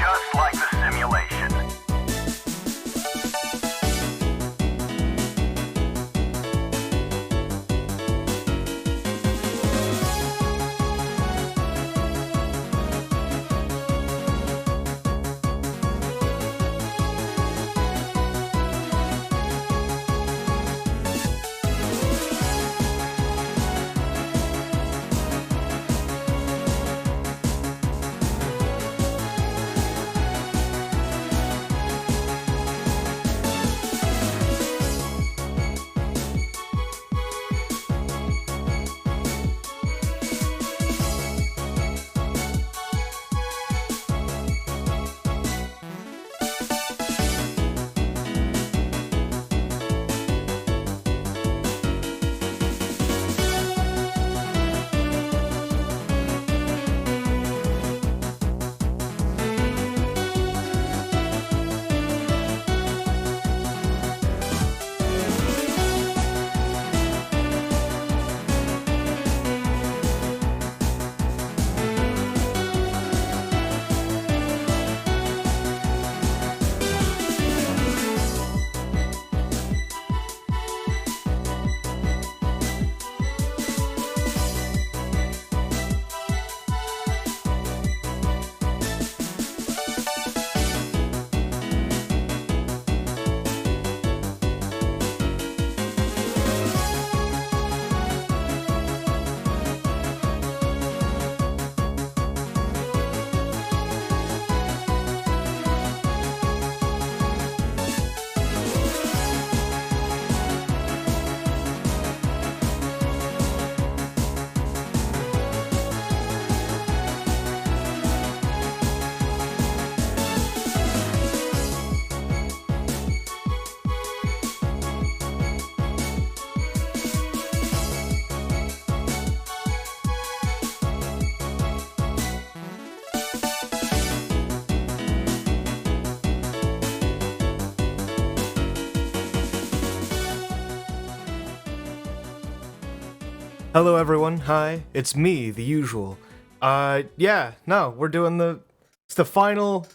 just like the simulation. Hello everyone, hi, it's me, the usual. We're doing it's the final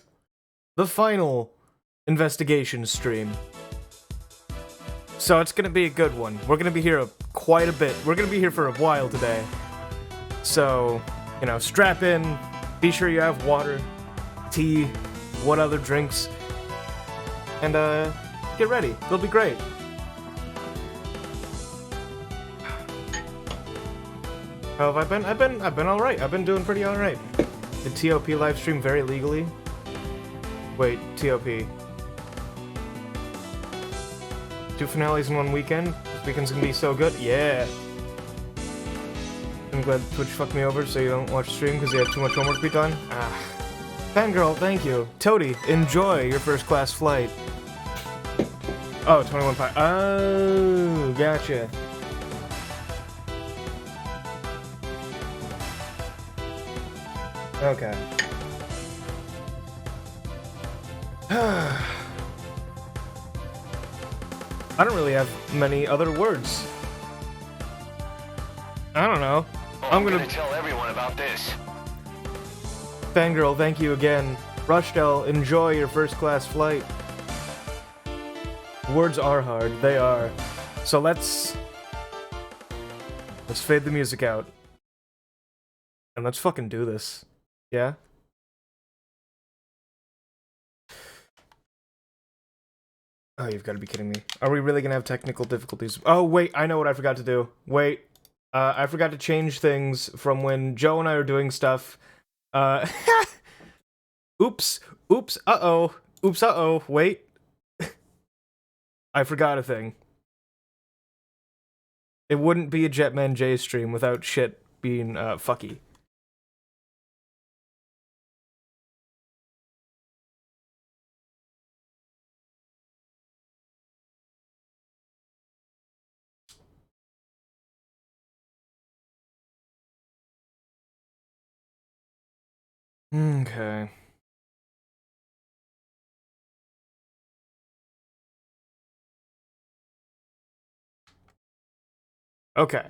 investigation stream. So it's gonna be a good one. We're gonna be here quite a bit. We're gonna be here for a while today. So, strap in, be sure you have water, tea, what other drinks, and get ready, it'll be great. How have I been? I've been alright. I've been doing pretty alright. The TOP live stream very legally. Wait, TOP. 2 finales in 1 weekend? This weekend's gonna be so good. Yeah. I'm glad Twitch fucked me over so you don't watch stream because you have too much homework to be done. Fangirl, thank you. Toady, enjoy your first class flight. Oh, 21 pi. Oh, gotcha. Okay. I don't really have many other words. I don't know. I'm gonna tell everyone about this. Fangirl, thank you again. Rushdell, enjoy your first class flight. Words are hard, they are. So let's fade the music out. And let's fucking do this. Yeah? Oh, you've got to be kidding me. Are we really gonna have technical difficulties? Oh, wait, I know what I forgot to do. Wait. I forgot to change things from when Joe and I were doing stuff. Oops. Oops. Uh-oh. Oops. Uh-oh. Wait. I forgot a thing. It wouldn't be a Jetman J stream without shit being, fucky. Okay. Okay.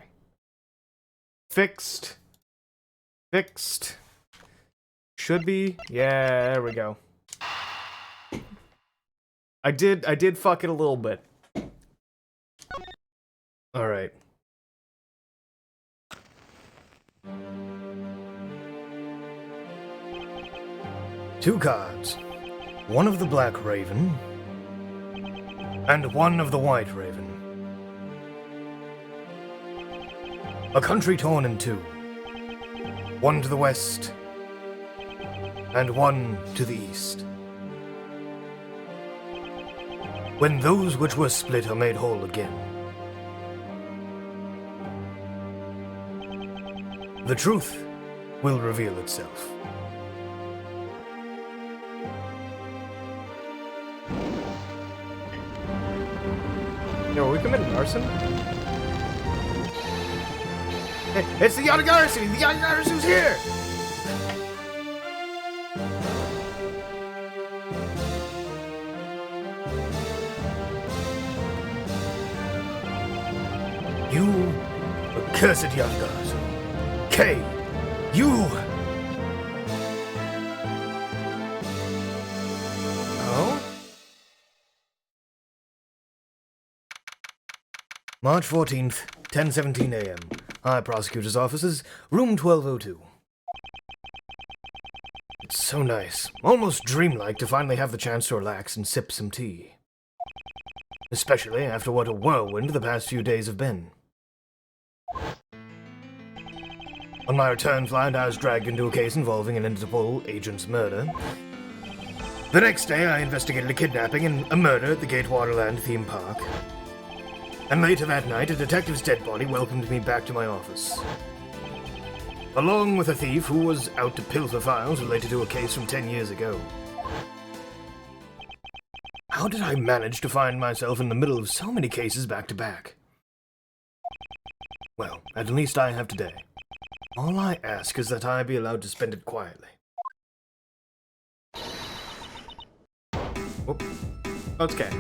Fixed. Fixed. Should be. Yeah, there we go. I did fuck it a little bit. Alright. Two cards. One of the Black Raven, and one of the White Raven. A country torn in two. One to the west, and one to the east. When those which were split are made whole again, the truth will reveal itself. Yo, are we committing arson? Hey, it's the Yatagarasu! The Yatagarasu's here! You accursed Yatagarasu. Kay, you! Oh? March 14th, 10:17 a.m. High Prosecutor's Offices, room 1202. It's so nice, almost dreamlike to finally have the chance to relax and sip some tea. Especially after what a whirlwind the past few days have been. On my return flight, I was dragged into a case involving an Interpol agent's murder. The next day, I investigated a kidnapping and a murder at the Gatewaterland theme park. And later that night, a detective's dead body welcomed me back to my office. Along with a thief who was out to pilfer files related to a case from 10 years ago. How did I manage to find myself in the middle of so many cases back to back? Well, at least I have today. All I ask is that I be allowed to spend it quietly. Whoop. Okay.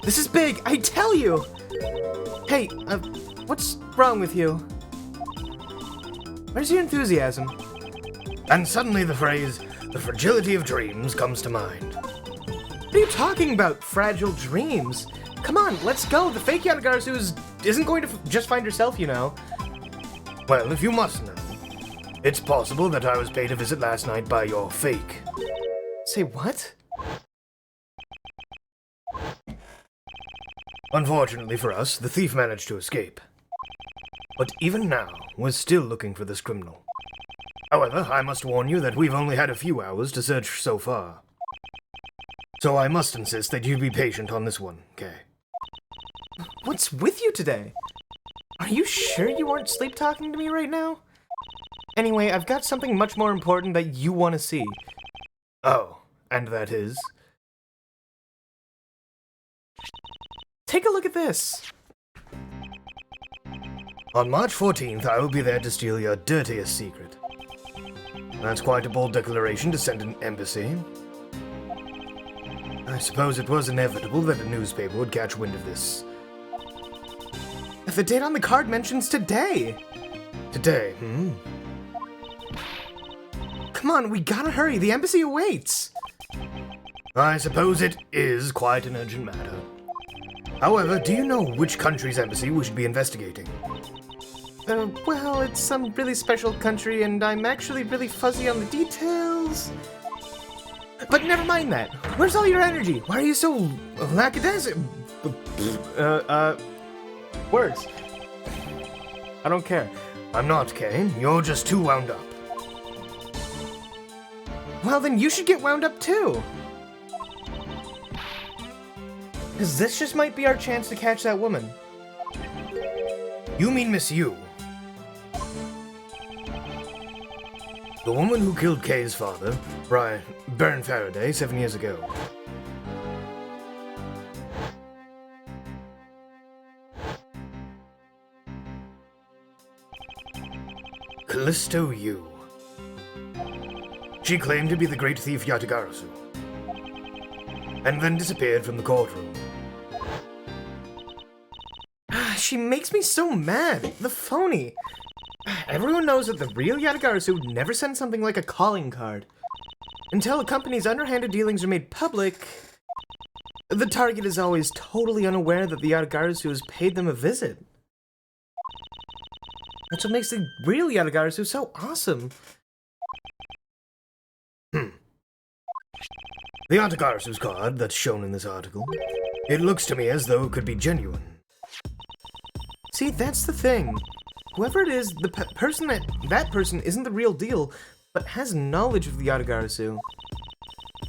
This is big, I tell you! Hey, what's wrong with you? Where's your enthusiasm? And suddenly the phrase, the fragility of dreams, comes to mind. What are you talking about, fragile dreams? Come on, let's go. The fake Yatagarasu isn't going to just find herself, you know. Well, if you must know, it's possible that I was paid a visit last night by your fake. Say what? Unfortunately for us, the thief managed to escape. But even now, we're still looking for this criminal. However, I must warn you that we've only had a few hours to search so far. So I must insist that you be patient on this one, Kay. What's with you today? Are you sure you aren't sleep-talking to me right now? Anyway, I've got something much more important that you want to see. Oh, and that is? Take a look at this. On March 14th, I will be there to steal your dirtiest secret. That's quite a bold declaration to send an embassy. I suppose it was inevitable that a newspaper would catch wind of this. The date on the card mentions today. Today, Come on, we gotta hurry. The embassy awaits. I suppose it is quite an urgent matter. However, do you know which country's embassy we should be investigating? Well, it's some really special country, and I'm actually really fuzzy on the details. But never mind that. Where's all your energy? Why are you so lackadaisical? Words. I don't care. I'm not, Kane. You're just too wound up. Well, then you should get wound up too. Because this just might be our chance to catch that woman. You mean Miss Yu? The woman who killed Kay's father, Baron Faraday, 7 years ago. Callisto Yu. She claimed to be the great thief Yatagarasu, and then disappeared from the courtroom. She makes me so mad. The phony. Everyone knows that the real Yatagarasu never sends something like a calling card. Until a company's underhanded dealings are made public, The target is always totally unaware that the Yatagarasu has paid them a visit. That's what makes the real Yatagarasu so awesome. The Yatagarasu's card that's shown in this article, it looks to me as though it could be genuine. See, that's the thing. Whoever it is, the person that person isn't the real deal, but has knowledge of the Yatagarasu.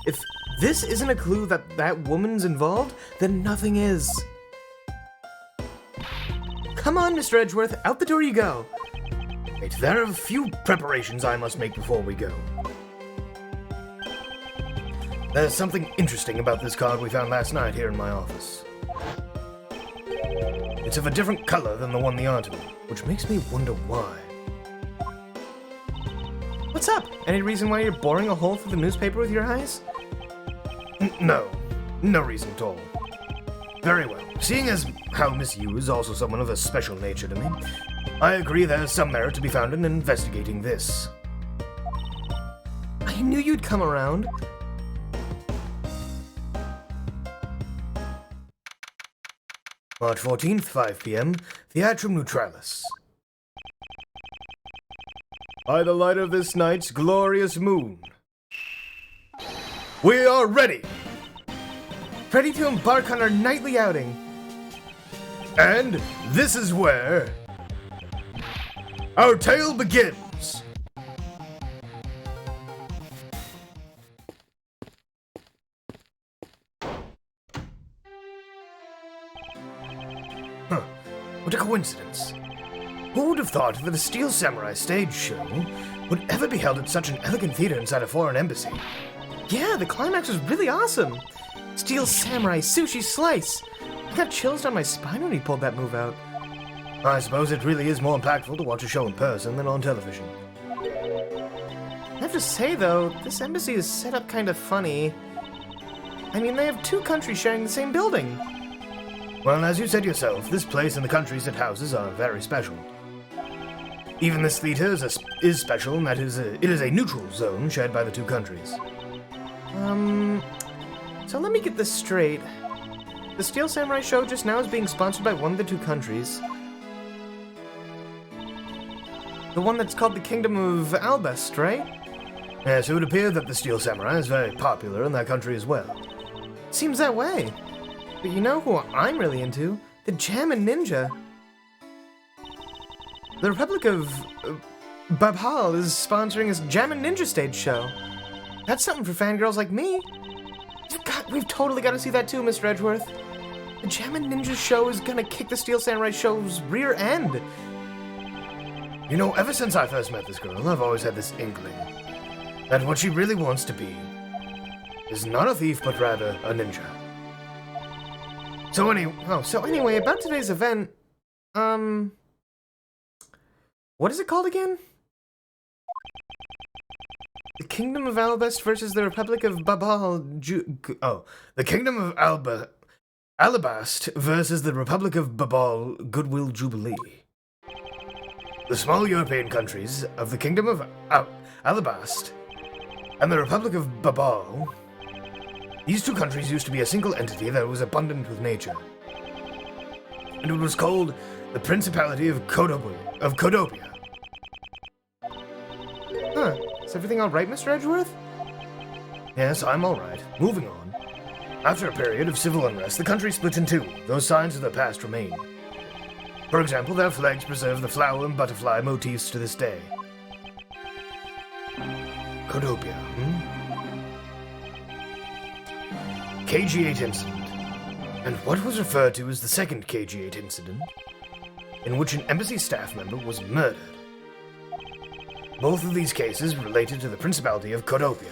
If this isn't a clue that that woman's involved, then nothing is. Come on, Mr. Edgeworth, out the door you go. Wait, there are a few preparations I must make before we go. There's something interesting about this card we found last night here in my office. It's of a different color than the one in the article, which makes me wonder why. What's up? Any reason why you're boring a hole through the newspaper with your eyes? No reason at all. Very well. Seeing as how Miss Yu is also someone of a special nature to me, I agree there's some merit to be found in investigating this. I knew you'd come around. March 14th, 5 p.m., Theatrum Neutralis. By the light of this night's glorious moon, we are ready! Ready to embark on our nightly outing. And this is where our tale begins. What a coincidence. Who would have thought that a Steel Samurai stage show would ever be held at such an elegant theater inside a foreign embassy? Yeah, the climax was really awesome. Steel Samurai Sushi Slice. I got chills down my spine when he pulled that move out. I suppose it really is more impactful to watch a show in person than on television. I have to say, though, this embassy is set up kind of funny. I mean, they have two countries sharing the same building. Well, as you said yourself, this place and the countries it houses are very special. Even this theater is special in that it is a neutral zone shared by the two countries. So let me get this straight. The Steel Samurai show just now is being sponsored by one of the two countries. The one that's called the Kingdom of Albest, right? Yes, it would appear that the Steel Samurai is very popular in that country as well. Seems that way. But you know who I'm really into? The Jammin' Ninja. The Republic of Babhal is sponsoring his Jammin' Ninja stage show. That's something for fangirls like me. We've totally got to see that too, Mr. Edgeworth. The Jammin' Ninja show is gonna kick the Steel Samurai show's rear end. You know, ever since I first met this girl, I've always had this inkling that what she really wants to be is not a thief, but rather a ninja. So anyway, about today's event, what is it called again? The Kingdom of Albest versus the Republic of Babal the Kingdom of Alabast versus the Republic of Babal Goodwill Jubilee. The small European countries of the Kingdom of Alabast and the Republic of Babal. These two countries used to be a single entity that was abundant with nature. And it was called the Principality of Codopia. Huh. Is everything alright, Mr. Edgeworth? Yes, I'm alright. Moving on. After a period of civil unrest, the country split in two. Those signs of the past remain. For example, their flags preserve the flower and butterfly motifs to this day. Codopia, KG-8 incident. And what was referred to as the second KG-8 incident, in which an embassy staff member was murdered. Both of these cases related to the Principality of Codopia.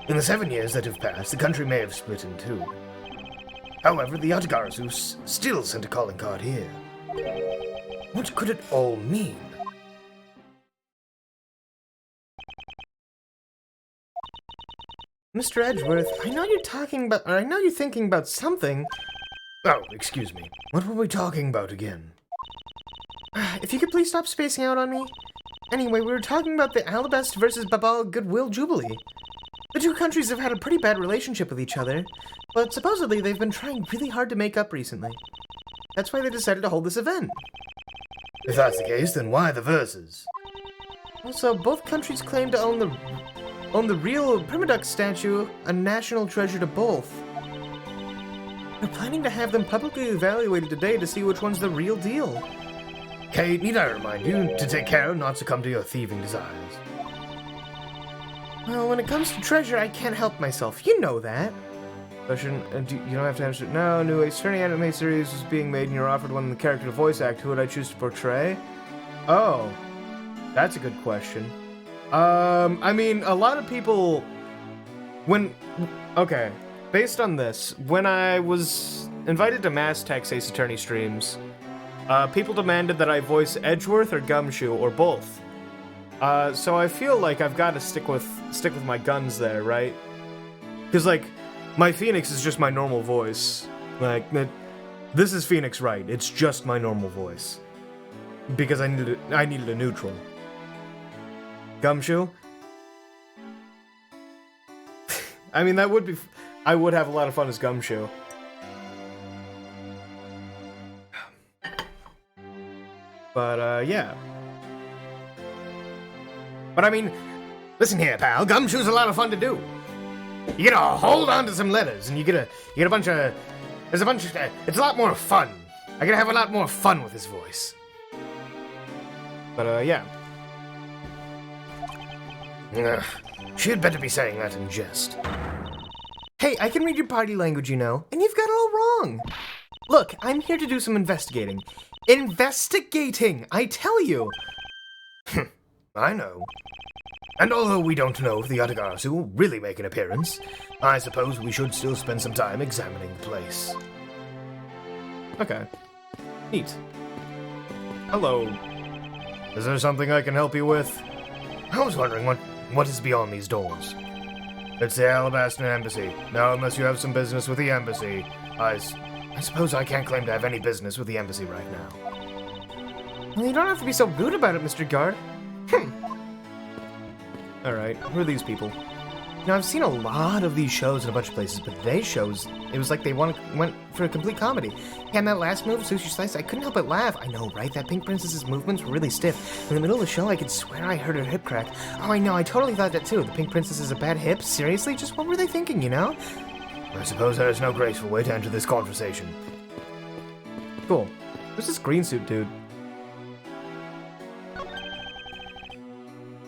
In the 7 years that have passed, the country may have split in two. However, the Yatagarasu still sent a calling card here. What could it all mean? Mr. Edgeworth, I know you're thinking about something. Oh, excuse me. What were we talking about again? If you could please stop spacing out on me. Anyway, we were talking about the Alabest versus Babal Goodwill Jubilee. The two countries have had a pretty bad relationship with each other, but supposedly they've been trying really hard to make up recently. That's why they decided to hold this event. If that's the case, then why the verses? Also, both countries claim to own the real Primadux statue, a national treasure to both. They're planning to have them publicly evaluated today to see which one's the real deal. Kate, need I remind you to take care not to succumb to your thieving desires? Well, when it comes to treasure, I can't help myself. You know that. Question, you don't have to answer. No, new Ace Attorney anime series is being made and you're offered one in the character to voice act. Who would I choose to portray? Oh, that's a good question. I mean, a lot of people... Okay, based on this, when I was invited to Mass Tech's Ace Attorney streams, people demanded that I voice Edgeworth or Gumshoe, or both. So I feel like I've got to stick with my guns there, right? Because, like, my Phoenix is just my normal voice. Like, this is Phoenix Wright. It's just my normal voice. Because I needed a neutral. Gumshoe? I mean, I would have a lot of fun as Gumshoe. But, yeah. But I mean, listen here, pal. Gumshoe's a lot of fun to do. You gotta hold on to some letters, and you get a bunch of... There's a bunch of... It's a lot more fun. I gotta have a lot more fun with his voice. But, yeah. She had better be saying that in jest. Hey, I can read your party language, you know, and you've got it all wrong. Look, I'm here to do some investigating. Investigating, I tell you! I know. And although we don't know if the Atagarasu will really make an appearance, I suppose we should still spend some time examining the place. Okay. Neat. Hello. Is there something I can help you with? I was wondering what is beyond these doors. It's the Alabaster Embassy. Now, unless you have some business with the embassy, I suppose I can't claim to have any business with the embassy right now. Well, you don't have to be so rude about it, Mr. Guard. Alright, who are these people? Now, I've seen a lot of these shows in a bunch of places, but today's shows, it was like they went for a complete comedy. And that last move, Sushi Slice, I couldn't help but laugh. I know, right? That Pink Princess's movements were really stiff. In the middle of the show, I could swear I heard her hip crack. Oh, I know, I totally thought that too. The Pink Princess is a bad hip? Seriously? Just what were they thinking, you know? I suppose there is no graceful way to enter this conversation. Cool. Who's this green suit dude?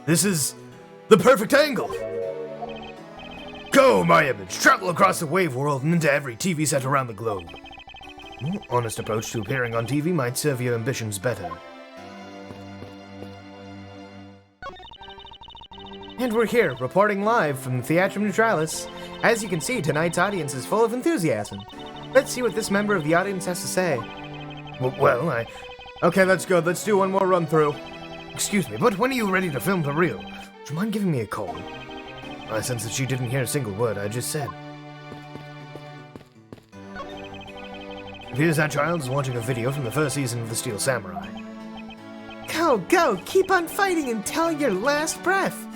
This is the perfect angle! Go, my image! Travel across the wave world and into every TV set around the globe. A more honest approach to appearing on TV might serve your ambitions better. And we're here, reporting live from the Theatrum Neutralis. As you can see, tonight's audience is full of enthusiasm. Let's see what this member of the audience has to say. Well, Okay, let's go. Let's do one more run through. Excuse me, but when are you ready to film for real? Would you mind giving me a call? I sense that she didn't hear a single word I just said. It appears that child is watching a video from the first season of The Steel Samurai. Go, go! Keep on fighting until your last breath!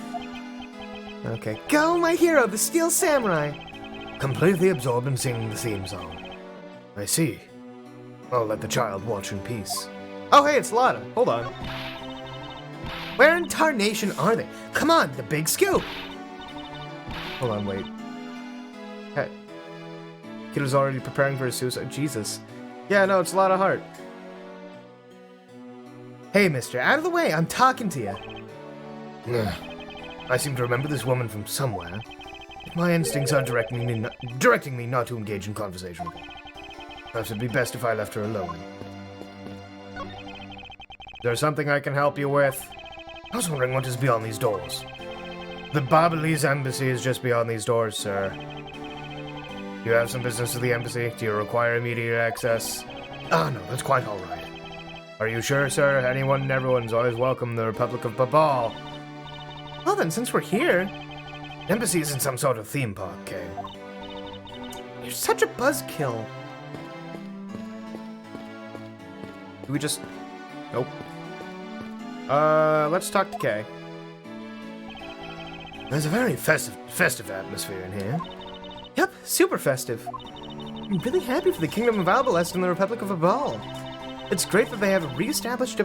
Okay, go, my hero, the Steel Samurai! Completely absorbed in singing the theme song. I see. I'll let the child watch in peace. Oh, hey, it's Lotta. Hold on. Where in tarnation are they? Come on, the big scoop! Hold on, wait. Hey. Kid was already preparing for his suicide. Jesus. Yeah, no, it's Lotta Hart. Hey, mister, out of the way, I'm talking to you. I seem to remember this woman from somewhere. My instincts are directing me not to engage in conversation with her. Perhaps it'd be best if I left her alone. Is there something I can help you with? I was wondering what is beyond these doors. The Babalese embassy is just beyond these doors, sir. Do you have some business with the embassy? Do you require immediate access? Ah, no, that's quite alright. Are you sure, sir? Anyone and everyone's always welcome in the Republic of Babal. Well then, since we're here... The embassy isn't some sort of theme park, Kay. You're such a buzzkill. Do we just... Nope. Let's talk to Kay. There's a very festive atmosphere in here. Yep, super festive. I'm really happy for the Kingdom of Albalest and the Republic of Abal. It's great that they have re-established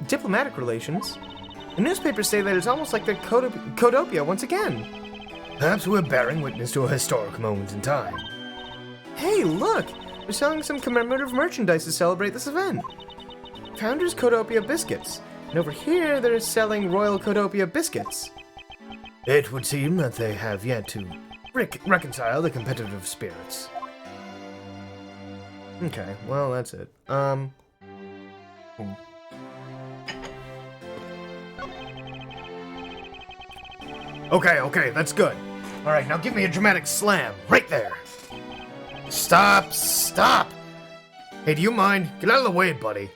diplomatic relations. The newspapers say that it's almost like they're Codopia once again. Perhaps we're bearing witness to a historic moment in time. Hey, look! They're selling some commemorative merchandise to celebrate this event. Founders Codopia biscuits. And over here, they're selling Royal Codopia biscuits. It would seem that they have yet to reconcile the competitive spirits. Okay, well, that's it. Okay, that's good. Alright, now give me a dramatic slam. Right there. Stop! Hey, do you mind? Get out of the way, buddy.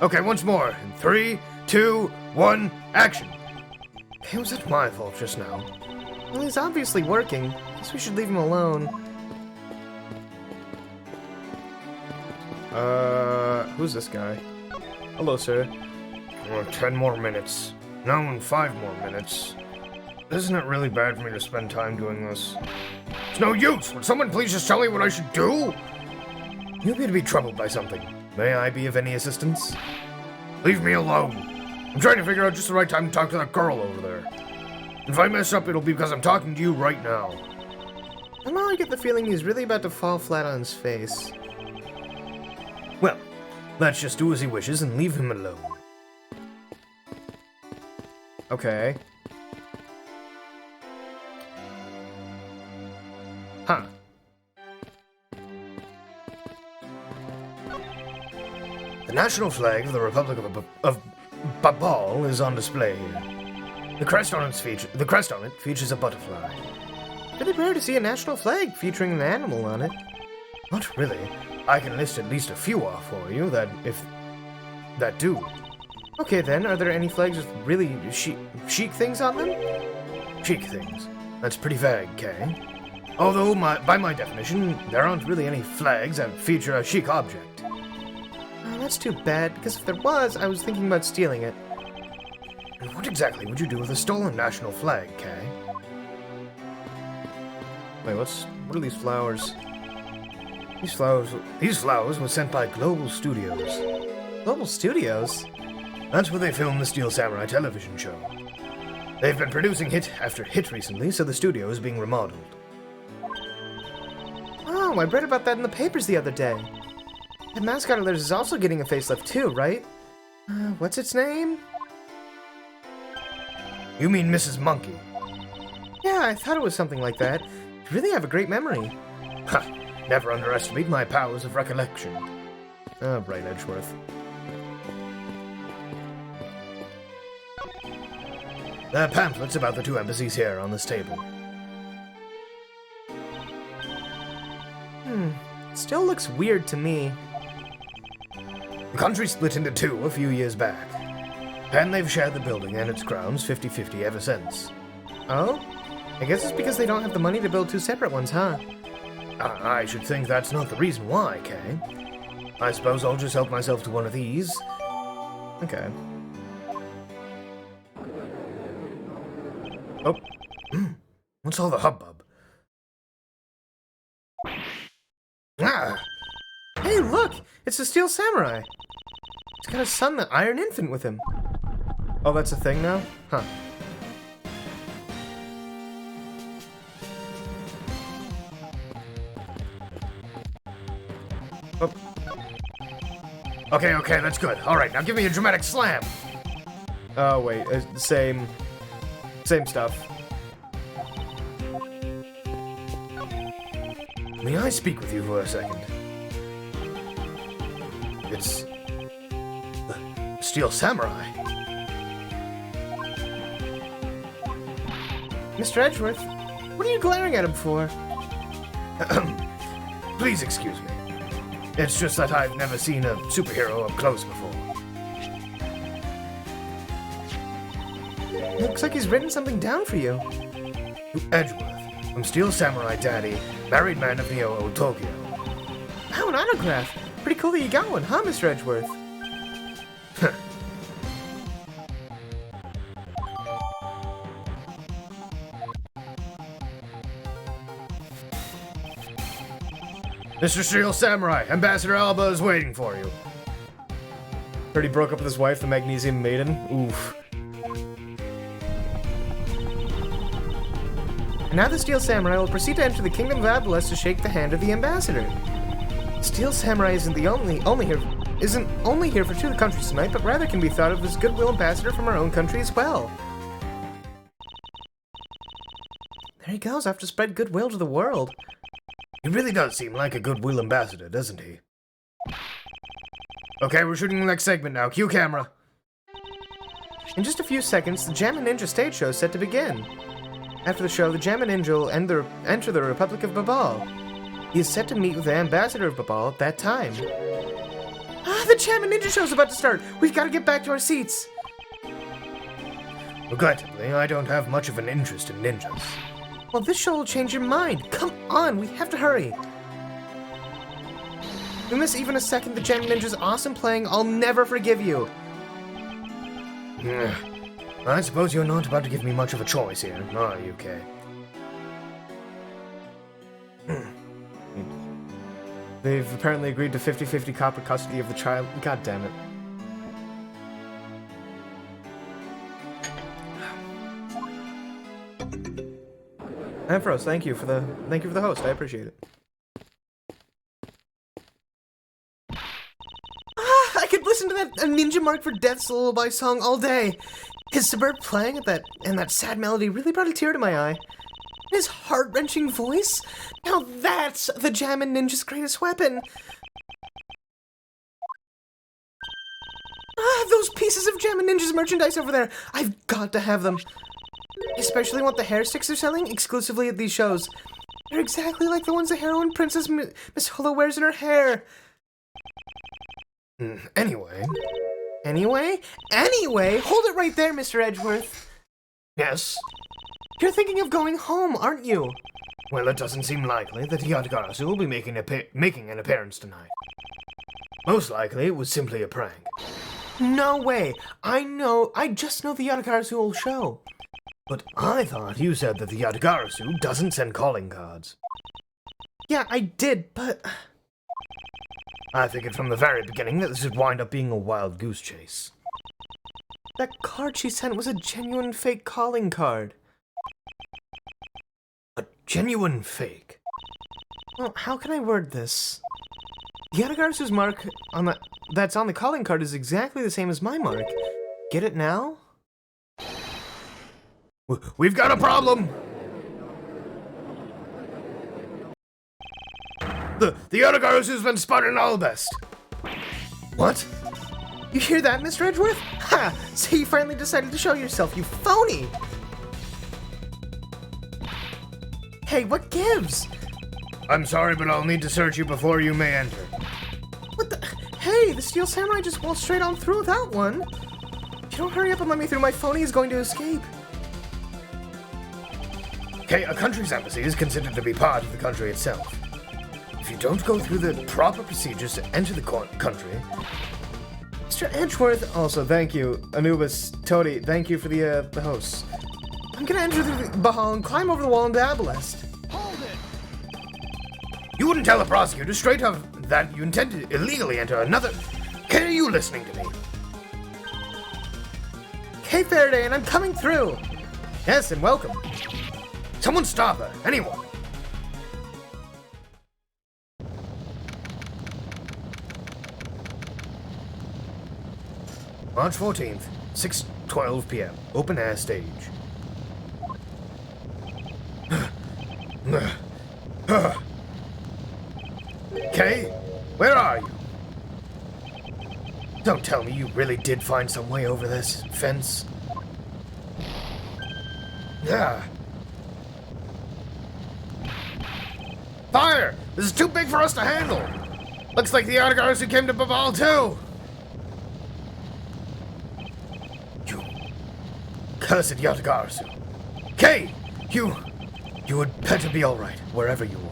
Okay, once more. In 3, 2, 1, action. Hey, was that my fault just now? Well, he's obviously working. Guess we should leave him alone. Who's this guy? Hello, sir. 10 more minutes. Now in 5 more minutes. Isn't it really bad for me to spend time doing this? It's no use! Would someone please just tell me what I should do? You appear to be troubled by something. May I be of any assistance? Leave me alone. I'm trying to figure out just the right time to talk to that girl over there. If I mess up, it'll be because I'm talking to you right now. Somehow I get the feeling he's really about to fall flat on his face. Well, let's just do as he wishes and leave him alone. Okay. Huh. The national flag of the Republic of Babal is on display here. The crest on it features a butterfly. Pretty rare to see a national flag featuring an animal on it. Not really. I can list at least a few off for you that do. Okay then, are there any flags with really chic things on them? Chic things. That's pretty vague, Kay. Although, by my definition, there aren't really any flags that feature a chic object. Oh, that's too bad, because if there was, I was thinking about stealing it. And what exactly would you do with a stolen national flag, Kay? Wait, what are these flowers? These flowers were sent by Global Studios. Global Studios? That's where they filmed the Steel Samurai television show. They've been producing hit after hit recently, so the studio is being remodeled. Oh, I read about that in the papers the other day. That mascot of theirs is also getting a facelift too, right? What's its name? You mean Mrs. Monkey? Yeah, I thought it was something like that. You really have a great memory. Ha! Never underestimate my powers of recollection. Oh, right, Edgeworth. There are pamphlets about the 2 embassies here on this table. Still looks weird to me. The country split into 2 a few years back. And they've shared the building and its grounds 50-50 ever since. Oh? I guess it's because they don't have the money to build 2 separate ones, huh? I should think that's not the reason why, Kay. I suppose I'll just help myself to one of these. Okay. Oh. What's all the hubbub? Ah! Hey, look! It's the Steel Samurai! He's got a son, the Iron Infant, with him. Oh, that's a thing now? Huh. Oh. Okay, that's good. Alright, now give me a dramatic slam! Oh, wait. Same stuff. May I speak with you for a second? It's the Steel Samurai. Mr. Edgeworth, what are you glaring at him for? Please excuse me. It's just that I've never seen a superhero up close before. Looks like he's written something down for you. To Edgeworth, from Steel Samurai Daddy, married man of Neo Tokyo. Oh, an autograph. Pretty cool that you got one, huh, Mr. Edgeworth? Mr. Steel Samurai, Ambassador Alba is waiting for you. Heard he broke up with his wife, the Magnesium Maiden. Oof. And now the Steel Samurai will proceed to enter the Kingdom of Abalest to shake the hand of the Ambassador. Steel Samurai isn't only here for two countries tonight, but rather can be thought of as goodwill ambassador from our own country as well. There he goes, off to spread goodwill to the world. He really does seem like a goodwill ambassador, doesn't he? Okay, we're shooting the next segment now. Cue camera. In just a few seconds, the Jammin' Ninja stage show is set to begin. After the show, the Jammin' Ninja will enter the Republic of Babal. He is set to meet with the Ambassador of Babal at that time. Ah, the Jammin' Ninja show's about to start! We've got to get back to our seats! Regrettably, I don't have much of an interest in ninjas. Well, this show will change your mind. Come on, we have to hurry. If we miss even a second, the Jammin' Ninja's awesome playing, I'll never forgive you. I suppose you're not about to give me much of a choice here, are you, Kay? They've apparently agreed to 50-50 copper custody of the child. God damn it. Ampharos, thank you for the host. I appreciate it. I could listen to that Ninja Mark for Death's Lullaby song all day. His superb playing and that sad melody really brought a tear to my eye. His heart-wrenching voice? Now that's the Jammin' Ninja's greatest weapon. Ah, those pieces of Jammin' Ninja's merchandise over there. I've got to have them. I especially want the hair sticks they're selling exclusively at these shows. They're exactly like the ones the heroine Princess Miss Holo wears in her hair. Anyway, hold it right there, Mr. Edgeworth. yes? You're thinking of going home, aren't you? Well, it doesn't seem likely that Yatagarasu will be making an appearance tonight. Most likely, it was simply a prank. No way. I just know the Yatagarasu will show. But I thought you said that the Yatagarasu doesn't send calling cards. Yeah, I did, but... I figured from the very beginning that this would wind up being a wild goose chase. That card she sent was a genuine fake calling card. A genuine fake? Well, how can I word this? Yatagarasu's mark that's on the calling card is exactly the same as my mark. Get it now? We've got a problem! The Yatagarasu's been spotted in Albest. What? You hear that, Mr. Edgeworth? Ha! So you finally decided to show yourself, you phony! Hey, what gives? I'm sorry, but I'll need to search you before you may enter. What the? Hey, the Steel Samurai just waltzed straight on through without one. If you don't hurry up and let me through, my phony is going to escape. Okay, a country's embassy is considered to be part of the country itself. If you don't go through the proper procedures to enter the country... Mr. Edgeworth, also, thank you. Anubis, Toady, thank you for the hosts. I'm gonna enter the Bahal and climb over the wall into Abalest. You wouldn't tell a prosecutor straight up that you intend to illegally enter another... Are you listening to me? Hey, Faraday, and I'm coming through. Yes, and welcome. Someone stop her, anyone. March 14th, 6:12 p.m. Open air stage. Kay, where are you? Don't tell me you really did find some way over this fence. Yeah. Fire! This is too big for us to handle! Looks like the Yatagarasu came to Babal too! You cursed Yatagarasu. Kay! You would better be alright, wherever you are.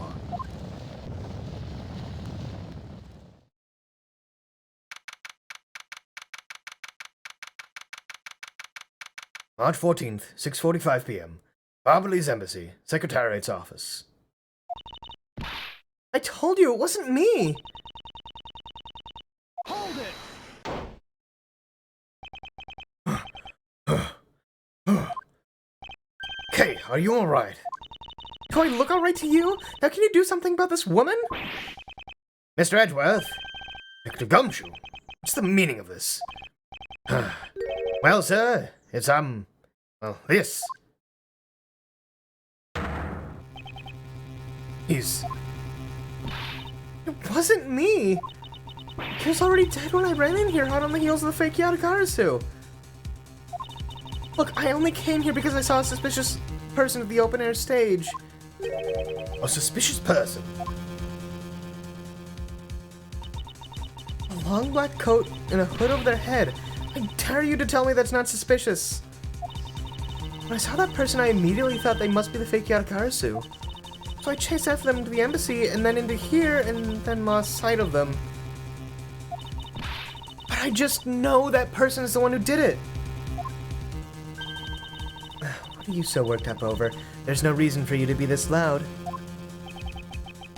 March 14th, 6:45 p.m. Barbali's Embassy, Secretariat's Office. I told you it wasn't me! Hold it! Kay, are you alright? Do I look alright to you? Now can you do something about this woman? Mr. Edgeworth? Dr. Gumshoe? What's the meaning of this? Well, sir, it's, well, this. He's... It wasn't me! He was already dead when I ran in here, hot on the heels of the fake Yatagarasu. Look, I only came here because I saw a suspicious person at the open-air stage. A suspicious person? A long black coat and a hood over their head. I dare you to tell me that's not suspicious. When I saw that person, I immediately thought they must be the fake Yatagarasu. So I chased after them to the embassy and then into here and then lost sight of them. But I just know that person is the one who did it. What are you so worked up over? There's no reason for you to be this loud.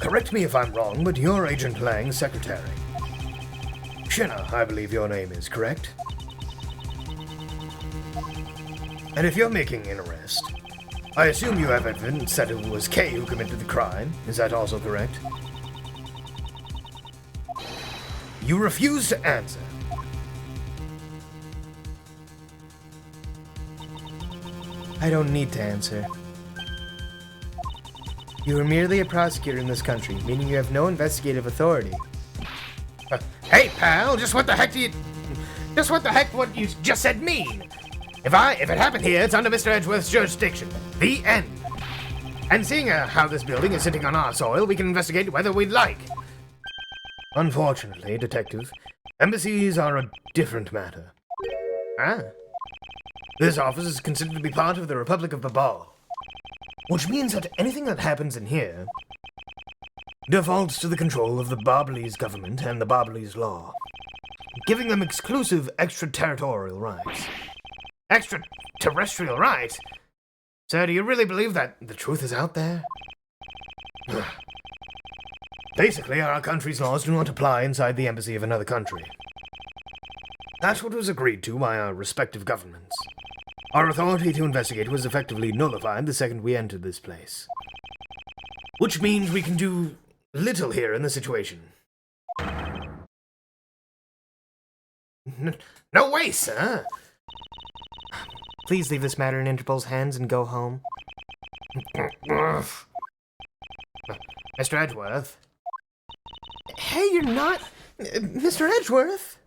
Correct me if I'm wrong, but you're Agent Lang's secretary. Shinna, I believe your name is, correct? And if you're making an arrest, I assume you have evidence that it was Kay who committed the crime. Is that also correct? You refuse to answer. I don't need to answer. You are merely a prosecutor in this country, meaning you have no investigative authority. Hey, pal, just what the heck what you just said mean? If it happened here, it's under Mr. Edgeworth's jurisdiction. The end. And seeing how this building is sitting on our soil, we can investigate whether we'd like. Unfortunately, Detective, embassies are a different matter. Ah. This office is considered to be part of the Republic of Babal, which means that anything that happens in here defaults to the control of the Babalese government and the Babalese law, giving them exclusive extraterritorial rights. Extraterrestrial rights? Sir, do you really believe that the truth is out there? Basically, our country's laws do not apply inside the embassy of another country. That's what was agreed to by our respective governments. Our authority to investigate was effectively nullified the second we entered this place. Which means we can do little here in the situation. No way, sir! Please leave this matter in Interpol's hands and go home. Mr. Edgeworth? Hey, you're not... Mr. Edgeworth?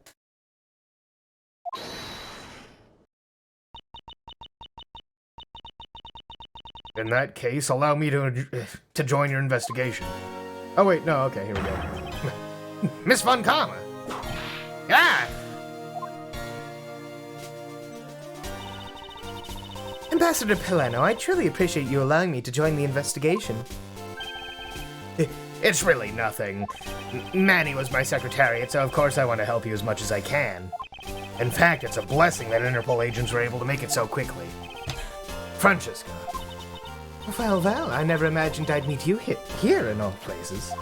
In that case, allow me to join your investigation. Oh wait, no, okay, here we go. Miss Von Karma! Yeah! Ambassador Pileno, I truly appreciate you allowing me to join the investigation. It's really nothing. Manny was my secretariat, so of course I want to help you as much as I can. In fact, it's a blessing that Interpol agents were able to make it so quickly. Francesca. Well, I never imagined I'd meet you here in all places.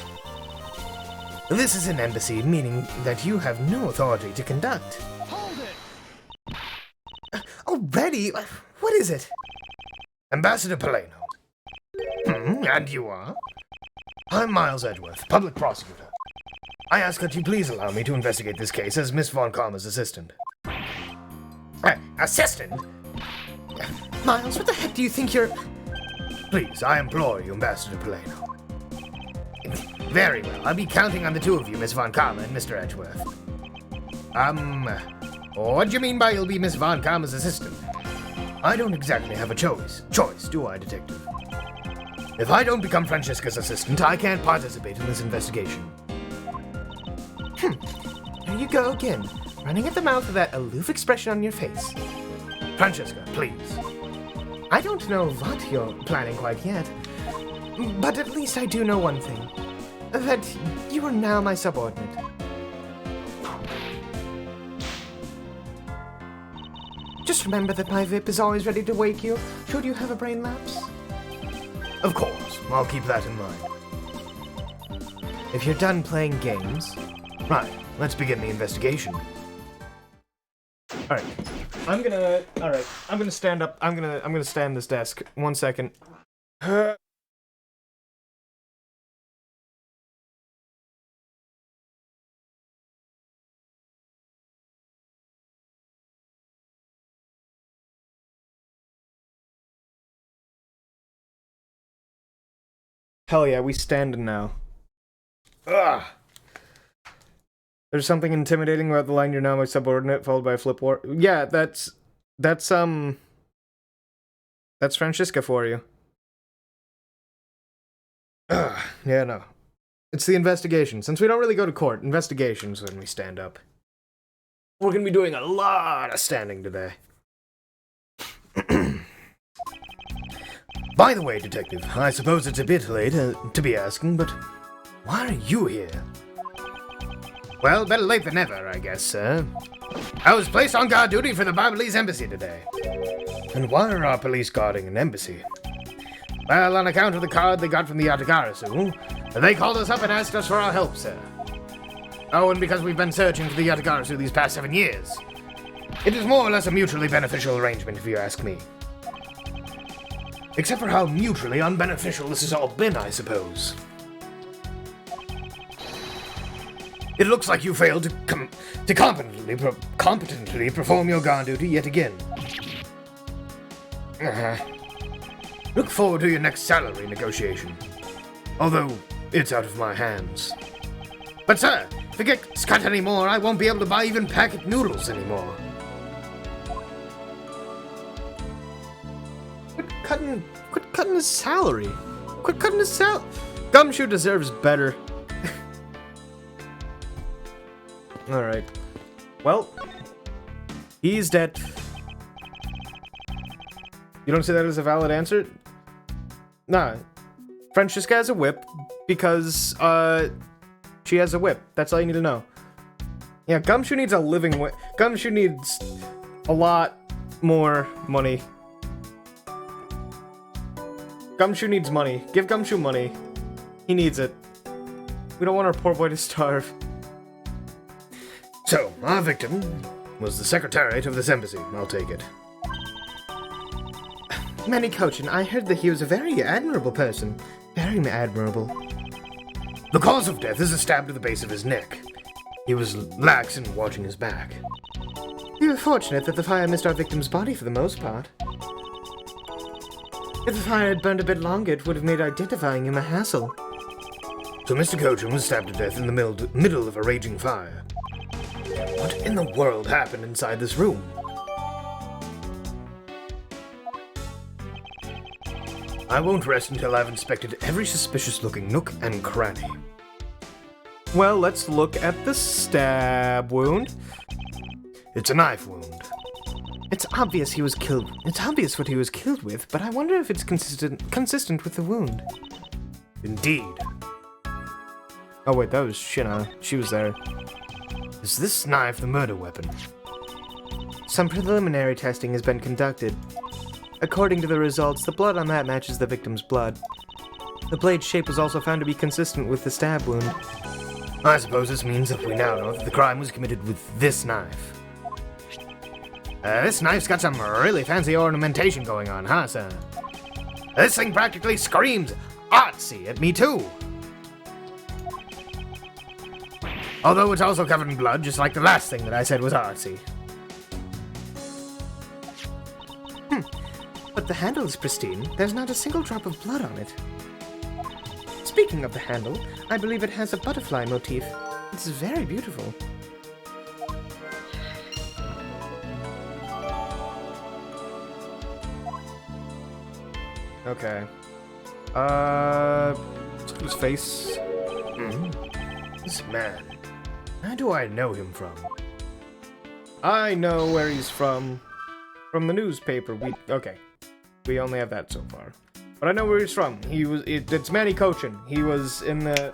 This is an embassy, meaning that you have no authority to conduct. Hold it! Already? What is it? Ambassador Pileno. And you are? I'm Miles Edgeworth, public prosecutor. I ask that you please allow me to investigate this case as Miss Von Karma's assistant. Assistant? Miles, what the heck do you think you're... Please, I implore you, Ambassador Pileno. Very well, I'll be counting on the two of you, Miss Von Karma and Mr. Edgeworth. What do you mean by you'll be Miss Von Karma's assistant? I don't exactly have a choice, do I, Detective? If I don't become Francesca's assistant, I can't participate in this investigation. There you go again, running at the mouth with that aloof expression on your face. Francesca, please. I don't know what you're planning quite yet, but at least I do know one thing. That you are now my subordinate. Just remember that my VIP is always ready to wake you, should you have a brain lapse. Of course, I'll keep that in mind. If you're done playing games... Right, let's begin the investigation. Alright. I'm gonna stand up. I'm gonna stand this desk. 1 second. Hell yeah, we standing now. Ugh! There's something intimidating about the line, "You're now my subordinate," followed by a flip war. Yeah, that's Francisca for you. Ugh, yeah, no. It's the investigation. Since we don't really go to court, investigations when we stand up. We're gonna be doing a lot of standing today. By the way, Detective, I suppose it's a bit late to be asking, but why are you here? Well, better late than never, I guess, sir. I was placed on guard duty for the Babilese embassy today. And why are our police guarding an embassy? Well, on account of the card they got from the Yatagarasu, they called us up and asked us for our help, sir. Oh, and because we've been searching for the Yatagarasu these past 7 years. It is more or less a mutually beneficial arrangement, if you ask me. Except for how mutually unbeneficial this has all been, I suppose. It looks like you failed to competently perform your guard duty yet again. Look forward to your next salary negotiation. Although, it's out of my hands. But sir, if it gets cut anymore, I won't be able to buy even packet noodles anymore. Quit cutting his salary. Quit cutting his salary. Gumshoe deserves better. Alright. Well, he's dead. You don't see that as a valid answer? Nah. Francisca has a whip because, she has a whip. That's all you need to know. Yeah, Gumshoe needs a living whip. Gumshoe needs a lot more money. Gumshoe needs money. Give Gumshoe money. He needs it. We don't want our poor boy to starve. So, our victim was the secretariat of this embassy, I'll take it. Manny Cochin, I heard that he was a very admirable person. Very admirable. The cause of death is a stab to the base of his neck. He was lax in watching his back. We were fortunate that the fire missed our victim's body for the most part. If the fire had burned a bit longer, it would have made identifying him a hassle. So Mr. Cochin was stabbed to death in the middle of a raging fire. What in the world happened inside this room? I won't rest until I've inspected every suspicious-looking nook and cranny. Well, let's look at the stab wound. It's a knife wound. It's obvious he was killed. It's obvious what he was killed with, but I wonder if it's consistent with the wound. Indeed. Oh wait, that was Shinna. She was there. Is this knife the murder weapon? Some preliminary testing has been conducted. According to the results, the blood on that matches the victim's blood. The blade's shape was also found to be consistent with the stab wound. I suppose this means that we now know that the crime was committed with this knife. This knife's got some really fancy ornamentation going on, huh, sir? This thing practically screams artsy at me, too. Although it's also covered in blood, just like the last thing that I said was artsy. But the handle is pristine. There's not a single drop of blood on it. Speaking of the handle, I believe it has a butterfly motif. It's very beautiful. Okay. Let's look at his face. This man. Where do I know him from? I know where he's from. From the newspaper. Okay. We only have that so far. But I know where he's from. It's Manny Cochin. He was in the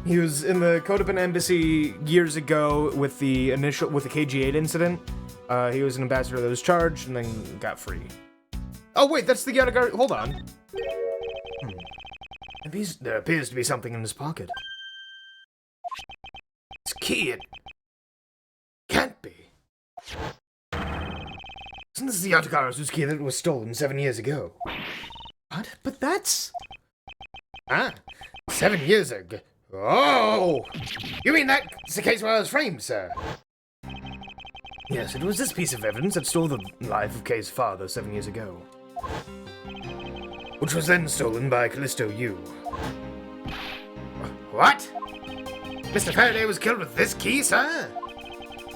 Kodoban embassy years ago with the KG-8 incident. He was an ambassador that was charged and then got free. Oh wait, that's the Yatagarasu. Hold on. There appears to be something in his pocket. key. It can't be. Isn't this the Yatagarazu's key that was stolen 7 years ago? What? But that's... Ah, 7 years ago. Oh! You mean that's the case where I was framed, sir? Yes, it was this piece of evidence that stole the life of Kay's father 7 years ago. Which was then stolen by Callisto U. What? Mr. Faraday was killed with this key, sir?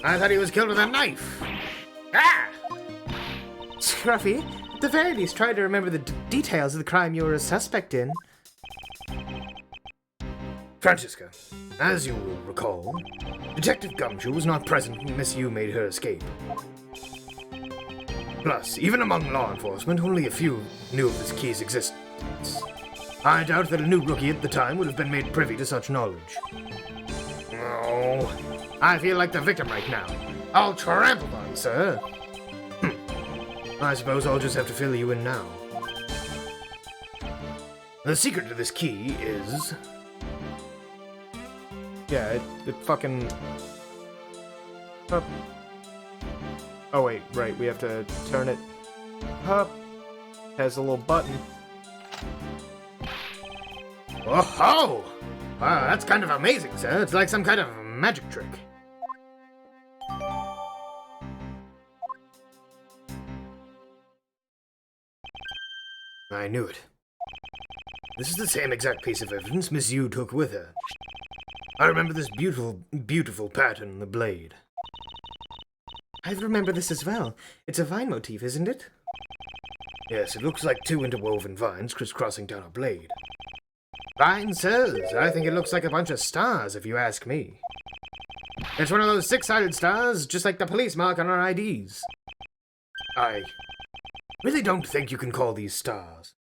I thought he was killed with a knife. Ah! Scruffy, at the very least, try to remember the details of the crime you were a suspect in. Francesca, as you will recall, Detective Gumshoe was not present when Miss Yu made her escape. Plus, even among law enforcement, only a few knew of this key's existence. I doubt that a new rookie at the time would have been made privy to such knowledge. Oh, I feel like the victim right now. All trampled on, sir. I suppose I'll just have to fill you in now. The secret to this key is... Yeah, it fucking... Up. Oh wait, right, we have to turn it up. Has a little button. Oh-ho! Wow, that's kind of amazing, sir. It's like some kind of magic trick. I knew it. This is the same exact piece of evidence Miss Yu took with her. I remember this beautiful pattern in the blade. I remember this as well. It's a vine motif, isn't it? Yes, it looks like two interwoven vines crisscrossing down a blade. Fine, sirs. I think it looks like a bunch of stars, if you ask me. It's one of those six-sided stars, just like the police mark on our IDs. I really don't think you can call these stars.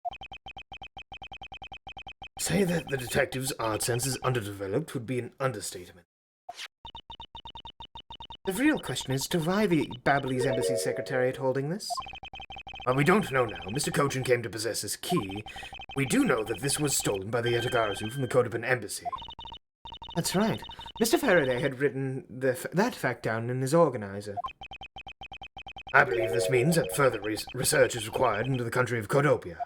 Say that the detective's art sense is underdeveloped would be an understatement. The real question is to why the Babyliss Embassy Secretariat holding this? Well, we don't know now. Mr. Kojin came to possess his key. We do know that this was stolen by the Yatagarasu from the Kodoban Embassy. That's right. Mr. Faraday had written that fact down in his organizer. I believe this means that further research is required into the country of Kodopia.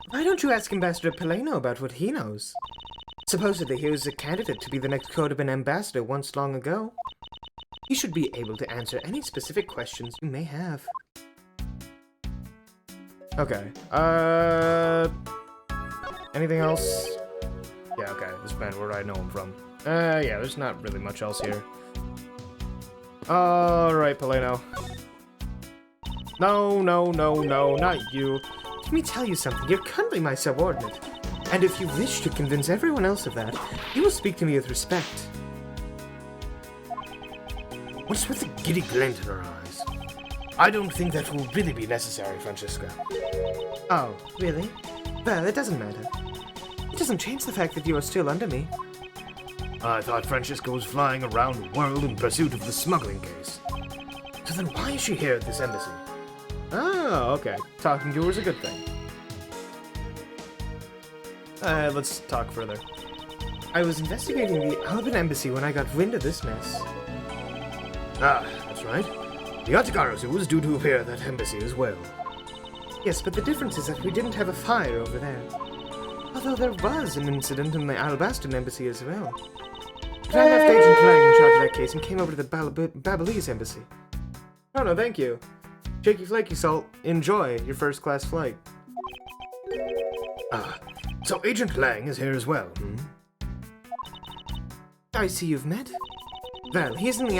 Why don't you ask Ambassador Paleno about what he knows? Supposedly he was a candidate to be the next Kodoban ambassador once long ago. He should be able to answer any specific questions you may have. Okay, anything else? Yeah, okay, this man where I know him from. Yeah, there's not really much else here. Alright, Paleno. No, not you. Let me tell you something, you're currently my subordinate. And if you wish to convince everyone else of that, you will speak to me with respect. What's with the giddy glint in her eyes? I don't think that will really be necessary, Francesca. Oh, really? Well, it doesn't matter. It doesn't change the fact that you are still under me. I thought Francesca was flying around the world in pursuit of the smuggling case. So then why is she here at this embassy? Oh, okay. Talking to her is a good thing. Let's talk further. I was investigating the Alban Embassy when I got wind of this mess. Ah, that's right. The Yatagarasu was due to appear at that embassy as well. Yes, but the difference is that we didn't have a fire over there. Although there was an incident in the Alabaston Embassy as well. But I left Agent Lang in charge of that case and came over to the Babyliss Embassy. Oh no, thank you. Shaky Flaky Salt, enjoy your first-class flight. Ah, so Agent Lang is here as well, hmm? I see you've met. Well, he's in the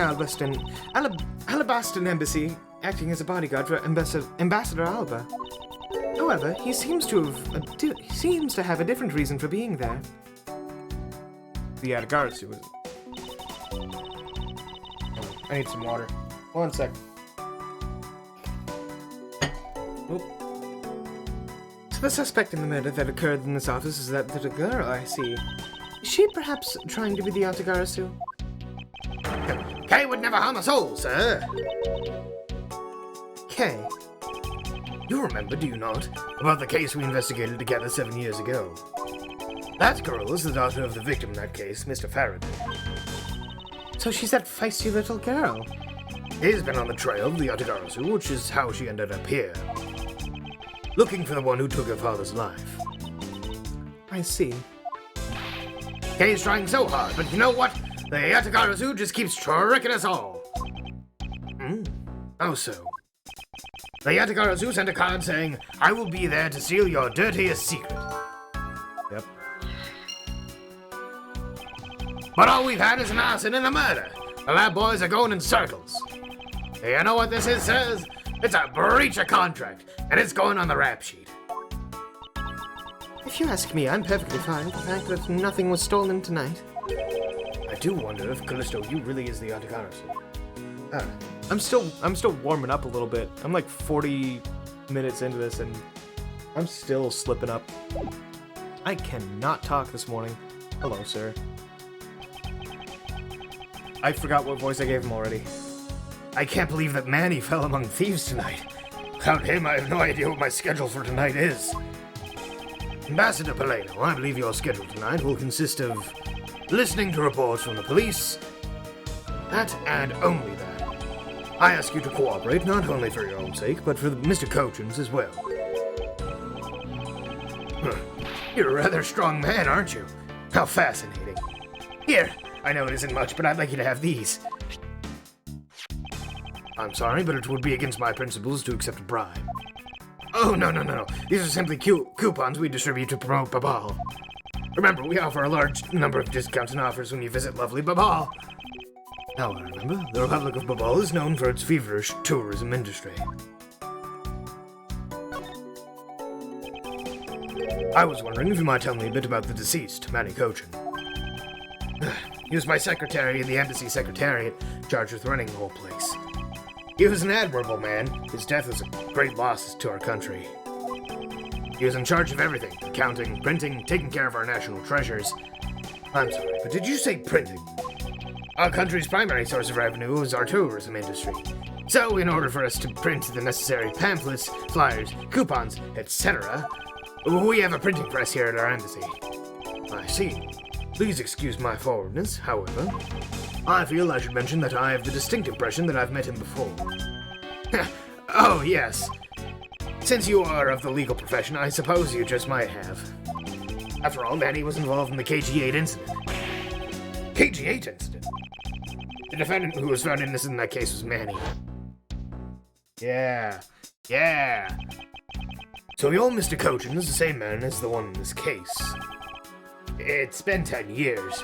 Alabaston Embassy, acting as a bodyguard for Ambassador Alba. However, he seems to have a different reason for being there. The Yatagarasu is... I need some water. 1 sec. Oop. So the suspect in the murder that occurred in this office is that little girl, I see. Is she perhaps trying to be the Yatagarasu? Kay would never harm a soul, sir. Kay? You remember, do you not, about the case we investigated together 7 years ago? That girl is the daughter of the victim in that case, Mr. Faraday. So she's that feisty little girl. He's been on the trail of the Yatagarasu, which is how she ended up here. Looking for the one who took her father's life. I see. Kei's trying so hard, but you know what? The Yatagarasu just keeps tricking us all. How so? The Yatagarasu sent a card saying, I will be there to steal your dirtiest secret. Yep. But all we've had is an arson and a murder. The lab boys are going in circles. You know what this is, sirs? It's a breach of contract, and it's going on the rap sheet. If you ask me, I'm perfectly fine with the fact that nothing was stolen tonight. I do wonder if Callisto, you really is the Yatagarasu. I'm still warming up a little bit. I'm like 40 minutes into this and I'm still slipping up. I cannot talk this morning. Hello, sir. I forgot what voice I gave him already. I can't believe that Manny fell among thieves tonight. Without him, I have no idea what my schedule for tonight is. Ambassador Paleno, I believe your schedule tonight will consist of listening to reports from the police. That and only that. I ask you to cooperate not only for your own sake, but for Mr. Cochin's as well. You're a rather strong man, aren't you? How fascinating. Here, I know it isn't much, but I'd like you to have these. I'm sorry, but it would be against my principles to accept a bribe. Oh, no. These are simply coupons we distribute to promote Babal. Remember, we offer a large number of discounts and offers when you visit lovely Babal. Now I remember, the Republic of Babal is known for its feverish tourism industry. I was wondering if you might tell me a bit about the deceased, Manny Cochin. He was my secretary in the embassy secretariat, charged with running the whole place. He was an admirable man. His death was a great loss to our country. He was in charge of everything, accounting, printing, taking care of our national treasures. I'm sorry, but did you say printing? Our country's primary source of revenue is our tourism industry. So, in order for us to print the necessary pamphlets, flyers, coupons, etc., we have a printing press here at our embassy. I see. Please excuse my forwardness, however. I feel I should mention that I have the distinct impression that I've met him before. Oh, yes. Since you are of the legal profession, I suppose you just might have. After all, Manny was involved in the KG-8 incident. KG-8 incident? The defendant who was found innocent in that case was Manny. Yeah. So your Mr. Cochin is the same man as the one in this case. It's been 10 years.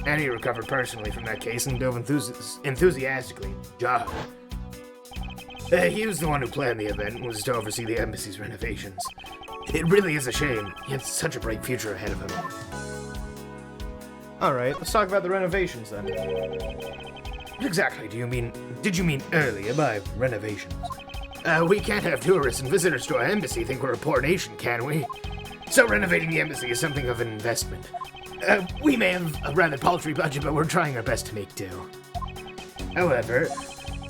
Manny recovered personally from that case and dove enthusiastically. Job. He was the one who planned the event and was to oversee the embassy's renovations. It really is a shame. He had such a bright future ahead of him. Alright, let's talk about the renovations then. What exactly did you mean earlier by renovations? We can't have tourists and visitors to our embassy think we're a poor nation, can we? So renovating the embassy is something of an investment. We may have a rather paltry budget, but we're trying our best to make do. However,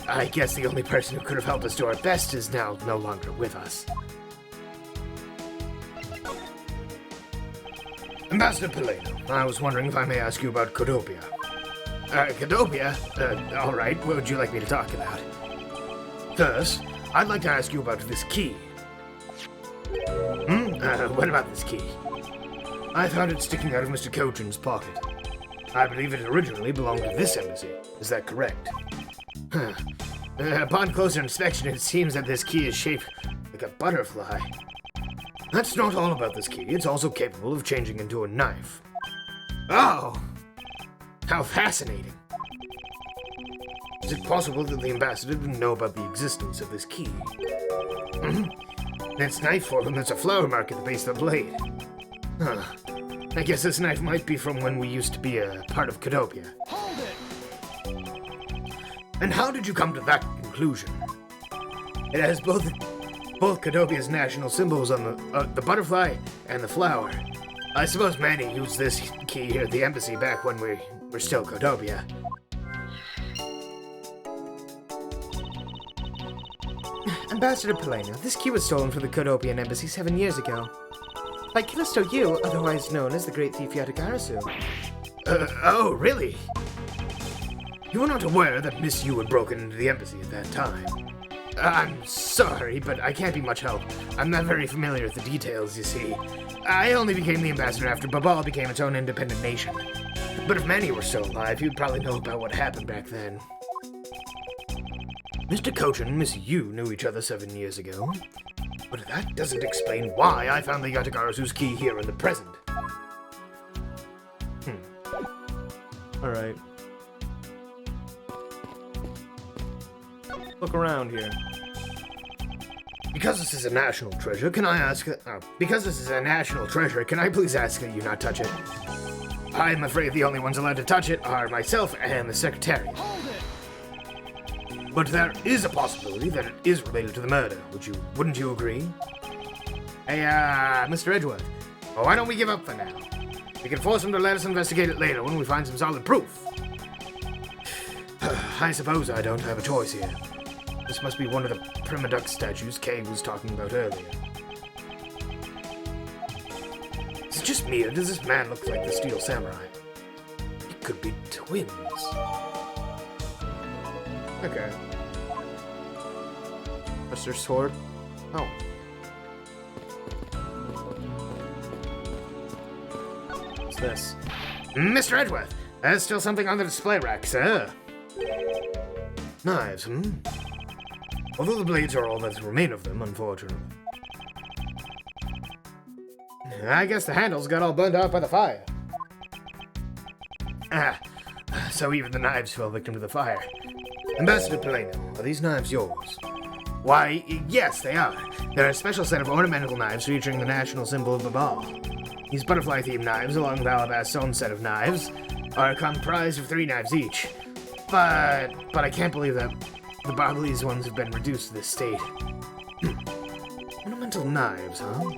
I guess the only person who could have helped us do our best is now no longer with us. Ambassador Paleno, I was wondering if I may ask you about Codopia. Codopia? Alright, what would you like me to talk about? First, I'd like to ask you about this key. What about this key? I found it sticking out of Mr. Cochin's pocket. I believe it originally belonged to this embassy. Is that correct? Upon closer inspection, it seems that this key is shaped like a butterfly. That's not all about this key. It's also capable of changing into a knife. Oh! How fascinating. Is it possible that the ambassador didn't know about the existence of this key? This knife form, there's a flower mark at the base of the blade. Huh. I guess this knife might be from when we used to be a part of Codopia. Hold it! And how did you come to that conclusion? It has both Codopia's national symbols on the butterfly and the flower. I suppose Manny used this key here at the embassy back when we were still Codopia. Ambassador Paleno, this key was stolen from the Codopian embassy 7 years ago. By Callisto Yu, otherwise known as the Great Thief Yatagarasu. Oh, really? You were not aware that Miss Yu had broken into the embassy at that time. I'm sorry, but I can't be much help. I'm not very familiar with the details, you see. I only became the ambassador after Babal became its own independent nation. But if Manny were still alive, he'd probably know about what happened back then. Mr. Cochin and Miss Yu knew each other 7 years ago. But that doesn't explain why I found the Yatagarazu's key here in the present. Alright. Look around here. Because this is a national treasure, can I ask... because this is a national treasure, can I please ask that you not touch it? I'm afraid the only ones allowed to touch it are myself and the Secretariat. Hold it! But there is a possibility that it is related to the murder. Wouldn't you agree? Hey, Mr. Edgeworth. Well, why don't we give up for now? We can force him to let us investigate it later when we find some solid proof. I suppose I don't have a choice here. This must be one of the Prima Duck statues Kay was talking about earlier. Is it just me, or does this man look like the Steel Samurai? It could be twins. Okay. What's their sword? Oh. What's this? Mr. Edgeworth, there's still something on the display rack, sir. Knives, Although the blades are all that remain of them, unfortunately. I guess the handles got all burnt out by the fire. So even the knives fell victim to the fire. Ambassador Poleno, are these knives yours? Why, yes, they are. They're a special set of ornamental knives featuring the national symbol of Babal. These butterfly-themed knives, along with Alabast's own set of knives, are comprised of 3 knives each. But I can't believe that the Babalese ones have been reduced to this state. Ornamental knives, huh?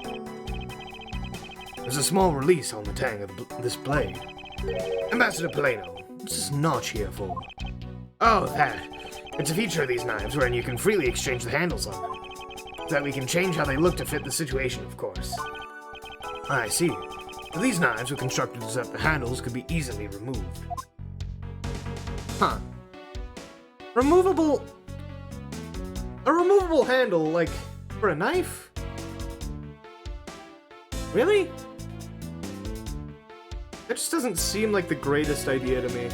There's a small release on the tang of this blade. Ambassador Poleno, what's this notch here for? Oh, that. It's a feature of these knives wherein you can freely exchange the handles on them. So that we can change how they look to fit the situation, of course. I see. These knives were constructed so that the handles could be easily removed. Huh. Removable... A removable handle, like, for a knife? Really? That just doesn't seem like the greatest idea to me.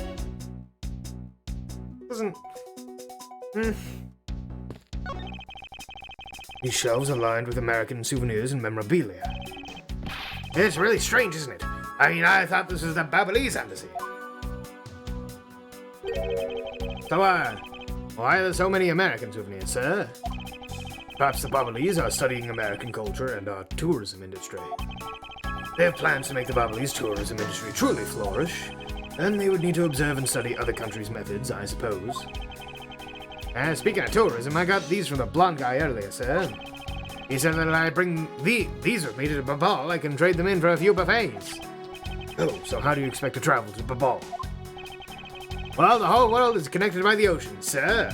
Doesn't... These shelves are lined with American souvenirs and memorabilia. It's really strange, isn't it? I mean, I thought this was the Babalese embassy. So, why are there so many American souvenirs, sir? Perhaps the Babalese are studying American culture and our tourism industry. They have plans to make the Babalese tourism industry truly flourish, and they would need to observe and study other countries' methods, I suppose. Speaking of tourism, I got these from the blonde guy earlier, sir. He said that if I bring these with me to Babal, I can trade them in for a few buffets. Oh, so how do you expect to travel to Babal? Well, the whole world is connected by the ocean, sir.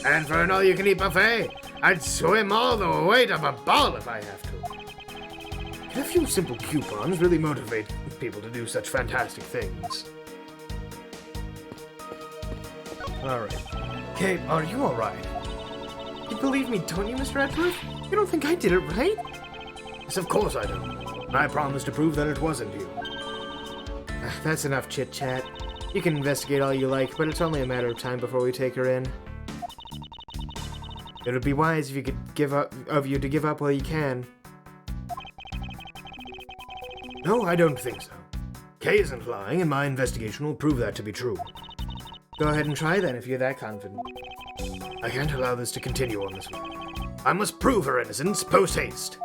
And for an all-you-can-eat buffet, I'd swim all the way to Babal if I have to. Can a few simple coupons really motivate people to do such fantastic things? Alright. Kate, are you alright? You believe me, don't you, Mr. Edgeworth? You don't think I did it, right? Yes, of course I do. I promise to prove that it wasn't you. That's enough chit-chat. You can investigate all you like, but it's only a matter of time before we take her in. It would be wise if you could give up while you can. No, I don't think so. Kay isn't lying, and my investigation will prove that to be true. Go ahead and try then if you're that confident. I can't allow this to continue on this way. I must prove her innocence post-haste.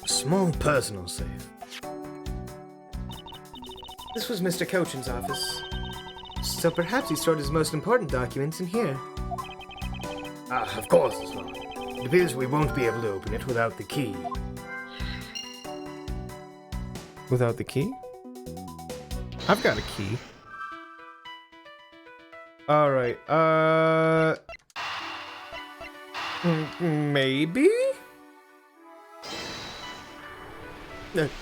A small personal safe. This was Mr. Cochin's office. So perhaps he stored his most important documents in here. Of course it's not. It appears we won't be able to open it without the key. Without the key? I've got a key. Alright, maybe?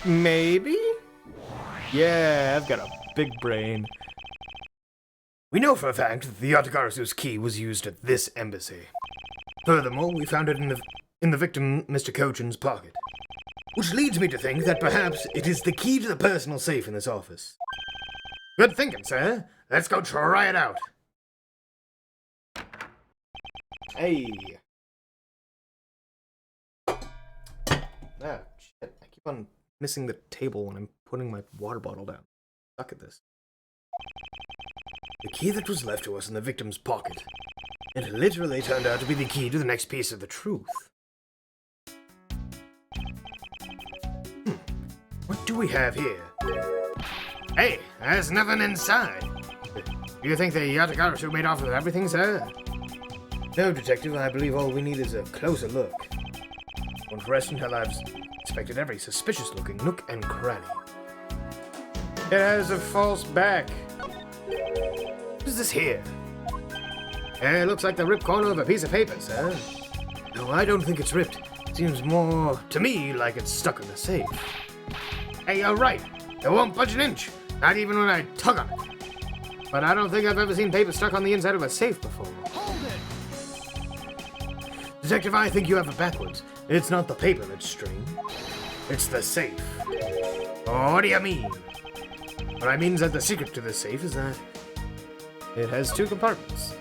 Maybe? Yeah, I've got a big brain. We know for a fact that the Yatagarasu's key was used at this embassy. Furthermore, we found it in the victim, Mr. Kochin's pocket. Which leads me to think that perhaps it is the key to the personal safe in this office. Good thinking, sir. Let's go try it out. Hey. Ah, shit. I keep on missing the table when I'm putting my water bottle down. Suck at this. The key that was left to us in the victim's pocket. It literally turned out to be the key to the next piece of the truth. What do we have here? Hey, there's nothing inside. Do you think the Yatagarasu made off with everything, sir? No, Detective, I believe all we need is a closer look. Won't rest until I've inspected every suspicious-looking nook and cranny. It has a false back. What is this here? It looks like the ripped corner of a piece of paper, sir. No, I don't think it's ripped. It seems more, to me, like it's stuck in the safe. Hey, you're right. It won't budge an inch. Not even when I tug on it. But I don't think I've ever seen paper stuck on the inside of a safe before. Hold it! Detective, I think you have it backwards. It's not the paper that's strange. It's the safe. What do you mean? What I mean is that the secret to this safe is that It has 2 compartments.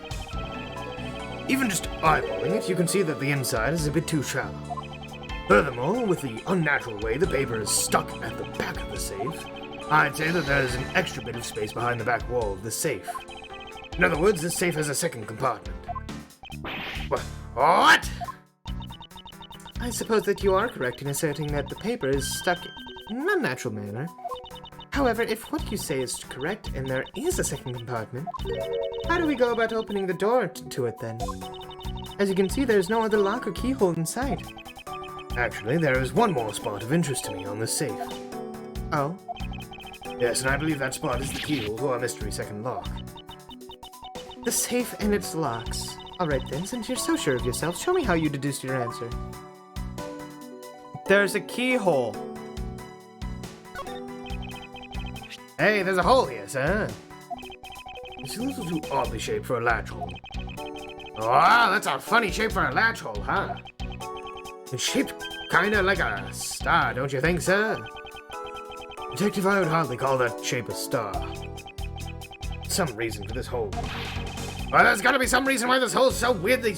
even just eyeballing it, you can see that the inside is a bit too shallow. Furthermore, with the unnatural way the paper is stuck at the back of the safe, I'd say that there is an extra bit of space behind the back wall of the safe. In other words, this safe has a second compartment. What? I suppose that you are correct in asserting that the paper is stuck in an unnatural manner. However, if what you say is correct and there is a second compartment, how do we go about opening the door to it then? As you can see, there's no other lock or keyhole in sight. Actually, there is one more spot of interest to me on this safe. Oh? Yes, and I believe that spot is the keyhole to our mystery second lock. The safe and its locks. Alright then, since you're so sure of yourself, show me how you deduced your answer. There's a keyhole. Hey, there's a hole here, sir. It's a little too oddly shaped for a latch hole. Wow, that's a funny shape for a latch hole, huh? It's shaped kinda like a star, don't you think, sir? Detective, I would hardly call that shape a star. Some reason for this hole. Well, there's gotta be some reason why this hole's so weirdly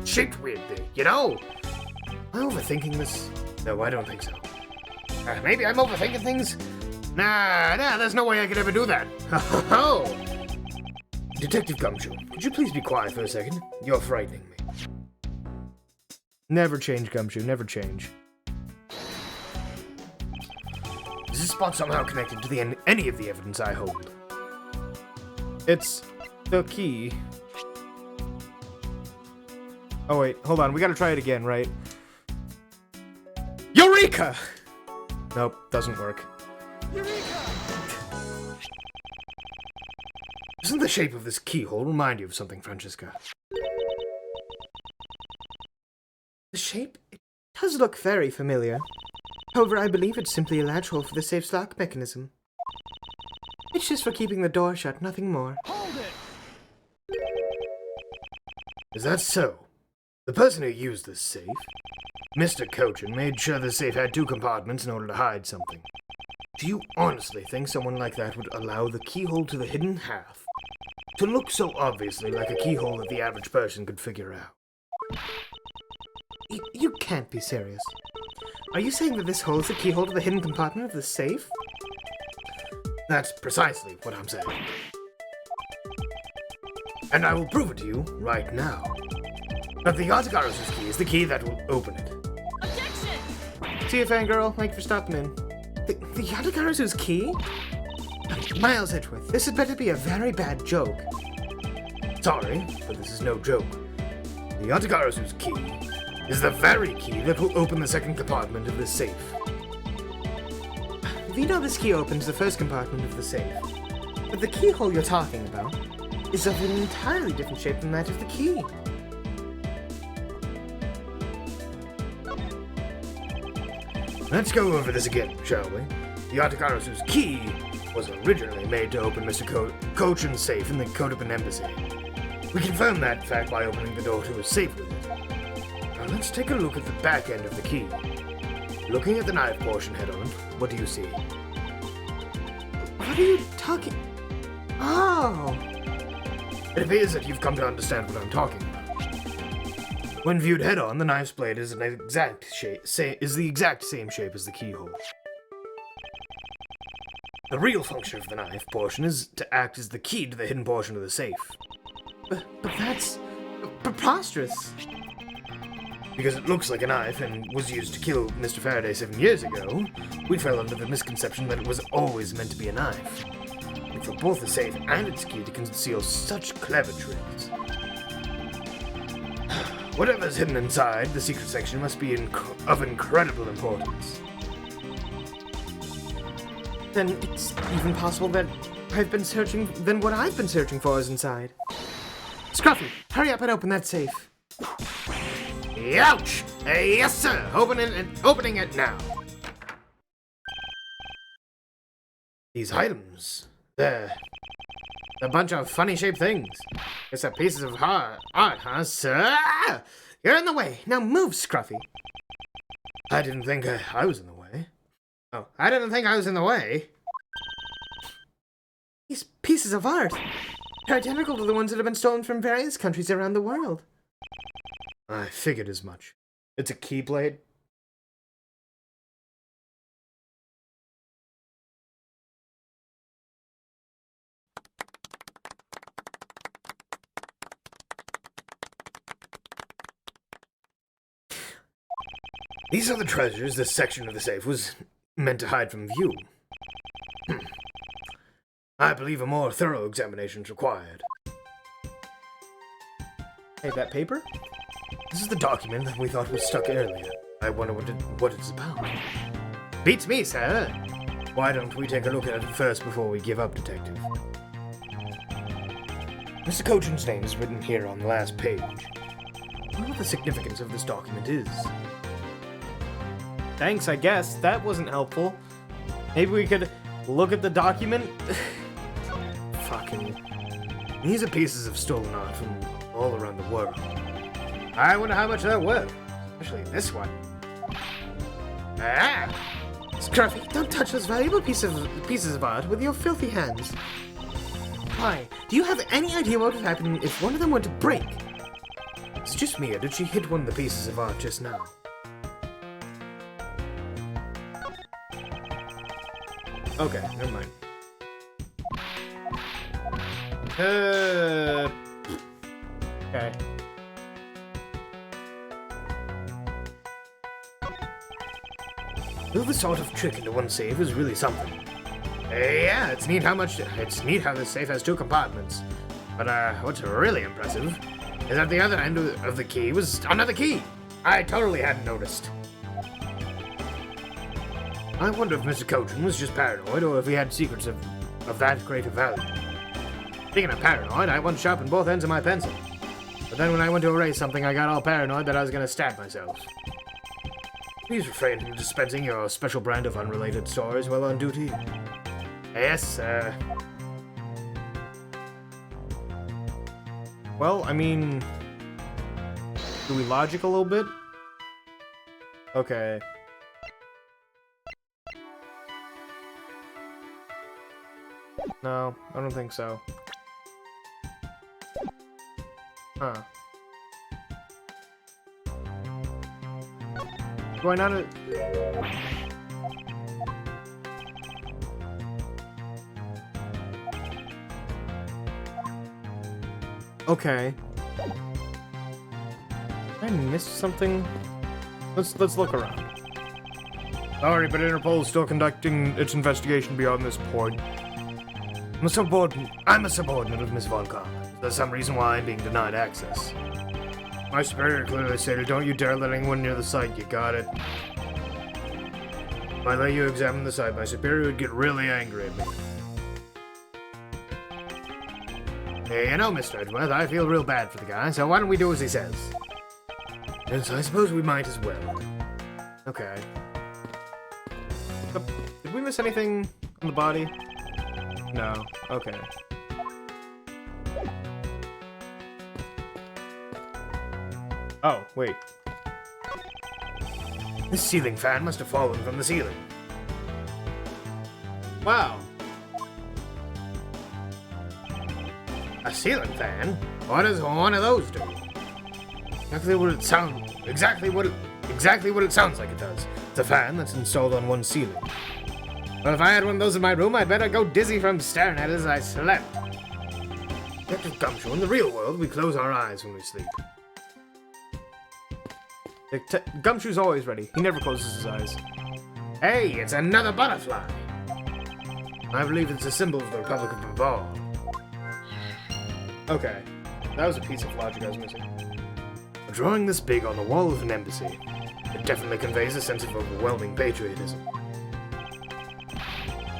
shaped weirdly, you know? Am I overthinking this? No, I don't think so. Maybe I'm overthinking things? Nah, there's no way I could ever do that. Oh! Detective Gumshoe, could you please be quiet for a second? You're frightening me. Never change, Gumshoe, never change. Is this spot somehow connected to any of the evidence I hold? It's the key. Oh wait, hold on, we gotta try it again, right? Eureka! Nope, doesn't work. Doesn't the shape of this keyhole remind you of something, Francesca? The shape? It does look very familiar. However, I believe it's simply a latch hole for the safe's lock mechanism. It's just for keeping the door shut, nothing more. Is that so? The person who used this safe, Mr. Kochin, made sure the safe had 2 compartments in order to hide something. Do you honestly think someone like that would allow the keyhole to the hidden half to look so obviously like a keyhole that the average person could figure out? You can't be serious. Are you saying that this hole is the keyhole to the hidden compartment of the safe? That's precisely what I'm saying. And I will prove it to you right now. But the Yatagarazu's key is the key that will open it. See you, fangirl. Thank you for stopping in. The Yatagarazu's key? Miles Edgeworth, this had better be a very bad joke. Sorry, but this is no joke. The Yatagarazu's key is the very key that will open the second compartment of this safe. We know this key opens the first compartment of the safe, but the keyhole you're talking about is of an entirely different shape than that of the key. Let's go over this again, shall we? The Yatagarazu's key was originally made to open Mr. Cochin's safe in the Kodoban Embassy. We confirmed that fact by opening the door to his safe with it. Now let's take a look at the back end of the key. Looking at the knife portion head-on, what do you see? What are you talking? Oh! It appears that you've come to understand what I'm talking about. When viewed head-on, the knife's blade is the exact same shape as the keyhole. The real function of the knife portion is to act as the key to the hidden portion of the safe. But that's preposterous. Because it looks like a knife and was used to kill Mr. Faraday 7 years ago, we fell under the misconception that it was always meant to be a knife. And for both the safe and its key to conceal such clever tricks. Whatever's hidden inside, the secret section must be of incredible importance. Then it's even possible that what I've been searching for is inside. Scruffy, hurry up and open that safe. Ouch! Yes, sir. Opening it now. These items, they're a bunch of funny-shaped things. It's a pieces of art, huh, sir? You're in the way. Now move, Scruffy. I didn't think I was in the way. Oh, I didn't think I was in the way. These pieces of art are identical to the ones that have been stolen from various countries around the world. I figured as much. It's a keyblade. These are the treasures this section of the safe was meant to hide from view. I believe a more thorough examination is required. Hey, that paper? This is the document that we thought was stuck earlier. I wonder what it's about. Beats me, sir. Why don't we take a look at it first before we give up, Detective? Mr. Cochin's name is written here on the last page. I wonder what the significance of this document is. Thanks, I guess. That wasn't helpful. Maybe we could look at the document? Fucking... These are pieces of stolen art from all around the world. I wonder how much they're worth. Especially this one. Ah! Scruffy, don't touch those valuable pieces of art with your filthy hands. Why? Do you have any idea what would happen if one of them were to break? It's just me, or did she hit one of the pieces of art just now? Okay, never mind. Okay. Though the sort of trick into one safe is really something. Yeah, it's neat how this safe has 2 compartments. But what's really impressive is at the other end of the key was another key. I totally hadn't noticed. I wonder if Mr. Cochin was just paranoid or if he had secrets of that great value. Speaking of paranoid, I once sharpened both ends of my pencil. But then when I went to erase something, I got all paranoid that I was going to stab myself. Please refrain from dispensing your special brand of unrelated stories while on duty. Yes, sir. Well, I mean... Do we logic a little bit? Okay. No, I don't think so. Huh. Do I not... Okay. I missed something? Let's look around. Sorry, but Interpol's still conducting its investigation beyond this point. I'm a subordinate of Miss Von Karma. There's some reason why I'm being denied access. My superior clearly stated, don't you dare let anyone near the site, you got it? If I let you examine the site, my superior would get really angry at me. Hey, you know, Mr. Edgeworth, I feel real bad for the guy, so why don't we do as he says? Yes, I suppose we might as well. Okay. Did we miss anything on the body? No. Okay. Oh, wait. This ceiling fan must have fallen from the ceiling. Wow. A ceiling fan? What does one of those do? Exactly what it sounds like it does. It's a fan that's installed on one ceiling. Well, if I had one of those in my room, I'd better go dizzy from staring at it as I slept. Detective Gumshoe, in the real world, we close our eyes when we sleep. Gumshoe's always ready. He never closes his eyes. Hey, it's another butterfly! I believe it's a symbol of the Republic of Bavar. Okay. That was a piece of logic I was missing. A drawing this big on the wall of an embassy. It definitely conveys a sense of overwhelming patriotism.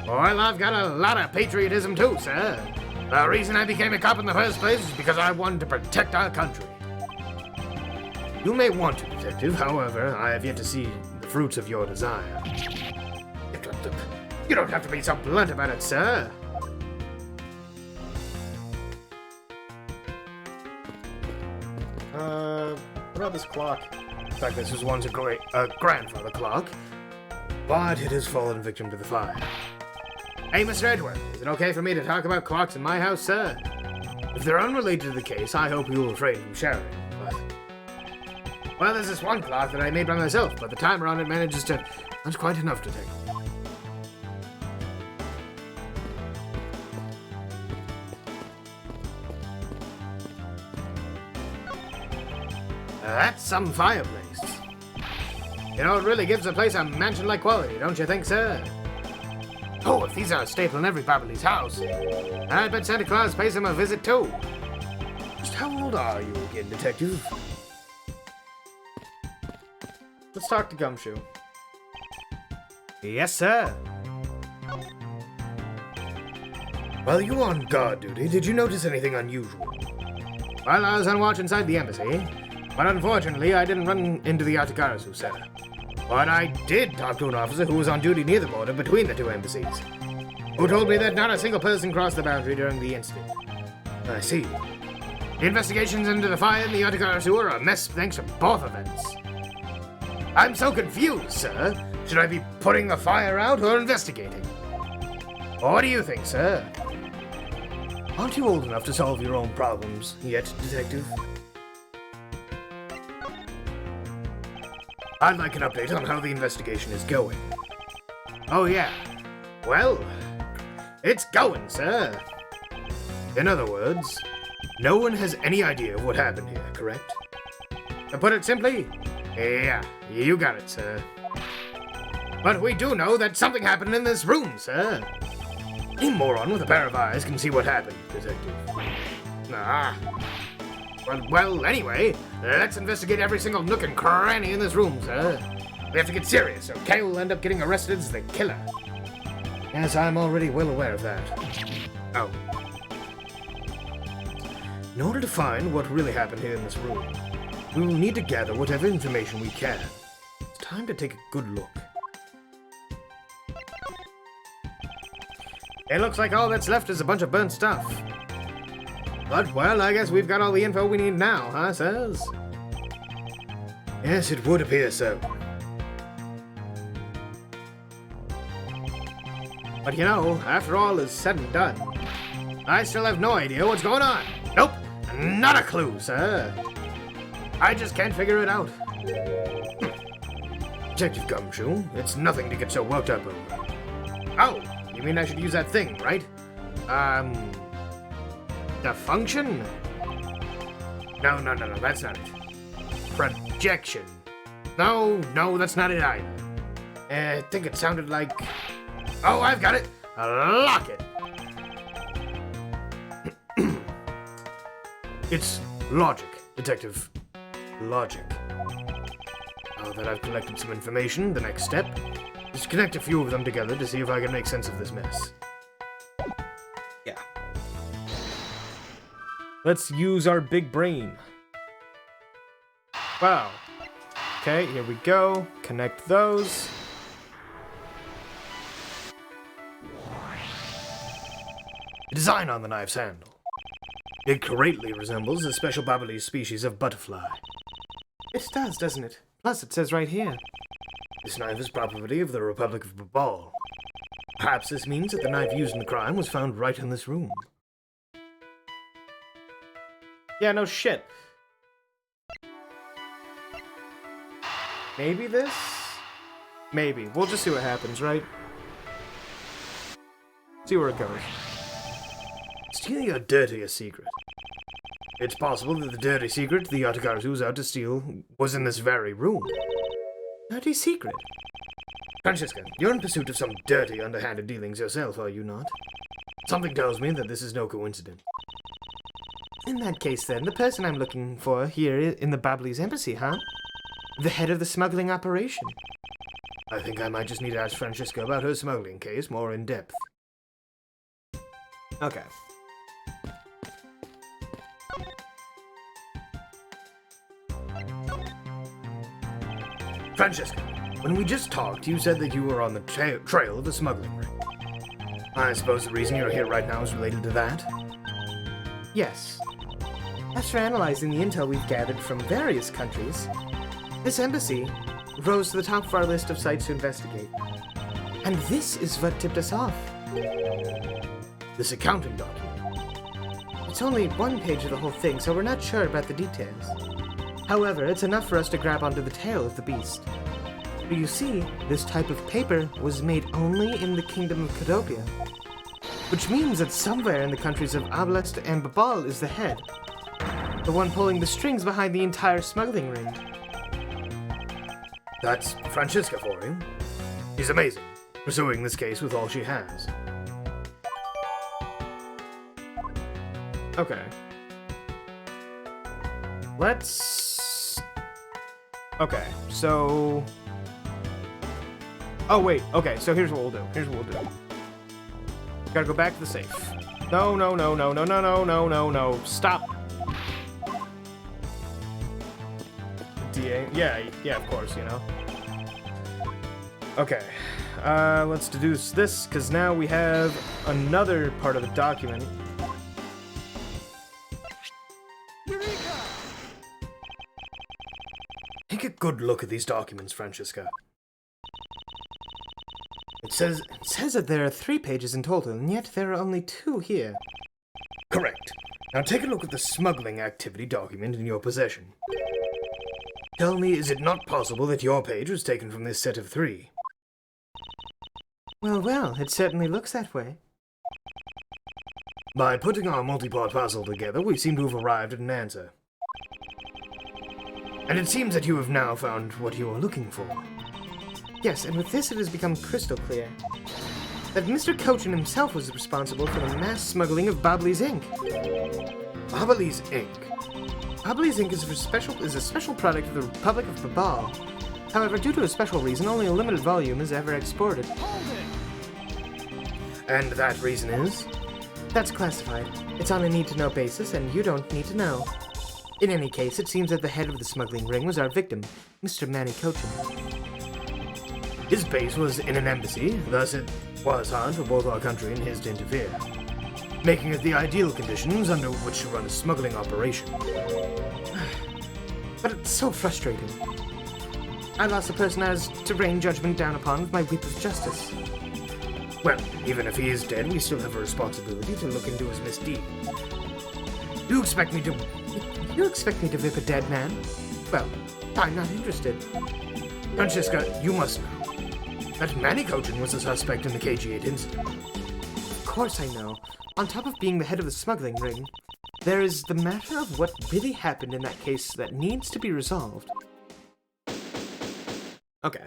Well, I've got a lot of patriotism too, sir. The reason I became a cop in the first place is because I wanted to protect our country. You may want to, Detective, however, I have yet to see the fruits of your desire. You don't have to be so blunt about it, sir. What about this clock? In fact, this was once a grandfather clock, but it has fallen victim to the fire. Hey, Mr. Edward, is it okay for me to talk about clocks in my house, sir? If they're unrelated to the case, I hope you will refrain from sharing, but... Well, there's this one clock that I made by myself, but the timer on it manages to... That's quite enough to take. That's some fireplace. You know, it really gives the place a mansion-like quality, don't you think, sir? Oh, if these are a staple in every Babyliss house, I bet Santa Claus pays him a visit, too. Just how old are you again, Detective? Let's talk to Gumshoe. Yes, sir. While you were on guard duty, did you notice anything unusual? Well, I was on watch inside the embassy, but unfortunately I didn't run into the Atakarasu, sir. But I did talk to an officer who was on duty near the border between the two embassies, who told me that not a single person crossed the boundary during the incident. I see. The investigations into the fire in the Atakarasu are a mess thanks to both events. I'm so confused, sir. Should I be putting the fire out or investigating? What do you think, sir? Aren't you old enough to solve your own problems yet, Detective? I'd like an update on how the investigation is going. Oh, yeah. Well, it's going, sir. In other words, no one has any idea of what happened here, correct? To put it simply, yeah, you got it, sir. But we do know that something happened in this room, sir. Any moron with a pair of eyes can see what happened, Detective. Ah. Well, anyway, let's investigate every single nook and cranny in this room, sir. We have to get serious, or Kay will end up getting arrested as the killer. Yes, I'm already well aware of that. Oh. In order to find what really happened here in this room, we will need to gather whatever information we can. It's time to take a good look. It looks like all that's left is a bunch of burnt stuff. But, well, I guess we've got all the info we need now, huh, sirs? Yes, it would appear so. But you know, after all is said and done, I still have no idea what's going on. Nope, not a clue, sir. I just can't figure it out. Detective Gumshoe, it's nothing to get so worked up over. Oh, you mean I should use that thing, right? The function? No, that's not it. Projection. No, that's not it either. I think it sounded like... Oh, I've got it! A locket! It's logic, Detective. Logic. Now that I've collected some information, the next step is to connect a few of them together to see if I can make sense of this mess. Yeah. Let's use our big brain. Wow. Okay, here we go. Connect those. design on the knife's handle. It greatly resembles a special Babalese species of butterfly. It does, doesn't it? Plus, it says right here. This knife is property of the Republic of Babal. Perhaps this means that the knife used in the crime was found right in this room. Yeah, no shit. Maybe this? Maybe. We'll just see what happens, right? See where it goes. Stealing a dirtier secret. It's possible that the dirty secret the Yatagarasu was out to steal was in this very room. Dirty secret? Francesca, you're in pursuit of some dirty, underhanded dealings yourself, are you not? Something tells me that this is no coincidence. In that case, then, the person I'm looking for here in the Babalese embassy, huh? The head of the smuggling operation. I think I might just need to ask Francesca about her smuggling case more in depth. Okay. Francesca, when we just talked, you said that you were on the trail of the smuggling ring. I suppose the reason you're here right now is related to that? Yes. After analyzing the intel we've gathered from various countries, this embassy rose to the top of our list of sites to investigate. And this is what tipped us off. This accounting document. It's only one page of the whole thing, so we're not sure about the details. However, it's enough for us to grab onto the tail of the beast. But you see, this type of paper was made only in the Kingdom of Cadopia. Which means that somewhere in the countries of Ablest and Babal is the head. The one pulling the strings behind the entire smuggling ring. That's Francesca for you. She's amazing, pursuing this case with all she has. Okay. Let's... Okay, so... Oh, wait. Okay, so here's what we'll do. Here's what we'll do. Gotta go back to the safe. No, no, no, no, no, no, no, no, no, no. Stop. DA? Yeah, of course, you know. Okay. Let's deduce this, because now we have another part of the document. Take a good look at these documents, Francesca. It says that there are 3 pages in total, and yet there are only 2 here. Correct. Now take a look at the smuggling activity document in your possession. Tell me, is it not possible that your page was taken from this set of 3? Well, it certainly looks that way. By putting our multi-part puzzle together, we seem to have arrived at an answer. And it seems that you have now found what you are looking for. Yes, and with this it has become crystal clear that Mr. Cochin himself was responsible for the mass smuggling of Babalese ink. Babalese ink? Babalese ink is a special product of the Republic of Babal. However, due to a special reason, only a limited volume is ever exported. And that reason is? That's classified. It's on a need-to-know basis, and you don't need to know. In any case, it seems that the head of the smuggling ring was our victim, Mr. Manny Cochin. His base was in an embassy, thus it was hard for both our country and his to interfere, making it the ideal conditions under which to run a smuggling operation. But it's so frustrating. I lost a person I was to rain judgment down upon with my whip of justice. Well, even if he is dead, we still have a responsibility to look into his misdeed. You expect me to whip a dead man? Well, I'm not interested. Francesca, you must know that Manny Cochin was a suspect in the KG-8 incident. Of course I know. On top of being the head of the smuggling ring, there is the matter of what really happened in that case that needs to be resolved. Okay.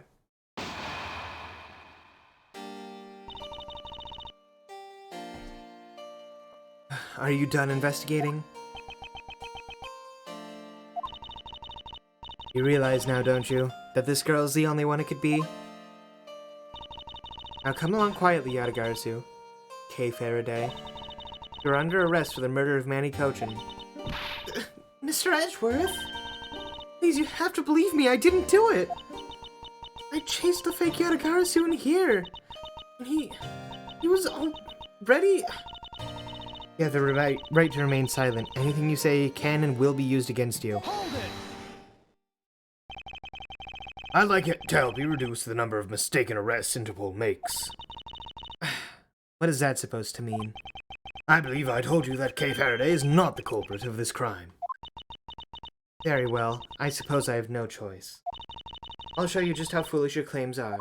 Are you done investigating? You realize now, don't you, that this girl's the only one it could be? Now come along quietly, Yatagarasu. Kay Faraday. You're under arrest for the murder of Manny Cochin. Mr. Edgeworth? Please, you have to believe me, I didn't do it! I chased the fake Yatagarasu in here, and he was already... You have the right to remain silent. Anything you say can and will be used against you. I'd like it to help you reduce the number of mistaken arrests Interpol makes. What is that supposed to mean? I believe I told you that Kay Faraday is not the culprit of this crime. Very well. I suppose I have no choice. I'll show you just how foolish your claims are.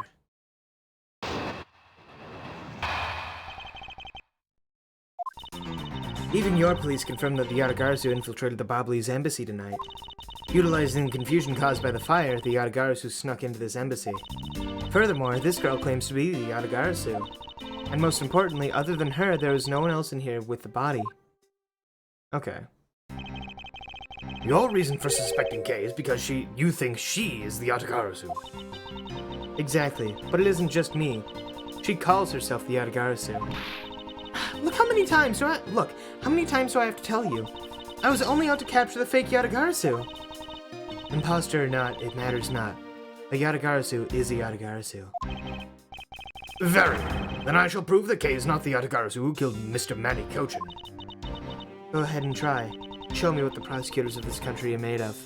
Even your police confirmed that the Yatagarasu infiltrated the Babli's embassy tonight. Utilizing the confusion caused by the fire, the Yatagarasu snuck into this embassy. Furthermore, this girl claims to be the Yatagarasu. And most importantly, other than her, there is no one else in here with the body. Okay. Your reason for suspecting Kay is because you think she is the Yatagarasu. Exactly, but it isn't just me. She calls herself the Yatagarasu. Look how many times do I have to tell you? I was only out to capture the fake Yatagarasu. Imposter or not, it matters not. A Yatagarasu is a Yatagarasu. Very well. Then I shall prove that Kay is not the Yatagarasu who killed Mr. Manny Cochin. Go ahead and try. Show me what the prosecutors of this country are made of.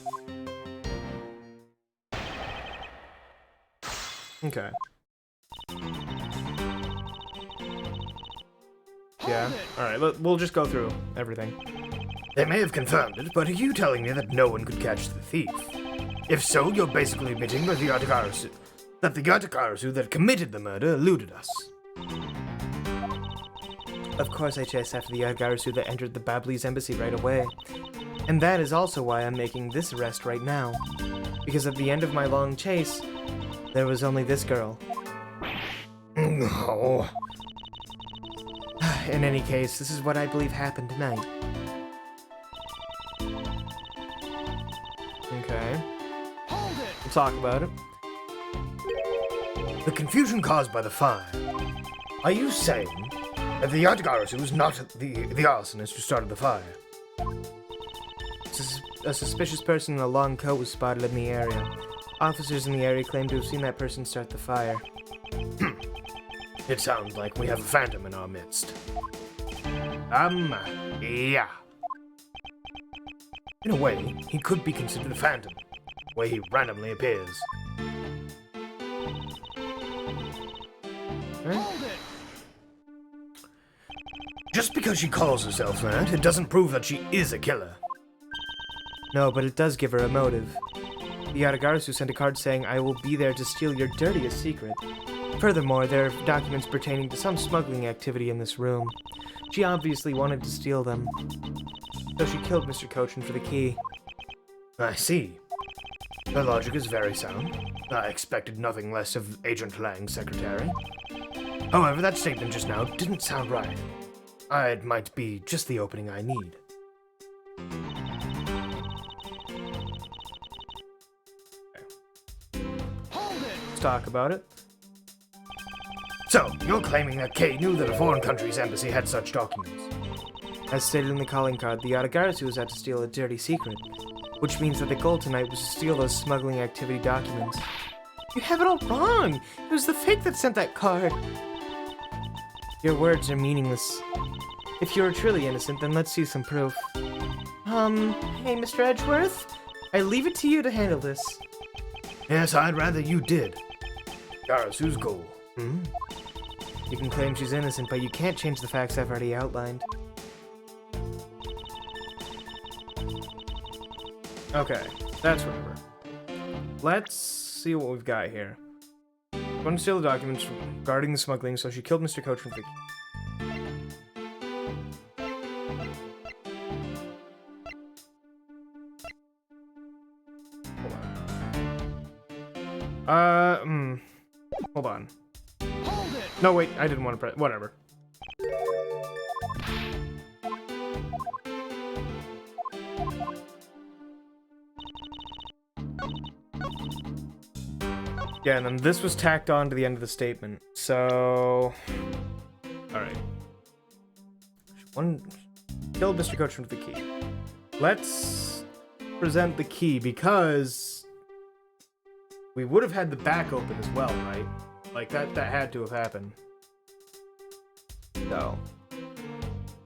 Okay. Yeah, alright, we'll just go through everything. They may have confirmed it, but are you telling me that no one could catch the thief? If so, you're basically admitting that the Yatagarasu that committed the murder eluded us. Of course I chased after the Yatagarasu that entered the Babli's embassy right away. And that is also why I'm making this arrest right now. Because at the end of my long chase, there was only this girl. No. In any case, this is what I believe happened tonight. Okay. We'll talk about it. The confusion caused by the fire. Are you saying that the Yatagarasu was not the arsonist who started the fire? A suspicious person in a long coat was spotted in the area. Officers in the area claim to have seen that person start the fire. It sounds like we have a phantom in our midst. Yeah. In a way, he could be considered a phantom, where he randomly appears. Just because she calls herself that, it doesn't prove that she is a killer. No, but it does give her a motive. The Yatagarasu sent a card saying, "I will be there to steal your dirtiest secret." Furthermore, there are documents pertaining to some smuggling activity in this room. She obviously wanted to steal them. So she killed Mr. Cochin for the key. I see. Her logic is very sound. I expected nothing less of Agent Lang's secretary. However, that statement just now didn't sound right. It might be just the opening I need. Let's talk about it. So, you're claiming that Kay knew that a foreign country's embassy had such documents? As stated in the calling card, the Yatagarasu was out to steal a dirty secret, which means that the goal tonight was to steal those smuggling activity documents. You have it all wrong! It was the fake that sent that card! Your words are meaningless. If you are truly innocent, then let's see some proof. Hey, Mr. Edgeworth? I leave it to you to handle this. Yes, I'd rather you did. Garasu's goal. You can claim she's innocent, but you can't change the facts I've already outlined. Okay, that's whatever. Let's see what we've got here. Want to steal the documents regarding the smuggling, so she killed Mr. Cochin for... Hold on. No, wait, I didn't want to press... Whatever. Yeah, and then this was tacked on to the end of the statement. So... Alright. One... Killed Mr. Cochin with the key. Let's present the key, because... we would have had the back open as well, right? Like, that had to have happened. So...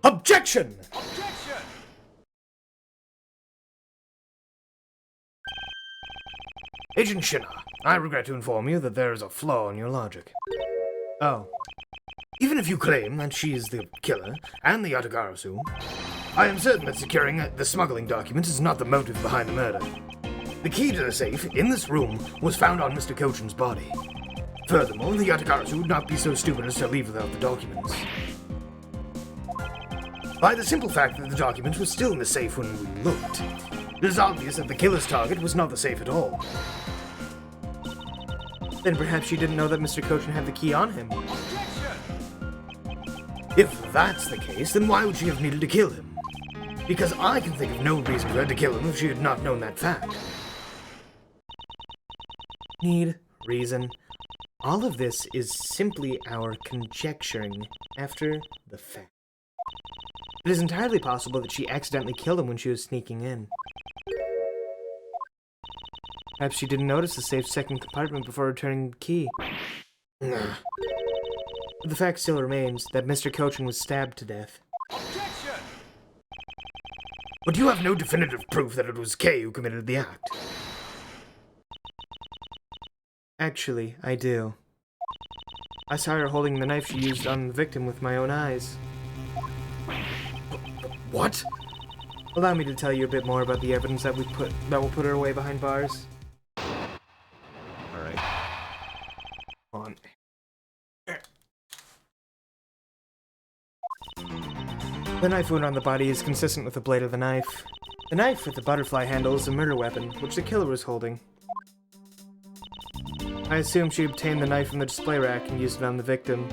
Objection! Agent Shinna, I regret to inform you that there is a flaw in your logic. Oh. Even if you claim that she is the killer and the Yatagarasu, I am certain that securing the smuggling documents is not the motive behind the murder. The key to the safe in this room was found on Mr. Kochin's body. Furthermore, the Yatagarasu would not be so stupid as to leave without the documents. By the simple fact that the documents were still in the safe when we looked, it is obvious that the killer's target was not the safe at all. Then perhaps she didn't know that Mr. Kochin had the key on him. If that's the case, then why would she have needed to kill him? Because I can think of no reason for her to kill him if she had not known that fact. Need, reason. All of this is simply our conjecturing after the fact. It is entirely possible that she accidentally killed him when she was sneaking in. Perhaps she didn't notice the safe's second compartment before returning the key. The fact still remains that Mr. Kochin was stabbed to death. But you have no definitive proof that it was Kay who committed the act. Actually, I do. I saw her holding the knife she used on the victim with my own eyes. What? Allow me to tell you a bit more about the evidence that will put her away behind bars. Alright. On. The knife wound on the body is consistent with the blade of the knife. The knife with the butterfly handle is a murder weapon, which the killer was holding. I assume she obtained the knife from the display rack and used it on the victim.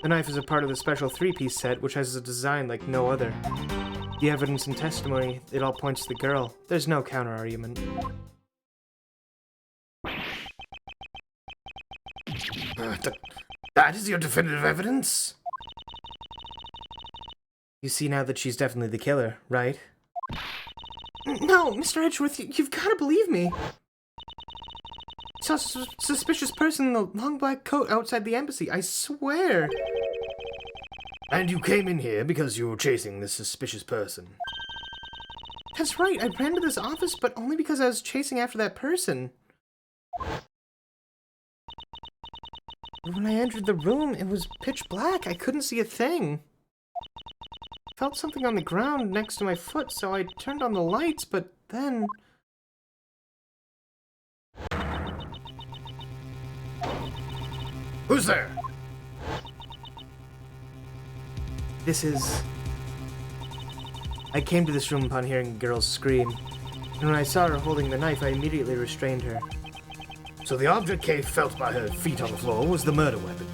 The knife is a part of the special 3-piece set, which has a design like no other. The evidence and testimony, it all points to the girl. There's no counter-argument. That is your definitive evidence? You see now that she's definitely the killer, right? No, Mr. Edgeworth, you've got to believe me. I saw a suspicious person in the long black coat outside the embassy, I swear. And you came in here because you were chasing this suspicious person. That's right, I ran to this office, but only because I was chasing after that person. When I entered the room, it was pitch black. I couldn't see a thing. I felt something on the ground next to my foot, so I turned on the lights, but then... Who's there? This is... I came to this room upon hearing a girl's scream, and when I saw her holding the knife, I immediately restrained her. So the object Kay felt by her feet on the floor was the murder weapon.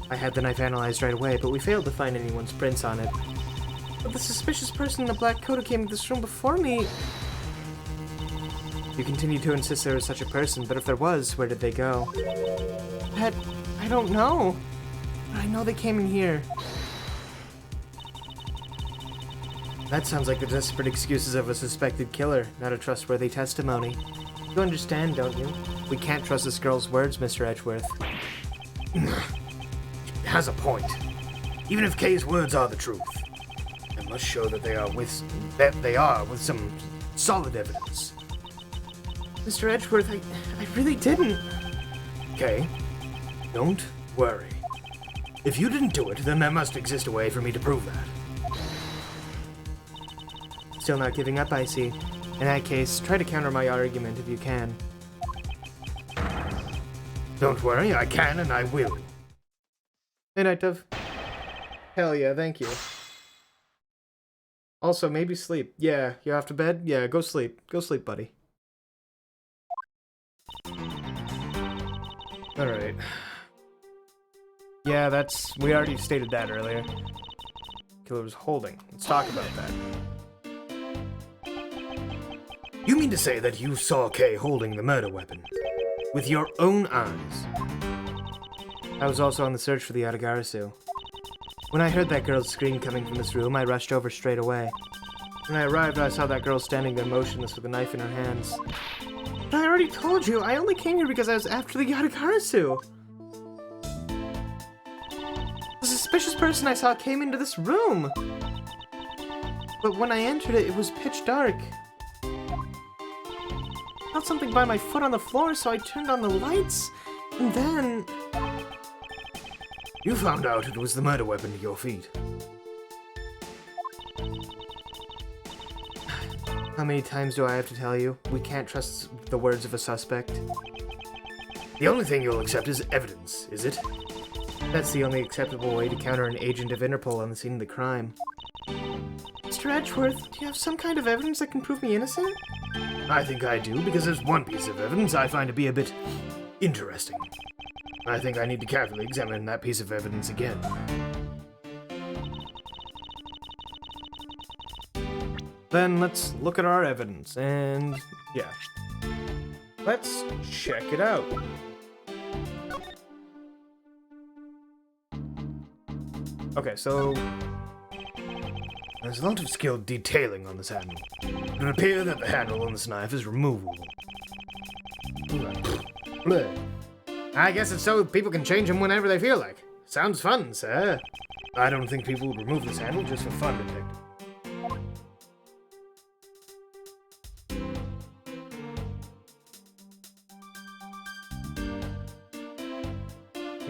I had the knife analyzed right away, but we failed to find anyone's prints on it. But the suspicious person in the black coat who came to this room before me... You continue to insist there was such a person, but if there was, where did they go? I don't know. But I know they came in here. That sounds like the desperate excuses of a suspected killer, not a trustworthy testimony. You understand, don't you? We can't trust this girl's words, Mr. Edgeworth. Has a point. Even if Kay's words are the truth, I must show that they are with some solid evidence. Mr. Edgeworth, I really didn't. Kay, don't worry. If you didn't do it, then there must exist a way for me to prove that. Still not giving up, I see. In that case, try to counter my argument if you can. Don't worry, I can and I will. Hey, Night Dove. Hell yeah, thank you. Also, maybe sleep. Yeah, you off to bed? Yeah, go sleep. Go sleep, buddy. Alright. Yeah, we already stated that earlier. Killer was holding. Let's talk about that. You mean to say that you saw Kay holding the murder weapon? With your own eyes? I was also on the search for the Yatagarasu. When I heard that girl's scream coming from this room, I rushed over straight away. When I arrived, I saw that girl standing there motionless with a knife in her hands. But I already told you, I only came here because I was after the Yatagarasu. The suspicious person I saw came into this room. But when I entered it, it was pitch dark. I felt something by my foot on the floor, so I turned on the lights, and then... You found out it was the murder weapon at your feet. How many times do I have to tell you? We can't trust the words of a suspect. The only thing you'll accept is evidence, is it? That's the only acceptable way to counter an agent of Interpol on the scene of the crime. Mr. Edgeworth, do you have some kind of evidence that can prove me innocent? I think I do, because there's one piece of evidence I find to be a bit interesting. I think I need to carefully examine that piece of evidence again. Then let's look at our evidence, and yeah. Let's check it out. Okay, so there's a lot of skilled detailing on this handle. It would appear that the handle on this knife is removable. Bleh. I guess it's so people can change them whenever they feel like. Sounds fun, sir. I don't think people would remove this handle just for fun, Detective.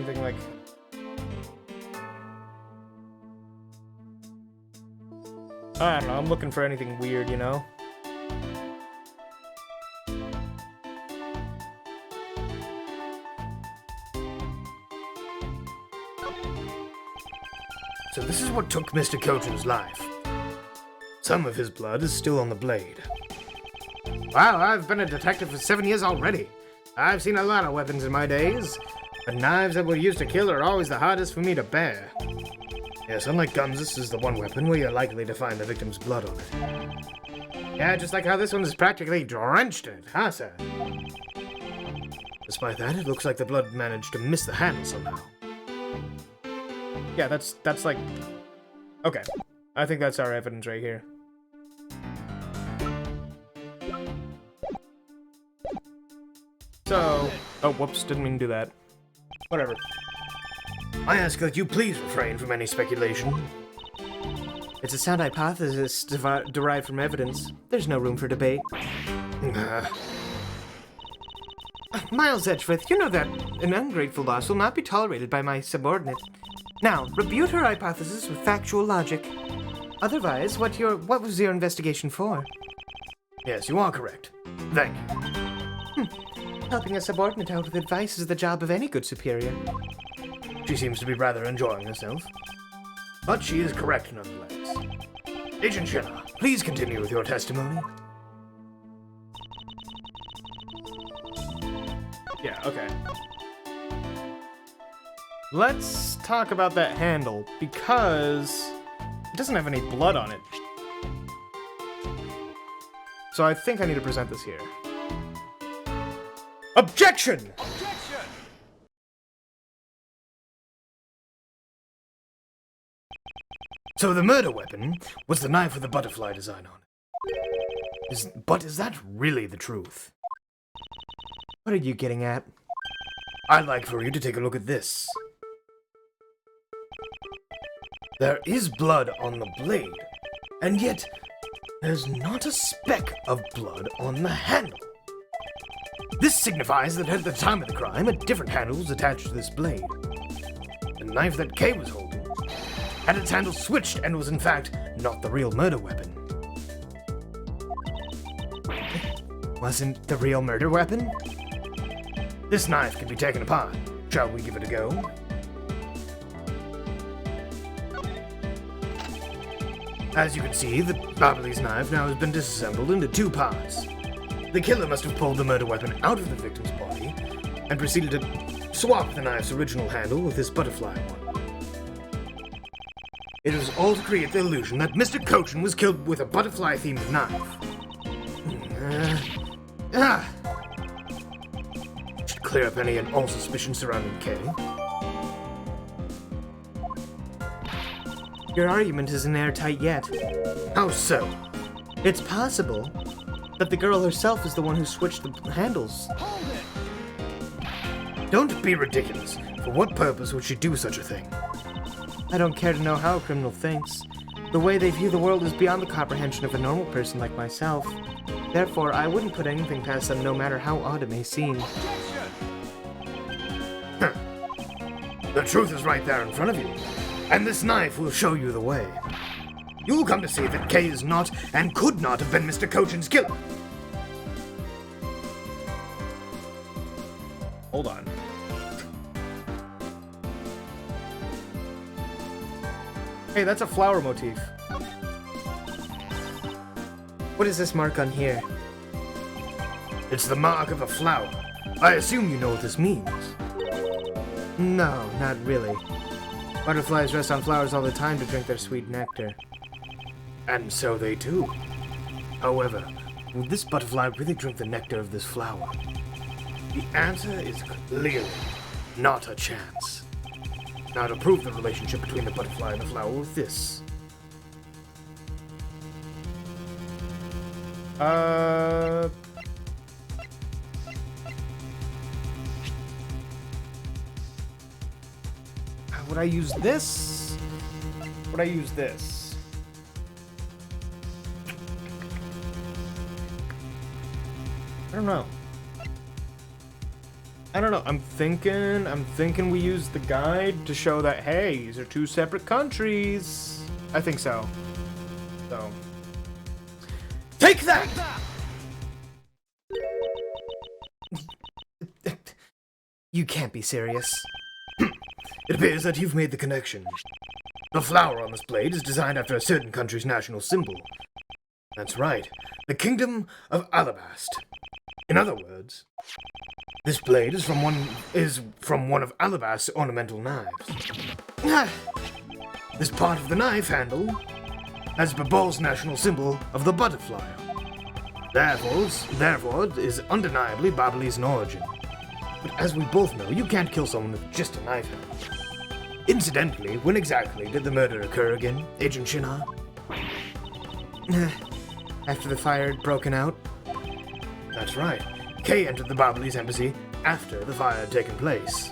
anything like... I don't know, I'm looking for anything weird, you know? So this is what took Mr. Cochin's life. Some of his blood is still on the blade. Wow, I've been a detective for 7 years already. I've seen a lot of weapons in my days, but knives that were used to kill are always the hardest for me to bear. Yes, unlike guns, this is the one weapon where you're likely to find the victim's blood on it. Yeah, just like how this one is practically drenched in it, huh, sir? Despite that, it looks like the blood managed to miss the handle somehow. Yeah, that's like... Okay. I think that's our evidence right here. So... Oh, whoops, didn't mean to do that. Whatever. I ask that you please refrain from any speculation. It's a sound hypothesis derived from evidence. There's no room for debate. Miles Edgeworth, you know that an ungrateful boss will not be tolerated by my subordinate. Now, rebut her hypothesis with factual logic. Otherwise, what was your investigation for? Yes, you are correct. Thank you. Helping a subordinate out with advice is the job of any good superior. She seems to be rather enjoying herself. But she is correct nonetheless. Agent Schiller, please continue with your testimony. Yeah, okay. Let's talk about that handle, because it doesn't have any blood on it. So I think I need to present this here. Objection! So the murder weapon was the knife with the butterfly design on it. But is that really the truth? What are you getting at? I'd like for you to take a look at this. There is blood on the blade, and yet there's not a speck of blood on the handle. This signifies that at the time of the crime, a different handle was attached to this blade. The knife that Kay was holding had its handle switched and was in fact not the real murder weapon. Wasn't the real murder weapon? This knife can be taken apart. Shall we give it a go? As you can see, the Barbalese knife now has been disassembled into two parts. The killer must have pulled the murder weapon out of the victim's body and proceeded to swap the knife's original handle with this butterfly one. It was all to create the illusion that Mr. Cochin was killed with a butterfly-themed knife. Should clear up any and all suspicion surrounding Kay. Your argument isn't airtight yet. How so? It's possible that the girl herself is the one who switched the handles. Don't be ridiculous. For what purpose would she do such a thing? I don't care to know how a criminal thinks. The way they view the world is beyond the comprehension of a normal person like myself. Therefore, I wouldn't put anything past them no matter how odd it may seem. The truth is right there in front of you, and this knife will show you the way. You'll come to see that Kay is not and could not have been Mr. Kochin's killer. Hold on. Hey, that's a flower motif. What is this mark on here? It's the mark of a flower. I assume you know what this means. No, not really. Butterflies rest on flowers all the time to drink their sweet nectar. And so they do. However, will this butterfly really drink the nectar of this flower? The answer is clearly not a chance. Now to prove the relationship between the butterfly and the flower with this. Would I use this? Would I use this? I don't know. I'm thinking we use the guide to show that, hey, these are two separate countries. I think so. So. Take that! You can't be serious. It appears that you've made the connection. The flower on this blade is designed after a certain country's national symbol. That's right, the Kingdom of Alabast. In other words, this blade is from one of Alabast's ornamental knives. This part of the knife handle has Babal's national symbol of the butterfly. Therefore, it is undeniably Babalese in origin. But as we both know, you can't kill someone with just a knife handle. Incidentally, when exactly did the murder occur again, Agent Shinnah? After the fire had broken out? That's right. Kay entered the Babalese embassy after the fire had taken place.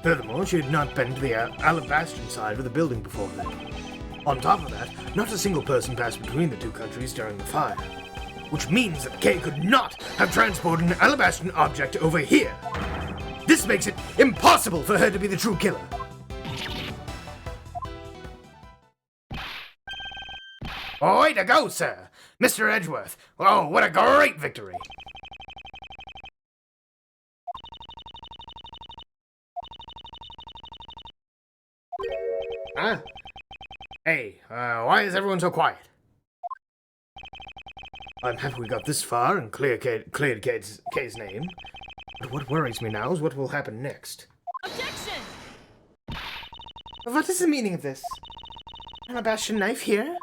Furthermore, she had not been to the Alabastian side of the building before then. On top of that, not a single person passed between the two countries during the fire. Which means that Kay could not have transported an Alabastian object over here. This makes it impossible for her to be the true killer. Oh, way to go, sir! Mr. Edgeworth. Oh, what a great victory! Huh? Hey, why is everyone so quiet? I'm happy we got this far and cleared Kay's name. But what worries me now is what will happen next. Objection! What is the meaning of this? An Alabastian knife here?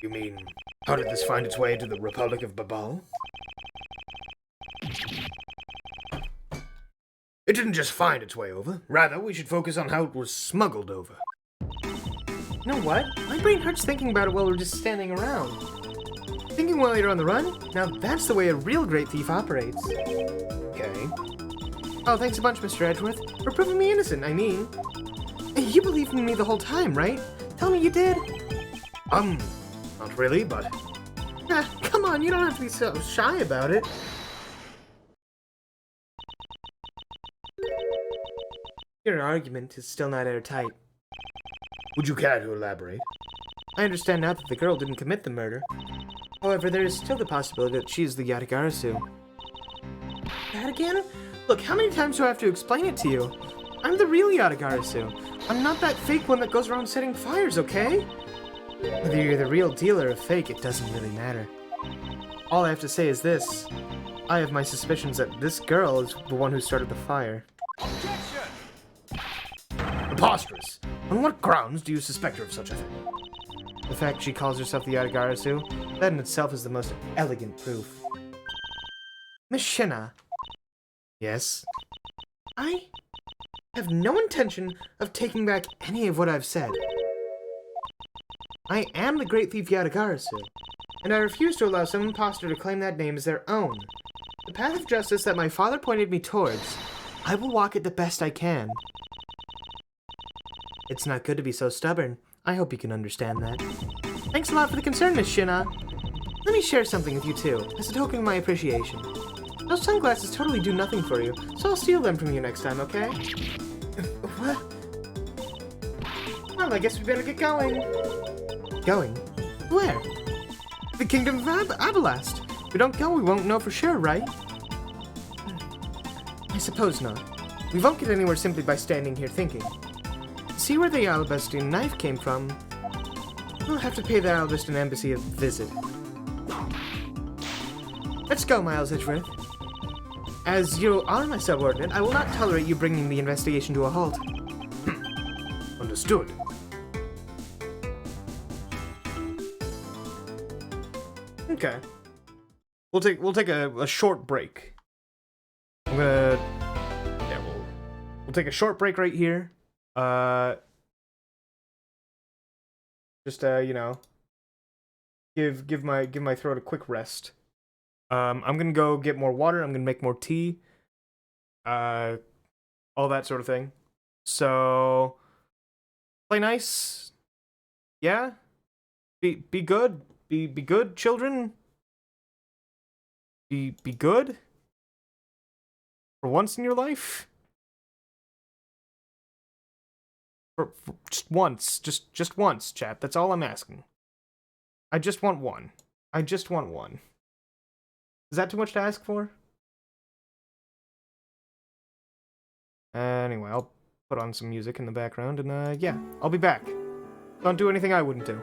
You mean, how did this find its way into the Republic of Babal? It didn't just find its way over. Rather, we should focus on how it was smuggled over. You know what? My brain hurts thinking about it while we're just standing around. Thinking while you're on the run? Now that's the way a real great thief operates. Okay. Oh, thanks a bunch, Mr. Edgeworth, for proving me innocent, I mean. You believed in me the whole time, right? Tell me you did. Not really, but... Come on, you don't have to be so shy about it. Your argument is still not airtight. Would you care to elaborate? I understand now that the girl didn't commit the murder. However, there is still the possibility that she is the Yatagarasu. That again? Look, how many times do I have to explain it to you? I'm the real Yatagarasu. I'm not that fake one that goes around setting fires, okay? Whether you're the real deal or a fake, it doesn't really matter. All I have to say is this. I have my suspicions that this girl is the one who started the fire. Preposterous! On what grounds do you suspect her of such a thing? The fact she calls herself the Yatagarasu, that in itself is the most elegant proof. Miss Shinnah. Yes? I have no intention of taking back any of what I've said. I am the great thief Yatagarasu, and I refuse to allow some imposter to claim that name as their own. The path of justice that my father pointed me towards, I will walk it the best I can. It's not good to be so stubborn. I hope you can understand that. Thanks a lot for the concern, Miss Shina. Let me share something with you too, as a token of my appreciation. Those sunglasses totally do nothing for you, so I'll steal them from you next time, okay? What? Well, I guess we better get going. Going? Where? The Kingdom of Abalast. If we don't go, we won't know for sure, right? I suppose not. We won't get anywhere simply by standing here thinking. To see where the Alabastine knife came from, we'll have to pay the Alabastine Embassy a visit. Let's go, Miles Edgeworth. As you are my subordinate, I will not tolerate you bringing the investigation to a halt. Understood. Okay. We'll take a short break. I'm gonna we'll take a short break right here. Just you know, give my throat a quick rest. I'm gonna go get more water. I'm gonna make more tea. All that sort of thing. So play nice. Yeah. Be good. Be good, children. Be good. For once in your life. For just once. Just once, chat. That's all I'm asking. I just want one. I just want one. Is that too much to ask for? Anyway, I'll put on some music in the background and yeah, I'll be back. Don't do anything I wouldn't do.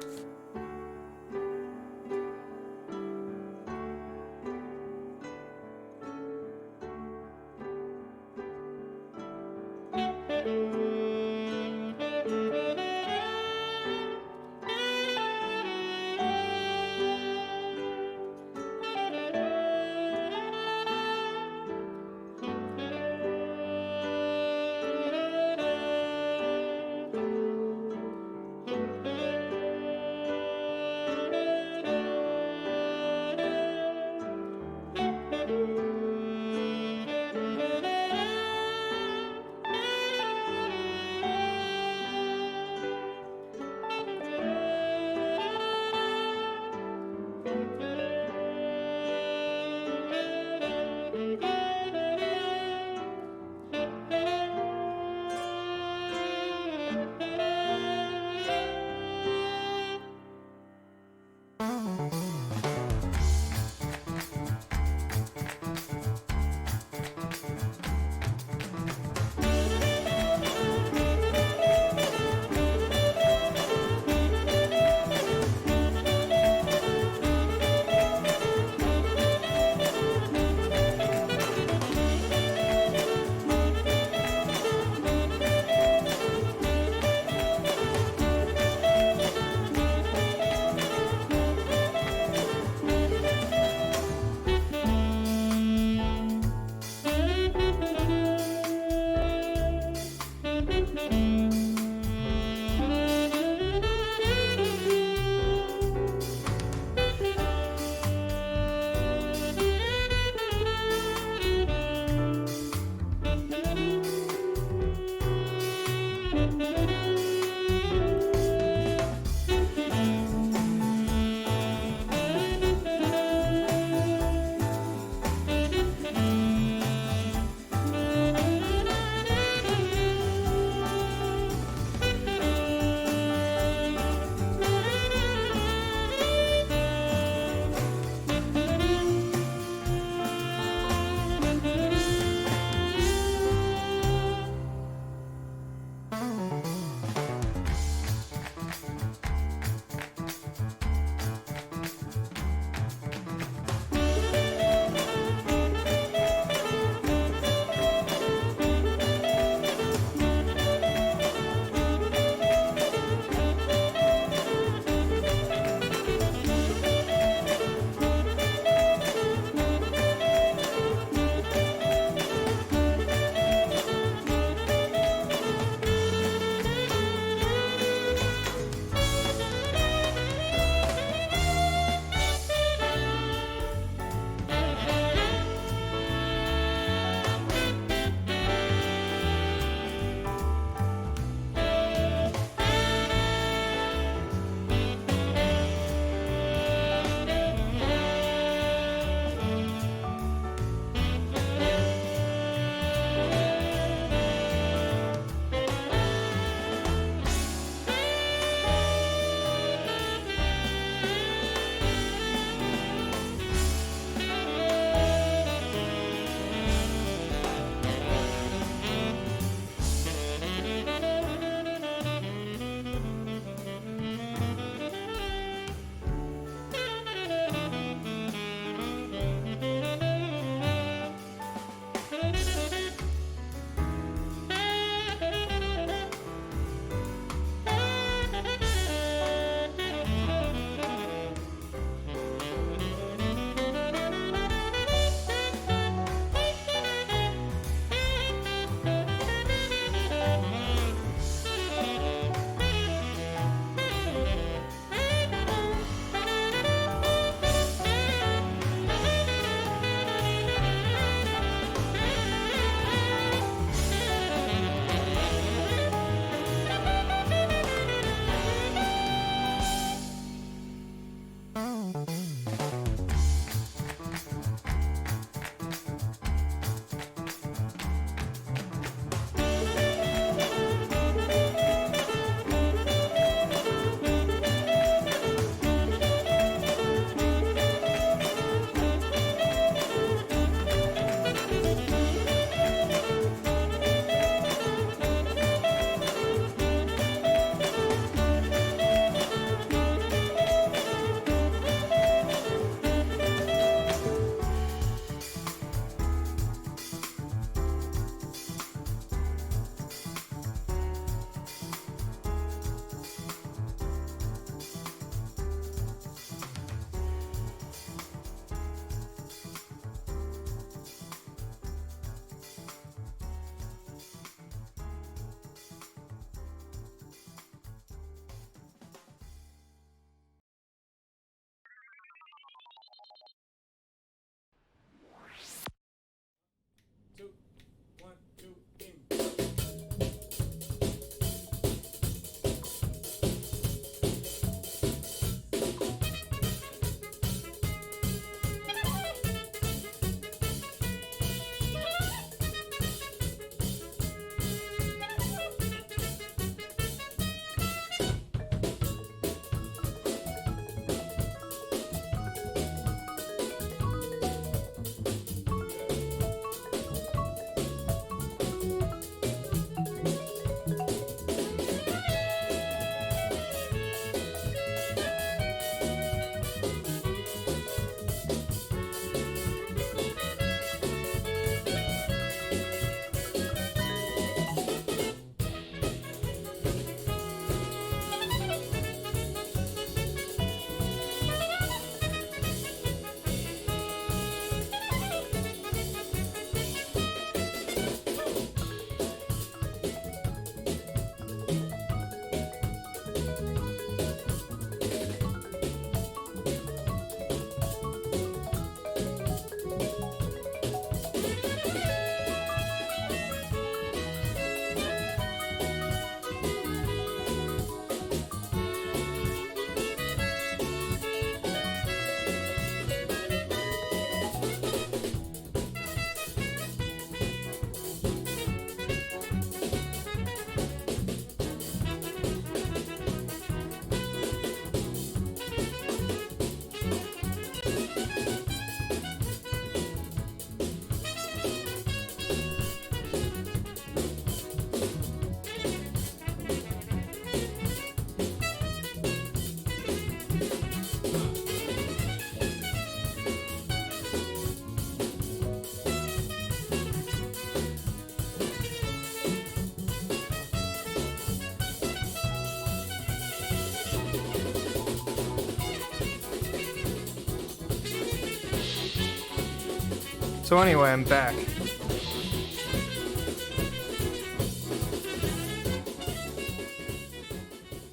So anyway, I'm back.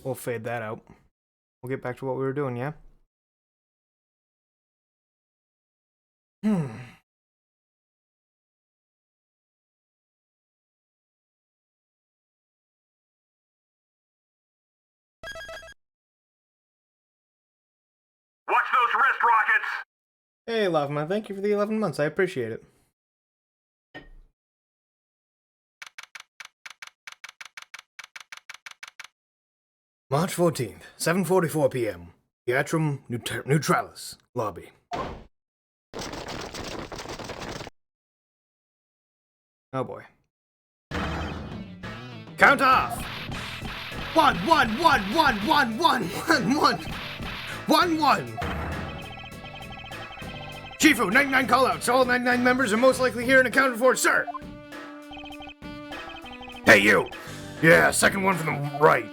We'll fade that out. We'll get back to what we were doing, yeah? Watch those wrist rockets! Hey, Lavma, thank you for the 11 months. I appreciate it. March 14th, 7:44 p.m. Theatrum Neutralis, lobby. Oh boy. Count off! 1, 1, 1, 1, 1, 1, 1, 1, 1, 1. Chifu, 99 callouts. All 99 members are most likely here and accounted for, sir. Hey, you. Yeah, second one from the right.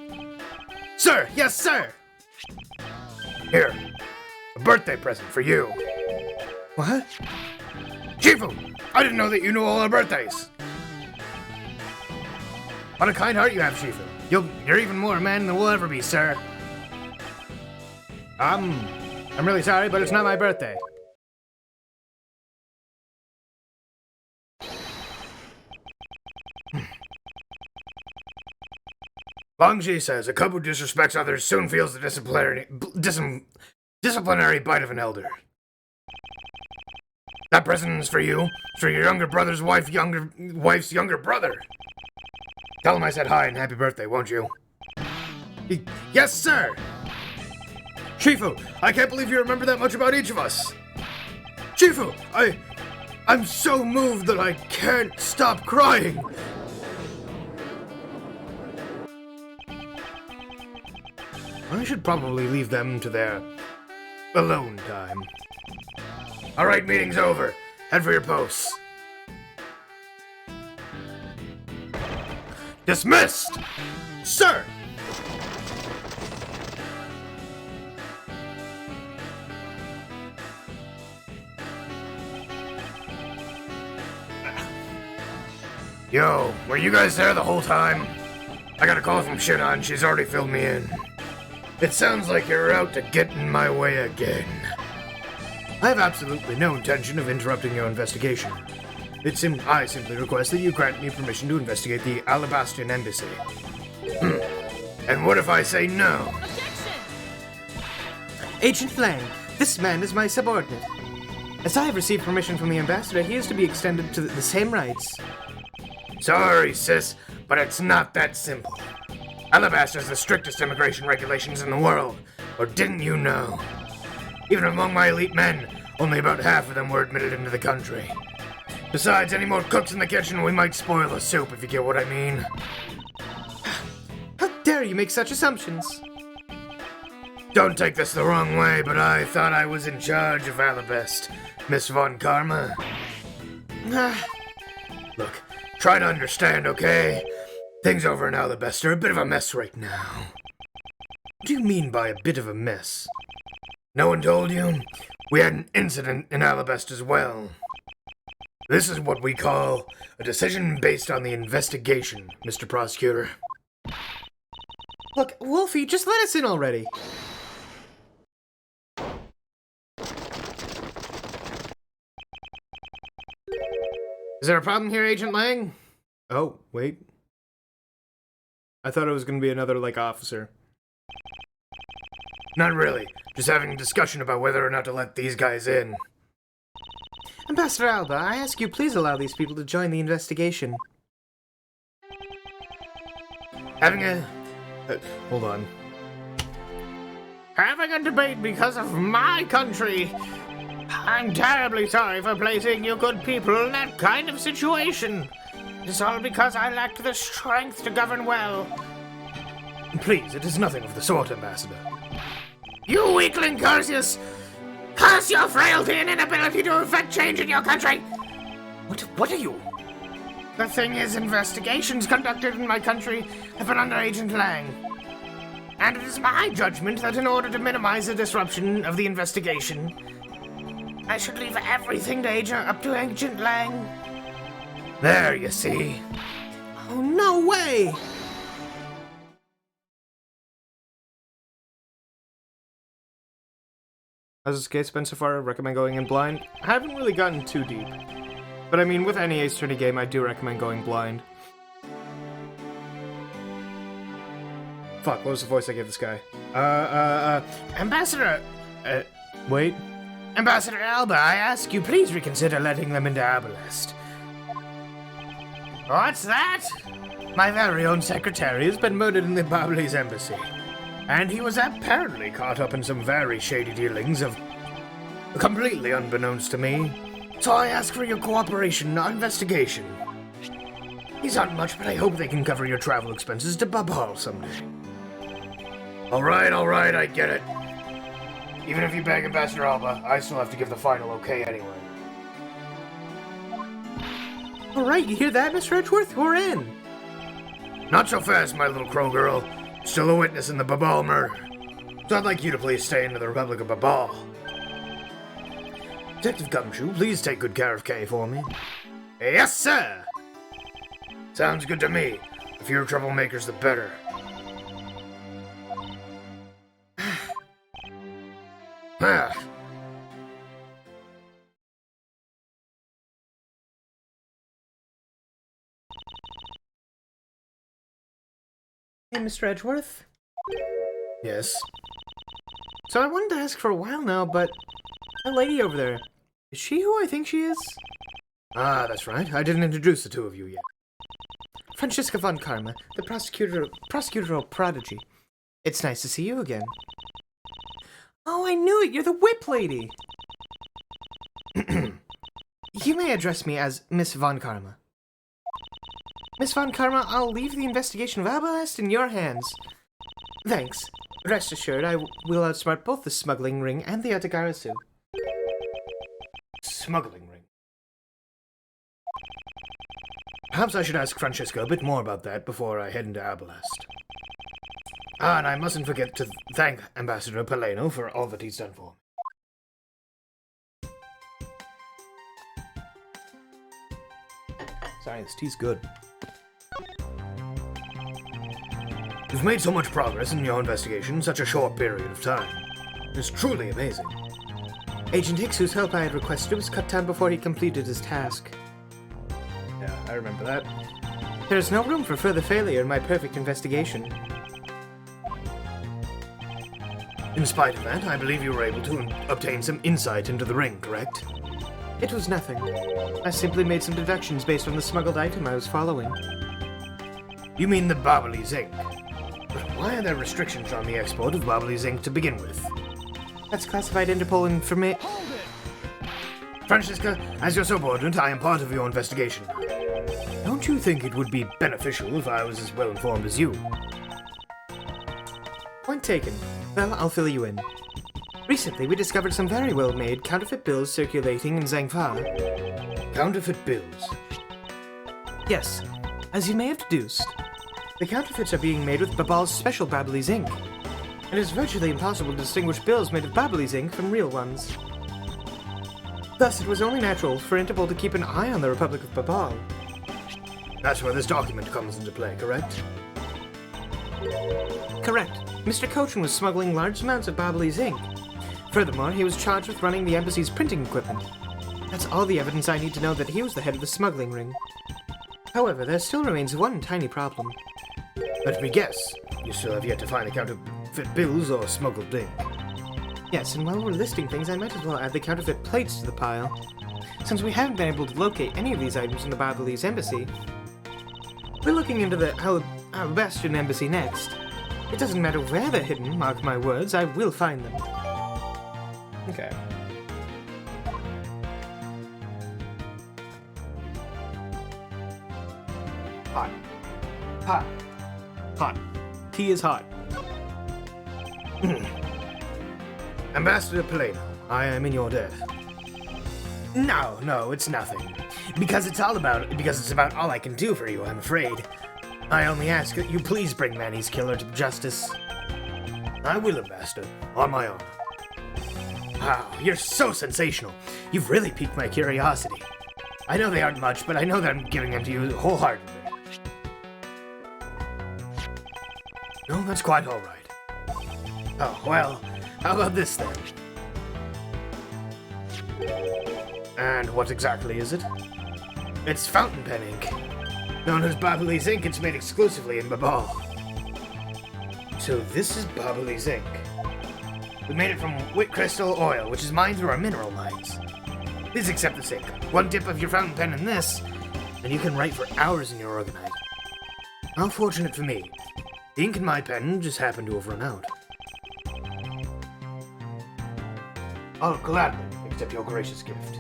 Sir, yes, sir. Here, a birthday present for you. What? Chifu, I didn't know that you knew all our birthdays. What a kind heart you have, Shifu. You're even more a man than we'll ever be, sir. I'm really sorry, but it's not my birthday. Longji says, a cub who disrespects others soon feels the disciplinary bite of an elder. That present is for you. It's for your younger brother's wife's younger brother. Tell him I said hi and happy birthday, won't you? Yes, sir! Shifu, I can't believe you remember that much about each of us. Shifu, I'm so moved that I can't stop crying. I should probably leave them to their alone time. All right, meeting's over. Head for your posts. Dismissed! Sir! Yo, were you guys there the whole time? I got a call from Shinon. She's already filled me in. It sounds like you're out to get in my way again. I have absolutely no intention of interrupting your investigation. I simply request that you grant me permission to investigate the Alabastian Embassy. And what if I say no? Agent Lang, this man is my subordinate. As I have received permission from the ambassador, he is to be extended to the same rights. Sorry, sis, but it's not that simple. Alabaster has the strictest immigration regulations in the world, or didn't you know? Even among my elite men, only about half of them were admitted into the country. Besides, any more cooks in the kitchen, we might spoil the soup, if you get what I mean. How dare you make such assumptions? Don't take this the wrong way, but I thought I was in charge of Alabest, Miss Von Karma. Look, try to understand, okay? Things over in Alabest are a bit of a mess right now. What do you mean by a bit of a mess? No one told you? We had an incident in Alabest as well. This is what we call a decision based on the investigation, Mr. Prosecutor. Look, Wolfie, just let us in already. Is there a problem here, Agent Lang? Oh, wait. I thought it was gonna be another, officer. Not really. Just having a discussion about whether or not to let these guys in. Ambassador Alba, I ask you please allow these people to join the investigation. Having a... Hold on. Having a debate because of my country. I'm terribly sorry for placing you good people in that kind of situation. It's all because I lacked the strength to govern well. Please, it is nothing of the sort, Ambassador. You weakling, Curtius! Curse your frailty and inability to effect change in your country! What are you? The thing is, investigations conducted in my country have been under Agent Lang. And it is my judgment that in order to minimize the disruption of the investigation, I should leave everything up to Agent Lang. There, you see. Oh, no way! How's this case been so far? Recommend going in blind? I haven't really gotten too deep. But I mean, with any Ace Attorney game, I do recommend going blind. Fuck, what was the voice I gave this guy? Ambassador... Wait. Ambassador Alba, I ask you please reconsider letting them into Abalest. What's that? My very own secretary has been murdered in the Babalese embassy. And he was apparently caught up in some very shady dealings of... completely unbeknownst to me. So I ask for your cooperation in our investigation. He's not much, but I hope they can cover your travel expenses to Babal someday. Alright, I get it. Even if you beg Ambassador Alba, I still have to give the final okay anyway. Alright, you hear that, Mr. Edgeworth? We're in! Not so fast, my little crow girl. Still a witness in the Babal murder. So I'd like you to please stay into the Republic of Babal. Detective Gumshoe, please take good care of Kay for me. Yes, sir! Sounds good to me. The fewer troublemakers, the better. Ah. Hey, Mr. Edgeworth? Yes. So I wanted to ask for a while now, but that lady over there, is she who I think she is? Ah, that's right. I didn't introduce the two of you yet. Francisca von Karma, the prosecutorial prodigy. It's nice to see you again. Oh, I knew it! You're the whip lady! You may address me as Miss von Karma. Miss von Karma, I'll leave the investigation of Abalest in your hands. Thanks. Rest assured, I will outsmart both the smuggling ring and the Atagarasu. Smuggling ring. Perhaps I should ask Francisca a bit more about that before I head into Abalest. Ah, and I mustn't forget to thank Ambassador Paleno for all that he's done for me. Sorry, this tea's good. You've made so much progress in your investigation in such a short period of time. It's truly amazing. Agent Hicks, whose help I had requested, was cut down before he completed his task. Yeah, I remember that. There is no room for further failure in my perfect investigation. In spite of that, I believe you were able to obtain some insight into the ring, correct? It was nothing. I simply made some deductions based on the smuggled item I was following. You mean the Babalese ink? But why are there restrictions on the export of Babalese ink to begin with? That's classified Interpol information. Francisca, as your subordinate, I am part of your investigation. Don't you think it would be beneficial if I was as well informed as you? Point taken. Well, I'll fill you in. Recently, we discovered some very well-made counterfeit bills circulating in Zhangfa. Counterfeit bills? Yes, as you may have deduced, the counterfeits are being made with Babal's special Babalese ink. It is virtually impossible to distinguish bills made of Babalese ink from real ones. Thus, it was only natural for Interpol to keep an eye on the Republic of Babal. That's where this document comes into play, correct? Correct. Mr. Cochin was smuggling large amounts of Babalese ink. Furthermore, he was charged with running the embassy's printing equipment. That's all the evidence I need to know that he was the head of the smuggling ring. However, there still remains one tiny problem. Let me guess. You still have yet to find the counterfeit bills or smuggled ink. Yes, and while we're listing things, I might as well add the counterfeit plates to the pile. Since we haven't been able to locate any of these items in the Babalese embassy, we're looking into the Alabastion embassy next. It doesn't matter where they're hidden, mark my words, I will find them. Okay. Hot. Hot. Hot. Tea is hot. Ambassador Paleno, I am in your debt. No, it's nothing. Because it's about all I can do for you, I'm afraid. I only ask that you please bring Manny's killer to justice. I will, Ambassador, on my honor. Wow, you're so sensational. You've really piqued my curiosity. I know they aren't much, but I know that I'm giving them to you wholeheartedly. No, that's quite all right. Oh, well, how about this then? And what exactly is it? It's fountain pen ink. Known as Babyliss ink, it's made exclusively in Babal. So this is Babyliss ink. We made it from wheat crystal oil, which is mined through our mineral mines. Please accept this ink. One dip of your fountain pen in this, and you can write for hours in your organite. How fortunate for me. The ink in my pen just happened to have run out. I'll gladly accept your gracious gift.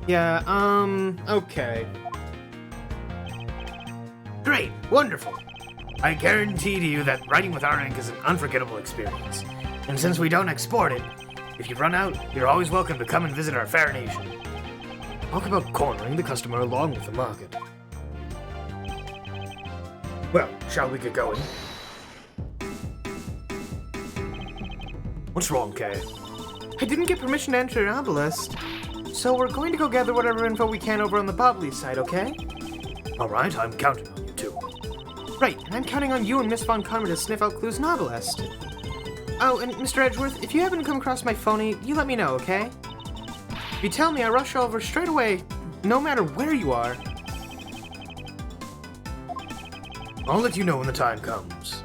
Yeah, okay. Great, wonderful. I guarantee to you that writing with our ink is an unforgettable experience. And since we don't export it, if you run out, you're always welcome to come and visit our fair nation. Talk about cornering the customer along with the market. Well, shall we get going? What's wrong, Kay? I didn't get permission to enter Obelisk, so we're going to go gather whatever info we can over on the Babyliss side, okay? Alright, I'm counting on you too. Right, and I'm counting on you and Miss Von Karma to sniff out clues in Obelisk. Oh, and Mr. Edgeworth, if you happen to come across my phony, you let me know, okay? If you tell me, I rush over straight away, no matter where you are. I'll let you know when the time comes.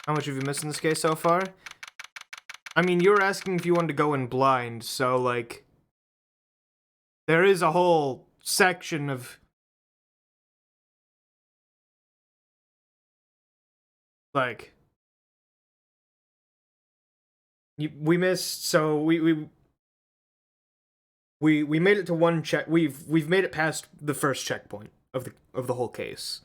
How much have you missed in this case so far? I mean, you were asking if you wanted to go in blind, so, like... There is a whole section of... Like... We missed, so we made it to one check. We've made it past the first checkpoint of the whole case.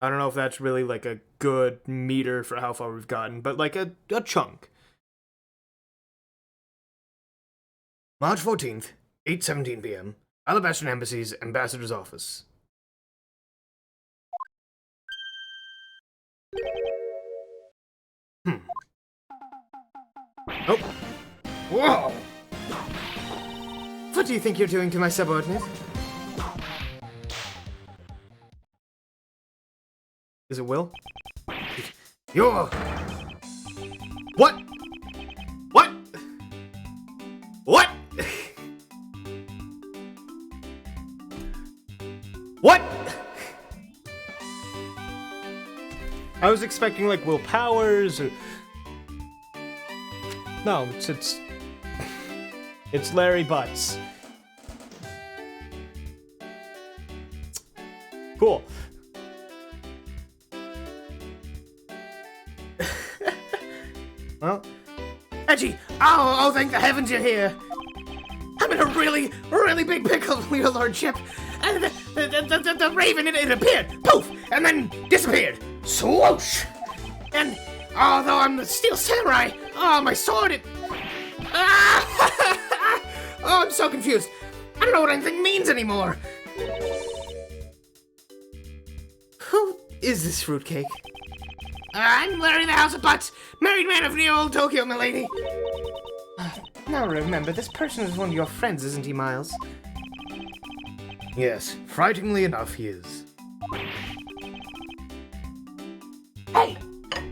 I don't know if that's really like a good meter for how far we've gotten, but like a chunk. March 14th, 8:17 p.m. Alabastron Embassy's Ambassador's Office. Oh. Whoa! What do you think you're doing to my subordinate? Is it Will? You're... What? What? What? What? I was expecting like Will Powers or... No, it's Larry Butts. Cool. Well... Edgy! Oh, thank the heavens you're here! I'm in a really, really big pickle, your lordship! And the raven, it appeared, poof, and then disappeared. Swoosh! And although I'm the Steel Samurai, oh, my sword, it... Ah! Oh, I'm so confused. I don't know what anything means anymore. Who is this fruitcake? I'm Larry the House of Butts, married man of New Old Tokyo, milady. Now remember, this person is one of your friends, isn't he, Miles? Yes, frighteningly enough, he is. Hey!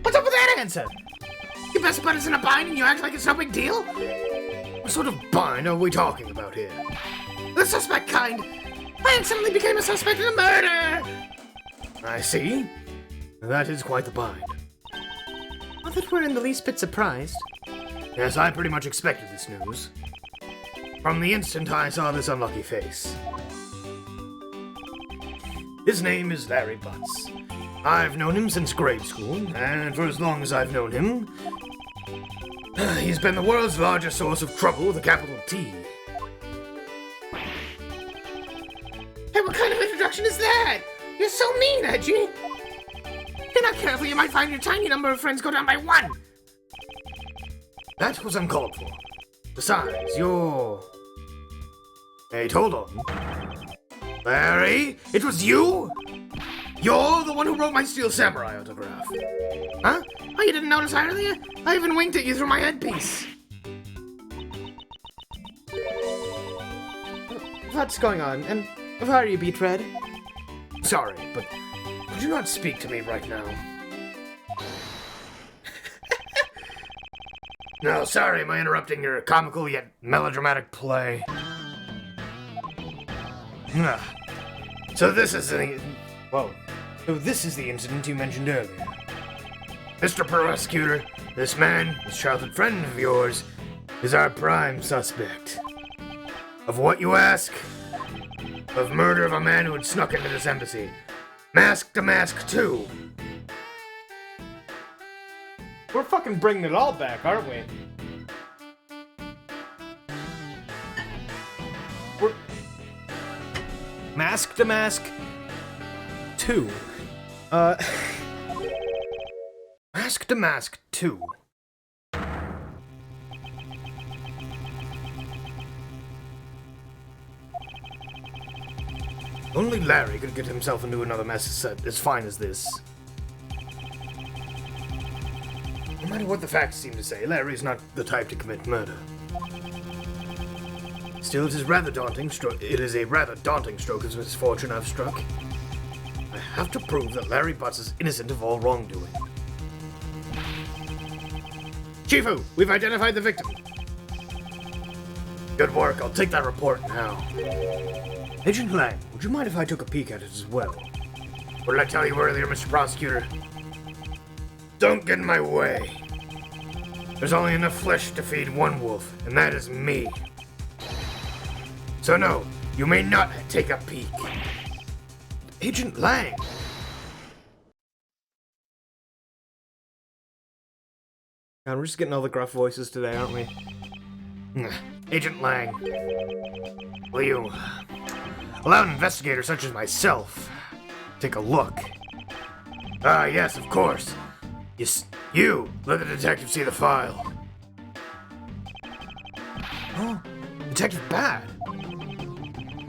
What's up with that answer? You best put us in a bind and you act like it's no big deal? What sort of bind are we talking about here? The suspect kind. I suddenly became a suspect in a murder! I see. That is quite the bind. Not that we're in the least bit surprised. Yes, I pretty much expected this news. From the instant I saw this unlucky face. His name is Larry Butts. I've known him since grade school, and for as long as I've known him, he's been the world's largest source of trouble with a capital T. Hey, what kind of introduction is that? You're so mean, Edgy. If you're not careful, you might find your tiny number of friends go down by one. That was uncalled for. Besides, you're... Wait, hold on. Larry, it was you? You're the one who wrote my Steel Samurai autograph. Huh? Oh, you didn't notice earlier? I even winked at you through my headpiece. What's going on? And why are you, Beatred? Sorry, but could you not speak to me right now? No, sorry, am I interrupting your comical yet melodramatic play? So this is the... Whoa. So this is the incident you mentioned earlier. Mr. Prosecutor, this man, this childhood friend of yours, is our prime suspect. Of what, you ask? Of murder of a man who had snuck into this embassy. Mask to Mask 2. We're fucking bringing it all back, aren't we? We're... Mask to Mask 2. Mask to Mask 2. Only Larry could get himself into another mess as fine as this. No matter what the facts seem to say, Larry's not the type to commit murder. Still, it is a rather daunting stroke of misfortune I've struck. I have to prove that Larry Butts is innocent of all wrongdoing. Chifu, we've identified the victim. Good work, I'll take that report now. Agent Lang, would you mind if I took a peek at it as well? What did I tell you earlier, Mr. Prosecutor? Don't get in my way. There's only enough flesh to feed one wolf, and that is me. So no, you may not take a peek. Agent Lang! God, we're just getting all the gruff voices today, aren't we? Agent Lang, will you allow an investigator such as myself take a look? Ah, yes, of course. You let the detective see the file. Oh, Detective Bad.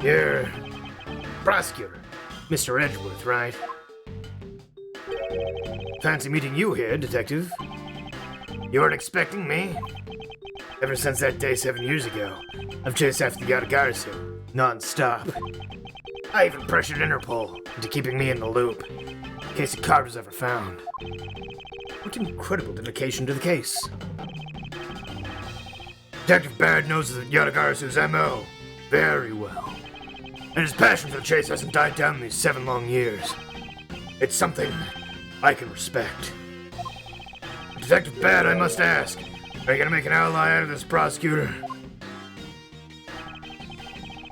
You're prosecutor, Mr. Edgeworth, right? Fancy meeting you here, Detective. You weren't expecting me? Ever since that day 7 years ago, I've chased after the Yatagarasu, non-stop. I even pressured Interpol into keeping me in the loop, in case a card was ever found. What incredible dedication to the case. Detective Baird knows the Yatagarasu's M.O. very well, and his passion for the chase hasn't died down in these 7 long years. It's something I can respect. Detective Bad, I must ask, are you gonna make an ally out of this prosecutor?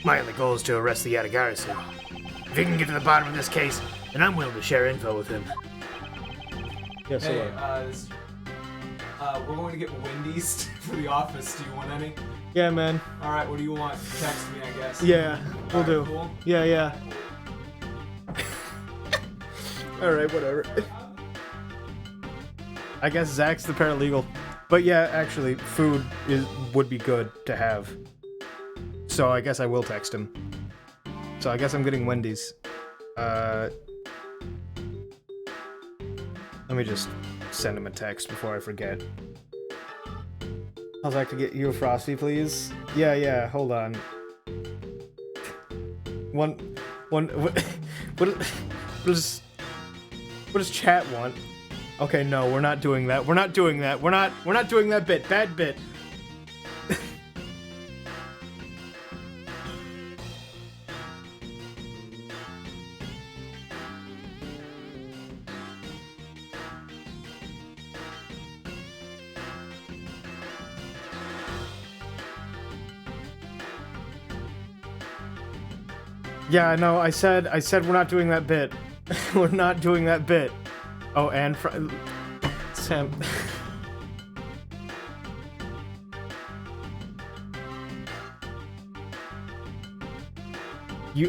My only goal is to arrest the Yatagarasu. If you can get to the bottom of this case, then I'm willing to share info with him. Yes, Hey, we're going to get Wendy's for the office. Do you want any? Yeah, man. Alright, what do you want? Text me, I guess. Yeah, we'll do. Cool. Yeah. Alright, whatever. I guess Zach's the paralegal. But yeah, actually, food would be good to have. So I guess I will text him. So I guess I'm getting Wendy's. Let me just send him a text before I forget. I'd like to get you a Frosty, please. Yeah, hold on. What does chat want? Okay, no, we're not doing that. We're not doing that. We're not doing that bit. Bad bit. Yeah, no, I said we're not doing that bit. We're not doing that bit. Oh, and Sam.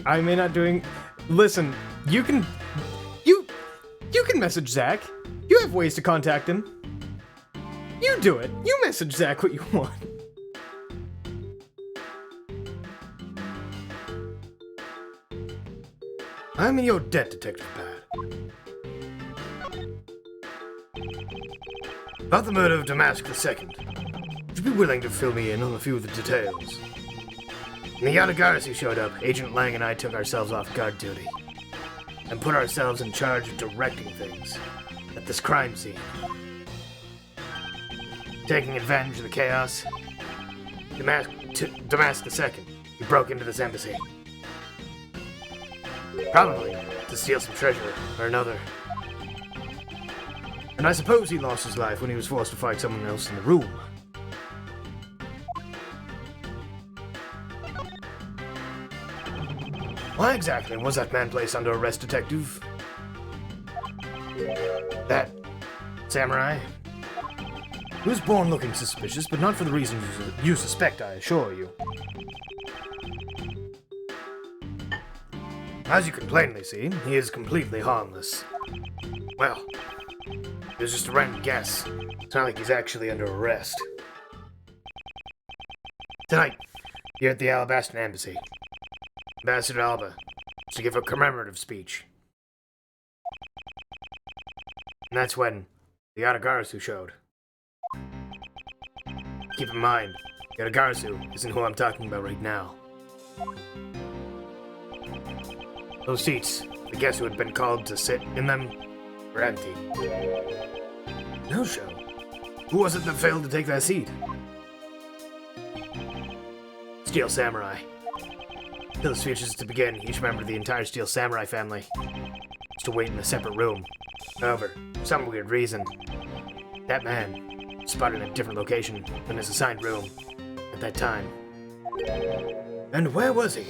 I may not doing. Listen, you can message Zach. You have ways to contact him. You do it. You message Zach what you want. I'm in your debt, Detective Bad. About the murder of Damask II, would you be willing to fill me in on a few of the details? When the Yatagarasu showed up, Agent Lang and I took ourselves off guard duty and put ourselves in charge of directing things at this crime scene. Taking advantage of the chaos, Damask II, he broke into this embassy. Probably to steal some treasure or another. And I suppose he lost his life when he was forced to fight someone else in the room. Why exactly was that man placed under arrest, Detective? That samurai? He was born looking suspicious, but not for the reasons you suspect, I assure you. As you can plainly see, he is completely harmless. Well, it was just a random guess. It's not like he's actually under arrest. Tonight, here at the Alabastan Embassy, Ambassador Alba is to give a commemorative speech. And that's when the Yatagarasu showed. Keep in mind, Yatagarasu isn't who I'm talking about right now. Those seats, the guests who had been called to sit in them, were empty. No show. Who was it that failed to take that seat? Steel Samurai. Till the speech is to begin, each member of the entire Steel Samurai family is to wait in a separate room. However, for some weird reason, that man was spotted in a different location than his assigned room at that time. And where was he?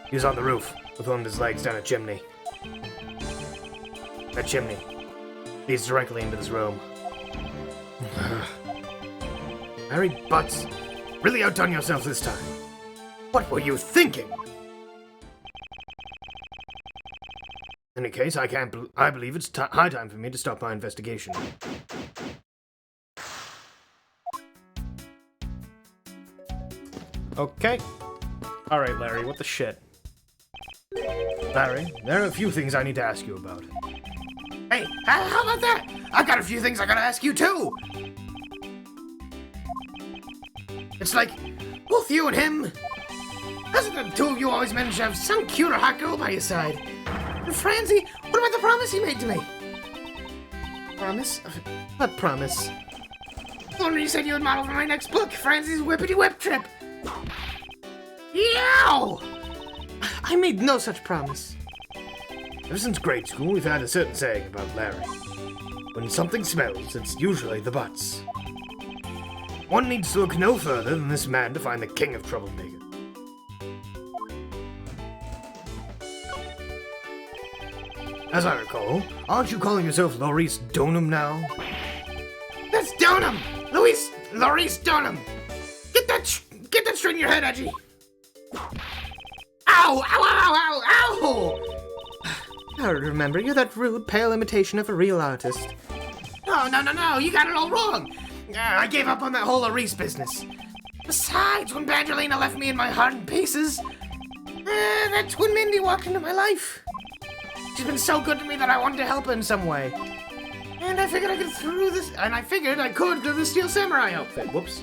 He was on the roof, with one of his legs down a chimney. That chimney leads directly into this room. Harry Butts, really outdone yourself this time. What were you thinking? In any case, I believe it's high time for me to stop my investigation. Okay. Alright, Larry, what the shit? Larry, there are a few things I need to ask you about. Hey, how about that? I've got a few things I gotta ask you too. It's like, both you and him, hasn't the two of you always managed to have some cute or hot girl by your side? And Francie, what about the promise he made to me? Promise? What promise? The one you said you would model for my next book, Francie's Whippity Whip Trip. Yow! I made no such promise. Ever since grade school, we've had a certain saying about Larry. When something smells, it's usually the butts. One needs to look no further than this man to find the king of troublemakers. As I recall, aren't you calling yourself Laurice Donham now? That's Donham! Laurice Donham! Get that straight in your head, Edgy! Ow! Ow! Ow! Ow! Ow! I remember, you're that rude, pale imitation of a real artist. No, you got it all wrong! I gave up on that whole Laurice business. Besides, when Badgerlina left me in my heart in pieces, that's when Mindy walked into my life. She's been so good to me that I wanted to help her in some way. And I figured I could through the Steel Samurai outfit. Whoops.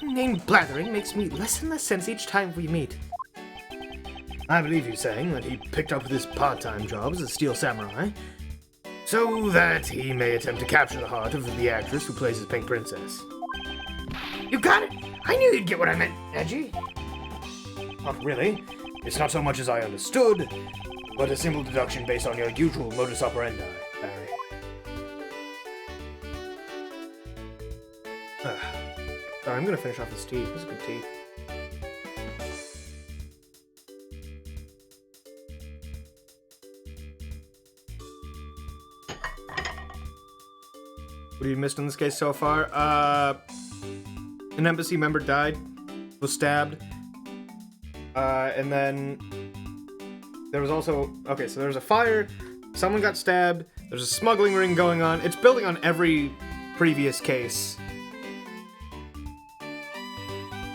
Your name blathering makes me less and less sense each time we meet. I believe you're saying that he picked up this part-time job as a Steel Samurai so that he may attempt to capture the heart of the actress who plays his Pink Princess. You got it! I knew you'd get what I meant, Edgy. Not really. It's not so much as I understood, but a simple deduction based on your usual modus operandi, Barry. Sorry, I'm gonna finish off this tea. This is good tea. What have you missed in this case so far? An embassy member died, was stabbed, and then there was also, okay, so there was a fire, someone got stabbed, there's a smuggling ring going on. It's building on every previous case.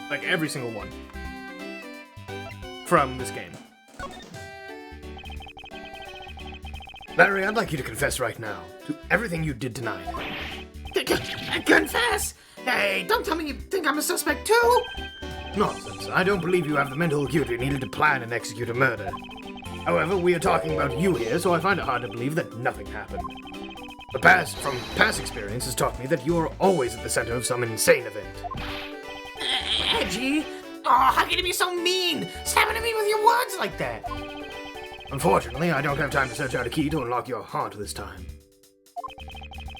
Like every single one from this game. Larry, I'd like you to confess right now to everything you did tonight. Confess? Hey, don't tell me you think I'm a suspect too! Nonsense. I don't believe you have the mental acuity needed to plan and execute a murder. However, we are talking about you here, so I find it hard to believe that nothing happened. From past experience has taught me that you are always at the center of some insane event. Edgy? Oh, how can you be so mean? Stabbing at me with your words like that? Unfortunately, I don't have time to search out a key to unlock your heart this time.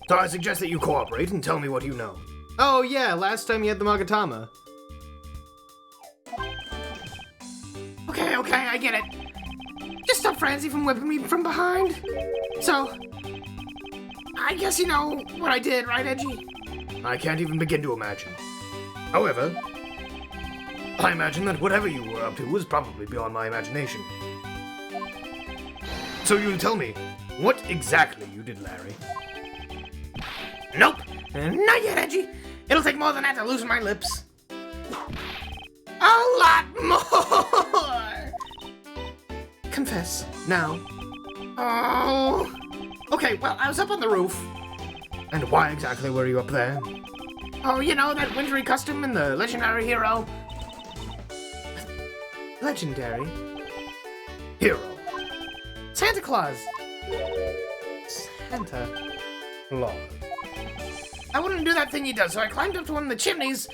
So I suggest that you cooperate and tell me what you know. Oh yeah, last time you had the Magatama. Okay, I get it. Just stop Francie from whipping me from behind. So, I guess you know what I did, right, Edgy? I can't even begin to imagine. However, I imagine that whatever you were up to was probably beyond my imagination. So you'll tell me what exactly you did, Larry. Nope, not yet, Edgy. It'll take more than that to loosen my lips. A lot more! Confess, now. Oh. Okay, well, I was up on the roof. And why exactly were you up there? Oh, you know, that wintry costume in the legendary hero? Legendary? Hero. Santa Claus! Santa. Lord. I wouldn't do that thing he does, so I climbed up to one of the chimneys.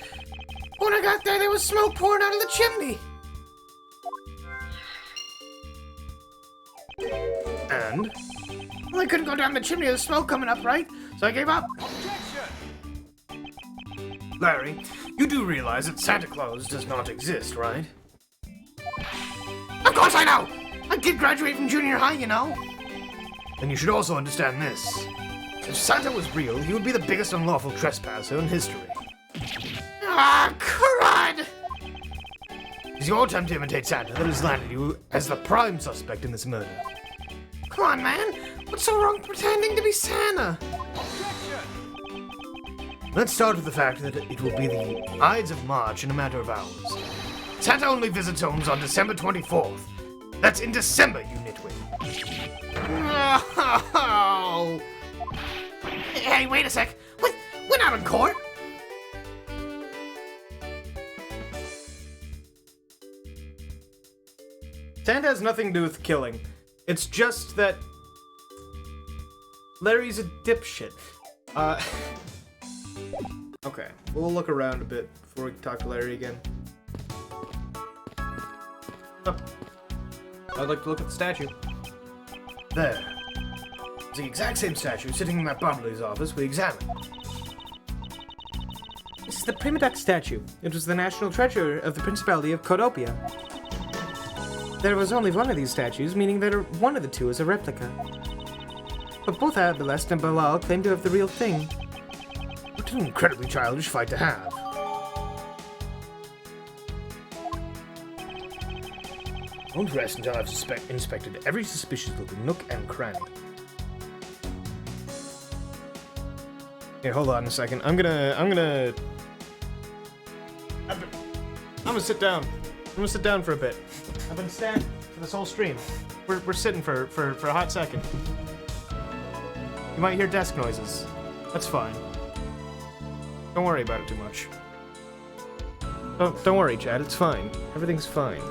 When I got there was smoke pouring out of the chimney. And? Well, I couldn't go down the chimney, there's smoke coming up, right? So I gave up. Larry, you do realize that Santa Claus does not exist, right? Of course I know! I did graduate from junior high, you know. And you should also understand this. If Santa was real, he would be the biggest unlawful trespasser in history. Ah, crud! It's your attempt to imitate Santa that has landed you as the prime suspect in this murder. Come on, man. What's so wrong pretending to be Santa? Let's start with the fact that it will be the Ides of March in a matter of hours. Santa only visits homes on December 24th. That's in December, you nitwit. Oh. Hey, wait a sec. We're not in court. Santa has nothing to do with killing. It's just that Larry's a dipshit. Okay, we'll look around a bit before we talk to Larry again. Oh. I'd like to look at the statue. There. It's the exact same statue sitting in that Bubbly's office we examined. This is the Prima Duck statue. It was the national treasure of the Principality of Codopia. There was only one of these statues, meaning that one of the two is a replica. But both Abalest and Balal claim to have the real thing. What an incredibly childish fight to have. I won't rest until I've inspected every suspicious-looking nook and cranny. Here, hold on a second. I'm gonna sit down. I'm gonna sit down for a bit. I've been standing for this whole stream. We're sitting for a hot second. You might hear desk noises. That's fine. Don't worry about it too much. Don't worry, Chad. It's fine. Everything's fine.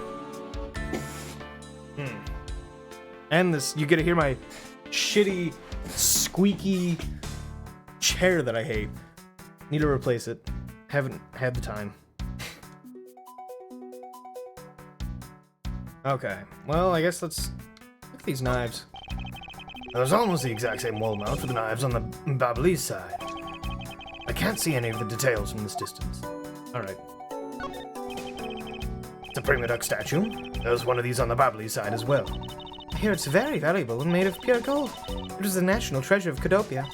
And this, you get to hear my shitty, squeaky chair that I hate. Need to replace it. Haven't had the time. Okay, well, I guess let's look at these knives. There's almost the exact same wall mount for the knives on the Babalese side. I can't see any of the details from this distance. Alright. It's a Prima Duck statue. There's one of these on the Babalese side as well. I hear it's very valuable and made of pure gold. It was the national treasure of Codopia.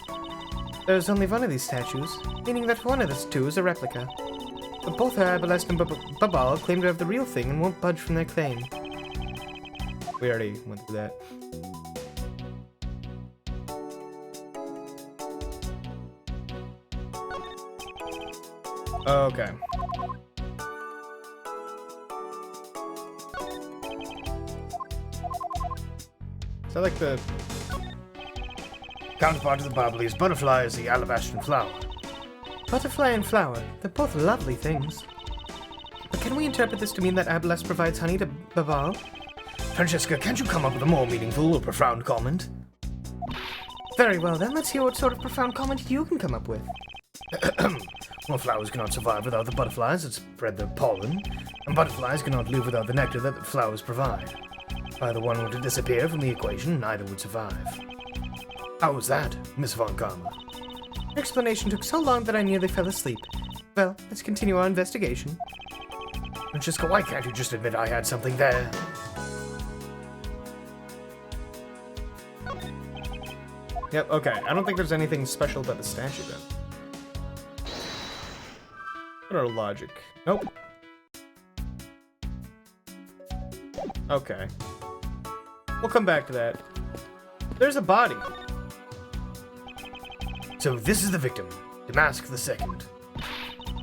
There's only one of these statues, meaning that one of the two is a replica. But both Abalest and Babal claim to have the real thing and won't budge from their claim. We already went through that. Okay. Is that like the Counterpart to the Barbalese butterfly is the alabastron flower. Butterfly and flower, they're both lovely things. But can we interpret this to mean that Abalest provides honey to Babal? Francesca, can't you come up with a more meaningful or profound comment? Very well then, let's hear what sort of profound comment you can come up with. Well, flowers cannot survive without the butterflies that spread their pollen, and butterflies cannot live without the nectar that the flowers provide. If either one were to disappear from the equation, neither would survive. How was that, Miss Von Karma? Your explanation took so long that I nearly fell asleep. Well, let's continue our investigation. Francesca, why can't you just admit I had something there? Yep, okay. I don't think there's anything special about the statue then. What our logic? Nope. Okay. We'll come back to that. There's a body. So this is the victim, Damask II.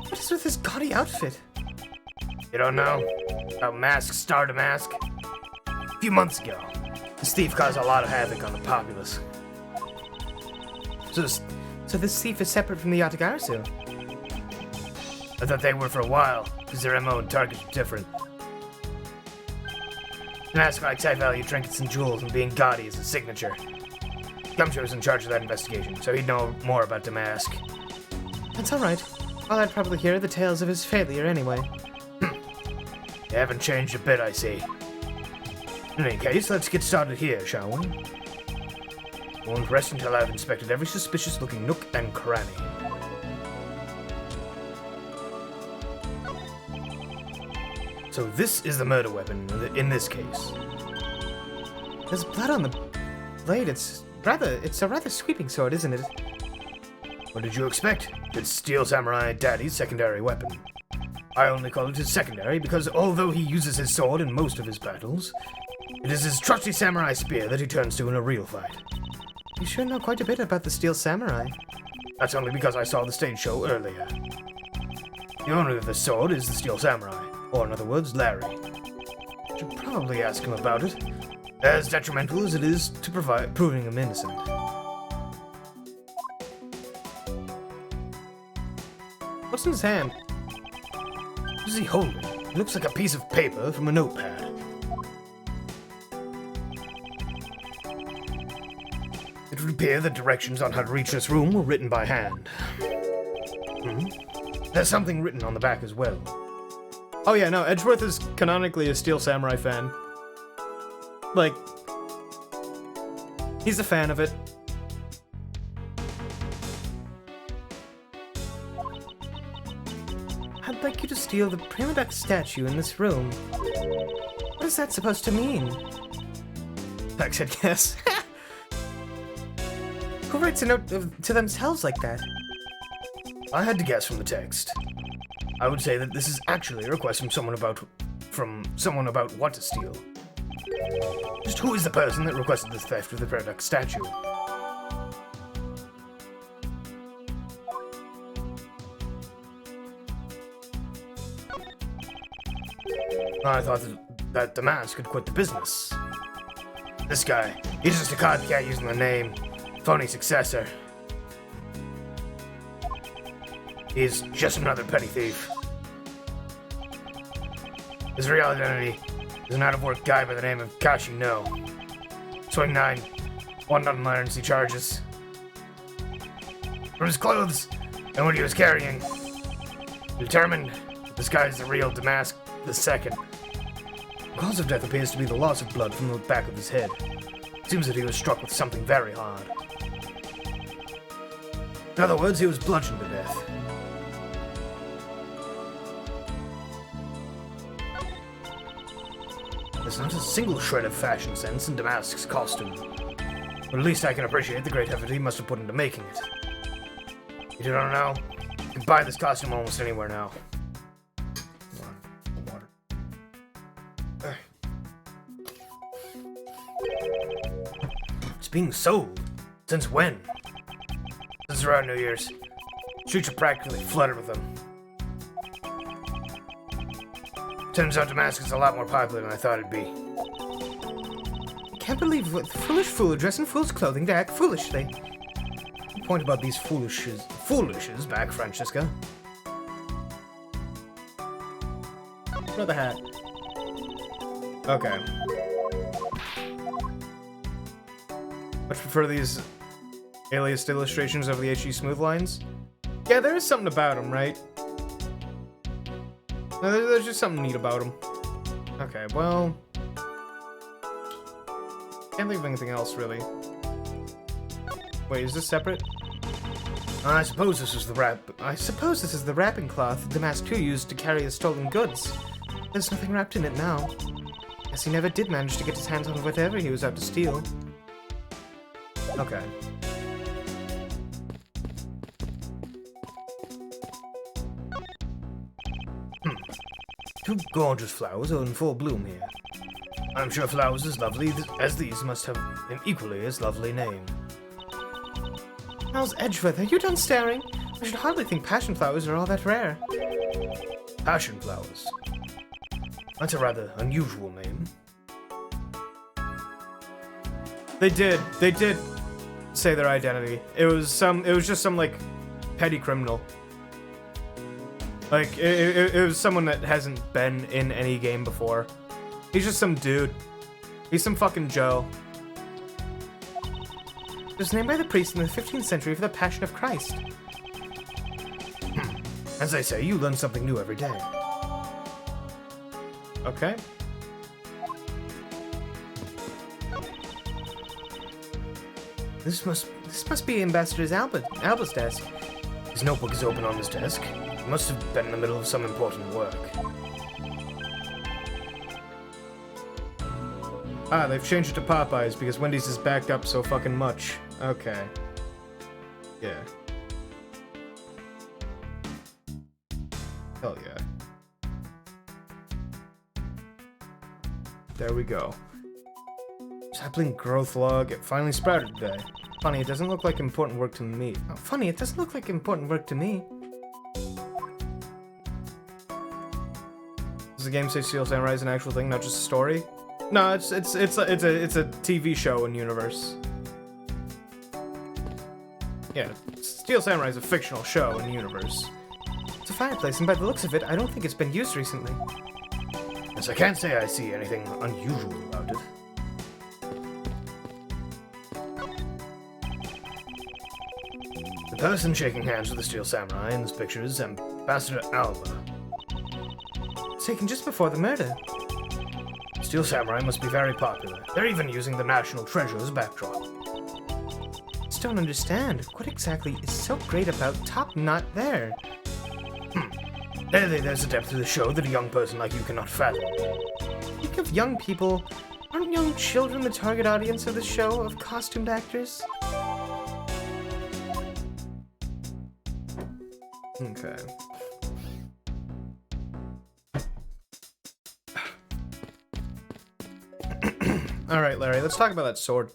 What is with this gaudy outfit? You don't know about Mask Star Damask? A few months ago, this thief caused a lot of havoc on the populace. So this thief is separate from the Yatagarasu? I thought they were for a while, because their MO and targets were different. Damask likes high-value trinkets and jewels, and being gaudy is a signature. Gumshoe was in charge of that investigation, so he'd know more about Damask. That's alright. All I'd probably hear are the tales of his failure anyway. You haven't changed a bit, I see. In any case, let's get started here, shall we? We won't rest until I've inspected every suspicious-looking nook and cranny. So this is the murder weapon in this case. There's blood on the blade. It's a rather sweeping sword, isn't it? What did you expect? It's Steel Samurai Daddy's secondary weapon. I only call it his secondary because although he uses his sword in most of his battles, it is his trusty samurai spear that he turns to in a real fight. You sure know quite a bit about the Steel Samurai. That's only because I saw the stage show earlier. The owner of the sword is the Steel Samurai, or in other words, Larry. Should probably ask him about it, as detrimental as it is to proving him innocent. What's in his hand? What is he holding? It looks like a piece of paper from a notepad. It would appear the directions on how to reach this room were written by hand. There's something written on the back as well. Oh yeah, no, Edgeworth is canonically a Steel Samurai fan. Like, he's a fan of it. I'd like you to steal the Prima Duck statue in this room. What is that supposed to mean? I said yes. Who writes a note to themselves like that? I had to guess from the text. I would say that this is actually a request from someone about what to steal. Just who is the person that requested this theft of the Prima Duck statue? I thought that Damask could quit the business. This guy, he's just a copycat using the name, phony successor. He's just another petty thief. His real identity is an out-of-work guy by the name of Kashi No. Swing 9, wanted on emergency charges. From his clothes and what he was carrying, determined that this guy is the real Damask II. The cause of death appears to be the loss of blood from the back of his head. Seems that he was struck with something very hard. In other words, he was bludgeoned to death. There's not a single shred of fashion sense in Damask's costume. But at least I can appreciate the great effort he must have put into making it. You don't know? You can buy this costume almost anywhere now. Water. It's being sold. Since when? Since around New Year's. Streets are practically flooded with them. Turns out Damask is a lot more popular than I thought it'd be. I can't believe what the foolish fool dressed in fool's clothing to act foolishly. point about these foolishes back, Francisca. Another hat. Okay. Much prefer these aliased illustrations of the HG Smooth lines. Yeah, there is something about them, right? No, there's just something neat about them. Okay, well... Can't think of anything else, really. Wait, is this separate? I suppose this is the I suppose this is the wrapping cloth the Mask 2 used to carry his stolen goods. There's nothing wrapped in it now. Guess he never did manage to get his hands on whatever he was out to steal. Okay. Two gorgeous flowers are in full bloom here. I'm sure flowers as lovely as these must have an equally as lovely name. How's Edgeworth? Are you done staring? I should hardly think passion flowers are all that rare. Passion flowers. That's a rather unusual name. They did say their identity. It was just some, like, petty criminal. Like, it was someone that hasn't been in any game before. He's just some dude. He's some fucking Joe. It was named by the priest in the 15th century for the Passion of Christ. As I say, you learn something new every day. Okay. This must be Ambassador Alba's desk. His notebook is open on his desk. He must have been in the middle of some important work. Ah, they've changed it to Popeyes because Wendy's is backed up so fucking much. Okay. Yeah. Hell yeah. There we go. Sapling growth log. It finally sprouted today. Funny, it doesn't look like important work to me. Oh, funny, it doesn't look like important work to me. Does the game say Steel Samurai is an actual thing, not just a story? No, it's a TV show in universe. Yeah, Steel Samurai is a fictional show in universe. It's a fireplace, and by the looks of it, I don't think it's been used recently. Yes, I can't say I see anything unusual about it. The person shaking hands with the Steel Samurai in this picture is Ambassador Alba. It's taken just before the murder. Steel Samurai must be very popular. They're even using the National Treasure as backdrop. Just don't understand. What exactly is so great about Top Not There? Clearly there's a depth to the show that a young person like you cannot fathom. Think of young people. Aren't young children the target audience of the show of costumed actors? Okay. Alright, Larry, let's talk about that sword.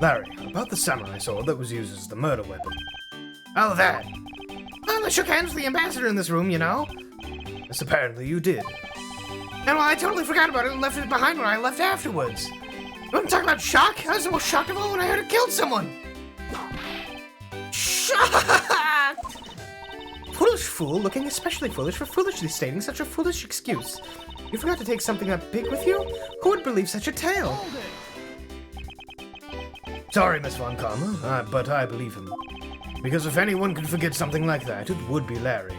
Larry, about the samurai sword that was used as the murder weapon. Oh, that! Well, I shook hands with the ambassador in this room, you know. Yes, apparently you did. And well, I totally forgot about it and left it behind when I left afterwards. You want to talk about shock? I was the most shocked of all when I heard it killed someone. Shocked! Foolish fool, looking especially foolish for foolishly stating such a foolish excuse. You forgot to take something that big with you? Who would believe such a tale? Sorry, Miss Von Karma, but I believe him. Because if anyone could forget something like that, it would be Larry.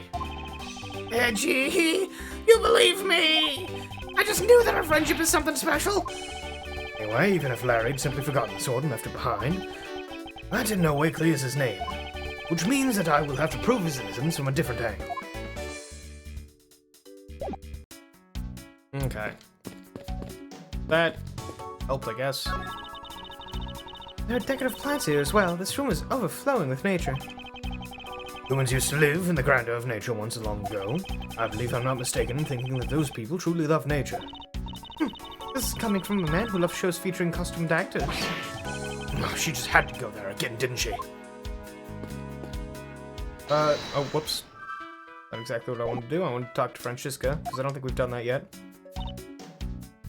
Edgy, you believe me? I just knew that our friendship is something special. Anyway, even if Larry'd simply forgotten the sword and left it behind, that in no way clears his name. Which means that I will have to prove his innocence from a different angle. Okay. That helped, I guess. There are decorative plants here as well. This room is overflowing with nature. Humans used to live in the grandeur of nature once long ago. I believe I'm not mistaken in thinking that those people truly love nature. This is coming from a man who loves shows featuring costumed actors. Oh, she just had to go there again, didn't she? Oh, whoops. Not exactly what I wanted to do. I wanted to talk to Francisca, because I don't think we've done that yet.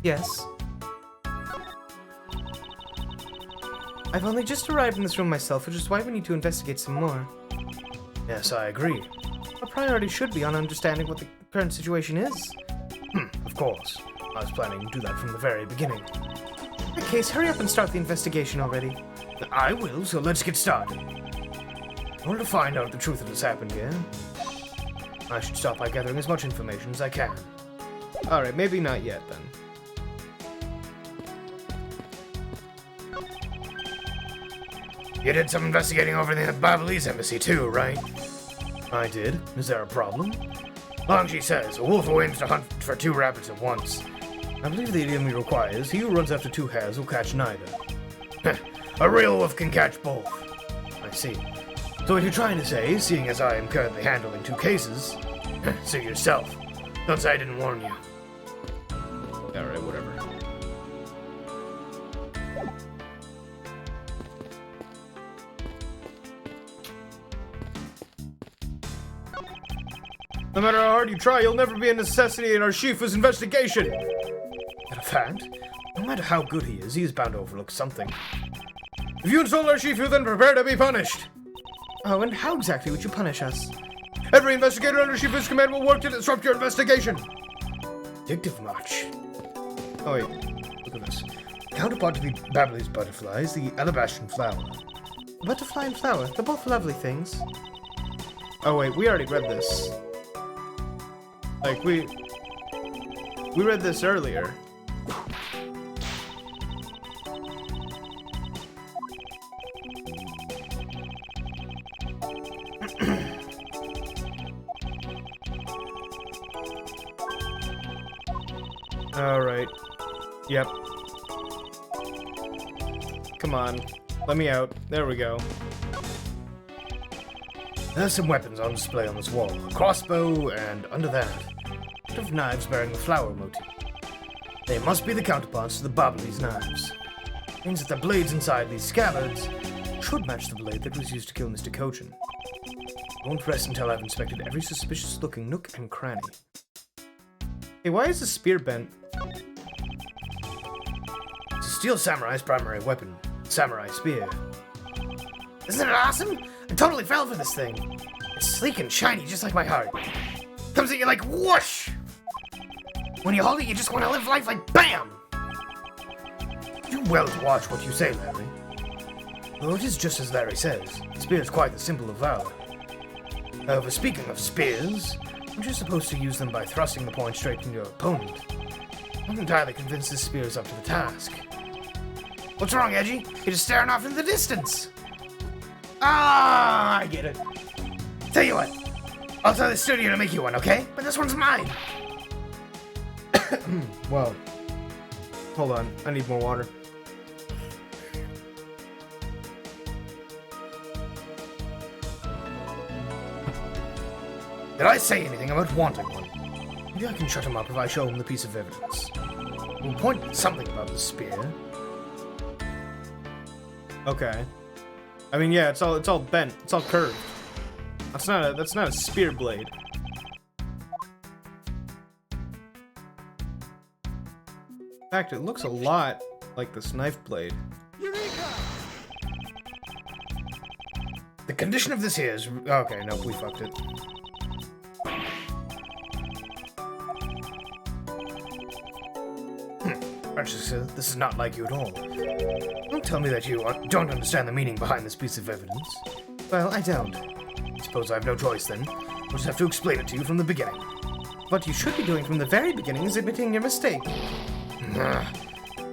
Yes. I've only just arrived in this room myself, which is why we need to investigate some more. Yes, I agree. Our priority should be on understanding what the current situation is. Of course. I was planning to do that from the very beginning. In that case, hurry up and start the investigation already. I will, so let's get started. In order to find out the truth that has happened here, I should start by gathering as much information as I can. Alright, maybe not yet then. You did some investigating over the Babalese embassy too, right? I did. Is there a problem? Longji says, a wolf aims to hunt for 2 rabbits at once. I believe the idiom he requires, he who runs after 2 hares will catch neither. A real wolf can catch both. I see. So what you're trying to say, seeing as I am currently handling 2 cases, suit yourself. Don't say I didn't warn you. Alright, whatever. No matter how hard you try, you'll never be a necessity in our Shifu's investigation! In fact, no matter how good he is bound to overlook something. If you insult our Shifu, then prepare to be punished! Oh, and how exactly would you punish us? Every investigator under Shifu's command will work to disrupt your investigation! Addictive much. Oh wait, look at this. Counterpart to the Babalese butterfly is the Alabastron flower. Butterfly and flower, they're both lovely things. Oh wait, we already read this. Like, we read this earlier. Alright. Yep. Come on. Let me out. There we go. There's some weapons on display on this wall. A crossbow, and under that, a set of knives bearing the flower motif. They must be the counterparts to the Babalese knives. Means that the blades inside these scabbards should match the blade that was used to kill Mr. Kojin. Won't rest until I've inspected every suspicious-looking nook and cranny. Hey, why is the spear bent? It's a Steel Samurai's primary weapon, Samurai Spear. Isn't it awesome? I totally fell for this thing. It's sleek and shiny, just like my heart. Comes at you like whoosh! When you hold it, you just want to live life like BAM! Do well to watch what you say, Larry. Though it is just as Larry says, the spear is quite the symbol of valor. However, speaking of spears, aren't you supposed to use them by thrusting the point straight into your opponent? I'm not entirely convinced this spear is up to the task. What's wrong, Edgy? You're just staring off into the distance. Ah, I get it. Tell you what, I'll tell the studio to make you one, okay? But this one's mine. Well, hold on. I need more water. Did I say anything about wanting one? Maybe I can shut him up if I show him the piece of evidence. We'll point at something about the spear. Okay. I mean, yeah, it's all bent. It's all curved. That's not a spear blade. In fact, it looks a lot like this knife blade. The condition of this here is... Okay, no, we fucked it. Register, this is not like you at all. Don't tell me that you don't understand the meaning behind this piece of evidence. Well, I don't. Suppose I have no choice then. I'll just have to explain it to you from the beginning. What you should be doing from the very beginning is admitting your mistake.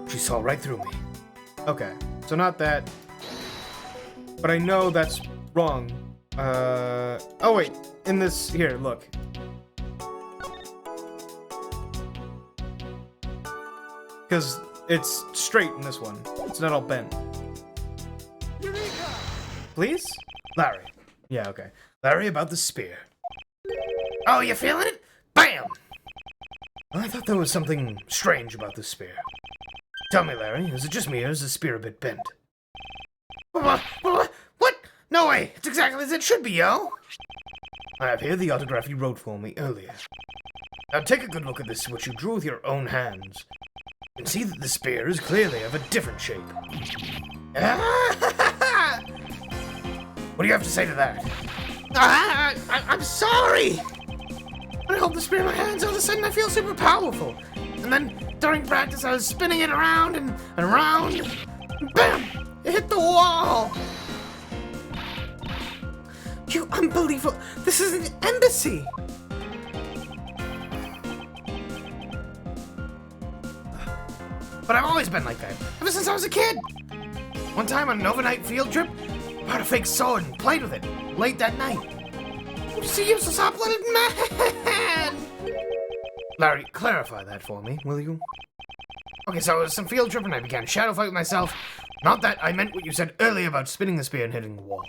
She saw right through me. Okay, so not that. But I know that's wrong. Oh wait, in this, here, look. Because it's straight in this one. It's not all bent. Please? Larry. Yeah, okay. Larry, about the spear. Oh, you feeling it? BAM! I thought there was something strange about this spear. Tell me, Larry, is it just me or is the spear a bit bent? What? No way! It's exactly as it should be, yo! I have here the autograph you wrote for me earlier. Now take a good look at this, which you drew with your own hands. You can see that the spear is clearly of a different shape. What do you have to say to that? I'm sorry! When I hold the spear in my hands, all of a sudden I feel super powerful. And then during practice, I was spinning it around and around. And bam! It hit the wall! You unbelievable! This is an embassy! But I've always been like that, ever since I was a kid. One time on an overnight field trip, I bought a fake sword and played with it late that night. I'm just a useless hot-blooded man! Larry, clarify that for me, will you? Okay, so it was some field trip and I began shadow fight with myself. Not that, I meant what you said earlier about spinning the spear and hitting the wall.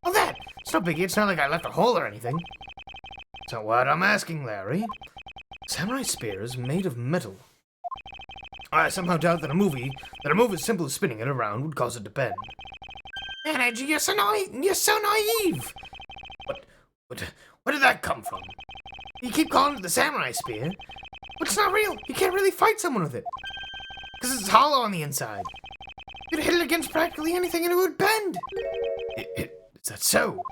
Oh, that! It's no biggie, it's not like I left a hole or anything. So what I'm asking, Larry, samurai spear is made of metal. I somehow doubt that a move as simple as spinning it around would cause it to bend. Man, Edgy, you're so naive! Where did that come from? You keep calling it the samurai spear, but it's not real. You can't really fight someone with it. Because it's hollow on the inside. You could hit it against practically anything and it would bend. Is that so?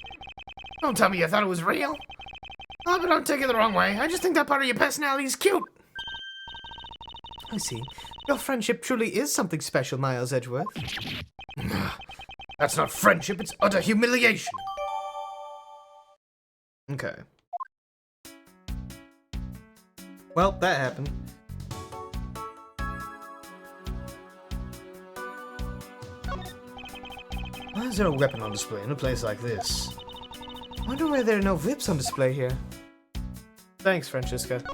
Don't tell me you thought it was real. Oh, but don't take it the wrong way. I just think that part of your personality is cute. I see. Your friendship truly is something special, Miles Edgeworth. That's not friendship, it's utter humiliation. Okay. Well, that happened. Why is there a weapon on display in a place like this? Wonder why there are no Vips on display here. Thanks, Francisca.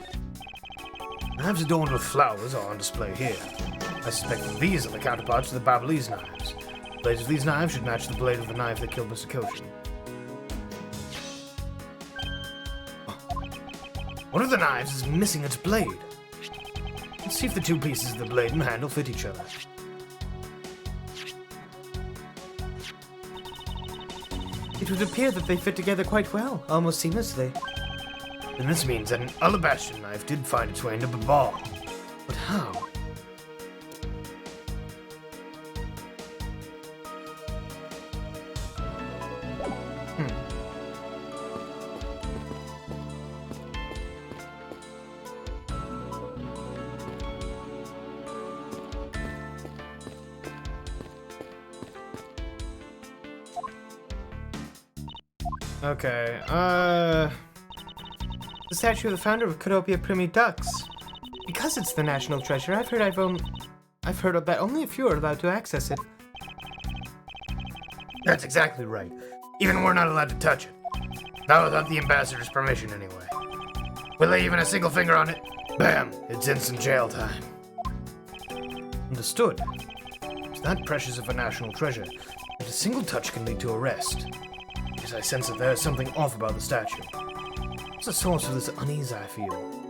Knives adorned with flowers are on display here. I suspect that these are the counterparts to the Babalese knives. The blades of these knives should match the blade of the knife that killed Mr. Koshin. One of the knives is missing its blade. Let's see if the two pieces of the blade and handle fit each other. It would appear that they fit together quite well, almost seamlessly. Then this means that an alabaster knife did find its way into Babal. But how? Okay, The statue of the founder of Kudopia Primi Dux. Because it's the national treasure, I've heard that only a few are allowed to access it. That's exactly right. Even we're not allowed to touch it. Not without the ambassador's permission, anyway. We lay even a single finger on it, bam, it's instant jail time. Understood. It's that precious of a national treasure that a single touch can lead to arrest. Because I sense that there is something off about the statue. What's the source of this unease I feel?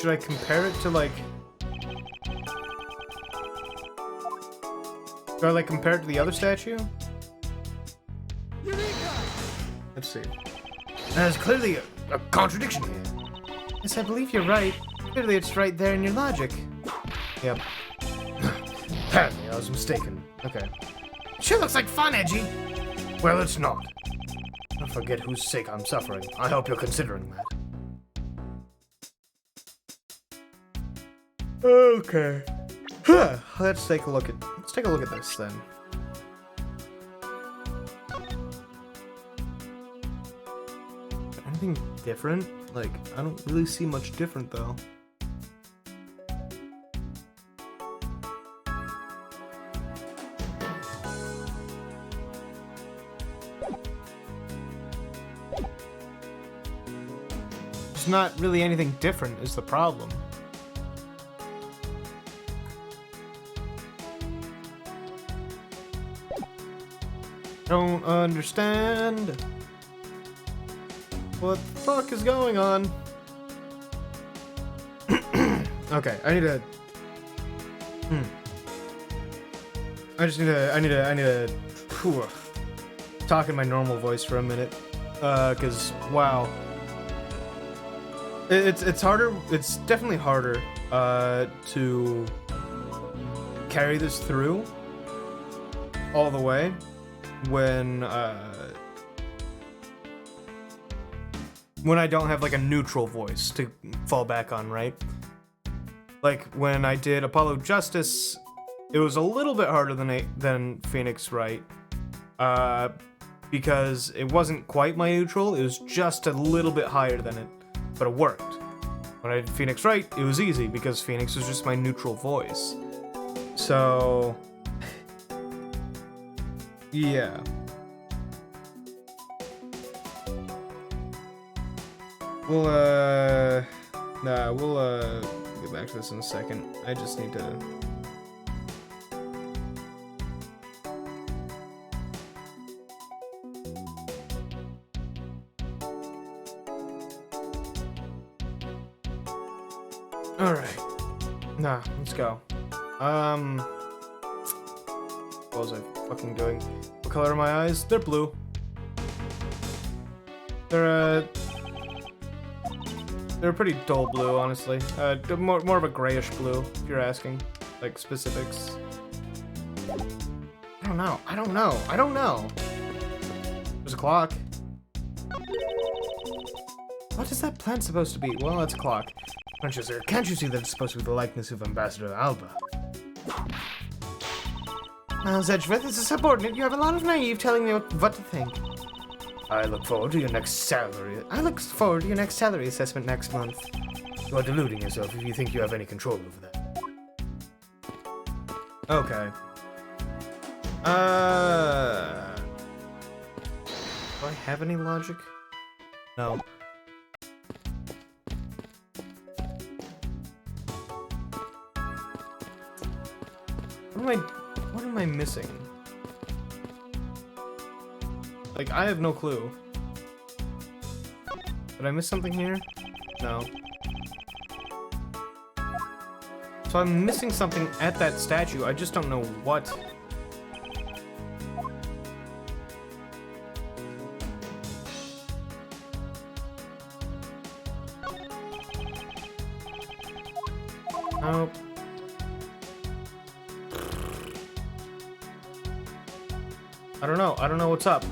should I compare it to, like... Do I, like, compare it to the other statue? Let's see. There's clearly a contradiction here. Yes, I believe you're right. Clearly it's right there in your logic. Yep. Apparently, I was mistaken. Okay. Sure looks like fun, Edgy. Well, it's not. Don't forget whose sake I'm suffering. I hope you're considering that. Okay. Let's take a look at this then. Anything different? Like, I don't really see much different though. There's not really anything different is the problem. Don't understand. What the fuck is going on? Okay, I need to... I need to... Phew. talk in my normal voice for a minute. Cause wow. It's harder, it's definitely harder, to carry this through all the way when I don't have like a neutral voice to fall back on, right? Like when I did Apollo Justice, it was a little bit harder than Phoenix Wright, because it wasn't quite my neutral, it was just a little bit higher than it, but it worked. When I did Phoenix Wright, it was easy because Phoenix was just my neutral voice. So, yeah. We'll get back to this in a second. I just need to... Alright. Nah, let's go. What was I fucking doing? What color are my eyes? They're blue. They're a pretty dull blue, honestly. More of a grayish blue, if you're asking. Like, specifics. I don't know. There's a clock. What is that plant supposed to be? Well, it's a clock. Can't you see that it's supposed to be the likeness of Ambassador Alba? Miles Edgeworth, as a subordinate, you have a lot of naive telling me what to think. I look forward to your next salary. I look forward to your next salary assessment next month. You are deluding yourself if you think you have any control over that. Okay. Do I have any logic? No. What am I missing? Like, I have no clue. Did I miss something here? No. So I'm missing something at that statue, I just don't know what. Nope. I don't know what's up.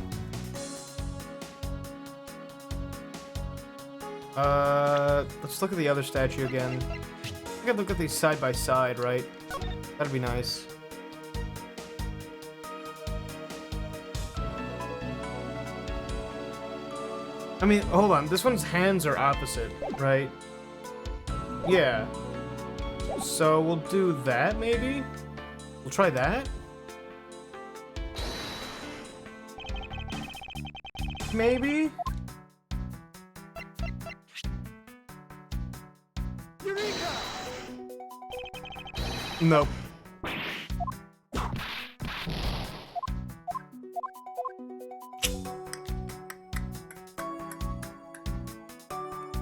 Let's look at the other statue again. I could look at these side by side, right? That'd be nice. I mean, hold on. This one's hands are opposite, right? Yeah. So we'll do that, maybe? We'll try that? Maybe? Nope.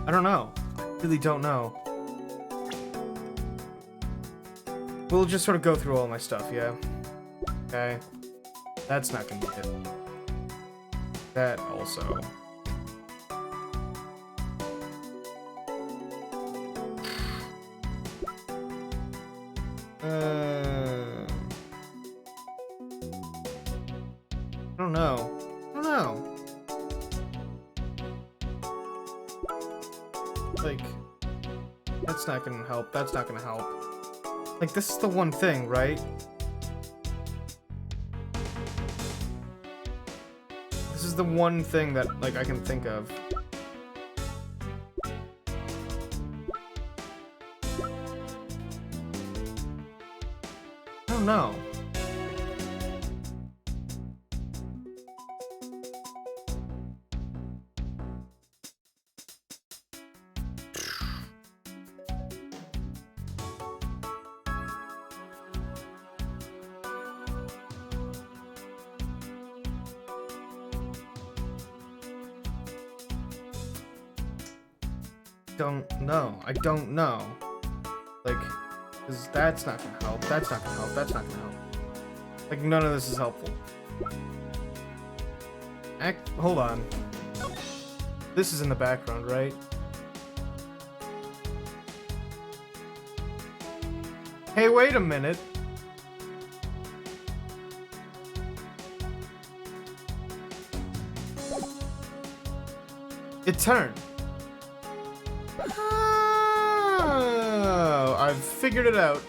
I don't know. Really don't know. We'll just sort of go through all my stuff, yeah? Okay. That's not gonna be it. That also. I don't know. Like, that's not gonna help. That's not gonna help. Like, this is the one thing, right? This is the one thing that, like, I can think of. I don't know. I don't know. Like, because that's not gonna help. That's not gonna help. That's not gonna help. Like, none of this is helpful. hold on. This is in the background, right? Hey, wait a minute. It turned. Oh, I've figured it out.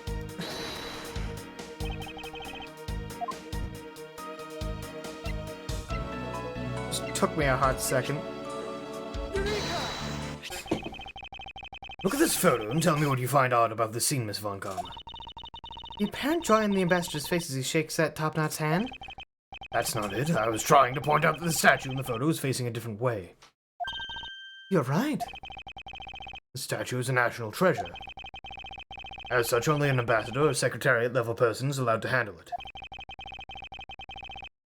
Just took me a hot second. Look at this photo and tell me what you find odd about the scene, Miss Von Karma. The apparent joy in the ambassador's face as he shakes that Top-Knot's hand? That's not it. I was trying to point out that the statue in the photo is facing a different way. You're right. The statue is a national treasure. As such, only an ambassador or secretariat-level person is allowed to handle it.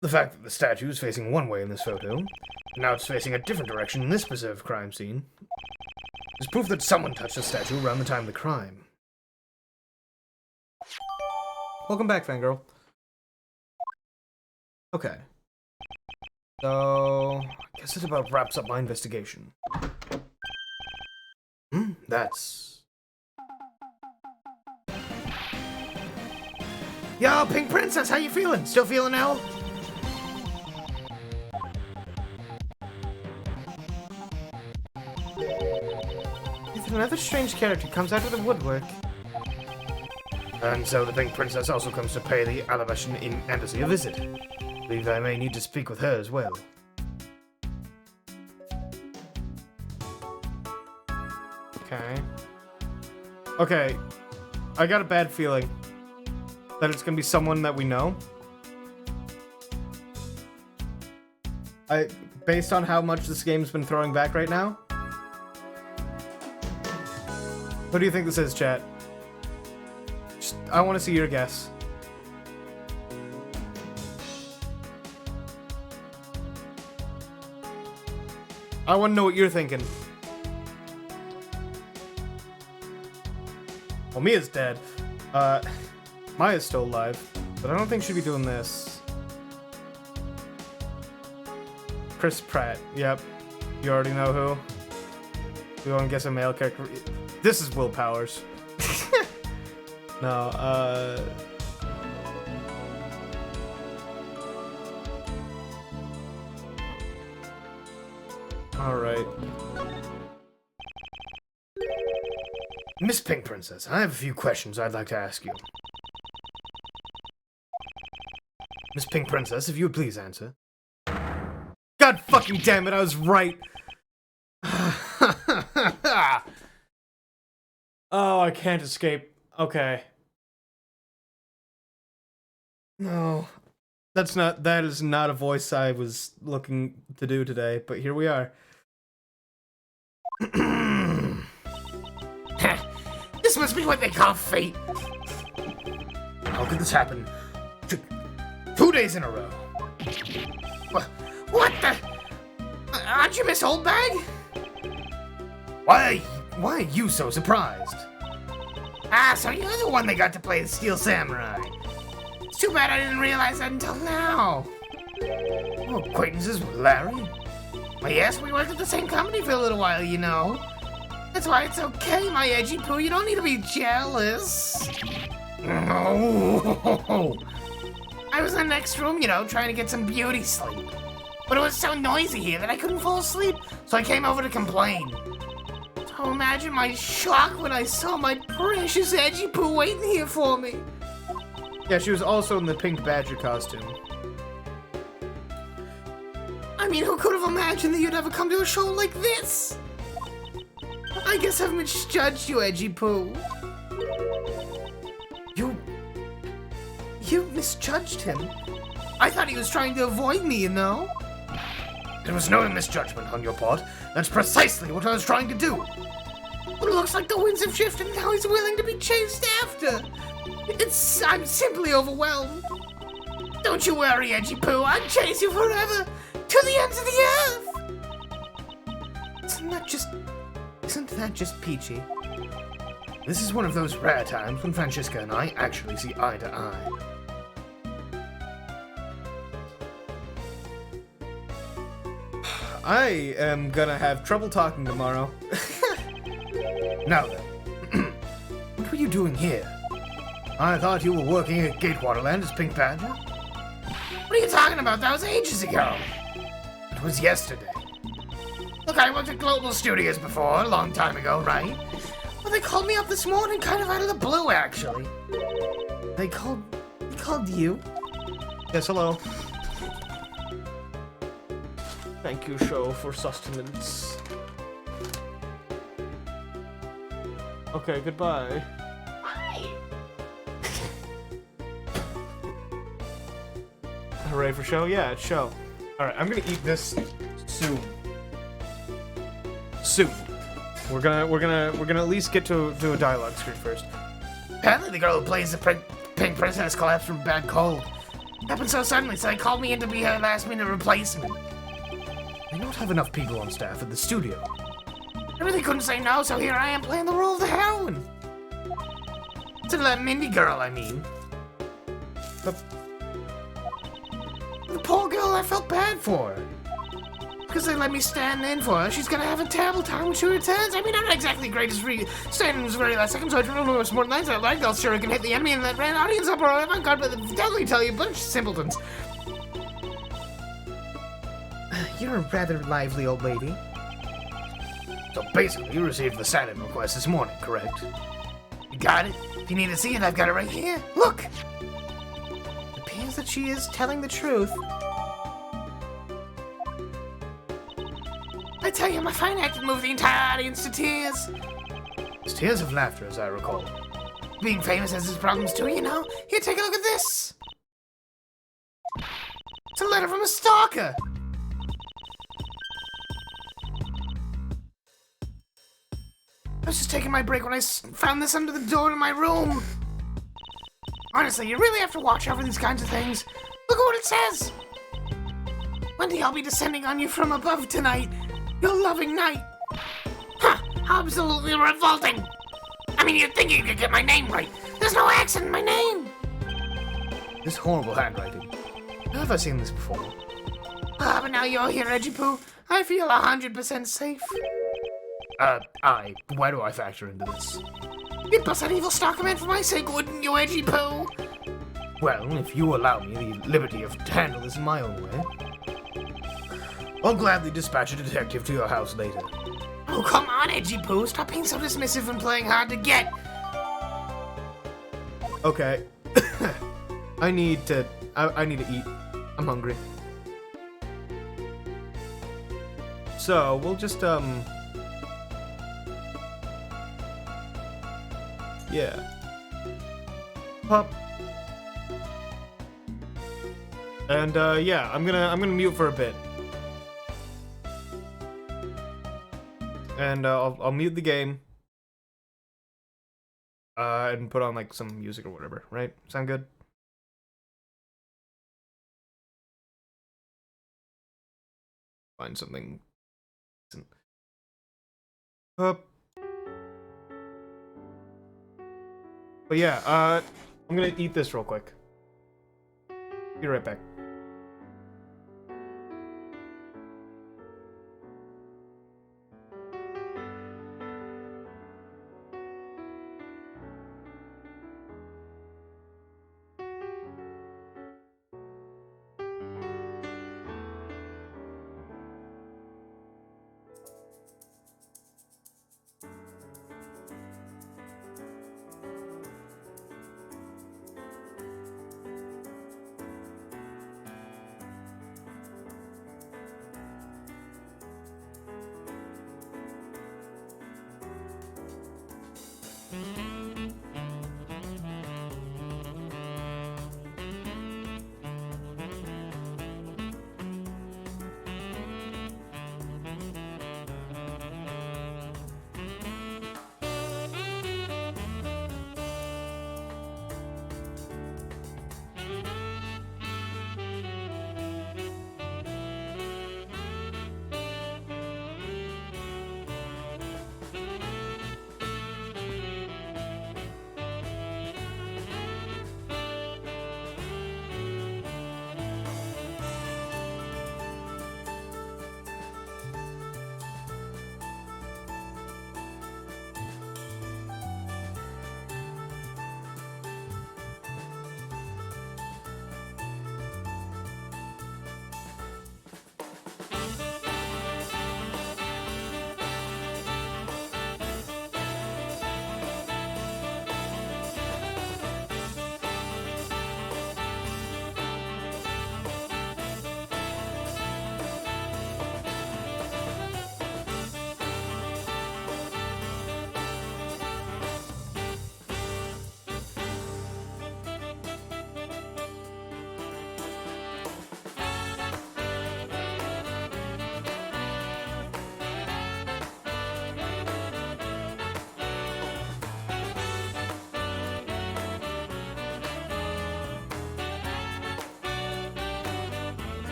The fact that the statue is facing one way in this photo, and now it's facing a different direction in this preserved crime scene, is proof that someone touched the statue around the time of the crime. Welcome back, Fangirl. Okay. So, I guess it about wraps up my investigation. That's... Yo, Pink Princess, how you feeling? Still feeling ill? If another strange character comes out of the woodwork. And so the Pink Princess also comes to pay the Alabashan Embassy a visit. I believe I may need to speak with her as well. okay. Okay. I got a bad feeling that it's gonna be someone that we know. Based on how much this game's been throwing back right now. Who do you think this is, chat? I want to see your guess. I want to know what you're thinking. Well, Mia's dead. Maya's still alive, but I don't think she'd be doing this. Chris Pratt. Yep. You already know who. You want to guess a male character? This is Will Powers. No, alright. Miss Pink Princess, I have a few questions I'd like to ask you. Miss Pink Princess, if you would please answer. God fucking damn it, I was right! Oh, I can't escape. Okay. No. That is not a voice I was looking to do today, but here we are. This must be what they call fate. How could this happen? 2 days in a row. What the? Aren't you Miss Oldbag? Why are you so surprised? Ah, so you're the one that got to play the Steel Samurai. It's too bad I didn't realize that until now. Oh, acquaintances with Larry? Well, yes, we worked at the same company for a little while, you know. That's why it's okay, my edgy poo. You don't need to be jealous. No. I was in the next room, you know, trying to get some beauty sleep. But it was so noisy here that I couldn't fall asleep, so I came over to complain. So imagine my shock when I saw my precious edgy poo waiting here for me. Yeah, she was also in the pink badger costume. I mean, who could have imagined that you'd ever come to a show like this? I guess I've misjudged you, edgy poo. You misjudged him? I thought he was trying to avoid me, you know? There was no misjudgment on your part. That's precisely what I was trying to do. But it looks like the winds have shifted and now he's willing to be chased after. I'm simply overwhelmed. Don't you worry, edgy poo. I'll chase you forever to the ends of the earth. Isn't that just peachy? This is one of those rare times when Francisca and I actually see eye to eye. I am gonna have trouble talking tomorrow. Now then, what were you doing here? I thought you were working at Gatewaterland as Pink Badger? What are you talking about? That was ages ago. It was yesterday. Look, I worked at Global Studios before, a long time ago, right? Well, they called me up this morning, kind of out of the blue, actually. They called you? Yes, hello. Thank you, show, for sustenance. Okay, goodbye. Hooray for show? Yeah, it's show. Alright, I'm gonna eat this soon. Soon. We're gonna at least get to a dialogue screen first. Apparently the girl who plays the Pink Princess collapsed from a bad cold. Happened so suddenly, so they called me in to be her last-minute replacement. They don't have enough people on staff at the studio. I really couldn't say no, so here I am playing the role of the heroine. To that Mindy girl, I mean. The poor girl, I felt bad for her. Because they let me stand in for her. She's gonna have a terrible time when she returns. I mean, I'm not exactly the greatest standing was very last second, so I don't know what's more nice. I like I'll sure I can hit the enemy and that ran audience up or whatever. God, but definitely tell you a bunch of simpletons. You're a rather lively old lady. So basically, you received the sign-in request this morning, correct? You got it? If you need to see it, I've got it right here. Look! It appears that she is telling the truth. I tell you, my fine acting moved the entire audience to tears. It's tears of laughter, as I recall. Being famous has its problems too, you know. Here, take a look at this. It's a letter from a stalker. I was just taking my break when I found this under the door to my room. Honestly, you really have to watch out for these kinds of things. Look at what it says. Wendy, I'll be descending on you from above tonight. Your loving night. Huh, absolutely revolting. I mean, you'd think you could get my name right. There's no accent in my name. This horrible handwriting. Where have I seen this before? Ah, but now you're here, Edgy Poo. I feel 100% safe. Where do I factor into this? You'd bust that evil stalker man for my sake, wouldn't you, Edgy Poo? Well, if you allow me the liberty of to handle this in my own way, I'll gladly dispatch a detective to your house later. Oh, come on, Edgy Poo. Stop being so dismissive and playing hard to get. Okay. I need to eat. I'm hungry. So, we'll just, yeah. Pop. And, yeah, I'm gonna mute for a bit. And, I'll mute the game. And put on, like, some music or whatever, right? Sound good? Find something. But yeah, I'm gonna eat this real quick. Be right back.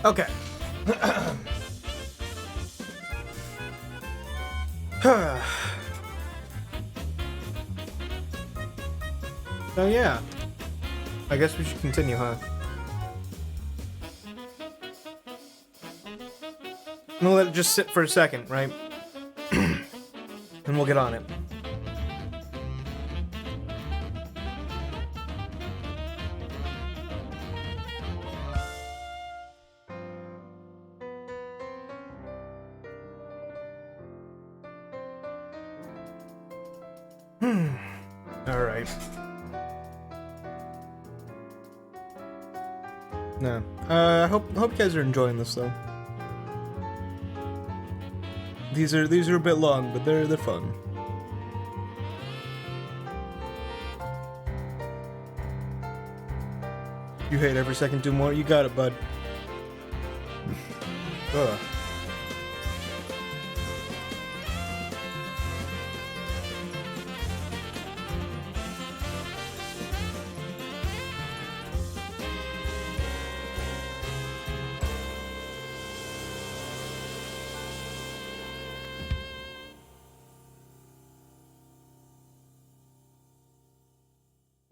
Okay. So yeah. I guess we should continue, huh? We'll let it just sit for a second, right? And we'll get on it. Alright. No. I hope you guys are enjoying this though. These are a bit long, but they're fun. You hate every second, do more. You got it, bud. Ugh.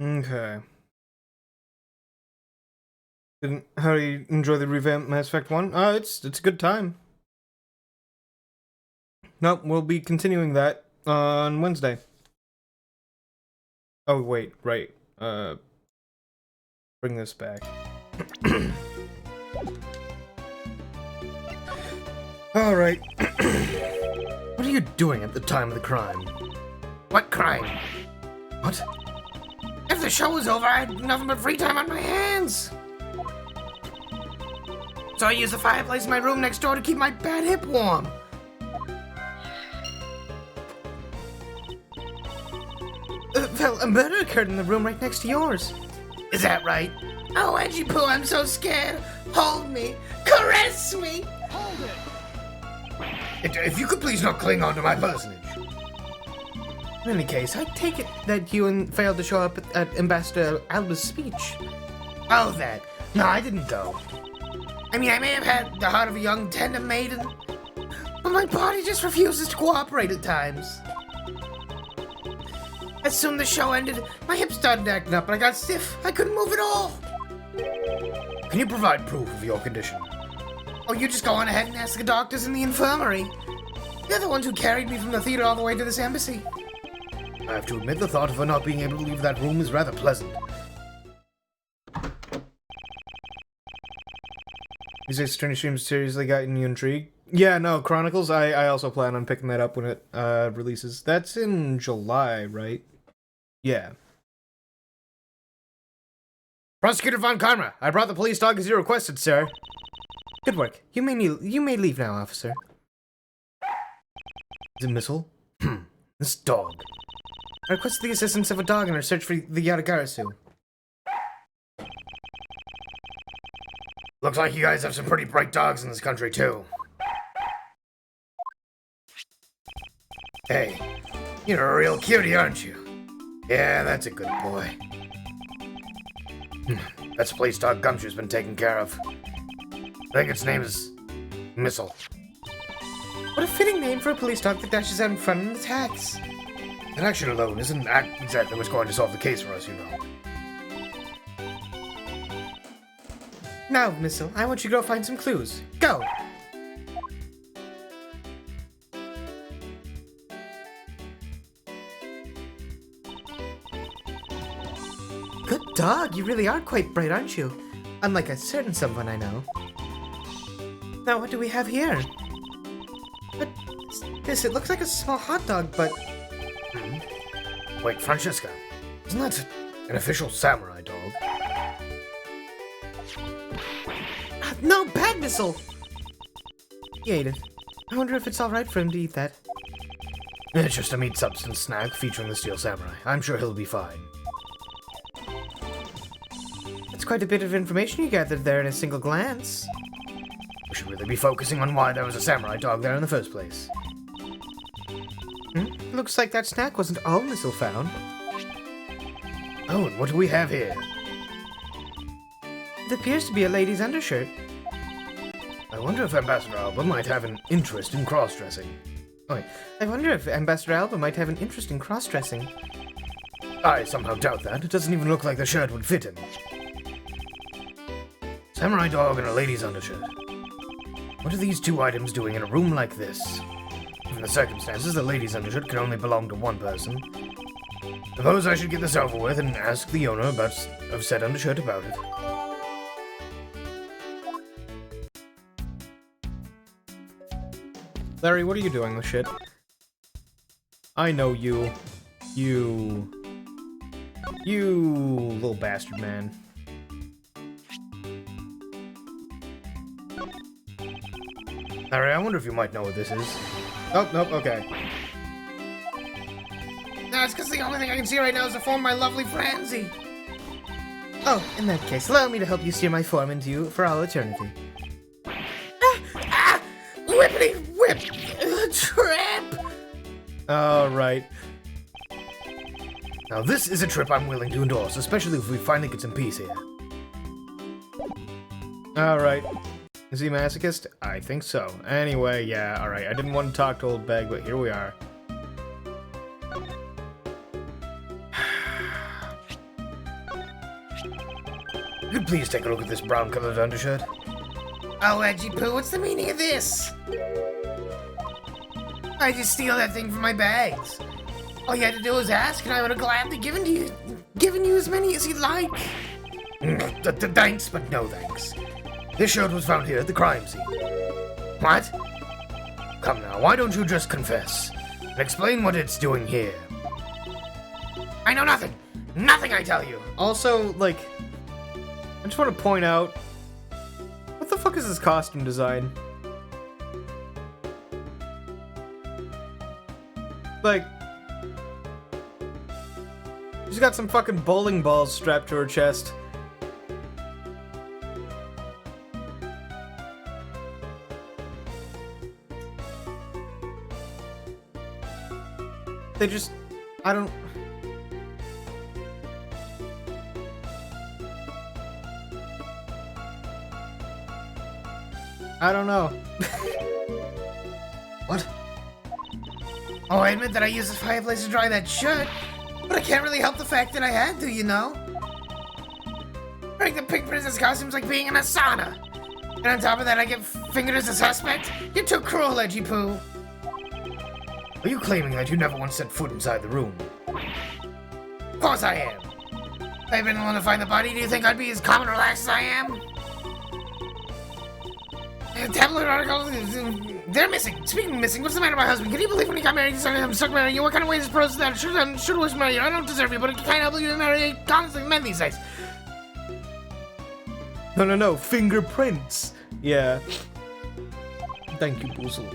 Okay. How do you enjoy the revamped Mass Effect 1? It's a good time. Nope, we'll be continuing that on Wednesday. Oh wait, right. Bring this back. Alright. What are you doing at the time of the crime? What crime? What? If the show was over, I had nothing but free time on my hands. So I used the fireplace in my room next door to keep my bad hip warm. Well, a murder occurred in the room right next to yours. Is that right? Oh, Edgy Poo, I'm so scared. Hold me. Caress me. If you could please not cling on to my personage. In any case, I take it that you failed to show up at Ambassador Alba's speech. Oh, that. No, I didn't go. I mean, I may have had the heart of a young, tender maiden, but my body just refuses to cooperate at times. As soon as the show ended, my hips started acting up and I got stiff. I couldn't move at all. Can you provide proof of your condition? Oh, you just go on ahead and ask the doctors in the infirmary. They're the ones who carried me from the theater all the way to this embassy. I have to admit the thought of her not being able to leave that room is rather pleasant. These external streams seriously gotten you intrigued? Yeah, no, Chronicles, I also plan on picking that up when it releases. That's in July, right? Yeah. Prosecutor Von Karma, I brought the police dog as you requested, sir. Good work. You may leave now, officer. Is it Missile? This dog. I requested the assistance of a dog in our search for the Yatagarasu. Looks like you guys have some pretty bright dogs in this country, too. Hey, you're a real cutie, aren't you? Yeah, that's a good boy. That's a police dog Gumshoe's been taking care of. I think its name is Missile. What a fitting name for a police dog that dashes out in front and attacks. That action alone isn't exactly what's going to solve the case for us, you know. Now, Missile, I want you to go find some clues. Go! Good dog, you really are quite bright, aren't you? Unlike a certain someone I know. Now, what do we have here? What's this? It looks like a small hot dog, but... Wait, Francesca, isn't that an official samurai dog? No, bad Missile! He ate it. I wonder if it's alright for him to eat that. It's just a meat substance snack featuring the Steel Samurai. I'm sure he'll be fine. That's quite a bit of information you gathered there in a single glance. We should really be focusing on why there was a samurai dog there in the first place. Looks like that snack wasn't all Missile found. Oh, and what do we have here? It appears to be a lady's undershirt. wonder if Ambassador Alba might have an interest in cross-dressing. Oi, I wonder if Ambassador Alba might have an interest in cross-dressing. I somehow doubt that. It doesn't even look like the shirt would fit him. Samurai dog and a lady's undershirt. What are these two items doing in a room like this? Given the circumstances, the lady's undershirt can only belong to one person. Suppose I should get this over with and ask the owner of said undershirt about it. Larry, what are you doing with shit? I know you. You little bastard man. Harry, I wonder if you might know what this is. Oh, nope, okay. No, it's because the only thing I can see right now is the form of my lovely Francie. Oh, in that case, allow me to help you steer my form into you for all eternity. Whippity whip! Trip! Alright. Now this is a trip I'm willing to endorse, especially if we finally get some peace here. Alright. Is he masochist? I think so. Anyway, yeah, alright. I didn't want to talk to Old Beg, but here we are. You could please take a look at this brown-colored undershirt. Oh, Edgy Poo, what's the meaning of this? I just steal that thing from my bags. All you had to do was ask, and I would have gladly given you as many as you'd like. Thanks, but no thanks. This shirt was found here at the crime scene. What? Come now, why don't you just confess and explain what it's doing here? I know nothing. Nothing, I tell you. Also, like, I just want to point out, what the fuck is this costume design? Like, she's got some fucking bowling balls strapped to her chest. They just, I don't know. What? Oh, I admit that I used the fireplace to dry that shirt, but I can't really help the fact that I had to, you know? Wearing the pink princess costume's like being in a sauna. And on top of that, I get fingered as a suspect? You're too cruel, Edgy Poo. Are you claiming that you never once set foot inside the room? Of course I am. If I've been the one to find the body, do you think I'd be as calm and relaxed as I am? Tabloid articles, they're missing. Speaking of missing, what's the matter with my husband? Can you believe when he got married, I'm stuck marrying you? What kind of way is this process that should wish marry you? I don't deserve you, but I can't help you to marry constantly men these days. No, fingerprints. Yeah. Thank you, Boozle.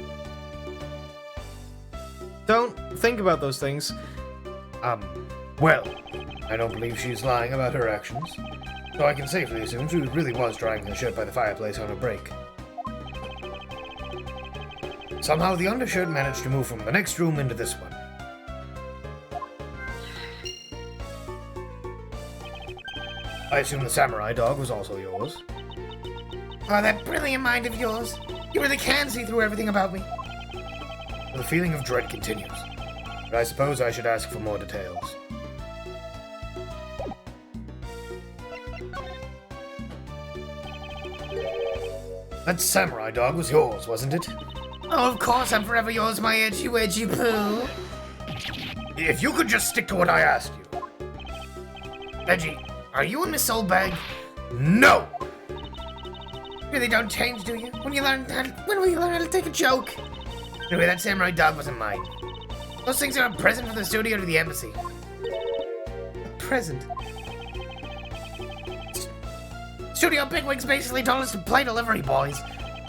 Don't think about those things. Well, I don't believe she's lying about her actions. So I can safely assume she really was drying her shirt by the fireplace on a break. Somehow the undershirt managed to move from the next room into this one. I assume the samurai dog was also yours. Oh, that brilliant mind of yours. You really can see through everything about me. The feeling of dread continues, but I suppose I should ask for more details. That samurai dog was yours, wasn't it? Oh, of course I'm forever yours, my edgy wedgy poo. If you could just stick to what I asked you. Edgy, are you and Miss Soulbag? No! Really don't change, do you? When will you learn how to take a joke? Anyway, that samurai dog wasn't mine. Those things are a present from the studio to the embassy. A present? Studio bigwigs basically told us to play delivery boys.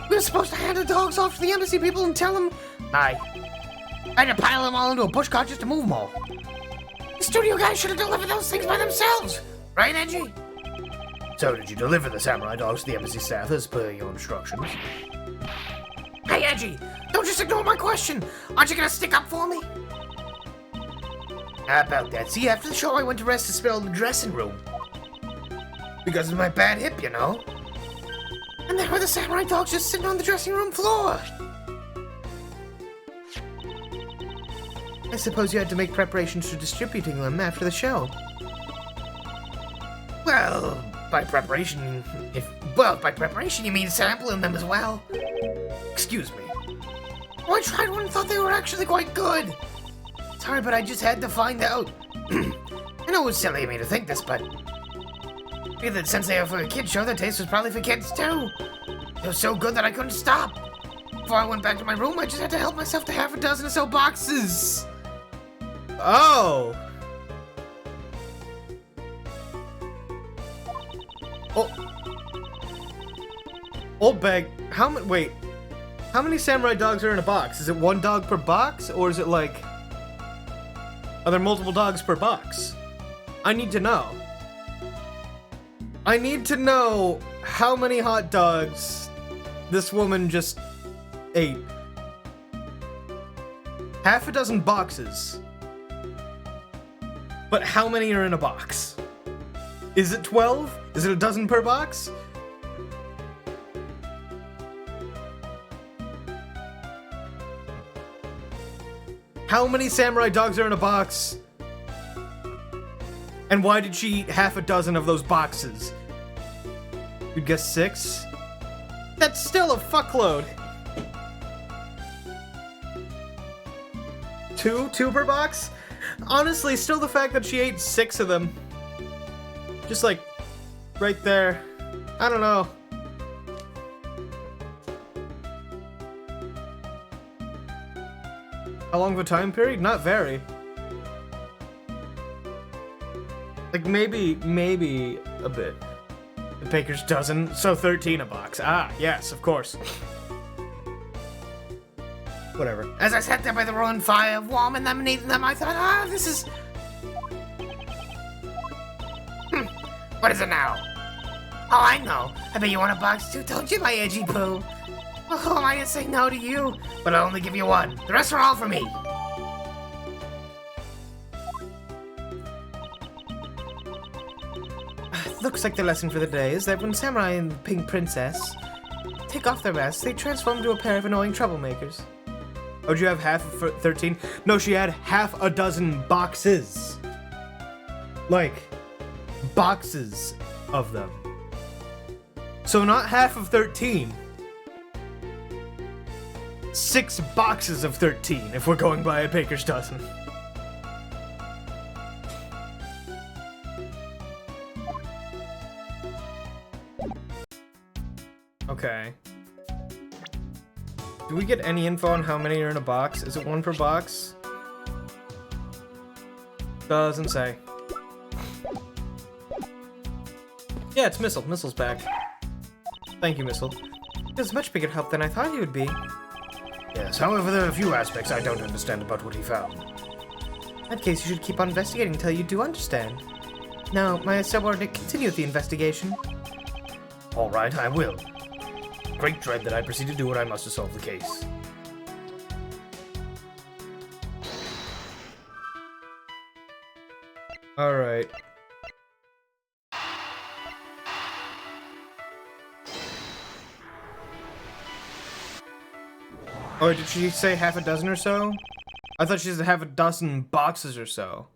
We were supposed to hand the dogs off to the embassy people and tell them... I had to pile them all into a pushcart just to move them all. The studio guys should have delivered those things by themselves. Right, Edgy? So did you deliver the samurai dogs to the embassy staff as per your instructions? Hey, Edgy! Don't just ignore my question! Aren't you gonna stick up for me? How about that? See, after the show I went to rest a spell in the dressing room. Because of my bad hip, you know? And there were the samurai dogs just sitting on the dressing room floor. I suppose you had to make preparations for distributing them after the show. Well, by preparation you mean sampling them as well. Excuse me. Oh, I tried one and thought they were actually quite good. Sorry, but I just had to find out. I know it was silly of me to think this, but figured that since they were for a kid show, the taste was probably for kids too. They were so good that I couldn't stop. Before I went back to my room, I just had to help myself to half a dozen or so boxes. Oh. Old bag. How many samurai dogs are in a box? Is it one dog per box, or is it like? Are there multiple dogs per box? I need to know. I need to know how many hot dogs this woman just ate. Half a dozen boxes. But how many are in a box? Is it 12? Is it a dozen per box? How many samurai dogs are in a box? And why did she eat half a dozen of those boxes? You'd guess 6? That's still a fuckload. 2 per box? Honestly, still the fact that she ate 6 of them. Just like, right there. I don't know. How long of a time period? Not very. Like, maybe a bit. The baker's dozen, so 13 a box. Ah, yes, of course. Whatever. As I sat there by the roaring fire, warming them and eating them, I thought, this is... What is it now? Oh, I know. I bet you want a box too, don't you, my edgy poo? Well, who am I to say no to you? But I'll only give you one. The rest are all for me. Looks like the lesson for the day is that when Samurai and the Pink Princess take off their masks, they transform into a pair of annoying troublemakers. Oh, did you have half of 13? No, she had half a dozen boxes. Like, boxes of them. So not half of 13. 6 boxes of 13, if we're going by a baker's dozen. Okay. Do we get any info on how many are in a box? Is it 1 per box? Doesn't say. Yeah, it's Missile. Missile's back. Thank you, Missile. It was much bigger help than I thought he would be. Yes, however, there are a few aspects I don't understand about what he found. In that case, you should keep on investigating until you do understand. Now, my subordinate, continue with the investigation. All right, I will. Great dread that I proceed to do what I must to solve the case. Alright. Oh, did she say half a dozen or so? I thought she said half a dozen boxes or so.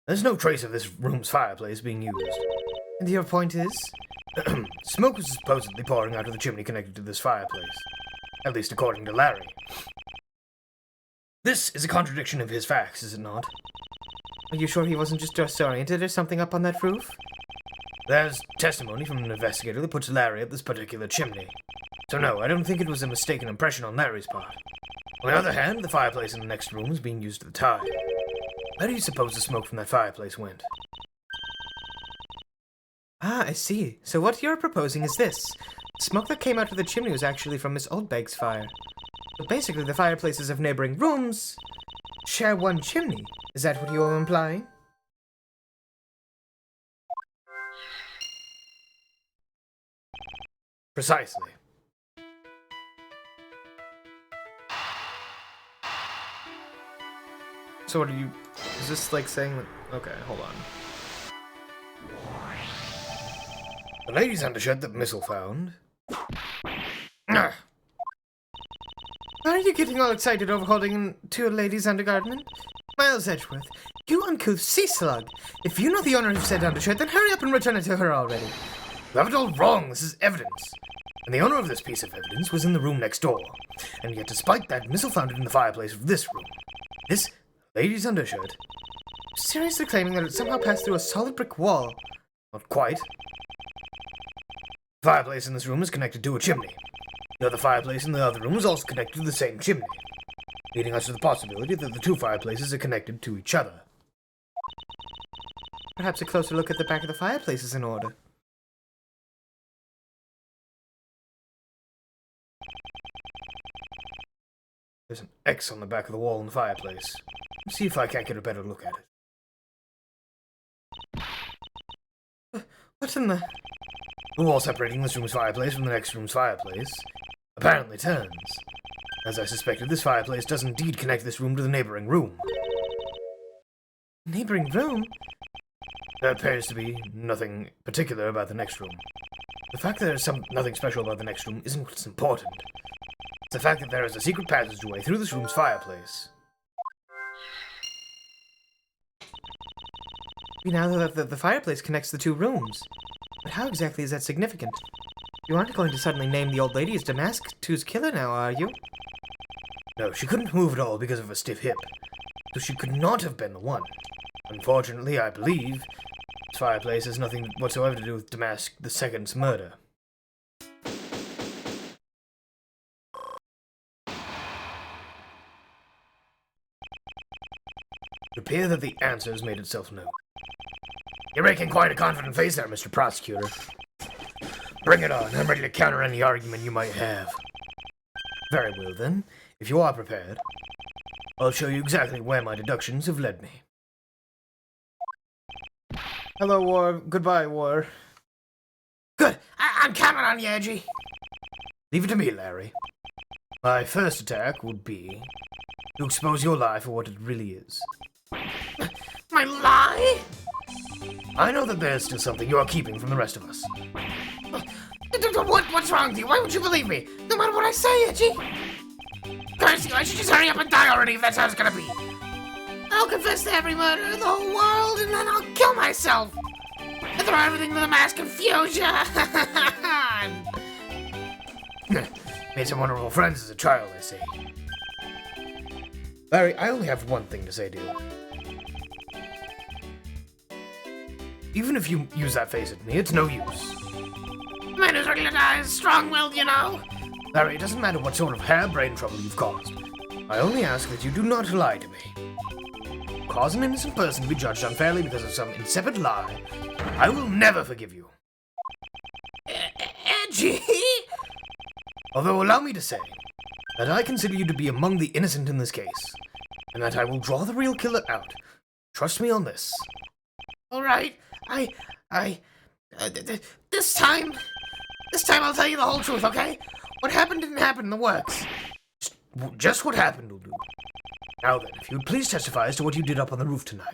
There's no trace of this room's fireplace being used. And your point is? Smoke was supposedly pouring out of the chimney connected to this fireplace. At least according to Larry. This is a contradiction of his facts, is it not? Are you sure he wasn't just disoriented or something up on that roof? There's testimony from an investigator that puts Larry up this particular chimney. So no, I don't think it was a mistaken impression on Larry's part. On the other hand, the fireplace in the next room is being used at the time. Where do you suppose the smoke from that fireplace went? Ah, I see. So what you're proposing is this. The smoke that came out of the chimney was actually from Miss Oldbag's fire. So basically, the fireplaces of neighboring rooms share one chimney. Is that what you are implying? Precisely. So what are you... Is this like saying that... Okay, hold on. The lady's undershirt that Missile found. Ah, Why are you getting all excited over holding to a lady's undergarment? Miles Edgeworth, you uncouth sea slug. If you know the owner of said undershirt, then hurry up and return it to her already. you have it all wrong. This is evidence. And the owner of this piece of evidence was in the room next door. And yet, despite that, Missile found it in the fireplace of this room. This lady's undershirt. Seriously claiming that it somehow passed through a solid brick wall? Not quite. The fireplace in this room is connected to a chimney. The other fireplace in the other room is also connected to the same chimney, leading us to the possibility that the two fireplaces are connected to each other. Perhaps a closer look at the back of the fireplace is in order. There's an X on the back of the wall in the fireplace. Let's see if I can't get a better look at it. What's in the... The wall separating this room's fireplace from the next room's fireplace apparently turns. As I suspected, this fireplace does indeed connect this room to the neighboring room. neighboring room? There appears to be nothing particular about the next room. The fact that there's nothing special about the next room isn't what's important. It's the fact that there is a secret passageway through this room's fireplace. We now know that the fireplace connects the two rooms. But how exactly is that significant? You aren't going to suddenly name the old lady as Damask II's killer now, are you? No, she couldn't move at all because of a stiff hip, so she could not have been the one. Unfortunately, I believe this fireplace has nothing whatsoever to do with Damask II's murder. It appears that the answer has made itself known. You're making quite a confident face there, Mr. Prosecutor. Bring it on. I'm ready to counter any argument you might have. Very well, then. If you are prepared, I'll show you exactly where my deductions have led me. Hello, War. Goodbye, War. Good. I'm counting on you, Edgy. Leave it to me, Larry. My first attack would be to expose your lie for what it really is. My lie? I know that there's still something you are keeping from the rest of us. What's wrong with you? Why won't you believe me? No matter what I say, Edgy. Curse you, I should just hurry up and die already if that's how it's gonna be. I'll confess to every murder in the whole world and then I'll kill myself. And throw everything to the mass confusion. Made some wonderful friends as a child, I see. Larry, I only have one thing to say to you. Even if you use that face at me, it's no use. Man who's ready to die is strong-willed, you know. Larry, it doesn't matter what sort of harebrained trouble you've caused. I only ask that you do not lie to me. Cause an innocent person to be judged unfairly because of some insipid lie. I will never forgive you. Edgy! Although allow me to say that I consider you to be among the innocent in this case, and that I will draw the real killer out. Trust me on this. All right, this time I'll tell you the whole truth, okay? What happened didn't happen in the works. Just what happened will do. Now then, if you would please testify as to what you did up on the roof tonight.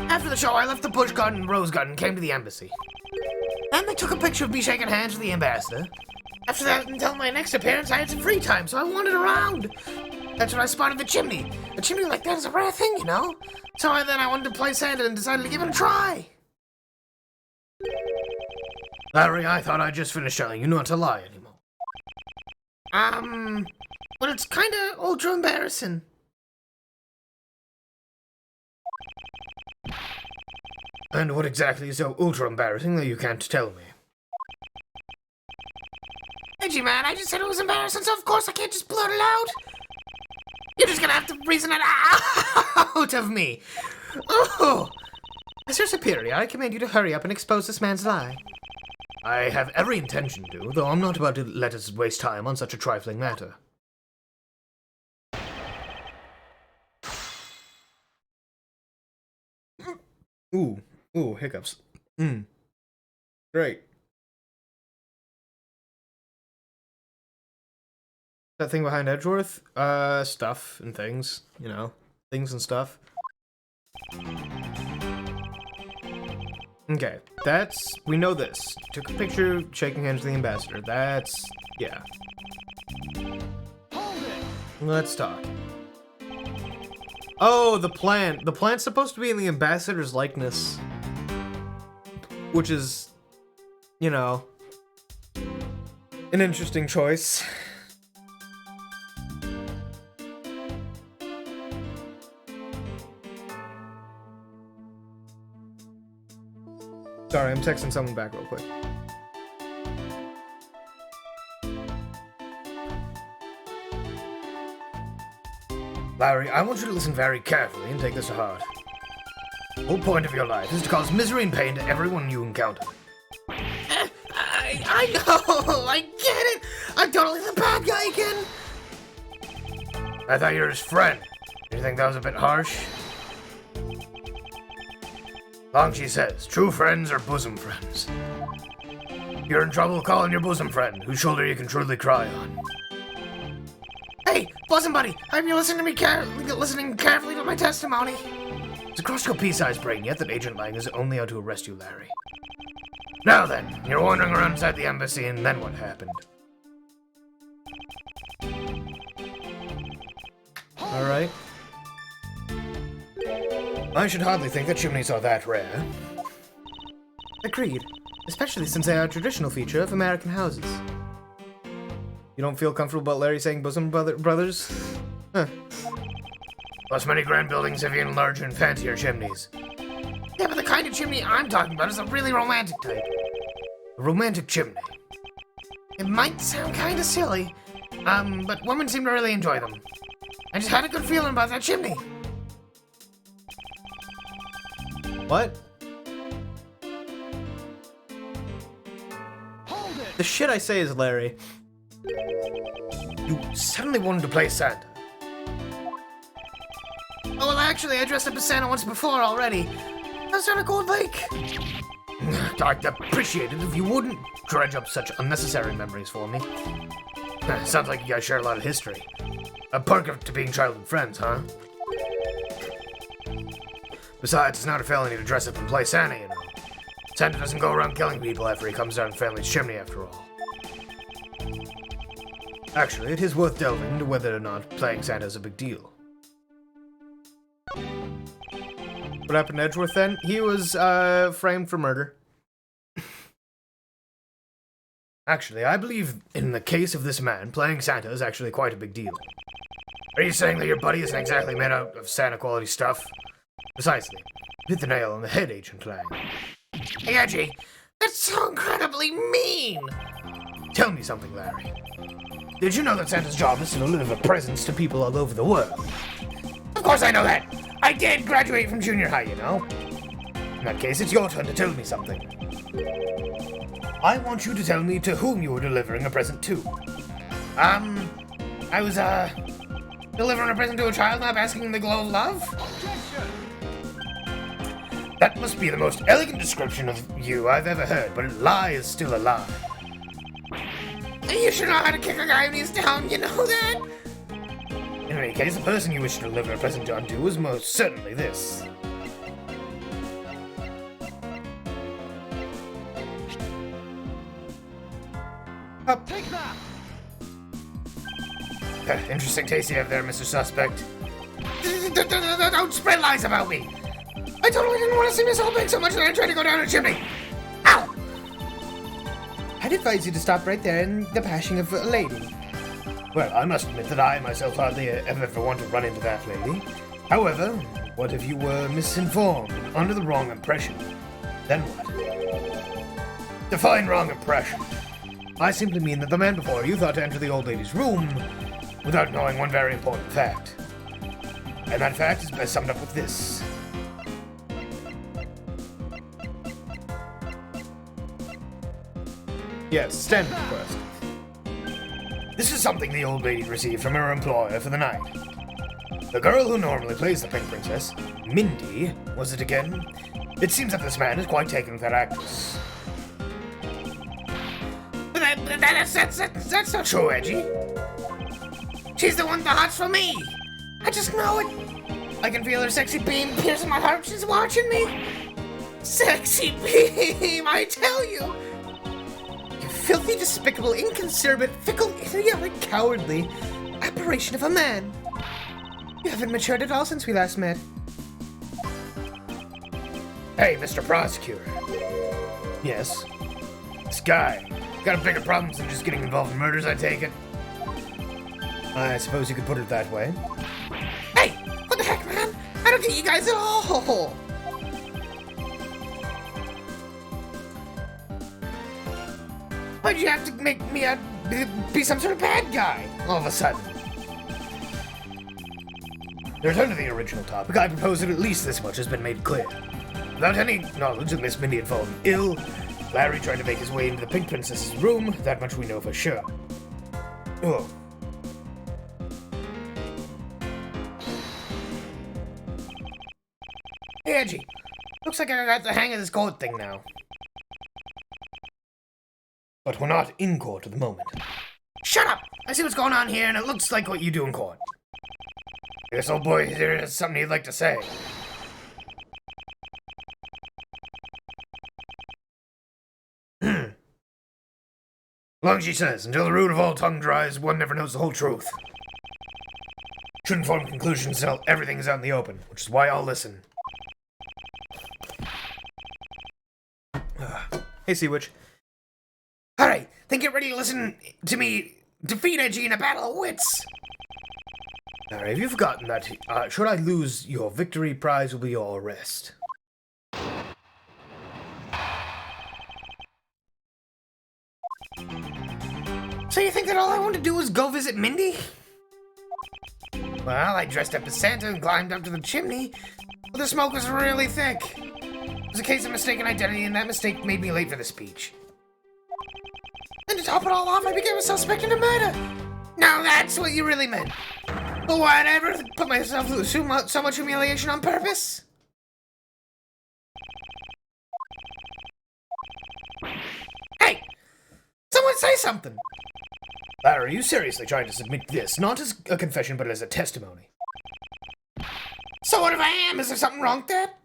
After the show, I left the Bush Garden and Rose Garden and came to the embassy. Then they took a picture of me shaking hands with the ambassador. After that, until my next appearance, I had some free time, so I wandered around. That's when I spotted the chimney. A chimney like that is a rare thing, you know? So then I wanted to play Santa and decided to give it a try. Larry, I thought I'd just finished telling you not to lie anymore. Well, it's kinda ultra embarrassing. And what exactly is so ultra embarrassing that you can't tell me? Edgy man, I just said it was embarrassing, so of course I can't just blurt it out. You're just gonna have to reason it out of me. Oh! As your superior, I command you to hurry up and expose this man's lie. I have every intention to, though I'm not about to let us waste time on such a trifling matter. Ooh, hiccups. Great. That thing behind Edgeworth? Stuff and things, you know. Things and stuff. Okay, we know this. Took a picture, shaking hands with the ambassador. Yeah. Let's talk. Oh, the plant. The plant's supposed to be in the ambassador's likeness. Which is, you know, an interesting choice. Sorry, I'm texting someone back real quick. Larry, I want you to listen very carefully and take this to heart. The whole point of your life is to cause misery and pain to everyone you encounter. I know! I get it! I'm totally the bad guy again! I thought you were his friend. Do you think that was a bit harsh? Longshi says, true friends are bosom friends. If you're in trouble, call on your bosom friend, whose shoulder you can truly cry on. Hey, bosom buddy! I hope you're listening carefully to my testimony. Has it crossed your pea-sized brain yet that Agent Lang is only out to arrest you, Larry? Now then, you're wandering around inside the embassy, and then what happened? Alright. I should hardly think that chimneys are that rare. Agreed. Especially since they are a traditional feature of American houses. You don't feel comfortable about Larry saying bosom brothers? Huh. Plus, many grand buildings have even larger and fancier chimneys. Yeah, but the kind of chimney I'm talking about is a really romantic type. A romantic chimney. It might sound kind of silly, but women seem to really enjoy them. I just had a good feeling about that chimney. What? The shit I say is Larry. You suddenly wanted to play Santa. Oh, well, actually, I dressed up as Santa once before already. That was on a Gold Lake. I'd appreciate it if you wouldn't dredge up such unnecessary memories for me. Sounds like you guys share a lot of history. A perk to being childhood friends, huh? Besides, it's not a felony to dress up and play Santa, you know. Santa doesn't go around killing people after he comes down family's chimney, after all. Actually, it is worth delving into whether or not playing Santa is a big deal. What happened to Edgeworth then? He was framed for murder. Actually, I believe in the case of this man, playing Santa is actually quite a big deal. Are you saying that your buddy isn't exactly made out of Santa quality stuff? Precisely. Hit the nail on the head, Agent Lang. Hey, Edgy, that's so incredibly mean! Tell me something, Larry. Did you know that Santa's job is to deliver presents to people all over the world? Of course I know that! I did graduate from junior high, you know. In that case, it's your turn to tell me something. I want you to tell me to whom you were delivering a present to. I was, delivering a present to a child not asking the glow of love? That must be the most elegant description of you I've ever heard, but a lie is still a lie. You should know how to kick a guy when he's down, you know that? In any case, the person you wish to deliver a present unto was most certainly this. Take that! Interesting taste you have there, Mr. Suspect. Don't spread lies about me! I totally didn't want to see myself big so much that I tried to go down a chimney! Ow! I'd advise you to stop right there in the passing of a lady. Well, I must admit that I myself hardly ever want to run into that lady. However, what if you were misinformed, under the wrong impression? Then what? Define wrong impression. I simply mean that the man before you thought to enter the old lady's room without knowing one very important fact. And that fact is best summed up with this. Yes, standard request. This is something the old lady received from her employer for the night. The girl who normally plays the Pink Princess, Mindy, was it again? It seems that this man is quite taken with that actress. That's not true, Edgy. She's the one that hots for me. I just know it. I can feel her sexy beam piercing my heart. She's watching me. Sexy beam, I tell you. You filthy, despicable, inconsiderate, fickle, idiotic, cowardly aberration of a man. You haven't matured at all since we last met. Hey, Mr. Prosecutor. Yes? This guy. Got bigger problems than just getting involved in murders, I take it? I suppose you could put it that way. Hey, what the heck, man? I don't get you guys at all. Why'd you have to make me be some sort of bad guy all of a sudden? To return to the original topic, I propose that at least this much has been made clear. Without any knowledge of Miss Mindy had fallen ill, Larry tried to make his way into the Pink Princess's room, that much we know for sure. Oh. Hey, Edgy. Looks like I got the hang of this court thing now. But we're not in court at the moment. Shut up! I see what's going on here, and it looks like What you do in court? This old boy here has something he'd like to say. Long as she says, until the root of all tongue dries, one never knows the whole truth. Shouldn't form conclusions until everything is out in the open, which is why I'll listen. Hey, Sea Witch. Alright, then get ready to listen to me defeat Edgy in a battle of wits. Larry, have you forgotten that, should I lose, your victory prize will be your arrest? So you think that all I want to do is go visit Mindy? Well, I dressed up as Santa and climbed up to the chimney, but the smoke was really thick. It was a case of mistaken identity, and that mistake made me late for the speech. And to top it all off, I became a suspect in a murder. Now that's what you really meant. But why'd I ever put myself through so much humiliation on purpose? Hey! Someone say something! Larry, are you seriously trying to submit this, not as a confession, but as a testimony? So what if I am? Is there something wrong with that?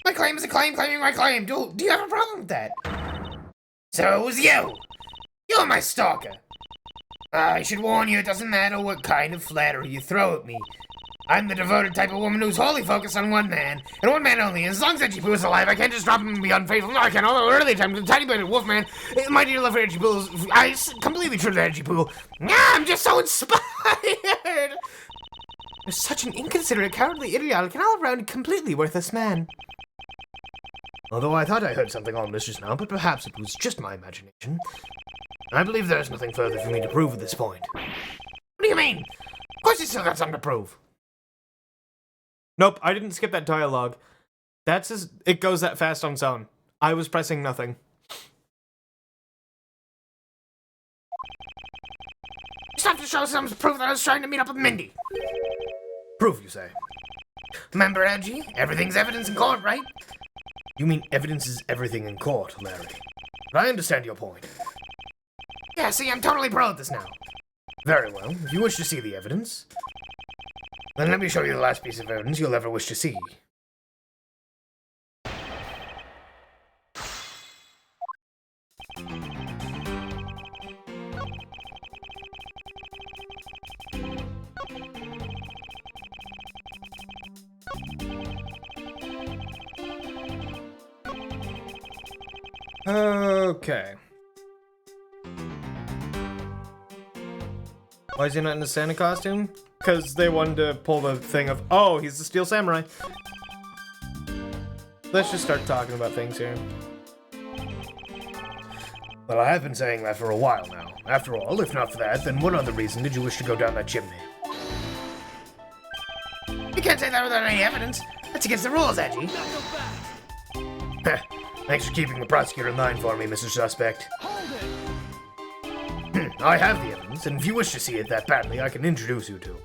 My claim is a claim claiming my claim. Do you have a problem with that? So it was you! You're my stalker! I should warn you, it doesn't matter what kind of flattery you throw at me. I'm the devoted type of woman who's wholly focused on one man, and one man only. As long as Edgy Poo is alive, I can't just drop him and be unfaithful. No, I can. Although early times, a tiny bit of Wolfman, my dear love for Edgy Poo is completely true to Edgy Poo. I'm just so inspired! You're such an inconsiderate, cowardly, idiotic, and all-around completely worthless man. Although I thought I heard something ominous just now, but perhaps it was just my imagination. I believe there's nothing further for me to prove at this point. What do you mean? Of course you still got something to prove. Nope, I didn't skip that dialogue. It goes that fast on its own. I was pressing nothing. Just have to show some proof that I was trying to meet up with Mindy. Proof, you say? Remember, Edgy? Everything's evidence in court, right? You mean evidence is everything in court, Larry? But I understand your point. Yeah, see, I'm totally pro at this now. Very well. If you wish to see the evidence, then let me show you the last piece of evidence you'll ever wish to see. Okay. Why is he not in the Santa costume? Because they wanted to pull the thing of, oh, he's the Steel Samurai. Let's just start talking about things here. Well, I have been saying that for a while now. After all, if not for that, then what other reason did you wish to go down that chimney? You can't say that without any evidence. That's against the rules, Edgy. Thanks for keeping the prosecutor in line for me, Mr. Suspect. Hold it! I have the evidence, and if you wish to see it that badly, I can introduce you to.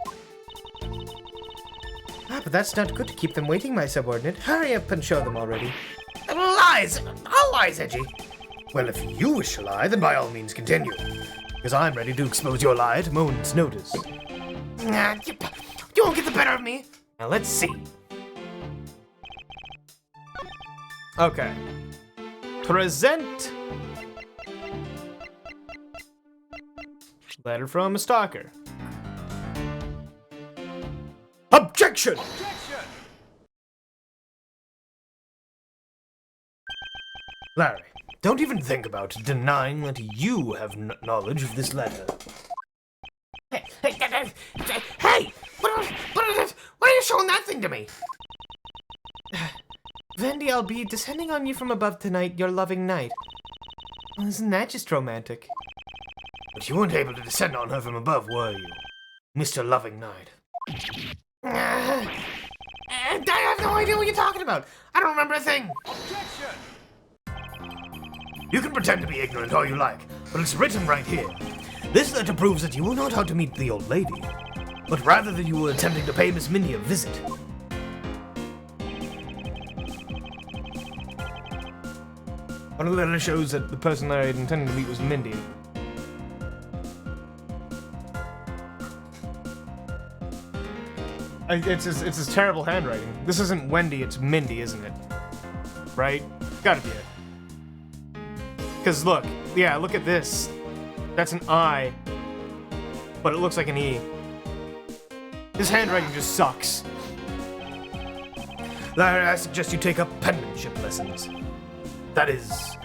Ah, but that's not good to keep them waiting, my subordinate. Hurry up and show them already. Lies! All lies, Edgy! Well, if you wish to lie, then by all means continue. Because I'm ready to expose your lie at a moment's notice. Don't You won't get the better of me. Now let's see. Okay. Present. Letter from a stalker. Objection! Larry, don't even think about denying that you have knowledge of this letter. Hey! Why are you showing that thing to me? Vandy, I'll be descending on you from above tonight, your loving knight. Well, isn't that just romantic? But you weren't able to descend on her from above, were you, Mr. Loving Knight? I have no idea what you're talking about. I don't remember a thing. You can pretend to be ignorant all you like, but it's written right here. This letter proves that you were not out to meet the old lady, but rather that you were attempting to pay Miss Mindy a visit. One of the letter shows that the person that I had intended to meet was Mindy. It's his terrible handwriting. This isn't Wendy, it's Mindy, isn't it? Right? Gotta be it. Because look, yeah, look at this. That's an I, but it looks like an E. His handwriting just sucks. Larry, I suggest you take up penmanship lessons. That is,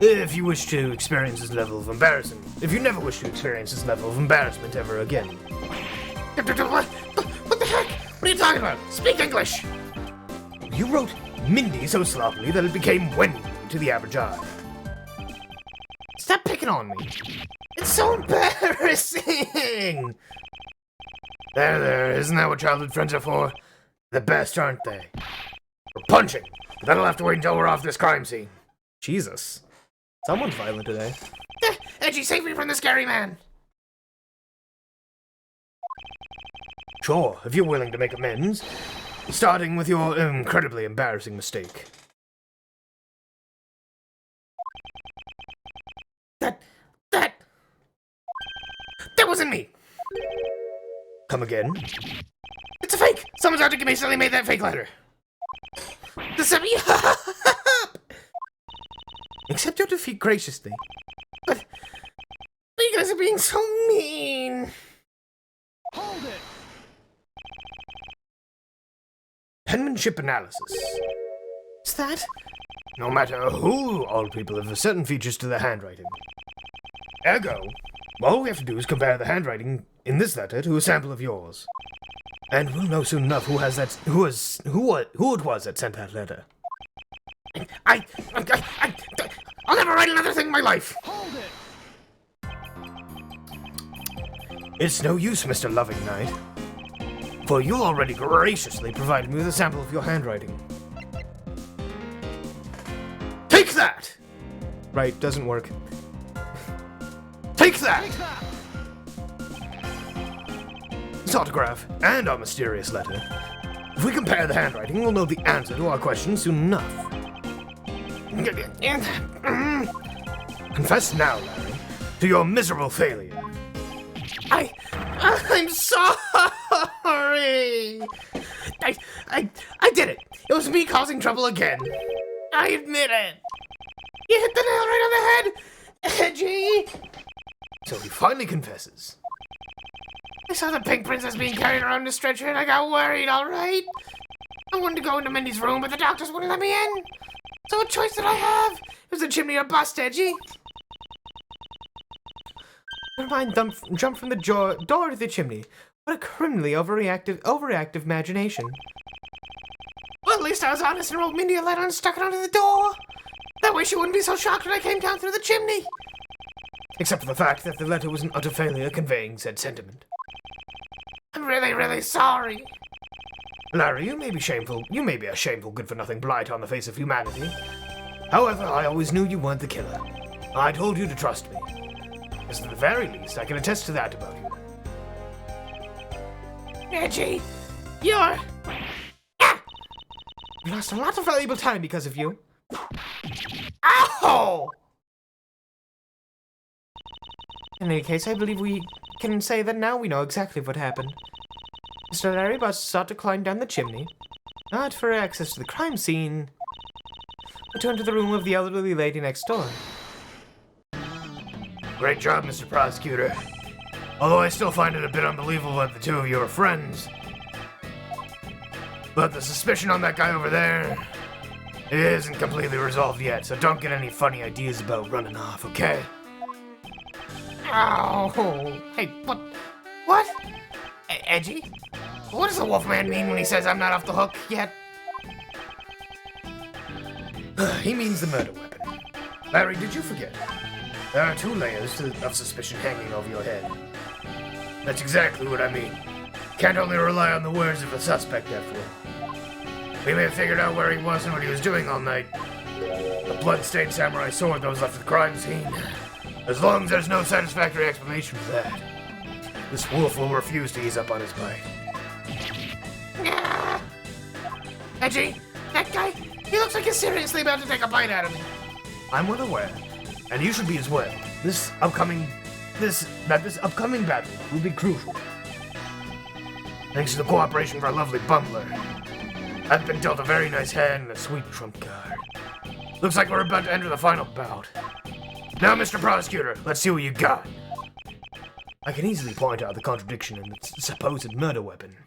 if you wish to experience this level of embarrassment. If you never wish to experience this level of embarrassment ever again. What the heck? What are you talking about? Speak English! You wrote Mindy so sloppily that it became Wendy to the average eye. Stop picking on me. It's so embarrassing! There, isn't that what childhood friends are for? The best, aren't they? For punching. But that'll have to wait until we're off this crime scene. Jesus. Someone's violent today. Edgy, save me from the scary man! Sure, if you're willing to make amends. Starting with your incredibly embarrassing mistake. That wasn't me! Come again? It's a fake! Someone's out to get me, so they made that fake letter. The semi. Accept your defeat graciously. But you guys are being so mean. Hold it! Penmanship analysis. Is that? No matter who, all people have certain features to their handwriting. Ergo, all we have to do is compare the handwriting in this letter to a sample of yours. And we'll know soon enough who it was that sent that letter. I'll never write another thing in my life. Hold it! It's no use, Mr. Loving Knight. For you already graciously provided me with a sample of your handwriting. Take that! Right, doesn't work. Take that! Take that! This autograph and our mysterious letter. If we compare the handwriting, we'll know the answer to our question soon enough. Confess now, Larry, to your miserable failure. I'm sorry. I did it. It was me causing trouble again. I admit it. You hit the nail right on the head, Edgy. So he finally confesses. I saw the pink princess being carried around the stretcher and I got worried, alright? I wanted to go into Mindy's room, but the doctors wouldn't let me in. So what choice did I have? It was a chimney or bust, Edgy. Never mind, jump from the door to the chimney. What a criminally overreactive imagination. Well, at least I was honest and wrote Mindy a letter and stuck it under the door. That way she wouldn't be so shocked when I came down through the chimney. Except for the fact that the letter was an utter failure conveying said sentiment. I'm really, really sorry. Larry, you may be shameful. You may be a shameful, good-for-nothing blight on the face of humanity. However, I always knew you weren't the killer. I told you to trust me. As at the very least, I can attest to that about you. Edgy, you're... Ah! We lost a lot of valuable time because of you. Ow! In any case, I believe we can say that now we know exactly what happened. Mr. Larry Bus sought to climb down the chimney, not for access to the crime scene, but to enter the room of the elderly lady next door. Great job, Mr. Prosecutor. Although I still find it a bit unbelievable that the two of you are friends. But the suspicion on that guy over there, it isn't completely resolved yet, so don't get any funny ideas about running off, okay? Oh, hey, what? What? Edgy? What does the Wolfman mean when he says I'm not off the hook yet? He means the murder weapon. Larry, did you forget? There are 2 layers of suspicion hanging over your head. That's exactly what I mean. Can't only rely on the words of a suspect, after all. We may have figured out where he was and what he was doing all night. The blood-stained samurai sword that was left at the crime scene. As long as there's no satisfactory explanation for that, this wolf will refuse to ease up on his bite. Edgy, that guy, he looks like he's seriously about to take a bite out of me. I'm well aware, and you should be as well. This upcoming battle will be crucial. Thanks to the cooperation of our lovely Bumbler, I've been dealt a very nice hand and a sweet trump card. Looks like we're about to enter the final bout. Now, Mr. Prosecutor, let's see what you got. I can easily point out the contradiction in the supposed murder weapon.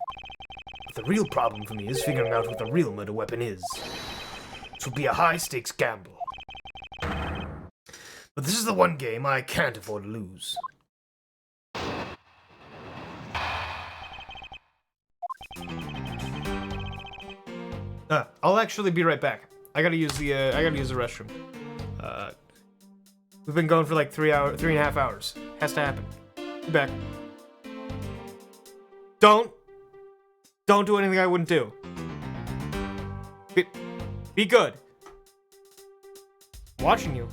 But the real problem for me is figuring out what the real murder weapon is. This will be a high-stakes gamble. But this is the one game I can't afford to lose. I'll actually be right back. I gotta use the restroom. We've been going for like 3.5 hours. Has to happen. Be back. Don't do anything I wouldn't do. Be good. Watching you.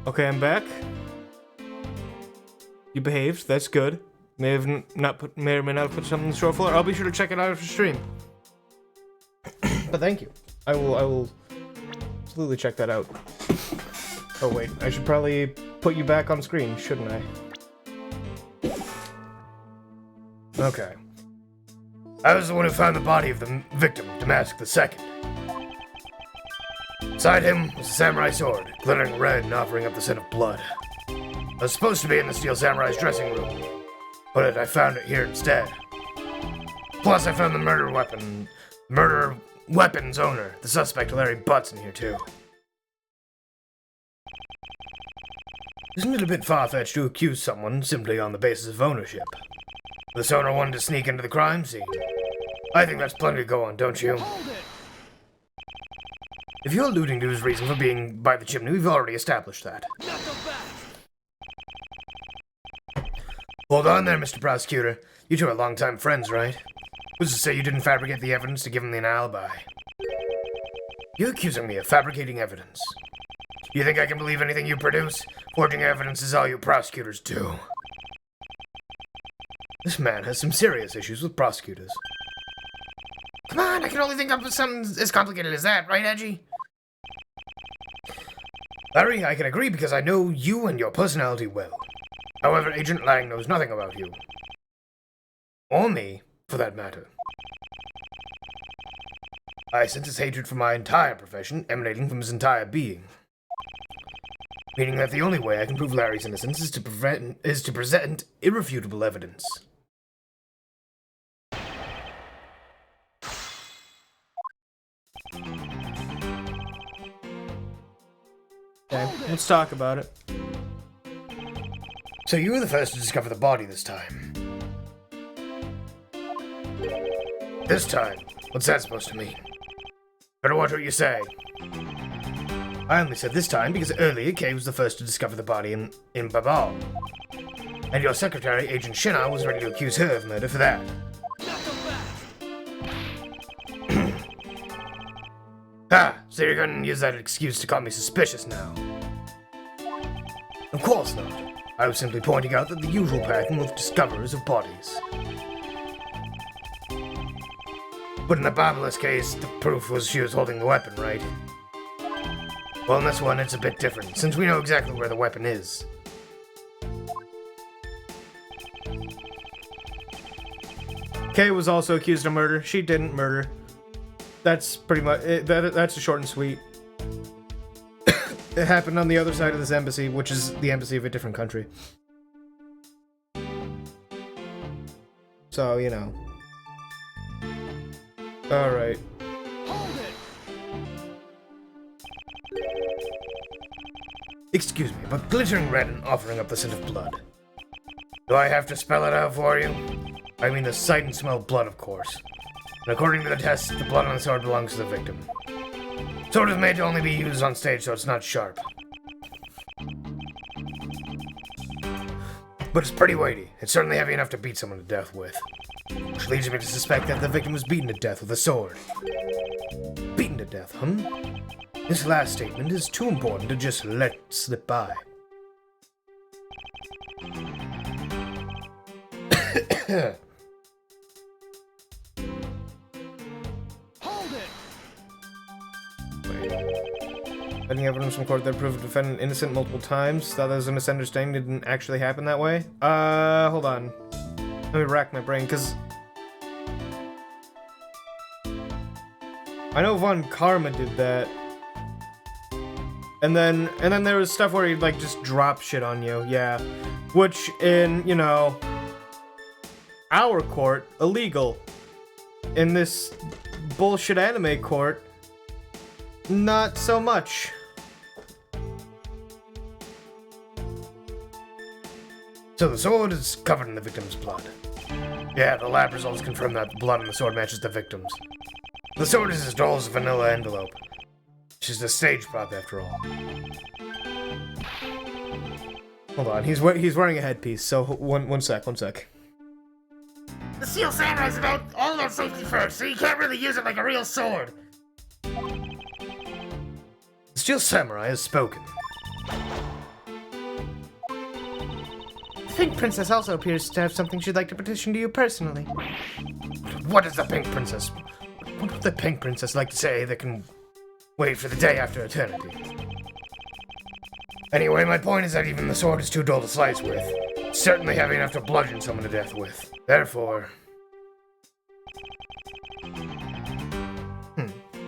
Okay, I'm back. You behaved. That's good. May or may not have put something in the store floor. I'll be sure to check it out after stream. But thank you. I will absolutely check that out. Oh wait, I should probably put you back on screen, shouldn't I? Okay. I was the one who found the body of the victim, Damask II. Beside him was a samurai sword, glittering red and offering up the scent of blood. I was supposed to be in the Steel Samurai's dressing room, but I found it here instead. Plus, I found the murder weapon's owner, the suspect Larry Butts, in here too. Isn't it a bit far-fetched to accuse someone simply on the basis of ownership? This owner wanted to sneak into the crime scene. I think that's plenty to go on, don't you? Hold it! If you're alluding to his reason for being by the chimney, we've already established that. Not so fast! Hold on there, Mr. Prosecutor. You two are longtime friends, right? Who's to say you didn't fabricate the evidence to give him an alibi? You're accusing me of fabricating evidence. You think I can believe anything you produce? Forging evidence is all you prosecutors do. This man has some serious issues with prosecutors. Come on, I can only think of something as complicated as that, right, Edgy? Larry, I can agree because I know you and your personality well. However, Agent Lang knows nothing about you. Or me, for that matter. I sense his hatred for my entire profession emanating from his entire being. Meaning that the only way I can prove Larry's innocence is to present irrefutable evidence. Okay, let's talk about it. So you were the first to discover the body this time. This time? What's that supposed to mean? Better watch what you say. I only said this time because earlier Kay was the first to discover the body in Babal. And your secretary, Agent Shinnah, was ready to accuse her of murder for that. Not so fast! Ah, so you're gonna use that excuse to call me suspicious now? Of course not. I was simply pointing out that the usual pattern with discoverers of bodies. But in the Barbarous case, the proof was she was holding the weapon, right? Well, in this one, it's a bit different, since we know exactly where the weapon is. Kay was also accused of murder. She didn't murder. That's pretty much it. That's short and sweet. It happened on the other side of this embassy, which is the embassy of a different country. So, you know. Alright. Hold it! Excuse me, but glittering red and offering up the scent of blood. Do I have to spell it out for you? I mean the sight and smell of blood, of course. And according to the test, the blood on the sword belongs to the victim. Sword is made to only be used on stage, so it's not sharp. But it's pretty weighty. It's certainly heavy enough to beat someone to death with. Which leads me to suspect that the victim was beaten to death with a sword. Beaten to death, huh? This last statement is too important to just let slip by. Hold it! Any evidence from court that proved the defendant innocent multiple times? Thought there was a misunderstanding. Didn't actually happen that way. Hold on. Let me rack my brain, because I know Von Karma did that. And then there was stuff where he'd like just drop shit on you, yeah. Which in, you know, our court, illegal. In this bullshit anime court, not so much. So the sword is covered in the victim's blood. Yeah, the lab results confirm that the blood on the sword matches the victim's. The sword is as dull as a vanilla envelope. It's just a stage prop after all. Hold on, he's wearing a headpiece, so one sec. The Steel Samurai's all about safety first, so you can't really use it like a real sword. The Steel Samurai has spoken. Pink Princess also appears to have something she'd like to petition to you personally. What does the Pink Princess... What would the Pink Princess like to say that can wait for the day after eternity? Anyway, my point is that even the sword is too dull to slice with. It's certainly heavy enough to bludgeon someone to death with. Therefore...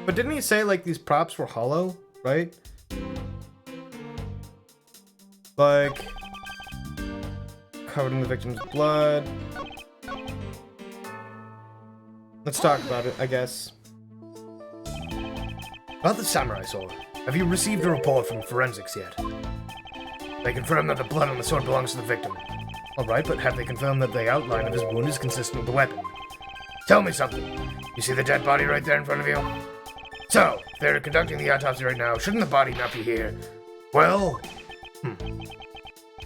But didn't he say, like, these props were hollow, right? Like, covered in the victim's blood. Let's talk about it, I guess. About the samurai sword. Have you received a report from forensics yet? They confirm that the blood on the sword belongs to the victim. Alright, but have they confirmed that the outline of his wound is consistent with the weapon? Tell me something. You see the dead body right there in front of you? So, if they're conducting the autopsy right now, shouldn't the body not be here? Well,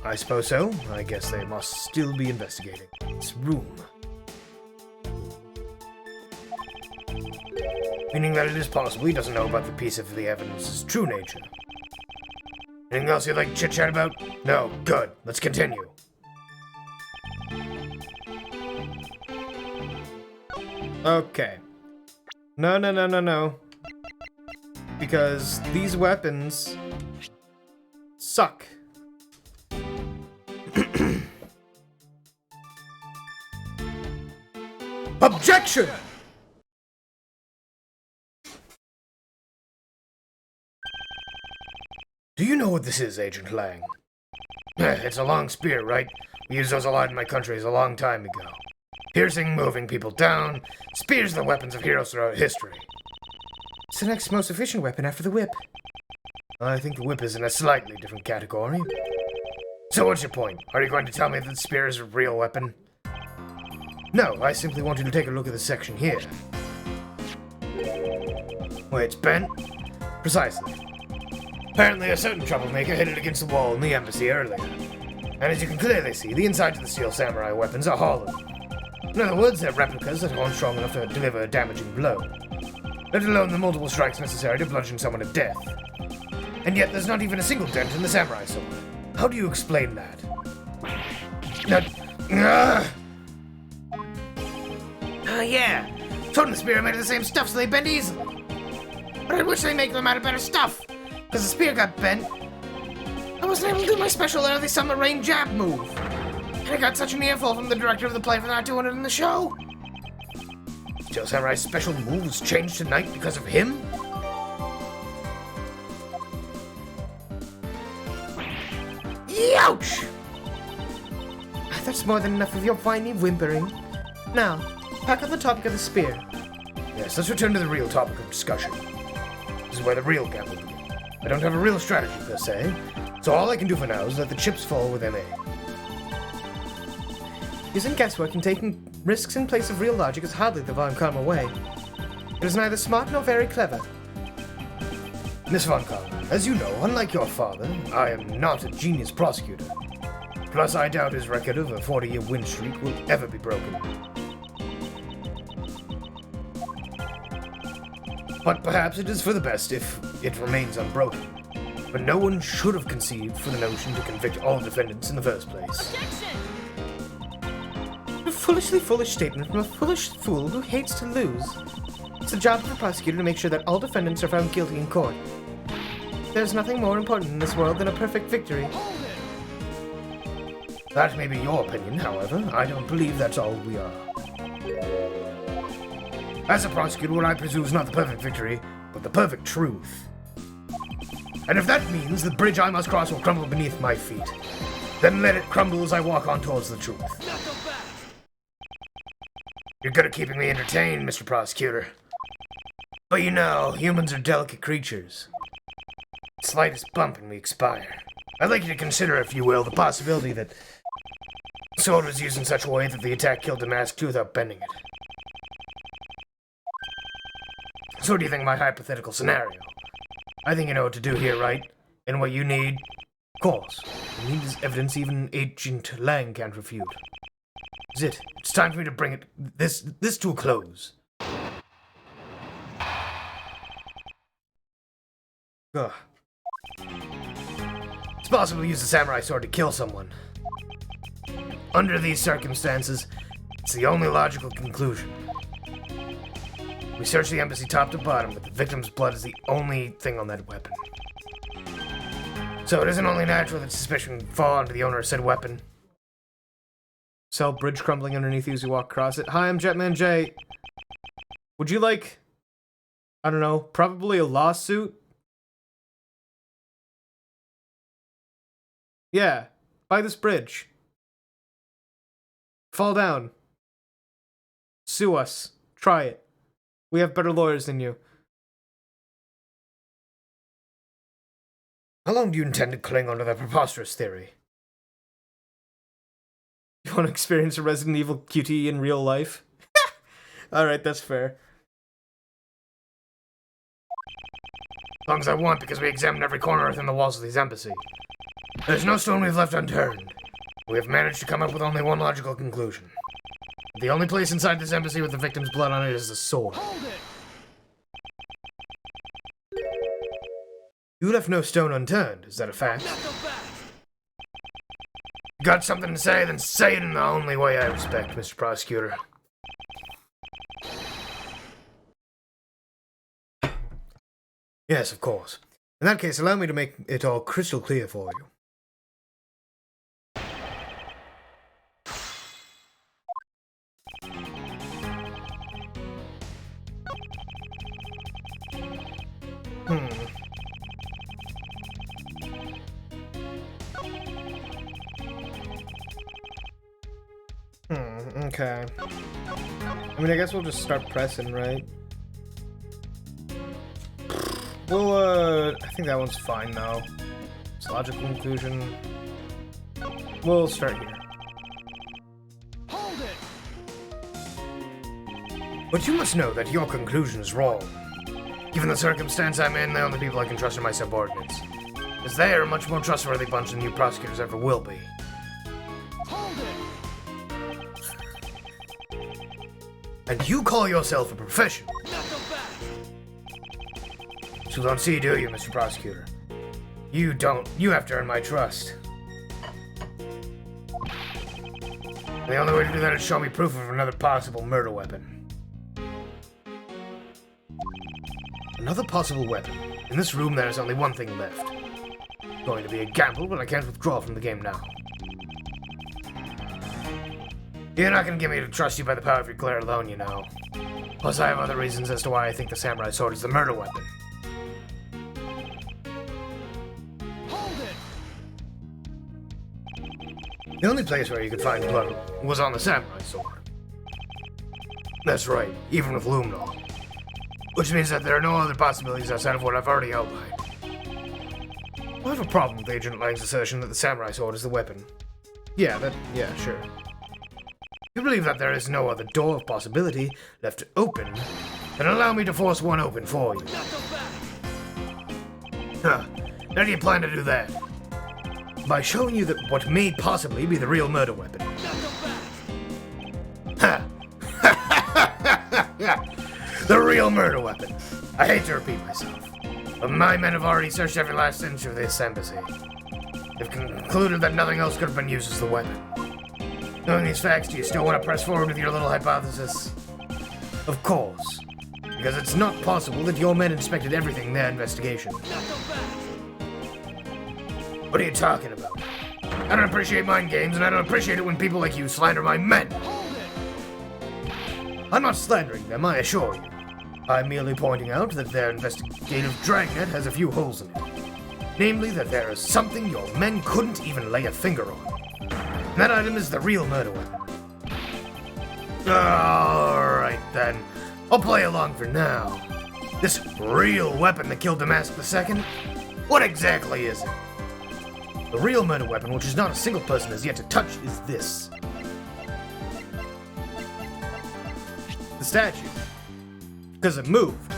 I suppose so. I guess they must still be investigating this room. Meaning that it is possible he doesn't know about the piece of the evidence's true nature. Anything else you'd like to chit-chat about? No, good. Let's continue. Okay. No. Because these weapons suck. Objection! Do you know what this is, Agent Lang? It's a long spear, right? We used those a lot in my country a long time ago. Piercing, moving people down. Spears are the weapons of heroes throughout history. It's the next most efficient weapon after the whip. I think the whip is in a slightly different category. So what's your point? Are you going to tell me that the spear is a real weapon? No, I simply want you to take a look at this section here. Wait, it's bent? Precisely. Apparently a certain troublemaker hit it against the wall in the embassy earlier. And as you can clearly see, the insides of the steel samurai weapons are hollow. In other words, they're replicas that aren't strong enough to deliver a damaging blow. Let alone the multiple strikes necessary to bludgeon someone to death. And yet there's not even a single dent in the samurai sword. How do you explain that? Yeah. Sword and spear are made of the same stuff, so they bend easily. But I wish they make them out of better stuff. Because the spear got bent. I wasn't able to do my special early summer rain jab move. And I got such an earful from the director of the play for not doing it in the show. Steel Samurai's special moves changed tonight because of him? Youch! That's more than enough of your whiny whimpering. Now, back on the topic of the spear. Yes, let's return to the real topic of discussion. This is where the real gamble begins. I don't have a real strategy per se, so all I can do for now is let the chips fall with MA. Using guesswork and taking risks in place of real logic is hardly the Von Karma way. It is neither smart nor very clever. Miss Von Karma, as you know, unlike your father, I am not a genius prosecutor. Plus, I doubt his record of a 40-year win streak will ever be broken. But perhaps it is for the best if it remains unbroken. But no one should have conceived for the notion to convict all defendants in the first place. A foolishly foolish statement from a foolish fool who hates to lose. It's the job of a prosecutor to make sure that all defendants are found guilty in court. There's nothing more important in this world than a perfect victory. That may be your opinion, however. I don't believe that's all we are. As a prosecutor, what I pursue is not the perfect victory, but the perfect truth. And if that means the bridge I must cross will crumble beneath my feet, then let it crumble as I walk on towards the truth. You're good at keeping me entertained, Mr. Prosecutor. But you know, humans are delicate creatures. Slightest bump and we expire. I'd like you to consider, if you will, the possibility that the sword was used in such a way that the attack killed Damask without bending it. So what do you think of my hypothetical scenario? I think you know what to do here, right? And what you need? Of course. You need is evidence even Agent Lang can't refute. Is it? It's time for me to bring this to a close. Ugh. It's possible to use the samurai sword to kill someone. Under these circumstances, it's the only logical conclusion. We searched the embassy top to bottom, but the victim's blood is the only thing on that weapon. So it isn't only natural that suspicion would fall onto the owner of said weapon. Cell bridge crumbling underneath you as you walk across it. Hi, I'm Jetman J. Would you like, I don't know, probably a lawsuit? Yeah, buy this bridge. Fall down. Sue us. Try it. We have better lawyers than you. How long do you intend to cling onto that preposterous theory? You want to experience a Resident Evil QTE in real life? Alright, that's fair. As long as I want, because we examined every corner within the walls of this embassy. There's no stone we've left unturned. We have managed to come up with only one logical conclusion. The only place inside this embassy with the victim's blood on it is the sword. Hold it! You left no stone unturned, is that a fact? Not so fast! Got something to say, then say it in the only way I respect, Mr. Prosecutor. Yes, of course. In that case, allow me to make it all crystal clear for you. Okay. I mean, I guess we'll just start pressing, right? Well, I think that one's fine now. It's logical conclusion. We'll start here. Hold it! But you must know that your conclusion is wrong. Given the circumstance I'm in, the only people I can trust are my subordinates. As they are a much more trustworthy bunch than you prosecutors ever will be. Hold it! And you call yourself a professional. Not so fast! So don't see, do you, Mr. Prosecutor? You don't. You have to earn my trust. The only way to do that is show me proof of another possible murder weapon. Another possible weapon. In this room, there is only one thing left. Going to be a gamble, but I can't withdraw from the game now. You're not going to get me to trust you by the power of your glare alone, you know. Plus, I have other reasons as to why I think the samurai sword is the murder weapon. Hold it! The only place where you could find blood was on the samurai sword. That's right, even with Lumnall. Which means that there are no other possibilities outside of what I've already outlined. I have a problem with Agent Lang's assertion that the samurai sword is the weapon. Yeah, sure. If you believe that there is no other door of possibility left open, then allow me to force one open for you. Not so fast! Huh. How do you plan to do that? By showing you that what may possibly be the real murder weapon. Not so fast! Ha! The real murder weapon. I hate to repeat myself, but my men have already searched every last inch of this embassy. They've concluded that nothing else could have been used as the weapon. Knowing these facts, do you still want to press forward with your little hypothesis? Of course. Because it's not possible that your men inspected everything in their investigation. Not so fast! What are you talking about? I don't appreciate mind games, and I don't appreciate it when people like you slander my men. Hold it! I'm not slandering them, I assure you. I'm merely pointing out that their investigative dragnet has a few holes in it. Namely, that there is something your men couldn't even lay a finger on. And that item is the real murder weapon. Alright then. I'll play along for now. This real weapon that killed Damask II? What exactly is it? The real murder weapon, which is not a single person has yet to touch, is this. The statue. Because it moved.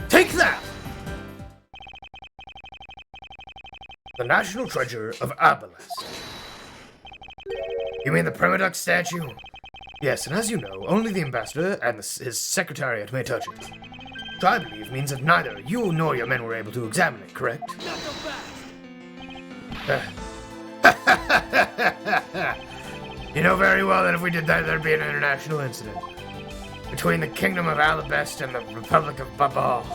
Take that! The national treasure of Abalest. You mean the Primadux statue? Yes, and as you know, only the ambassador and his secretariat may touch it. Which I believe means that neither you nor your men were able to examine it, correct? Not so fast! You know very well that if we did that, there'd be an international incident between the Kingdom of Alabest and the Republic of Babal.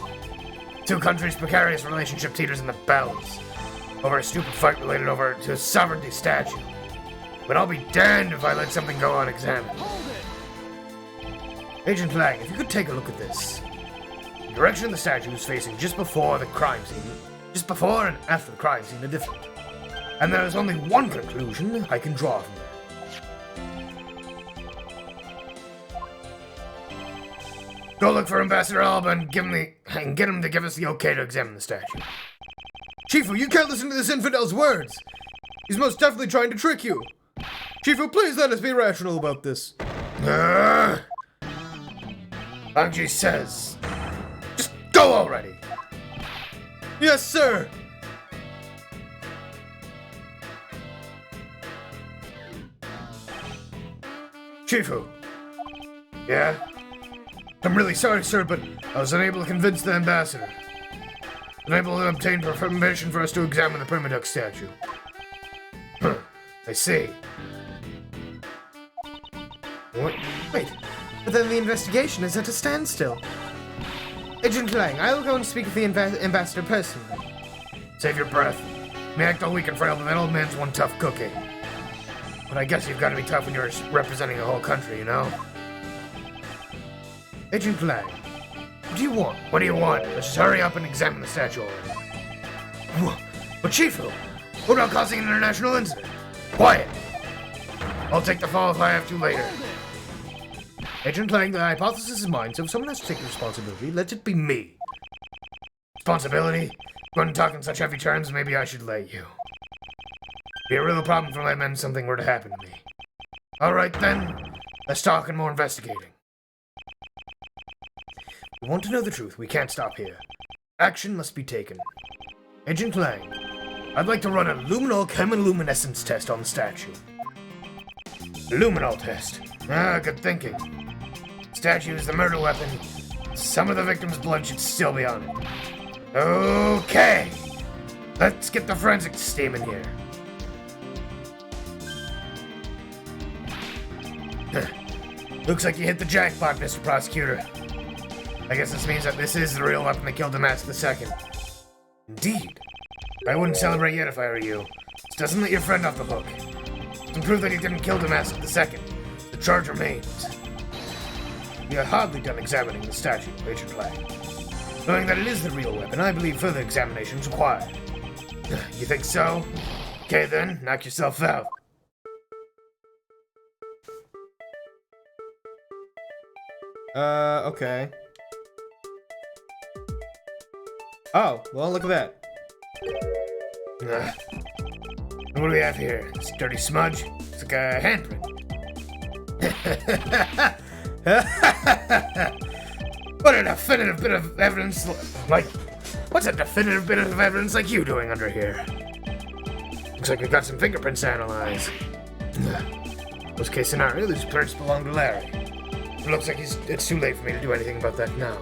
Two countries' precarious relationship teeters in the balance over a stupid fight related over to a sovereignty statue. But I'll be damned if I let something go unexamined. Hold it! Agent Lang, if you could take a look at this. The direction the statue is facing just before the crime scene, just before and after the crime scene are different. And there is only one conclusion I can draw from that. Go look for Ambassador Alba and get him to give us the okay to examine the statue. Chifu, you can't listen to this infidel's words. He's most definitely trying to trick you. Chifu, please let us be rational about this. Anji says, just go already. Yes, sir. Chifu. Yeah? I'm really sorry, sir, but I was unable to convince the ambassador. Unable to obtain permission for us to examine the Primaduck statue. I see. What? Wait, but then the investigation is at a standstill. Agent Lang, I will go and speak with the ambassador personally. Save your breath. May act all weak and frail, but that old man's one tough cookie. But I guess you've got to be tough when you're representing a whole country, you know? Agent Lang, what do you want? What do you want? Let's just hurry up and examine the statue already. But Chifu, what about causing an international incident? Quiet! I'll take the fall if I have to later. Agent Lang, the hypothesis is mine, so if someone has to take the responsibility, let it be me. Responsibility? When talking such heavy terms, maybe I should let you. Be a real problem for my men if something were to happen to me. Alright then, let's talk and more investigating. We want to know the truth, we can't stop here. Action must be taken. Agent Lang, I'd like to run a luminol chemiluminescence test on the statue. Luminol test. Ah, good thinking. Statue is the murder weapon. Some of the victim's blood should still be on it. Okay. Let's get the forensics team in here. Looks like you hit the jackpot, Mr. Prosecutor. I guess this means that this is the real weapon that killed Damask II. Indeed. I wouldn't celebrate yet if I were you. This doesn't let your friend off the hook. To prove that he didn't kill Damask II, the charge remains. We are hardly done examining the statue, Agent Lang. Knowing that it is the real weapon, I believe further examination is required. You think so? Okay then, knock yourself out. Okay. Oh, well, look at that. What do we have here? This dirty smudge? It's like a handprint. What a definitive bit of evidence what's a definitive bit of evidence like you doing under here? Looks like we've got some fingerprints to analyze. Worst case scenario, these prints belong to Larry. It looks like it's too late for me to do anything about that now.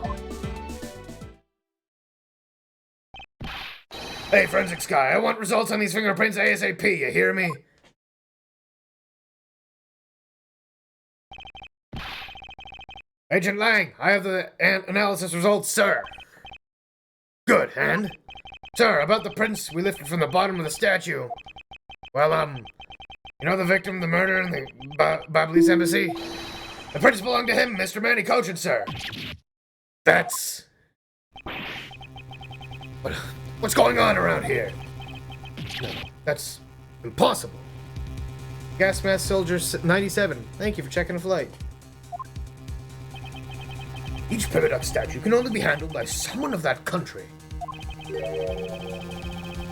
Hey, forensics guy, I want results on these fingerprints ASAP, you hear me? Agent Lang, I have the analysis results, sir. Good, and? Sir, about the prints we lifted from the bottom of the statue. Well, you know the victim, the murder in the Babalese embassy? The prints belong to him, Mr. Manny Cochin, sir. That's... What's going on around here? No, that's impossible. Gas Mask Soldier 97, thank you for checking the flight. Each Primaduck statue can only be handled by someone of that country.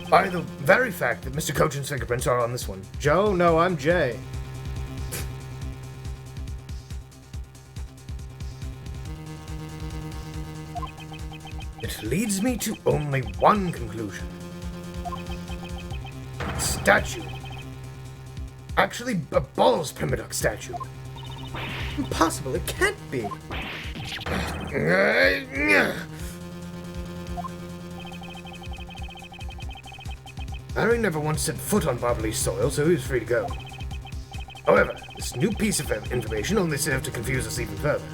By the very fact that Mr. Cochin's fingerprints are on this one. Joe? No, I'm Jay. It leads me to only one conclusion. The statue actually Babal's Primaduck statue. Impossible, it can't be. Harry never once set foot on Barbalese soil, so he was free to go. However, this new piece of information only served to confuse us even further.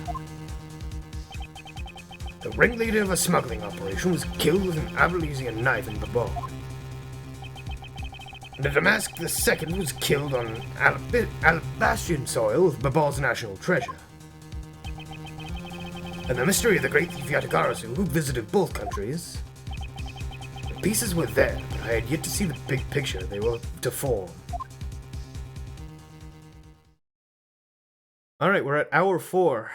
The ringleader of a smuggling operation was killed with an Aberlesian knife in Babal. And the Damask II was killed on Alabastian soil with Babal's national treasure. And the mystery of the great thief Yatagarasu, who visited both countries. The pieces were there, but I had yet to see the big picture they were to form. Alright, we're at hour 4.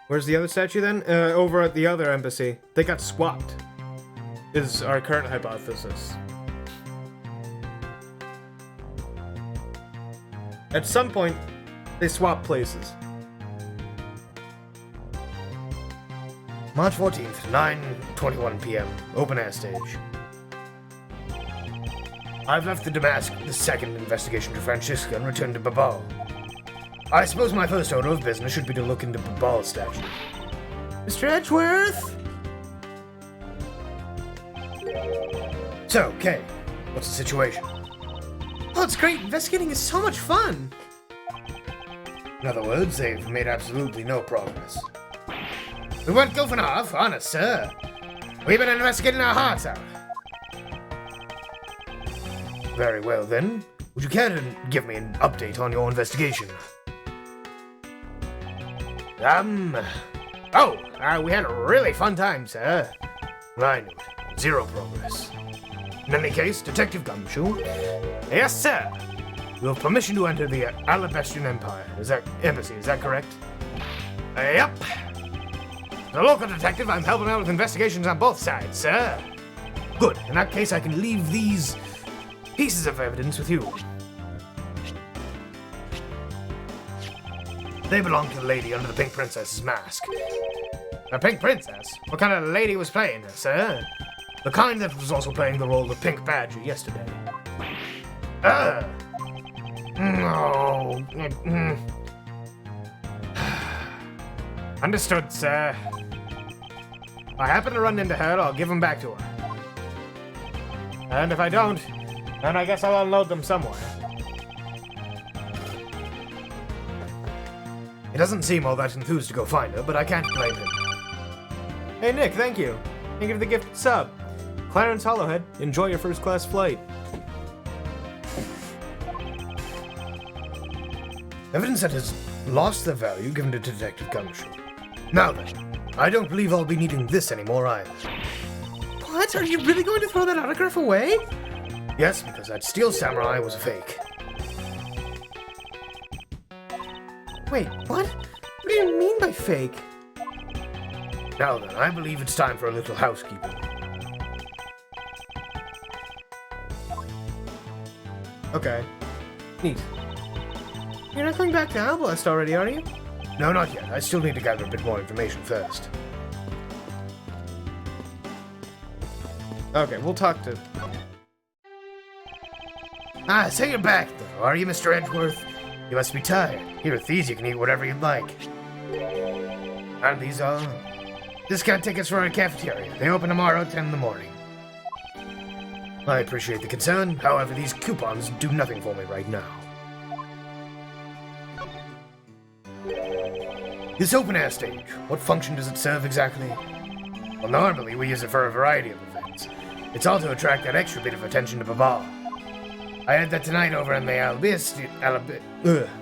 Where's the other statue then? Over at the other embassy. They got swapped, is our current hypothesis. At some point, they swap places. March 14th, 9:21 p.m. Open air stage. I've left the Damask, the second investigation to Francisca, and returned to Babal. I suppose my first order of business should be to look into Babal's statue. Mr. Edgeworth? So, Kay, what's the situation? Oh, it's great. Investigating is so much fun. In other words, they've made absolutely no progress. We weren't goofing off, honest, sir. We've been investigating our hearts out. Very well, then. Would you care to give me an update on your investigation? We had a really fun time, sir. I knew it. Zero progress. In any case, Detective Gumshoe. Yes, sir. You have permission to enter the Alabastian Embassy, is that correct? Yep. As a local detective, I'm helping out with investigations on both sides, sir. Good. In that case, I can leave these pieces of evidence with you. They belong to the lady under the Pink Princess's mask. A Pink Princess? What kind of lady was playing her, sir? The kind that was also playing the role of Pink Badger yesterday. No. Understood, sir. If I happen to run into her, I'll give them back to her. And if I don't, then I guess I'll unload them somewhere. He doesn't seem all that enthused to go find her, but I can't blame him. Hey Nick, thank you. Thank you for the gift sub. Clarence Hollowhead, enjoy your first class flight. Evidence that has lost their value given to Detective Gumshoe. Now then, I don't believe I'll be needing this anymore either. What? Are you really going to throw that autograph away? Yes, because that Steel Samurai was a fake. Wait, what? What do you mean by fake? Now then, I believe it's time for a little housekeeping. Okay. Neat. You're not going back to Alblast already, are you? No, not yet. I still need to gather a bit more information first. Okay, we'll talk to... So you're back, though, are you, Mr. Edgeworth? You must be tired. Here at these, you can eat whatever you'd like. And these are... discount tickets for our cafeteria. They open tomorrow at 10 in the morning. I appreciate the concern. However, these coupons do nothing for me right now. This open-air stage, what function does it serve exactly? Well, normally we use it for a variety of events. It's all to attract that extra bit of attention to Babal. I had that tonight over in the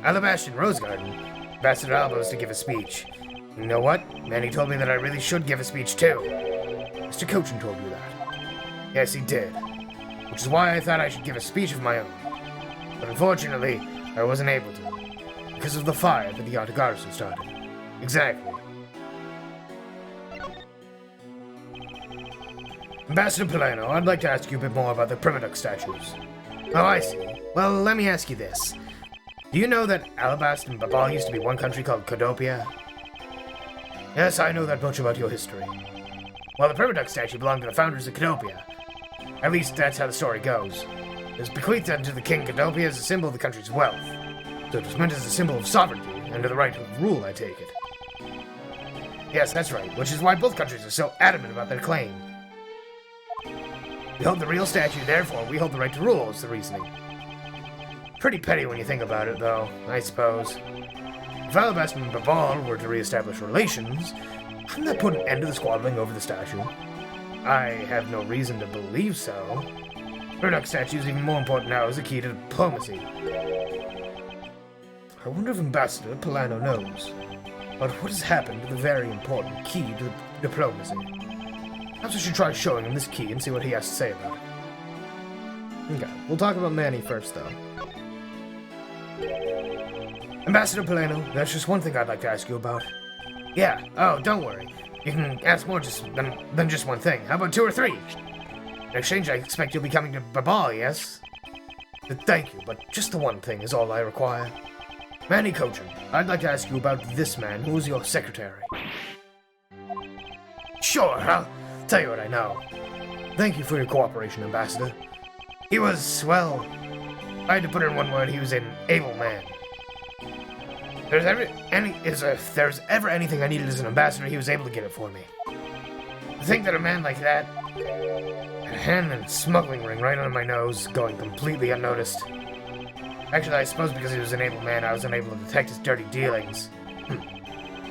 Alabastian Rose Garden. Ambassador Alba was to give a speech. You know what? Manny told me that I really should give a speech too. Mr. Cochin told you that. Yes, he did. Which is why I thought I should give a speech of my own. But unfortunately, I wasn't able to. Because of the fire that the Yatagarasu started. Exactly. Ambassador Polano, I'd like to ask you a bit more about the Primadux statues. Oh, I see. Well, let me ask you this. Do you know that Alabast and Babal used to be one country called Codopia? Yes, I know that much about your history. Well, the Primaduck statue belonged to the founders of Cadopia. At least that's how the story goes. It was bequeathed unto the King Cadopia as a symbol of the country's wealth. So it was meant as a symbol of sovereignty and of the right to rule, I take it. Yes, that's right, which is why both countries are so adamant about their claim. We hold the real statue, therefore we hold the right to rule, is the reasoning. Pretty petty when you think about it, though, I suppose. If Alabasta and Babal were to re-establish relations, wouldn't that put an end to the squabbling over the statue? I have no reason to believe so. Primaduck statue is even more important now as a key to diplomacy. I wonder if Ambassador Polano knows. But what has happened to the very important key to diplomacy? Perhaps I should try showing him this key and see what he has to say about it. Okay, we'll talk about Manny first, though. Ambassador Polano, there's just one thing I'd like to ask you about. Yeah, oh, don't worry. You can ask more than just one thing. How about 2 or 3? In exchange, I expect you'll be coming to Babal, yes? Thank you, but just the one thing is all I require. Manny Cochin, I'd like to ask you about this man who is your secretary. Sure, I'll tell you what I know. Thank you for your cooperation, Ambassador. He was, well, I had to put it in one word, he was an able man. If there's ever anything I needed as an ambassador, he was able to get it for me. To think that a man like that had a hand in a smuggling ring right under my nose, going completely unnoticed. Actually, I suppose because he was an able man, I was unable to detect his dirty dealings.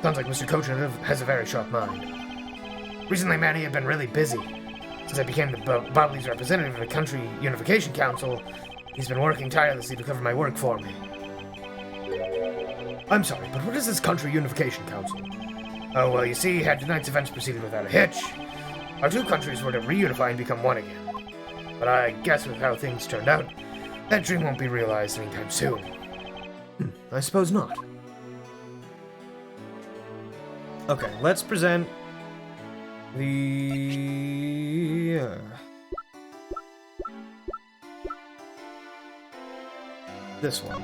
Sounds like Mr. Cochin has a very sharp mind. Recently, Manny had been really busy. Since I became the Bobbly's representative of the Country Unification Council, he's been working tirelessly to cover my work for me. I'm sorry, but what is this Country Unification Council? Oh, well, you see, had tonight's events proceeded without a hitch, our 2 countries were to reunify and become one again. But I guess with how things turned out, that dream won't be realized anytime soon. I suppose not. Okay, let's present the... this one.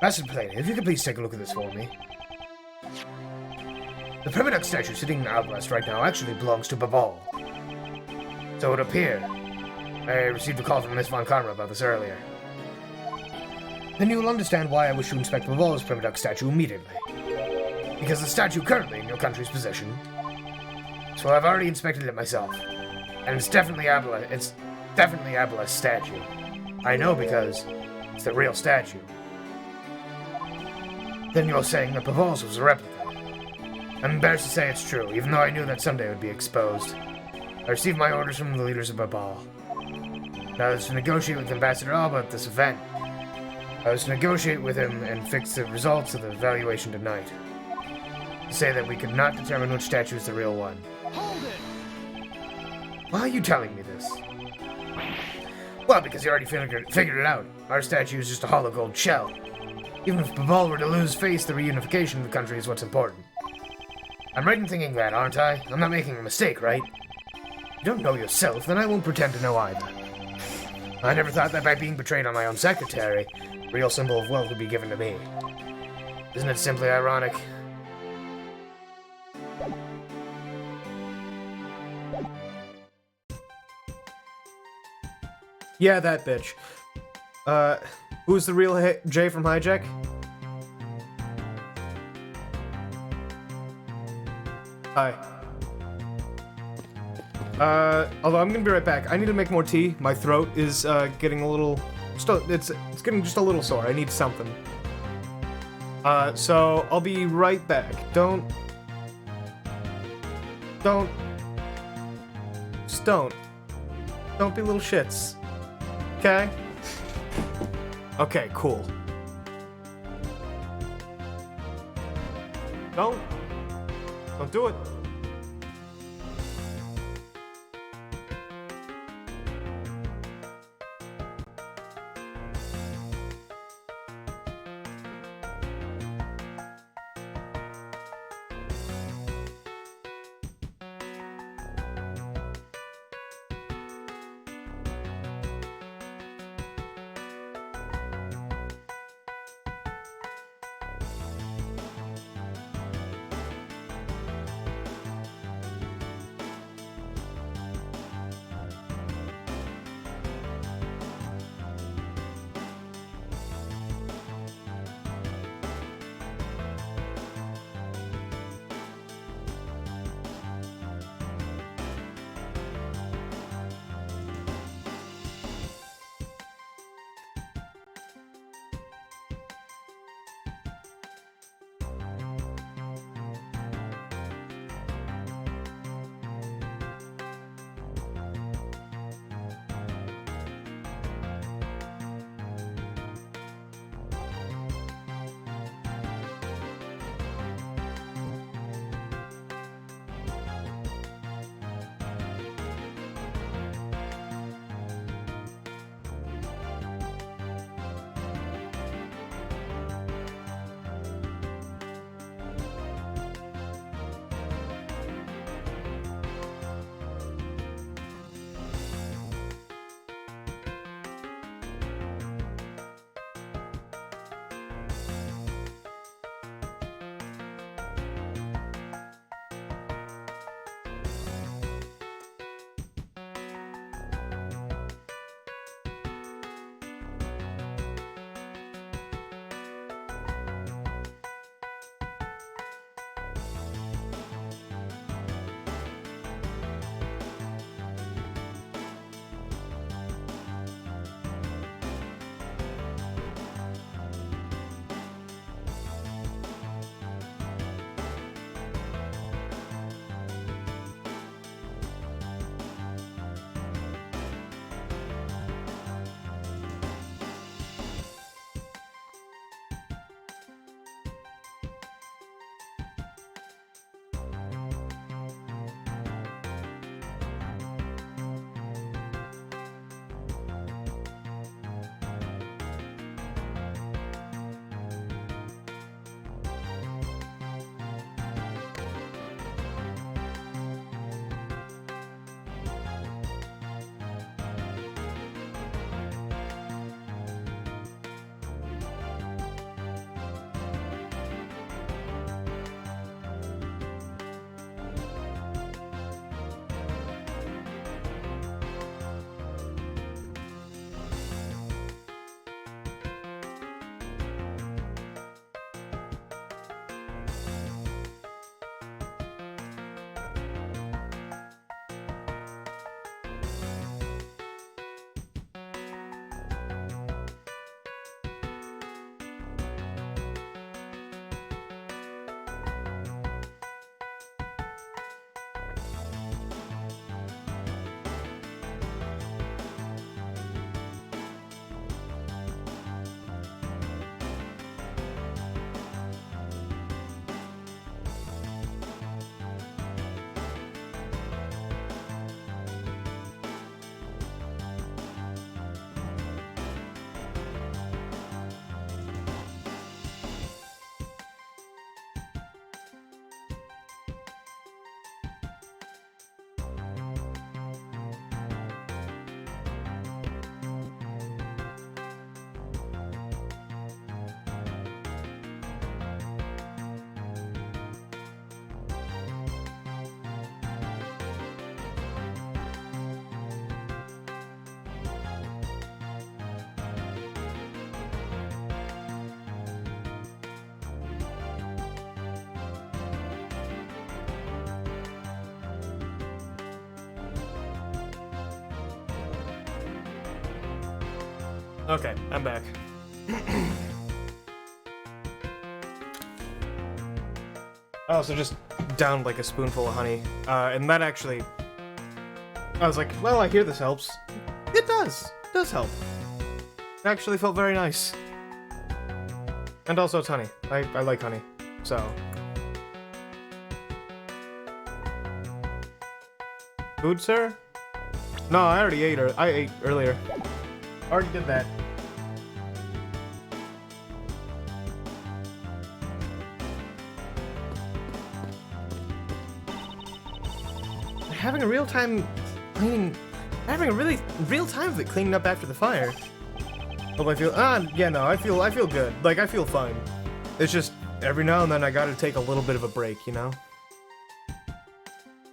Master Polano, if you could please take a look at this for me. The Primaduck statue sitting in Alabasta right now actually belongs to Babal. So it appeared. I received a call from Miss Von Karma about this earlier. Then you will understand why I wish to inspect Babal's Primaduck statue immediately. Because the statue currently in your country's possession. So I've already inspected it myself. And it's definitely Abala's statue. I know because it's the real statue. Then you're saying that Babal's was a replica. I'm embarrassed to say it's true, even though I knew that someday it would be exposed. I received my orders from the leaders of Babal. Now I was to negotiate with Ambassador Alba at this event. I was to negotiate with him and fix the results of the evaluation tonight. To say that we could not determine which statue is the real one. Hold it! Why are you telling me this? Well, because you already figured it out. Our statue is just a hollow gold shell. Even if Babal were to lose face, the reunification of the country is what's important. I'm right in thinking that, aren't I? I'm not making a mistake, right? You don't know yourself, then I won't pretend to know either. I never thought that by being betrayed on my own secretary, the real symbol of wealth would be given to me. Isn't it simply ironic? Yeah, that bitch. Who's the real Jay from Hijack? Hi. Although I'm gonna be right back. I need to make more tea. My throat is, getting a little... It's getting just a little sore. I need something. So I'll be right back. Don't... Just don't. Don't be little shits. Okay? Okay, cool. Don't do it. Okay, I'm back. I also just downed like a spoonful of honey, and that actually, I was like, well, I hear this helps. It does. It does help. It actually felt very nice. And also it's honey. I like honey, so. Food, sir? No, I already ate, I ate earlier. Already did that. Having a real time cleaning, having a really real time of it cleaning up after the fire. Hope I feel, yeah, no, I feel good. Like, I feel fine. It's just, every now and then I gotta take a little bit of a break, you know?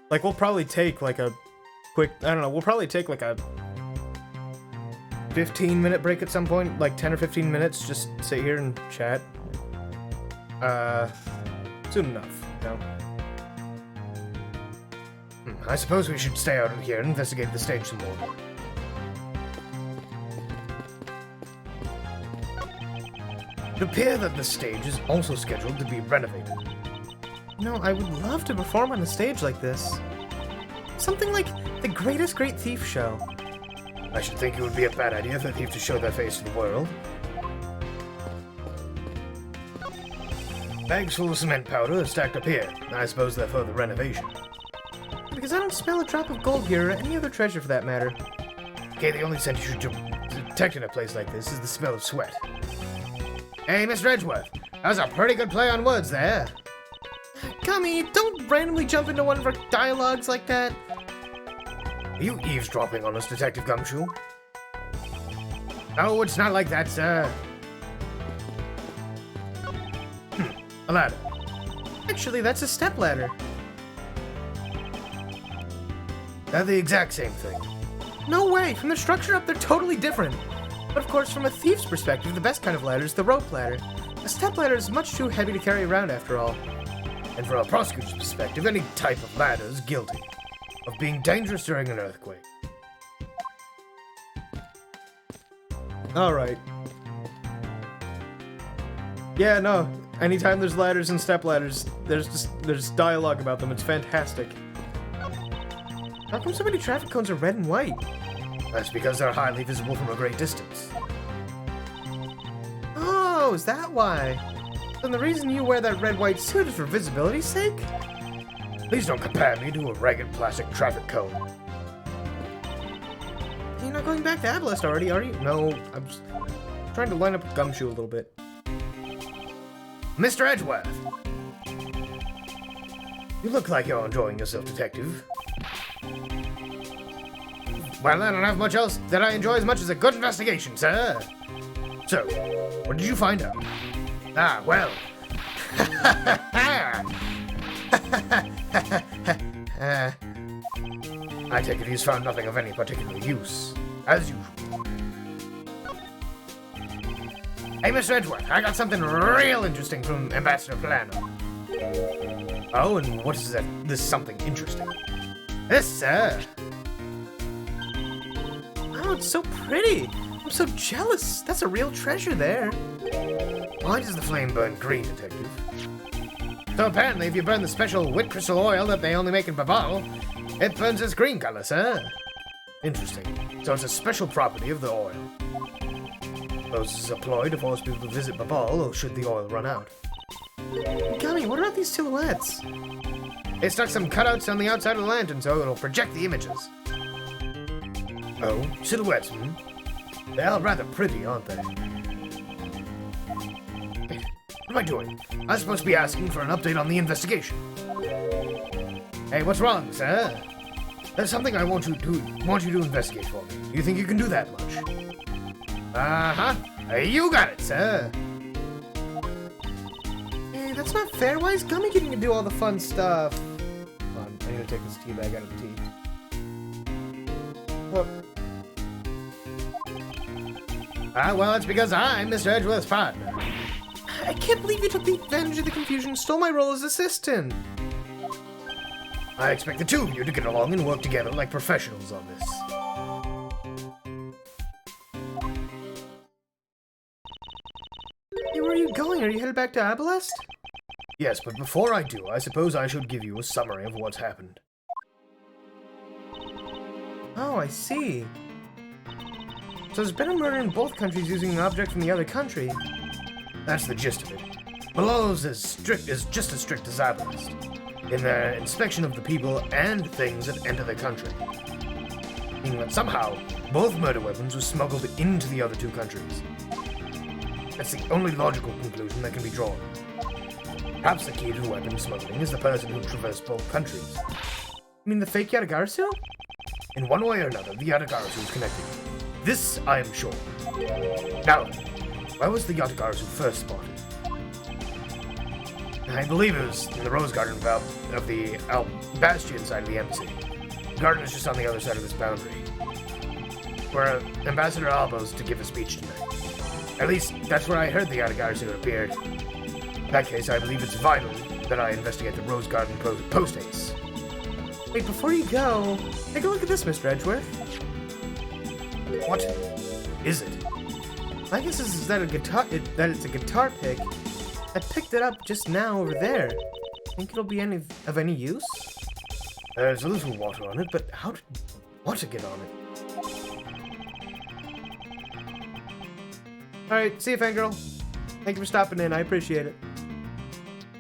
Like, we'll probably take, like, a quick, I don't know, we'll probably take, like, a 15-minute break at some point, like 10 or 15 minutes, just sit here and chat. Soon enough, you know? I suppose we should stay out here and investigate the stage some more. It appears that the stage is also scheduled to be renovated. No, I would love to perform on a stage like this. Something like the Greatest Great Thief show. I should think it would be a bad idea for a thief to show their face to the world. Bags full of cement powder are stacked up here. I suppose they're for the renovation. Because I don't smell a drop of gold here or any other treasure for that matter. Okay, the only scent you should detect in a place like this is the smell of sweat. Hey, Mr. Edgeworth, that was a pretty good play on words there. Gummy, don't randomly jump into one of our dialogues like that. Are you eavesdropping on us, Detective Gumshoe? Oh, it's not like that, sir. A ladder. Actually, that's a stepladder. They're the exact same thing. No way! From the structure up, they're totally different. But of course, from a thief's perspective, the best kind of ladder is the rope ladder. A stepladder is much too heavy to carry around after all. And from a prosecutor's perspective, any type of ladder is guilty of being dangerous during an earthquake. Alright. Yeah, no. Anytime there's ladders and stepladders, there's dialogue about them. It's fantastic. How come so many traffic cones are red and white? That's because they're highly visible from a great distance. Oh, is that why? Then the reason you wear that red-white suit is for visibility's sake? Please don't compare me to a ragged plastic traffic cone. You're not going back to Abalest already, are you? No, I'm just trying to line up with Gumshoe a little bit. Mr. Edgeworth! You look like you're enjoying yourself, Detective. Well, I don't have much else that I enjoy as much as a good investigation, sir. So, what did you find out? Ah, well. I take it he's found nothing of any particular use, as usual. Hey, Mr. Edgeworth, I got something real interesting from Ambassador Plano. Oh, and what is that? This something interesting? This, sir. Oh, it's so pretty. I'm so jealous. That's a real treasure there. Why does the flame burn green, Detective? So apparently, if you burn the special wit crystal oil that they only make in Babal, it burns its green color, sir. Interesting. So it's a special property of the oil. Suppose this is a ploy to force people to visit Babal, or should the oil run out? Gummy, what about these silhouettes? They stuck some cutouts on the outside of the lantern so it'll project the images. Oh, silhouettes, hmm? They are rather pretty, aren't they? What am I doing? I'm supposed to be asking for an update on the investigation. Hey, what's wrong, sir? There's something I want you to investigate for me. You think you can do that much? Uh-huh. You got it, sir. Hey, that's not fair. Why is Gummy getting to do all the fun stuff? Hold on, I need to take this tea bag out of the tea. Well, Well, it's because I'm Mr. Edgeworth's partner. I can't believe you took the advantage of the confusion and stole my role as assistant. I expect the two of you to get along and work together like professionals on this. are you headed back to Abalest? Yes, but before I do, I suppose I should give you a summary of what's happened. Oh, I see. So there's been a murder in both countries using an object from the other country. That's the gist of it. Malolo's is just as strict as Abalest in their inspection of the people and things that enter their country. Meaning that somehow, both murder weapons were smuggled into the other two countries. That's the only logical conclusion that can be drawn. Perhaps the key to weapon smuggling is the person who traversed both countries. You mean the fake Yatagarasu? In one way or another, the Yatagarasu is connected. This I am sure. Now, where was the Yatagarasu first spotted? I believe it was in the Rose Garden of the Bastion side of the embassy. The garden is just on the other side of this boundary, where Ambassador Albo's to give a speech tonight. At least, that's where I heard the Yatagarasu appeared. In that case, I believe it's vital that I investigate the Rose Garden post haste. Wait, before you go, take a look at this, Mr. Edgeworth. What is it? My guess is that it's a guitar pick. I picked it up just now over there. Think it'll be of any use? There's a little water on it, but how did water get on it? Alright, see you, fangirl. Thank you for stopping in, I appreciate it.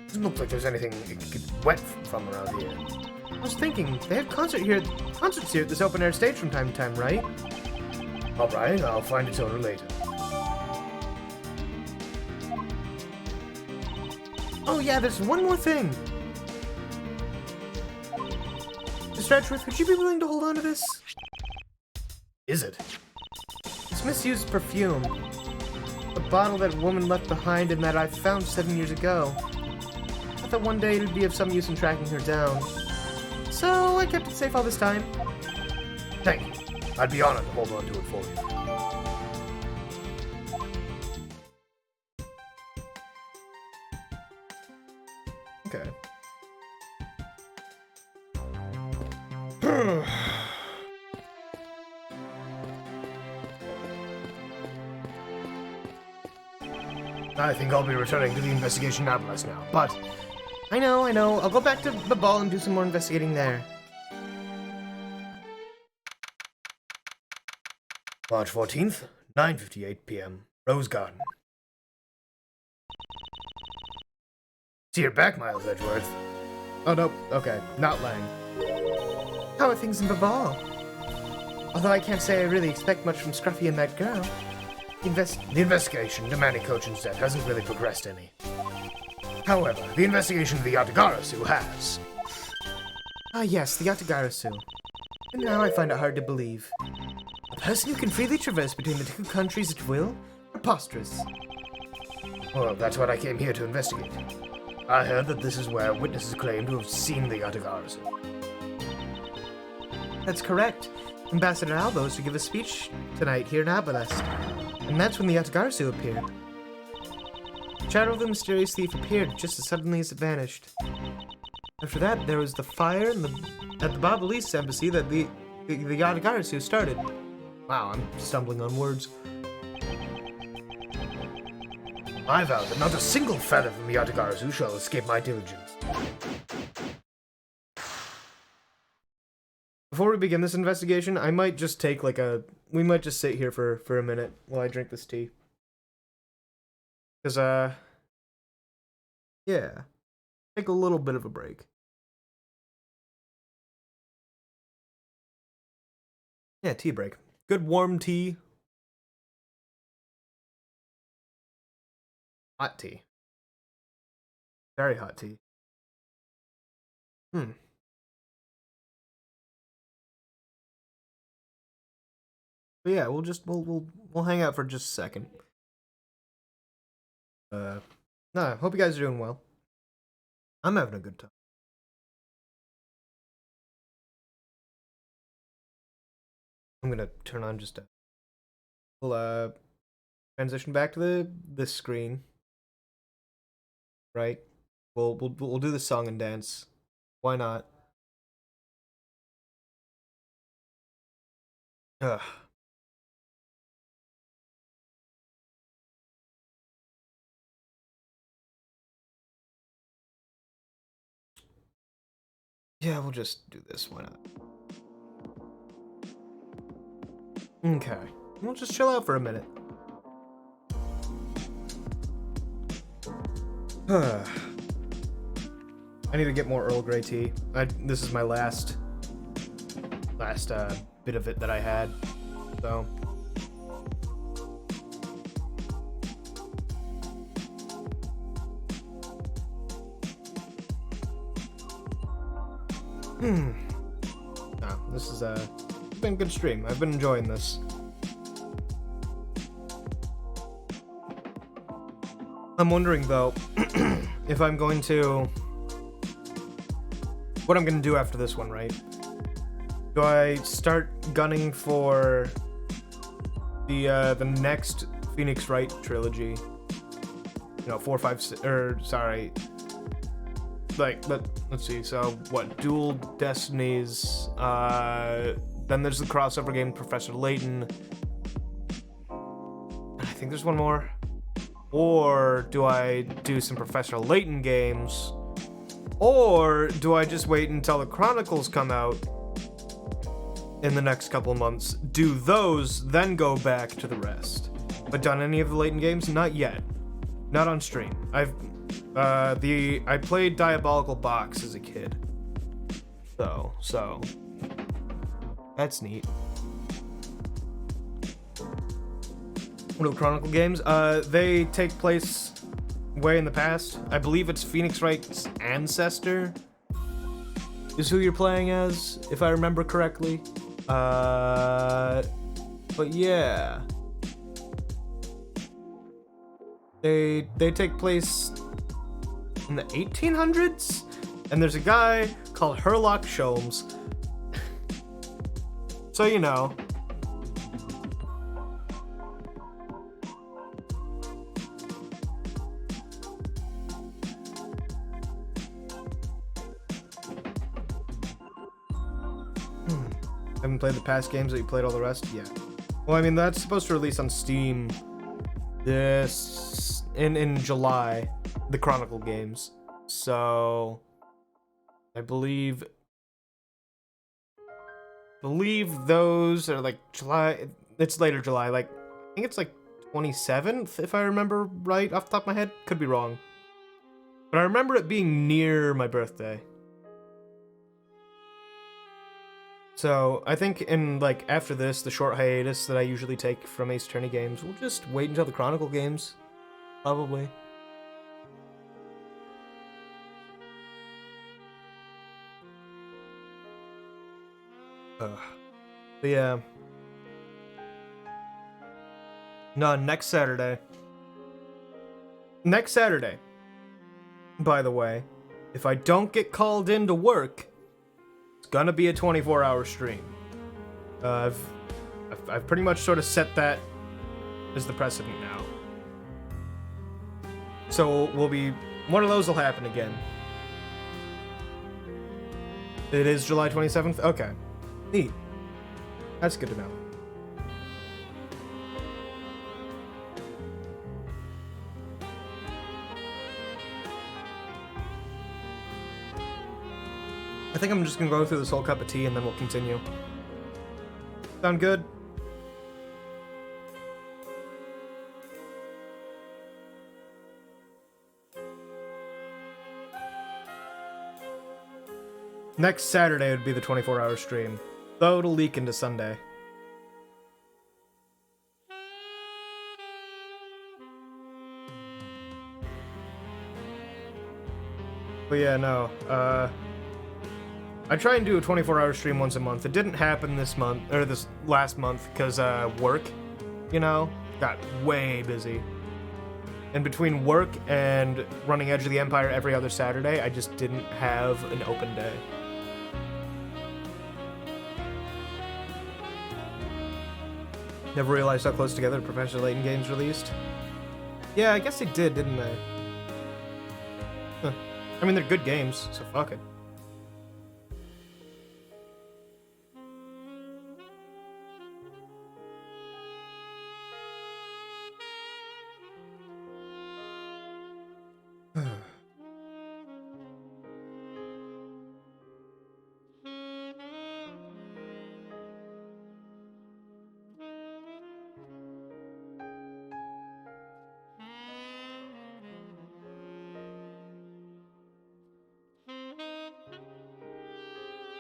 Doesn't look like there's anything it could get wet from around here. I was thinking, they have concerts here at this open-air stage from time to time, right? Alright, I'll find its owner later. Oh yeah, there's one more thing. Mr. Edgeworth, would you be willing to hold on to this? Is it? It's misused perfume. A bottle that woman left behind and that I found 7 years ago. I thought one day it'd be of some use in tracking her down. So I kept it safe all this time. Thank you. I'd be honored to hold on to it for you. Okay. I think I'll be returning to the investigation Abalest now, but I know. I'll go back to the ball and do some more investigating there. March 14th, 9:58 p.m., Rose Garden. See you're back, Miles Edgeworth. Oh, no. Okay. Not Lang. How are things in Babal? Although I can't say I really expect much from Scruffy and that girl. The investigation to Manny Cochin's death hasn't really progressed any. However, the investigation of the Yatagarasu has. Ah yes, the Yatagarasu. And now I find it hard to believe. A person who can freely traverse between the two countries at will? Preposterous. Well, that's what I came here to investigate. I heard that this is where witnesses claim to have seen the Yatagarasu. That's correct. Ambassador Albo is to give a speech tonight here in Abalest. And that's when the Yatagarasu appeared. The shadow of the mysterious thief appeared just as suddenly as it vanished. After that, there was the fire at the Babalese embassy that the Yatagarasu started. Wow, I'm stumbling on words. I vow that not a single feather from the Yatagarasu shall escape my diligence. Before we begin this investigation, I might just take we might just sit here for a minute while I drink this tea. Cause yeah. Take a little bit of a break. Yeah, tea break. Good warm tea. Hot tea. Very hot tea. But yeah, we'll hang out for just a second. No, I hope you guys are doing well. I'm having a good time. I'm gonna turn on just a we'll transition back to this screen. Right? We'll do the song and dance. Why not? Ugh. Yeah, we'll just do this. Why not? Okay. We'll just chill out for a minute. I need to get more Earl Grey tea. This is my last bit of it that I had. So. No, this is it's been a good stream. I've been enjoying this. I'm wondering though, if I'm going to, what I'm gonna do after this one, right? Do I start gunning for the next Phoenix Wright trilogy? You know, 4, 5, 6, or sorry. Like, let's see, so what, Dual Destinies, then there's the crossover game Professor Layton, and I think there's one more, or do I do some Professor Layton games, or do I just wait until the Chronicles come out in the next couple of months, do those, then go back to the rest? But done any of the Layton games? Not yet. Not on stream. I played Diabolical Box as a kid. So that's neat. What are the Chronicle games? They take place way in the past. I believe it's Phoenix Wright's ancestor is who you're playing as, if I remember correctly. But yeah. They take place in the 1800s, and there's a guy called Herlock Sholmes. So you know. Haven't played the past games that you played all the rest? Yeah. Well, I mean, that's supposed to release on Steam this in July, the Chronicle games. So I believe those are like July. It's later July. Like I think it's like 27th, if I remember right off the top of my head. Could be wrong, but I remember it being near my birthday. So I think in like after this, the short hiatus that I usually take from Ace Attorney games, we'll just wait until the Chronicle games, probably. But yeah. No, next Saturday. Next Saturday. By the way, if I don't get called in to work, it's gonna be a 24-hour stream. I've pretty much sort of set that as the precedent now. So we'll be, one of those will happen again. It is July 27th? Okay. Neat. That's good to know. I think I'm just gonna go through this whole cup of tea and then we'll continue. Sound good? Next Saturday would be the 24-hour stream, though it'll leak into Sunday. But yeah, no, I try and do a 24-hour stream once a month. It didn't happen this month, or this last month, because work, you know, got way busy. And between work and running Edge of the Empire every other Saturday, I just didn't have an open day. Never realized how close together Professor Layton games released. Yeah, I guess they did, didn't they? Huh. I mean, they're good games, so fuck it.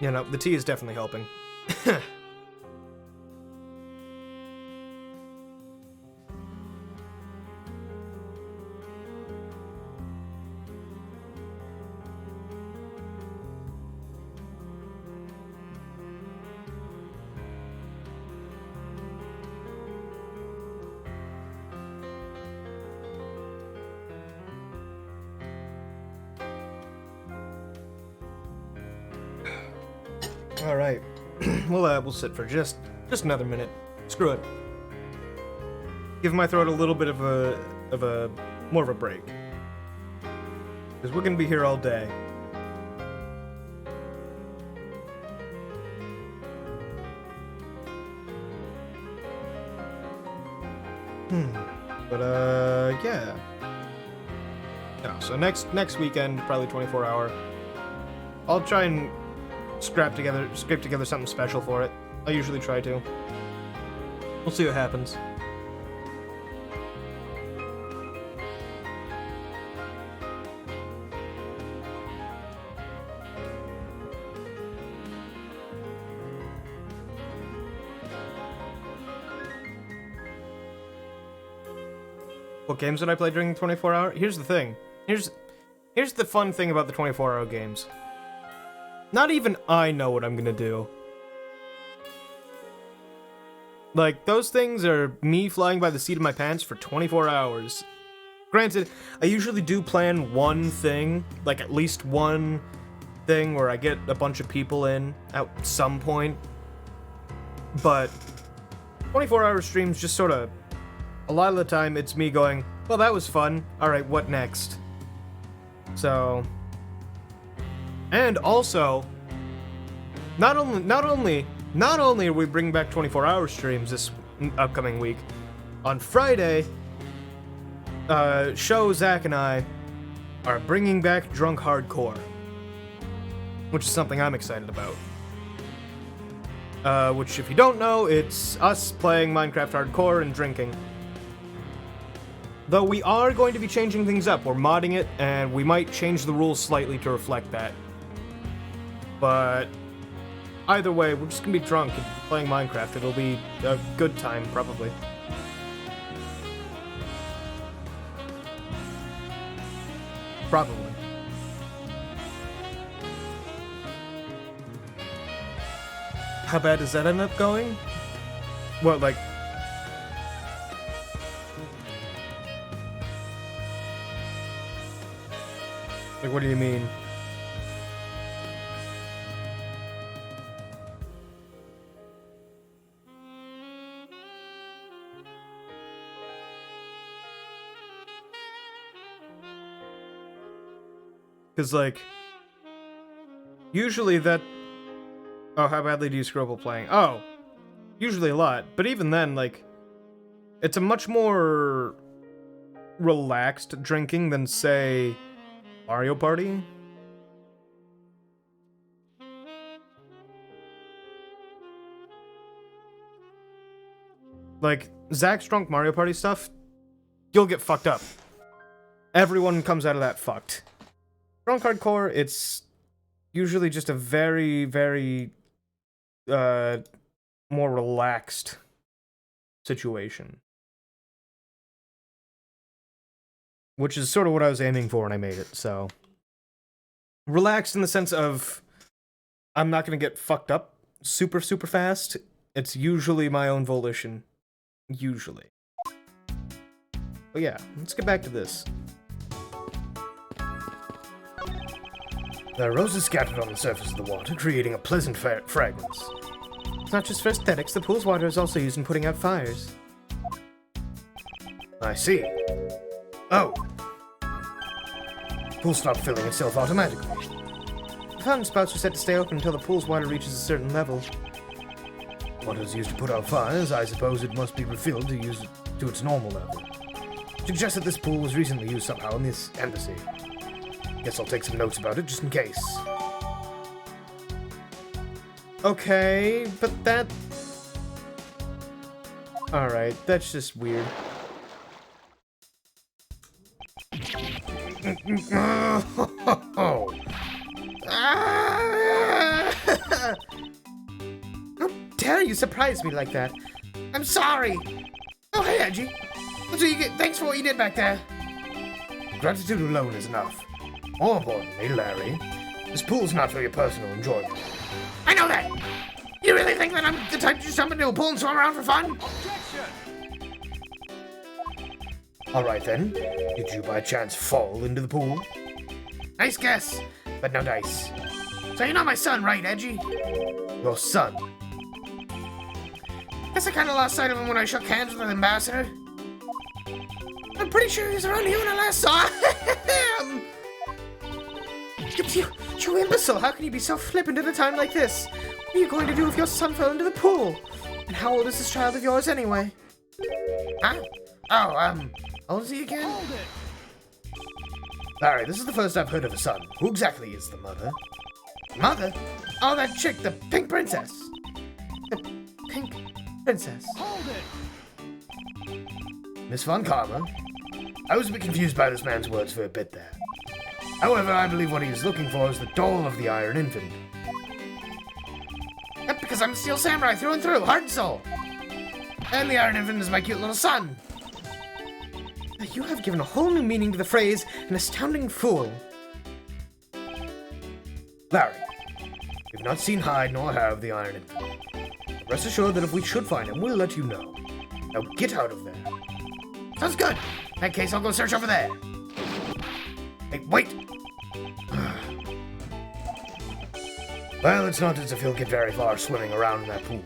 You know, the tea is definitely helping. All right, we'll sit for just another minute. Screw it. Give my throat a little bit of a more of a break, because we're gonna be here all day. But yeah. No, so next weekend, probably 24-hour. I'll try and scrape together something special for it. I usually try to. We'll see what happens. What games did I play during the 24-hour? Here's the thing. Here's the fun thing about the 24-hour games. Not even I know what I'm gonna do. Like, those things are me flying by the seat of my pants for 24 hours. Granted, I usually do plan one thing, like at least one thing where I get a bunch of people in at some point. But 24-hour streams just sort of, a lot of the time it's me going, well, that was fun. Alright, what next? So... And also, not only are we bringing back 24-hour streams this upcoming week, on Friday, Zach and I are bringing back Drunk Hardcore, which is something I'm excited about. Which, if you don't know, it's us playing Minecraft Hardcore and drinking. Though we are going to be changing things up. We're modding it, and we might change the rules slightly to reflect that. But either way, we're just gonna be drunk and playing Minecraft. It'll be a good time, probably. Probably. How bad does that end up going? What, like... Like, what do you mean? Because, like, usually that... Oh, how badly do you screw up while playing? Oh, usually a lot. But even then, like, it's a much more relaxed drinking than, say, Mario Party. Like, Zach's drunk Mario Party stuff, you'll get fucked up. Everyone comes out of that fucked. Drunk Hardcore, it's usually just a very, very, more relaxed situation. Which is sort of what I was aiming for when I made it, so... Relaxed in the sense of, I'm not gonna get fucked up super, super fast. It's usually my own volition. Usually. But yeah, let's get back to this. There are roses scattered on the surface of the water, creating a pleasant fragrance. It's not just for aesthetics, the pool's water is also used in putting out fires. I see. Oh. Pool stopped filling itself automatically. The fountain spouts are set to stay open until the pool's water reaches a certain level. Water is used to put out fires. I suppose it must be refilled to use it to its normal level. Suggests that this pool was recently used somehow in this embassy. Guess I'll take some notes about it just in case. Okay, but that... Alright, that's just weird. How dare you surprise me like that? I'm sorry! Oh, hey, Edgy. That's what you get. Thanks for what you did back there. Gratitude alone is enough. More importantly, Larry, this pool's not for your personal enjoyment. I know that! You really think that I'm the type to just jump into a pool and swim around for fun? Alright then, did you by chance fall into the pool? Nice guess, but no dice. So you're not my son, right, Edgy? Your son? Guess I kinda lost sight of him when I shook hands with the ambassador. I'm pretty sure he was around here when I last saw him! You imbecile! How can you be so flippant at a time like this? What are you going to do if your son fell into the pool? And how old is this child of yours anyway? Huh? Oh, how old is he again? Larry, this is the first I've heard of a son. Who exactly is the mother? Mother? Oh, that chick, the pink princess. The pink princess. Miss Von Karma? I was a bit confused by this man's words for a bit there. However, I believe what he was looking for is the doll of the Iron Infant. Yep, because I'm a Steel Samurai through and through, heart and soul. And the Iron Infant is my cute little son. Now, you have given a whole new meaning to the phrase, an astounding fool. Larry, we've not seen hide nor hair of the Iron Infant. Rest assured that if we should find him, we'll let you know. Now get out of there. Sounds good. In that case, I'll go search over there. Hey, wait! Well, it's not as if he'll get very far swimming around in that pool.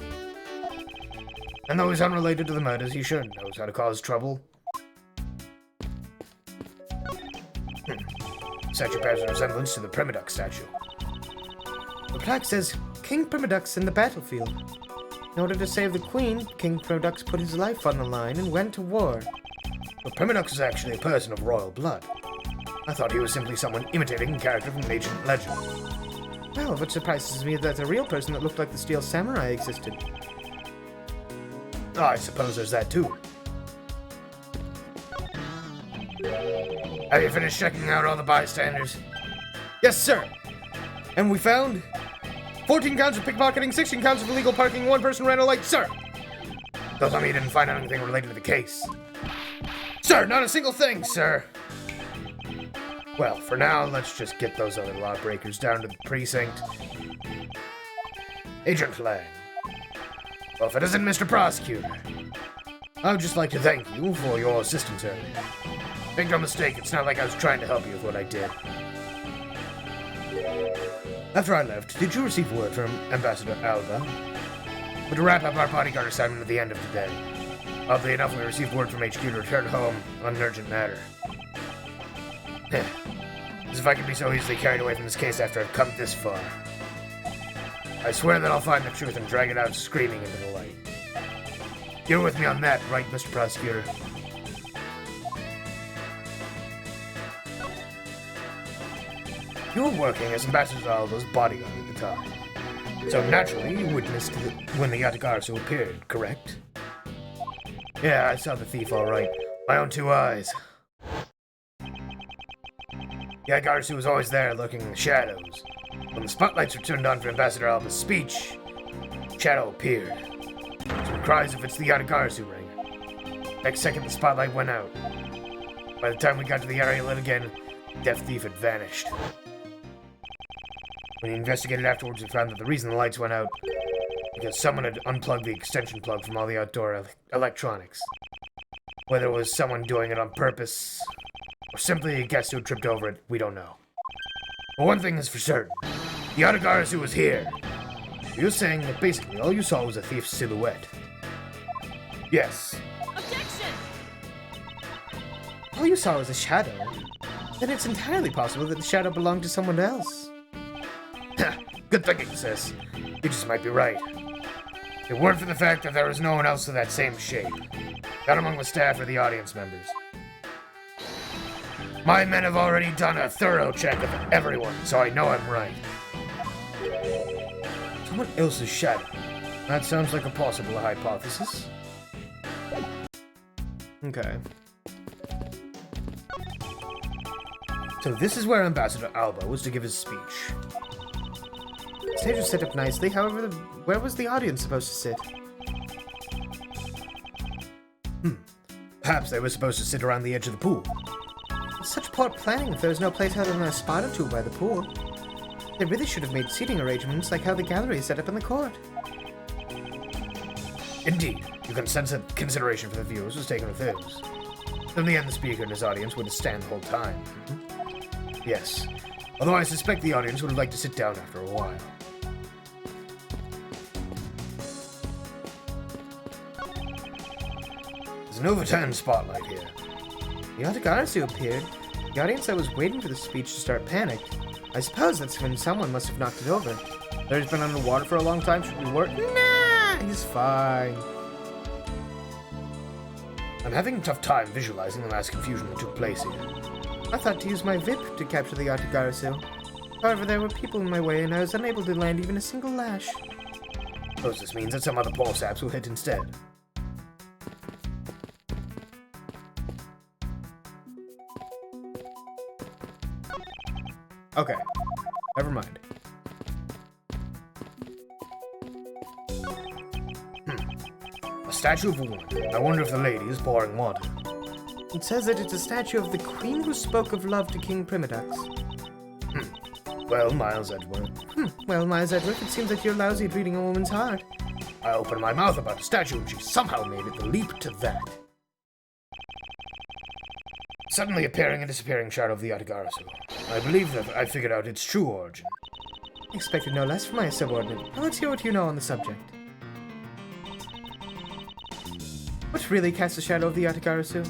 And though he's unrelated to the murders, he sure knows how to cause trouble. Statue bears a resemblance to the Primadux statue. The plaque says, King Primadux in the battlefield. In order to save the queen, King Primadux put his life on the line and went to war. But Primadux is actually a person of royal blood. I thought he was simply someone imitating a character from an ancient legend. Well, what surprises me is that a real person that looked like the Steel Samurai existed. Oh, I suppose there's that too. Have you finished checking out all the bystanders? Yes, sir. And we found 14 counts of pickpocketing, 16 counts of illegal parking, 1 person ran a light, sir. Don't tell me you didn't find out anything related to the case. Sir, not a single thing, sir. Well, for now, let's just get those other lawbreakers down to the precinct. Agent Lang. Well, if it isn't Mr. Prosecutor, I would just like to thank you for your assistance earlier. Make no mistake, it's not like I was trying to help you with what I did. After I left, did you receive word from Ambassador Alba? But to wrap up our bodyguard assignment at the end of the day. Oddly enough, we received word from HQ to return home on an urgent matter. As if I could be so easily carried away from this case after I've come this far. I swear that I'll find the truth and drag it out screaming into the light. You're with me on that, right, Mr. Prosecutor? You were working as Ambassador Alba's bodyguard at the time. So naturally, you witnessed when the Yatagarasu appeared, correct? Yeah, I saw the thief all right. My own 2 eyes. Yatagarasu was always there, lurking in the shadows. When the spotlights were turned on for Ambassador Alba's speech, shadow appeared. Some cries of "It's the Yatagarasu" rang. Next second, the spotlight went out. By the time we got to the area lit again, the deaf thief had vanished. When he investigated afterwards, we found that the reason the lights went out because someone had unplugged the extension plug from all the outdoor electronics. Whether it was someone doing it on purpose or simply a guest who had tripped over it, we don't know. But one thing is for certain, the Yatagarasu was here. You're saying that basically all you saw was a thief's silhouette. Yes. Objection! All you saw was a shadow. Then it's entirely possible that the shadow belonged to someone else. Good thinking, sis. You just might be right. If it weren't for the fact that there was no one else of that same shape, not among the staff or the audience members. My men have already done a thorough check of everyone, so I know I'm right. Someone else's shadow. That sounds like a possible hypothesis. Okay. So this is where Ambassador Alba was to give his speech. stage was set up nicely, however, where was the audience supposed to sit? Perhaps they were supposed to sit around the edge of the pool. It's such poor planning if there was no place other than a spot or two by the pool. They really should have made seating arrangements like how the gallery is set up in the court. Indeed, you can sense that consideration for the viewers was taken with those. In the end, the speaker and his audience would stand the whole time. Yes, although I suspect the audience would have liked to sit down after a while. There's an overturned spotlight here. The Yatagarasu appeared. The audience that was waiting for the speech to start panicked. I suppose that's when someone must have knocked it over. Larry's been underwater for a long time. Should we work? Nah, he's fine. I'm having a tough time visualizing the mass confusion that took place here. I thought to use my VIP to capture the Yatagarasu. However, there were people in my way and I was unable to land even a single lash. Suppose this means that some other poor saps will hit instead. Okay. Never mind. A statue of a woman. I wonder if the lady is pouring water. It says that it's a statue of the queen who spoke of love to King Primadux. Well, Miles Edgeworth, Well, Miles Edgeworth, it seems that you're lousy at reading a woman's heart. I opened my mouth about a statue and she somehow made it the leap to that. Suddenly appearing and disappearing shadow of the Yatagarasu. I believe that I figured out its true origin. Expected no less from my subordinate. Now let's hear what you know on the subject. What really casts a shadow of the Yatagarasu?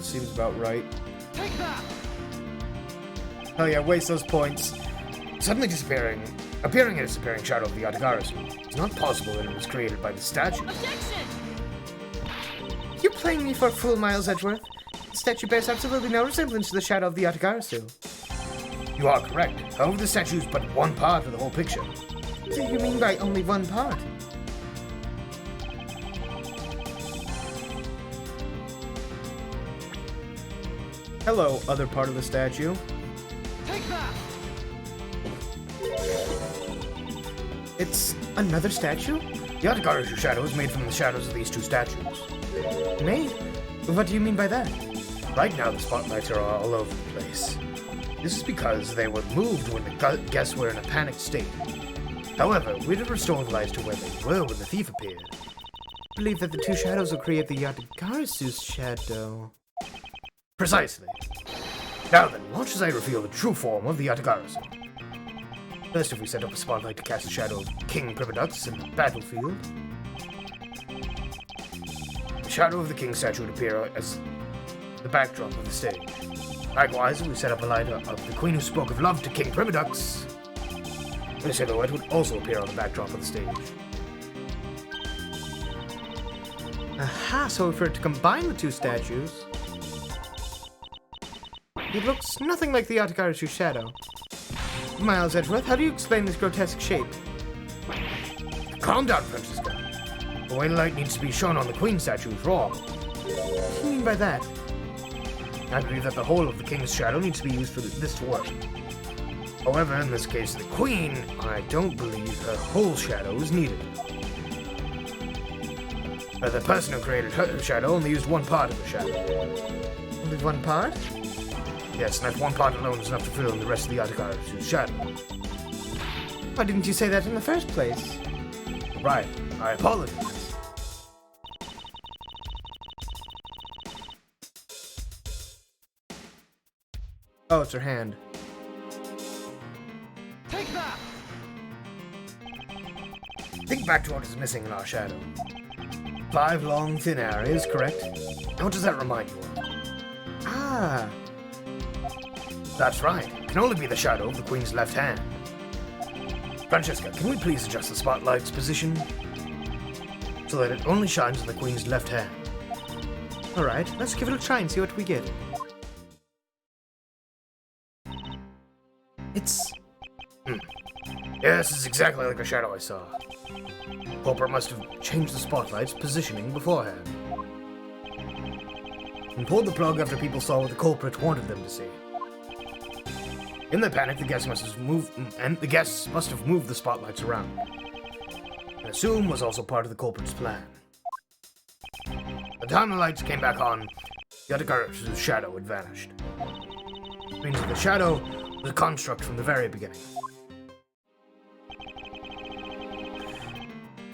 Seems about right. Hell yeah, waste those points. Suddenly disappearing, appearing and disappearing shadow of the Yatagarasu. It's not possible that it was created by the statue. You playing me for a fool, Miles Edgeworth? The statue bears absolutely no resemblance to the shadow of the Yatagarasu. You are correct. However, the statue is but one part of the whole picture. What do you mean by only one part? Hello, other part of the statue. It's another statue? The Yatagarasu shadow is made from the shadows of these two statues. Made? What do you mean by that? Right now, the spotlights are all over the place. This is because they were moved when the guests were in a panicked state. However, we're to restore the lights to where they were when the thief appeared. I believe that the two shadows will create the Yatagarasu's shadow. Precisely. Now then, watch as I reveal the true form of the Yatagarasu. First, if we set up a spotlight to cast a shadow of King Primadux in the battlefield, the shadow of the king statue would appear as the backdrop of the stage. Likewise, if we set up a light of the queen who spoke of love to King Primadux, the silhouette would also appear on the backdrop of the stage. Aha, so if we're to combine the two statues, it looks nothing like the Yatagarasu shadow. Miles Edgeworth, how do you explain this grotesque shape? Calm down, Francisca. The way the light needs to be shone on the queen statue is wrong. What do you mean by that? I believe that the whole of the king's shadow needs to be used for this to work. However, in this case, the queen, I don't believe her whole shadow is needed. The person who created her shadow only used one part of the shadow. Only one part? Yes, and that one part alone is enough to fill in the rest of the Yatagara's shadow. Why didn't you say that in the first place? Right, I apologize. Oh, it's her hand. Think back to what is missing in our shadow. 5 long, thin areas, correct? What does that remind you of? Ah, That's right. It can only be the shadow of the queen's left hand. Francesca, can we please adjust the spotlight's position so that it only shines on the queen's left hand? alright, let's give it a try and see what we get. It's... Yes, it's exactly like a shadow I saw. Popper must have changed the spotlight's positioning beforehand. and pulled the plug after people saw what the culprit wanted them to see. In their panic, the guests must have moved the spotlights around. And assume was also part of the culprit's plan. The time the lights came back on, Yatagara's shadow had vanished. It means that the shadow was a construct from the very beginning.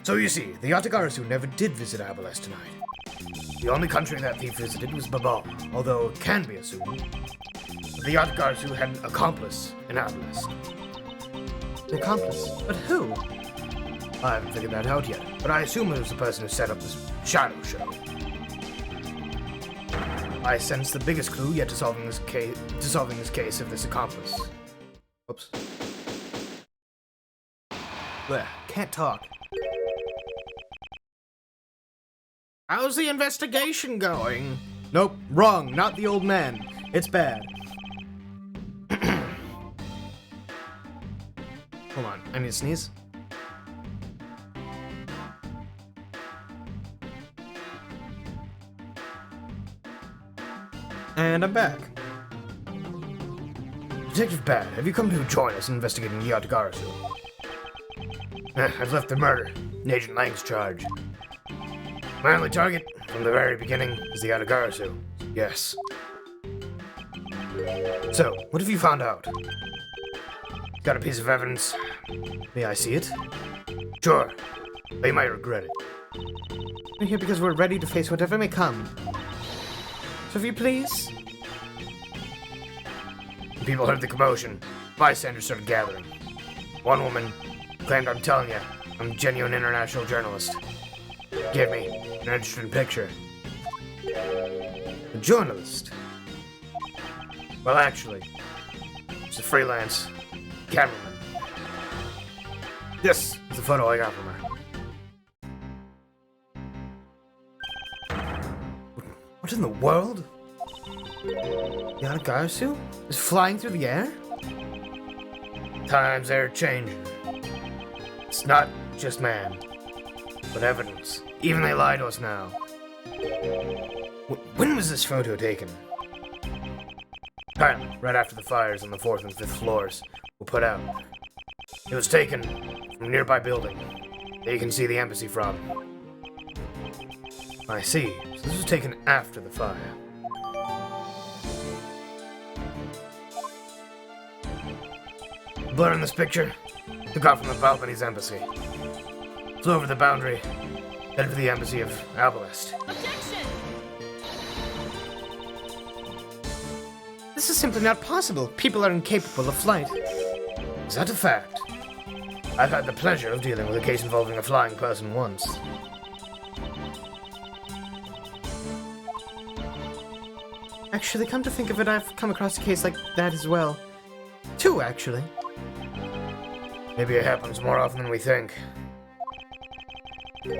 So you see, the Yatagarasu never did visit Abalest tonight. The only country that thief visited was Babal, although it can be assumed that the Yatagarasu had an accomplice in Abalest. An accomplice? But who? I haven't figured that out yet, but I assume it was the person who set up this shadow show. I sense the biggest clue yet to solving this case of this accomplice. Oops. Blech, can't talk. How's the investigation going? Nope, wrong, not the old man. It's bad. Hold on, I need to sneeze. And I'm back. Detective Bad, have you come to join us in investigating Yatagarasu? I've left the murder in Agent Lang's charge. My only target, from the very beginning, is the Yatagarasu. Yes. So, what have you found out? Got a piece of evidence. May I see it? Sure. But you might regret it. We're here because we're ready to face whatever may come. So if you please. When people heard the commotion, bystanders started gathering. One woman claimed, I'm telling you, I'm a genuine international journalist. Gave me an interesting picture. A journalist? Well, actually, it's a freelance cameraman. This is the photo I got from her. What in the world? Yatagarasu is flying through the air? Times are changing. It's not just man, but evidence. Even they lie to us now. When was this photo taken? Apparently, right after the fires on the 4th and 5th floors were put out. It was taken from a nearby building that you can see the embassy from. I see. So this was taken after the fire. The blur in this picture took off from the Balbany's embassy. Flew over the boundary, headed for the embassy of Abalest. Objection! This is simply not possible. People are incapable of flight. Is that a fact? I've had the pleasure of dealing with a case involving a flying person once. Actually, come to think of it, I've come across a case like that as well. 2, actually. Maybe it happens more often than we think.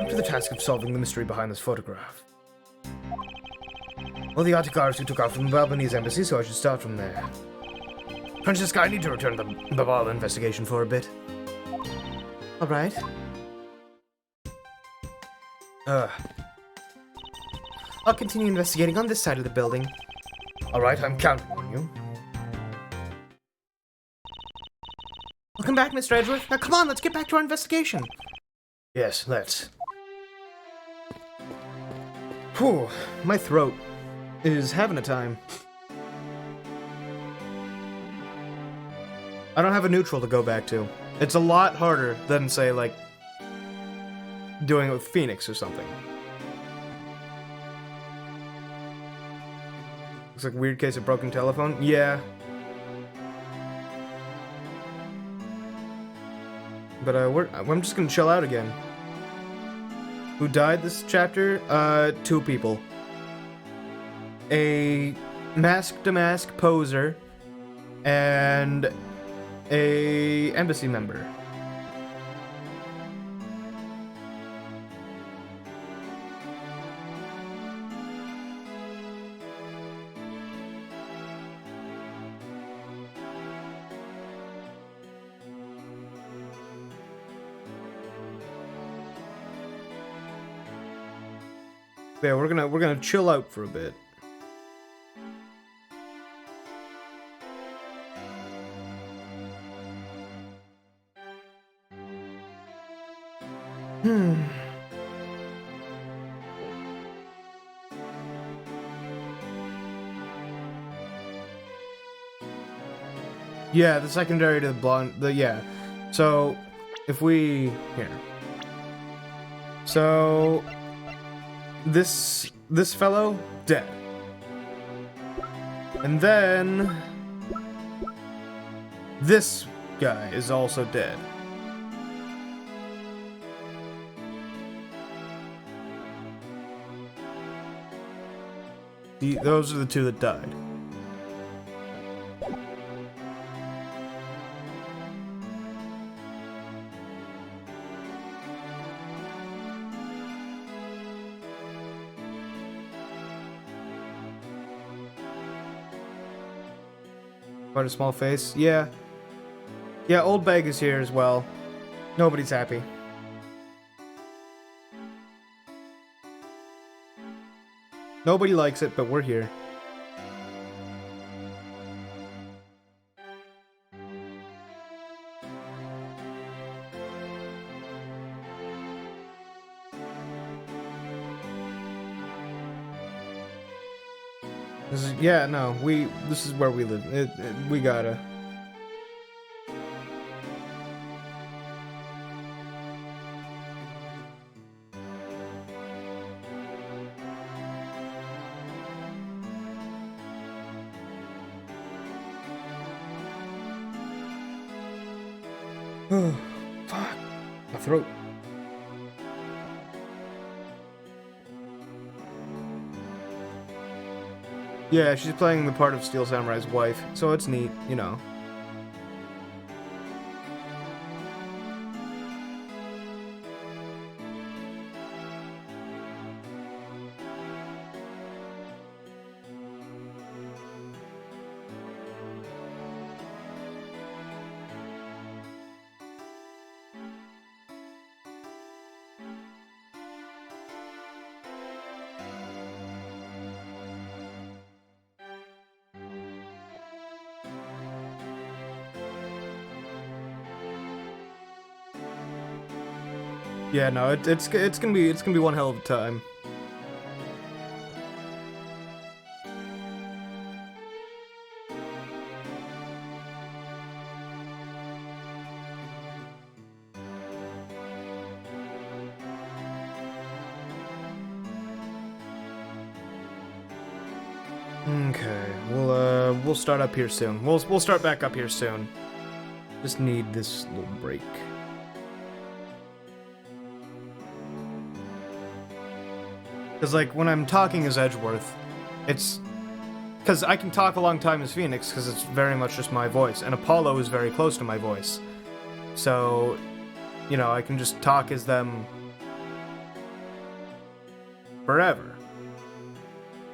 Up to the task of solving the mystery behind this photograph. Well, the Yatagarasu took off from the Balbany's embassy, so I should start from there. Francesca, I need to return to the Babal investigation for a bit. Alright. I'll continue investigating on this side of the building. Alright, I'm counting on you. Welcome back, Mr. Edgeworth. Now come on, let's get back to our investigation. Yes, let's. Whew, my throat is having a time. I don't have a neutral to go back to. It's a lot harder than, say, like, doing it with Phoenix or something. Looks like a weird case of broken telephone. Yeah. But I'm just gonna chill out again. Who died this chapter? 2 people. A mask-to-mask poser and a embassy member. Yeah, we're gonna chill out for a bit. Yeah, the secondary to the blonde. Yeah. So, if we here. So, this fellow dead, and then this guy is also dead. Those are the two that died. Quite a small face. Yeah. Yeah, Old Bag is here as well. Nobody's happy. Nobody likes it, but we're here. Yeah, no, this is where we live. We gotta. Oh, fuck. My throat. Yeah, she's playing the part of Steel Samurai's wife, so it's neat, you know. Yeah, no, it's gonna be one hell of a time. Okay, we'll start up here soon. We'll start back up here soon. Just need this little break. Because, like, when I'm talking as Edgeworth, it's... Because I can talk a long time as Phoenix, because it's very much just my voice, and Apollo is very close to my voice. So, you know, I can just talk as them forever.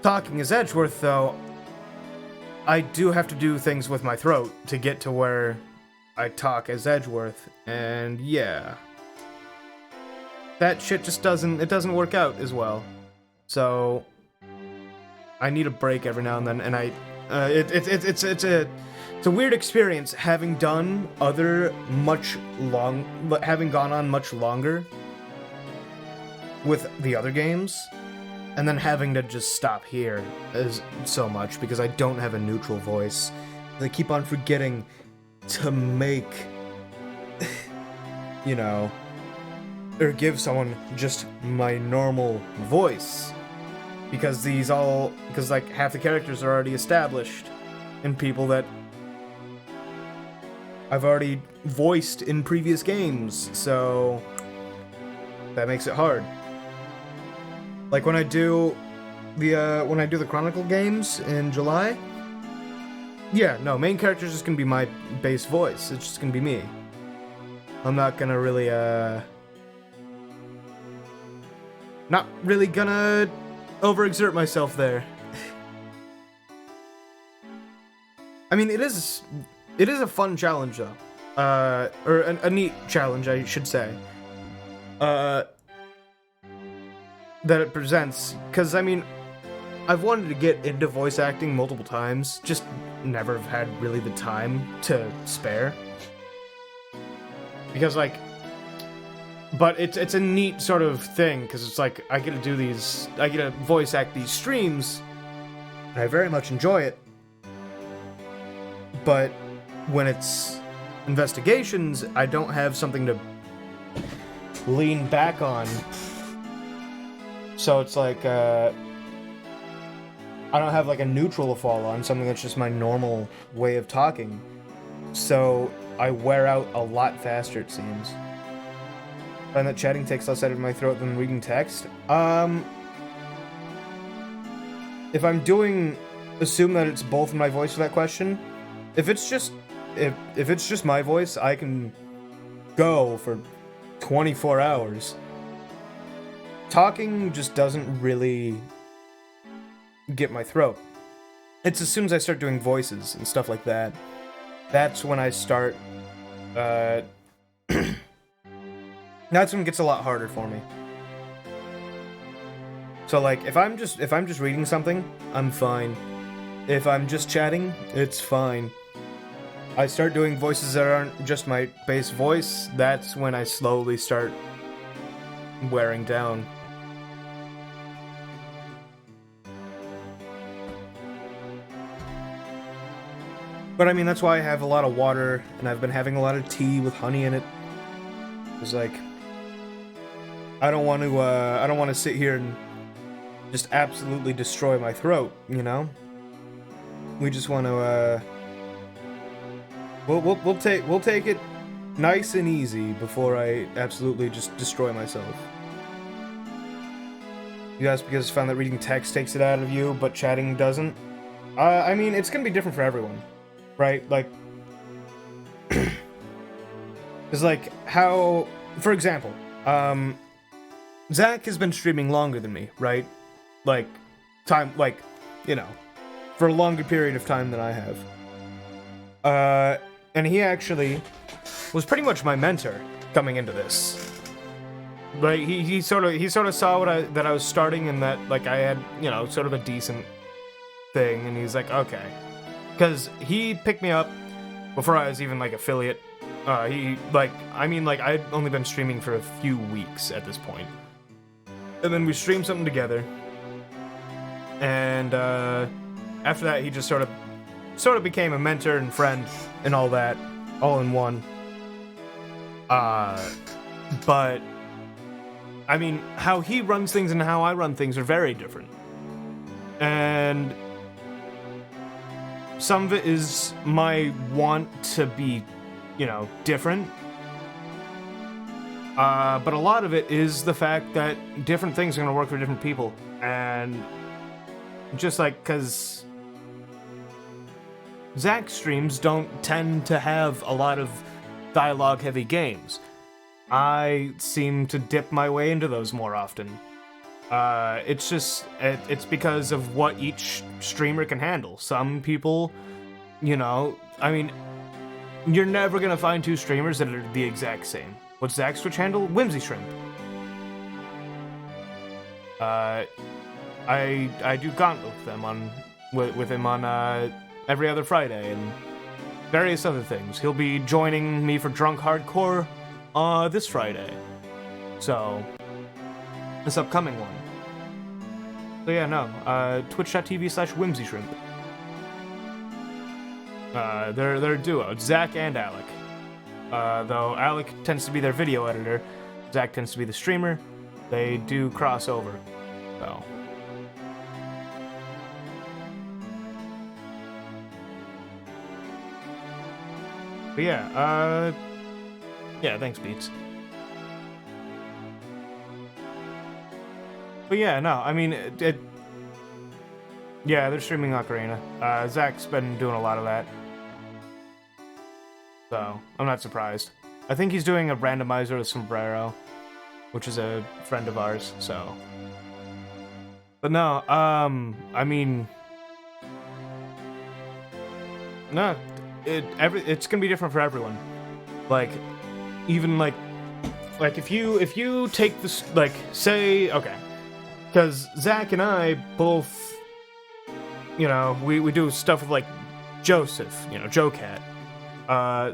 Talking as Edgeworth, though, I do have to do things with my throat to get to where I talk as Edgeworth, and yeah. That shit just doesn't work out as well. So I need a break every now and then, and it's a weird experience having done having gone on much longer with the other games, and then having to just stop here is so much because I don't have a neutral voice. I keep on forgetting to make, you know, or give someone just my normal voice. Because like, half the characters are already established and people that I've already voiced in previous games, so that makes it hard. Like when I do the Chronicle games in July, yeah, no, main character is just gonna be my base voice. It's just gonna be me. I'm not gonna really, not really gonna overexert myself there. I mean, it is a fun challenge though, or a neat challenge, I should say. That it presents, because I mean, I've wanted to get into voice acting multiple times, just never have had really the time to spare. Because like, but it's a neat sort of thing, because it's like, I get to voice act these streams, and I very much enjoy it. But when it's investigations, I don't have something to lean back on. So it's like, I don't have like a neutral to fall on, something that's just my normal way of talking. So I wear out a lot faster, it seems. Find that chatting takes less out of my throat than reading text. If I'm doing, assume that it's both my voice for that question. If it's just my voice, I can go for 24 hours. Talking just doesn't really get my throat. It's as soon as I start doing voices and stuff like that, that's when I start, that's when it gets a lot harder for me. So like, if I'm just reading something, I'm fine. If I'm just chatting, it's fine. I start doing voices that aren't just my base voice, that's when I slowly start wearing down. But I mean, that's why I have a lot of water, and I've been having a lot of tea with honey in it. It's like, I don't want to sit here and just absolutely destroy my throat, you know? We just want to, we'll take it nice and easy before I absolutely just destroy myself. You asked because I found that reading text takes it out of you, but chatting doesn't. I mean, it's gonna be different for everyone, right? Like, it's like how, for example, Zach has been streaming longer than me, right? Like, you know, for a longer period of time than I have. And he actually was pretty much my mentor coming into this. Like, he sort of saw that I was starting, and that, like, I had, you know, sort of a decent thing, and he's like, okay. Because he picked me up before I was even, like, affiliate. I'd only been streaming for a few weeks at this point. And then we streamed something together. And, after that, he just sort of became a mentor and friend and all that, all in one. But, I mean, how he runs things and how I run things are very different. And some of it is my want to be, you know, different. But a lot of it is the fact that different things are going to work for different people. And just like, because Zach streams don't tend to have a lot of dialogue-heavy games. I seem to dip my way into those more often. It's because of what each streamer can handle. Some people, you know, I mean, you're never gonna find two streamers that are the exact same. What's Zach's Twitch handle? Whimsy Shrimp. I do Gauntlet with him on every other Friday and various other things. He'll be joining me for Drunk Hardcore this Friday. So, this upcoming one. So yeah, no, twitch.tv/whimsyshrimp. They're a duo, Zach and Alec. Though Alec tends to be their video editor, Zach tends to be the streamer. They do cross over, so. But yeah, yeah, thanks, Beats. But yeah, no, I mean, yeah, they're streaming Ocarina. Zach's been doing a lot of that. So, I'm not surprised. I think he's doing a randomizer with Sombrero, which is a friend of ours, so. But no, I mean, no, it's gonna be different for everyone. Like, even like if you take this, like, say, okay, because Zach and I both, you know, we do stuff with, like, Joseph, you know, Joe Cat.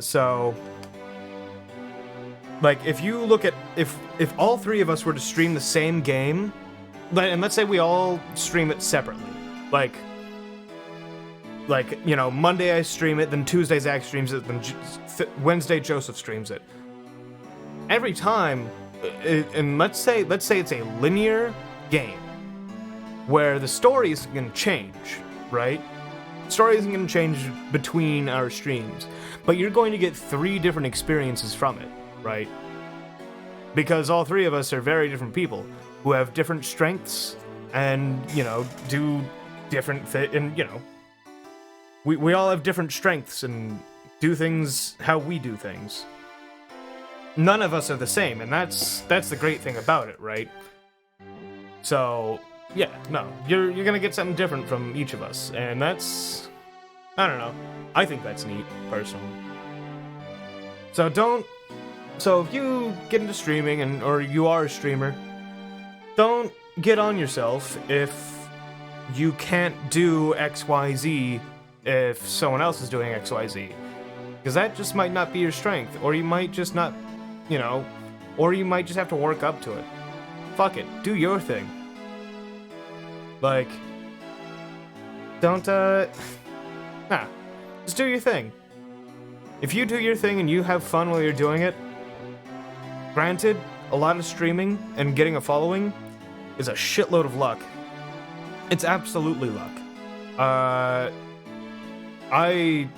So Like, if you look at, if all three of us were to stream the same game, and let's say we all stream it separately, like, you know, Monday I stream it, then Tuesday Zach streams it, then Wednesday Joseph streams it. Every time, and let's say it's a linear game, where the story isn't going to change, right? Story isn't going to change between our streams, but you're going to get 3 different experiences from it, right? Because all 3 of us are very different people who have different strengths and, you know, do different things, and, you know, we all have different strengths and do things how we do things. None of us are the same, and that's the great thing about it, right? So, yeah, no, you're gonna get something different from each of us, and that's, I don't know, I think that's neat, personally. So if you get into streaming, or you are a streamer, don't get on yourself if you can't do XYZ if someone else is doing XYZ. Because that just might not be your strength, or you might just not, you know, or you might just have to work up to it. Fuck it, do your thing. Like, don't, just do your thing. If you do your thing and you have fun while you're doing it, granted, a lot of streaming and getting a following is a shitload of luck. It's absolutely luck.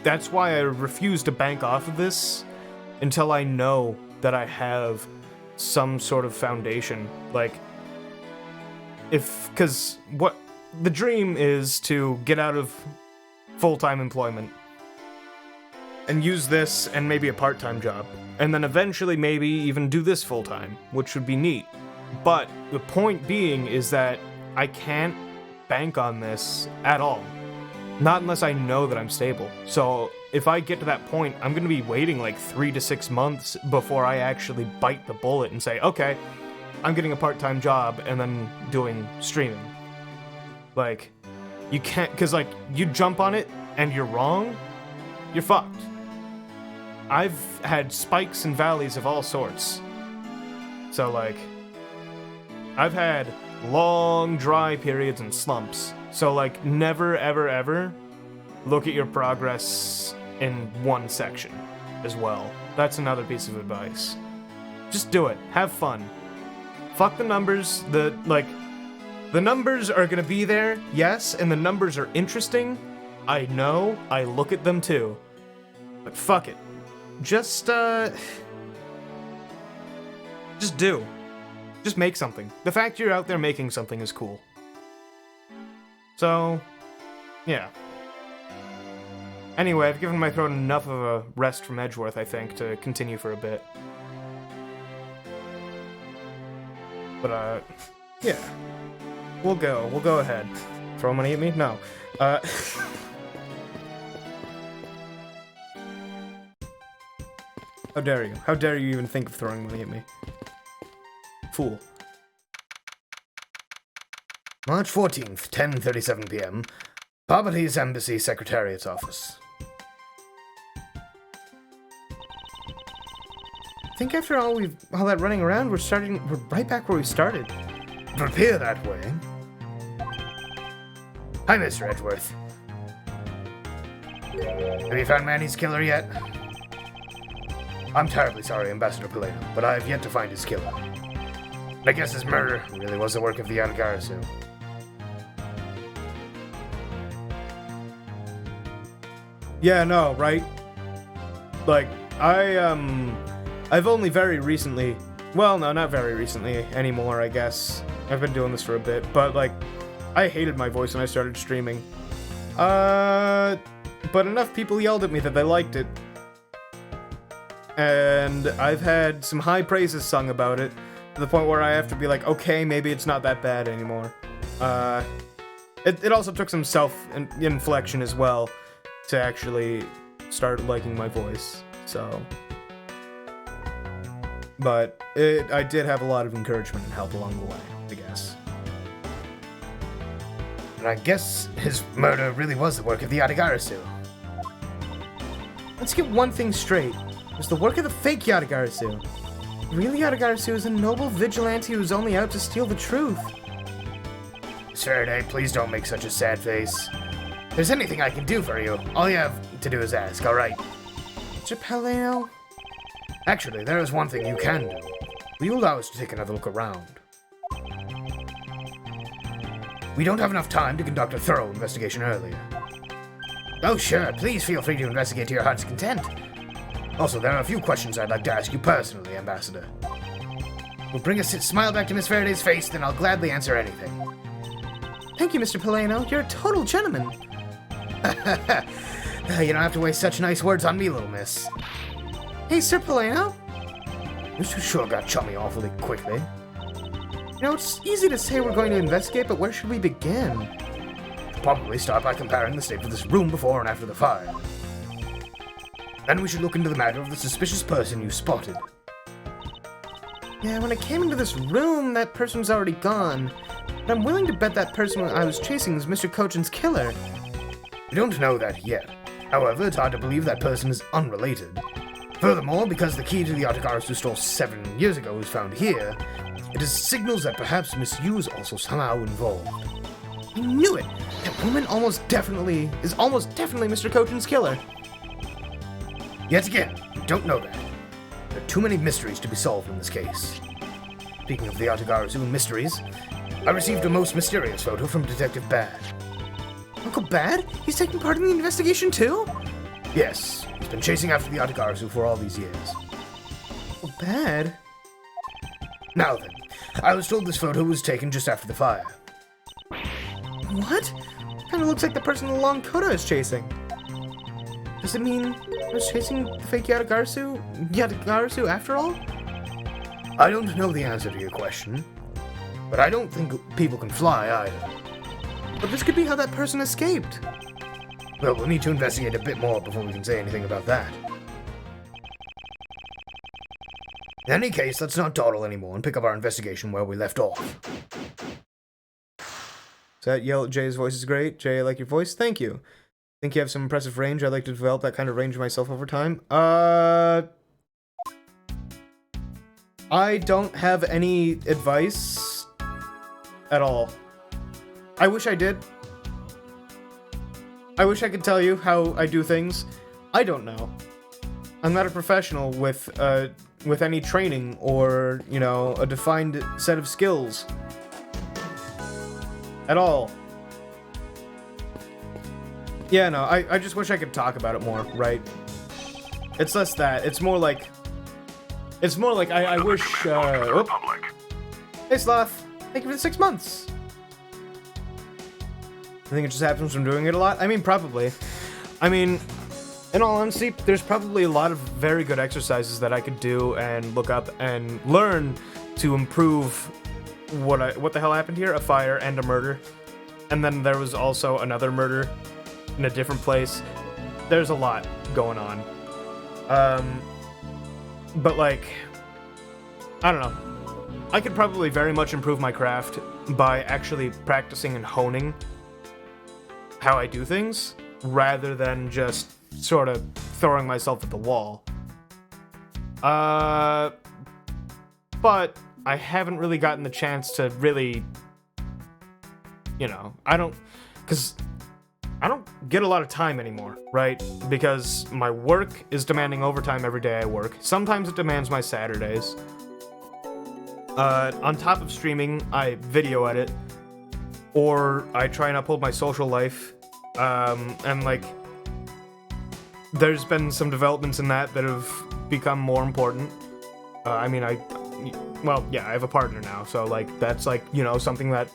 That's why I refuse to bank off of this until I know that I have some sort of foundation. Like, because what the dream is to get out of full-time employment and use this and maybe a part-time job, and then eventually maybe even do this full-time, which would be neat. But the point being is that I can't bank on this at all. Not unless I know that I'm stable. So if I get to that point, I'm going to be waiting like 3 to 6 months before I actually bite the bullet and say, okay, I'm getting a part-time job and then doing streaming. Like, you can't, because like, you jump on it and you're wrong, you're fucked. I've had spikes and valleys of all sorts. So like, I've had long dry periods and slumps. So like, never ever ever look at your progress in one section as well. That's another piece of advice. Just do it. Have fun. Fuck the numbers. The numbers are gonna be there, yes, and the numbers are interesting. I know. I look at them too. But fuck it. Just do. Just make something. The fact you're out there making something is cool. So, yeah. Anyway, I've given my throat enough of a rest from Edgeworth, I think, to continue for a bit. But, yeah. We'll go ahead. Throw money at me? No. How dare you? How dare you even think of throwing money at me? Fool. March 14th, 10:37 p.m. Babaly's Embassy Secretariat's office. I think after all that running around, we're right back where we started. It would appear that way. Hi, Mr. Edgeworth. Have you found Manny's killer yet? I'm terribly sorry, Ambassador Paleto, but I have yet to find his killer. I guess his murder really was the work of the Yatagarasu. Yeah, no, right? Like, I've only very recently, well, no, not very recently anymore, I guess. I've been doing this for a bit, but, like, I hated my voice when I started streaming. But enough people yelled at me that they liked it. And I've had some high praises sung about it, to the point where I have to be like, okay, maybe it's not that bad anymore. It also took some self-inflection as well to actually start liking my voice, so. But I did have a lot of encouragement and help along the way, I guess. And I guess his murder really was the work of the Yatagarasu. Let's get one thing straight. It was the work of the fake Yatagarasu. Really, Yatagarasu is a noble vigilante who's only out to steal the truth. Miss Faraday, please don't make such a sad face. If there's anything I can do for you, all you have to do is ask, alright? Mr. Paleo? Actually, there is one thing you can do. Will you allow us to take another look around? We don't have enough time to conduct a thorough investigation earlier. Oh, sure, please feel free to investigate to your heart's content. Also, there are a few questions I'd like to ask you personally, Ambassador. We'll bring a smile back to Miss Faraday's face, then I'll gladly answer anything. Thank you, Mr. Paleno. You're a total gentleman. You don't have to waste such nice words on me, little miss. Hey, Sir Paleno. You sure got chummy awfully quickly. You know, it's easy to say we're going to investigate, but where should we begin? Probably start by comparing the state of this room before and after the fire. Then we should look into the matter of the suspicious person you spotted. Yeah, when I came into this room, that person was already gone. But I'm willing to bet that person I was chasing is Mr. Kochin's killer. We don't know that yet. However, it's hard to believe that person is unrelated. Furthermore, because the key to the Yatagarasu store 7 years ago was found here, it is signals that perhaps Miss Yu is also somehow involved. I knew it! That woman is almost definitely Mr. Kochin's killer. Yet again, we don't know that. There are too many mysteries to be solved in this case. Speaking of the Yatagarasu and mysteries, I received a most mysterious photo from Detective Bad. Uncle Bad? He's taking part in the investigation too? Yes, he's been chasing after the Yatagarasu for all these years. Uncle Bad? Now then, I was told this photo was taken just after the fire. What? Kinda looks like the person the long coda is chasing. Does it mean I was chasing the fake Yatagarasu after all? I don't know the answer to your question, but I don't think people can fly either. But this could be how that person escaped. Well, we'll need to investigate a bit more before we can say anything about that. In any case, let's not dawdle anymore and pick up our investigation where we left off. That yell at Jay's voice is great. Jay, I like your voice. Thank you. Think you have some impressive range. I'd like to develop that kind of range myself over time. I don't have any advice at all. I wish I did. I wish I could tell you how I do things. I don't know. I'm not a professional with any training or, you know, a defined set of skills. At all. Yeah, no, I just wish I could talk about it more, right? It's less that. It's more like I wish, Hey, Sloth. Thank you for the 6 months. I think it just happens from doing it a lot. I mean, probably. I mean, in all honesty, there's probably a lot of very good exercises that I could do and look up and learn to improve what the hell happened here? A fire and a murder. And then there was also another murder in a different place. There's a lot going on. But like, I don't know. I could probably very much improve my craft by actually practicing and honing how I do things, rather than just sort of throwing myself at the wall. But I haven't really gotten the chance to really, you know, because I don't get a lot of time anymore, right? Because my work is demanding overtime every day I work. Sometimes it demands my Saturdays. On top of streaming, I video edit, or I try and uphold my social life, and like, there's been some developments in that have become more important. I mean, I have a partner now, so like, that's like, you know, something that,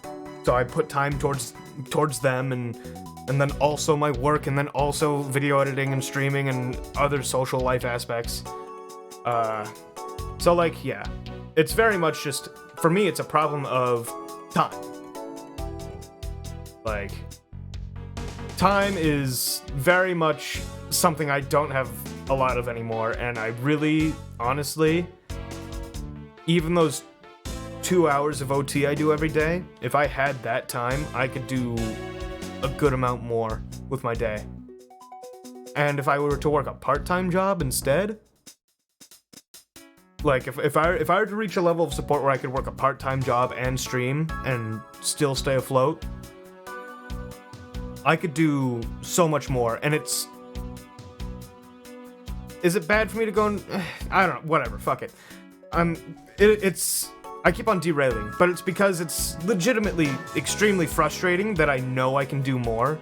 so I put time towards them, and then also my work, and then also video editing and streaming and other social life aspects. So like, yeah, it's very much just, for me, it's a problem of time. Like, time is very much something I don't have a lot of anymore, and I really, honestly, even those 2 hours of OT I do every day, if I had that time, I could do a good amount more with my day. And if I were to work a part-time job instead, Like, if I were to reach a level of support where I could work a part-time job and stream and still stay afloat, I could do so much more. And it's... Is it bad for me to go and... I don't know, whatever, fuck it. It's... I keep on derailing, but it's because it's legitimately extremely frustrating that I know I can do more,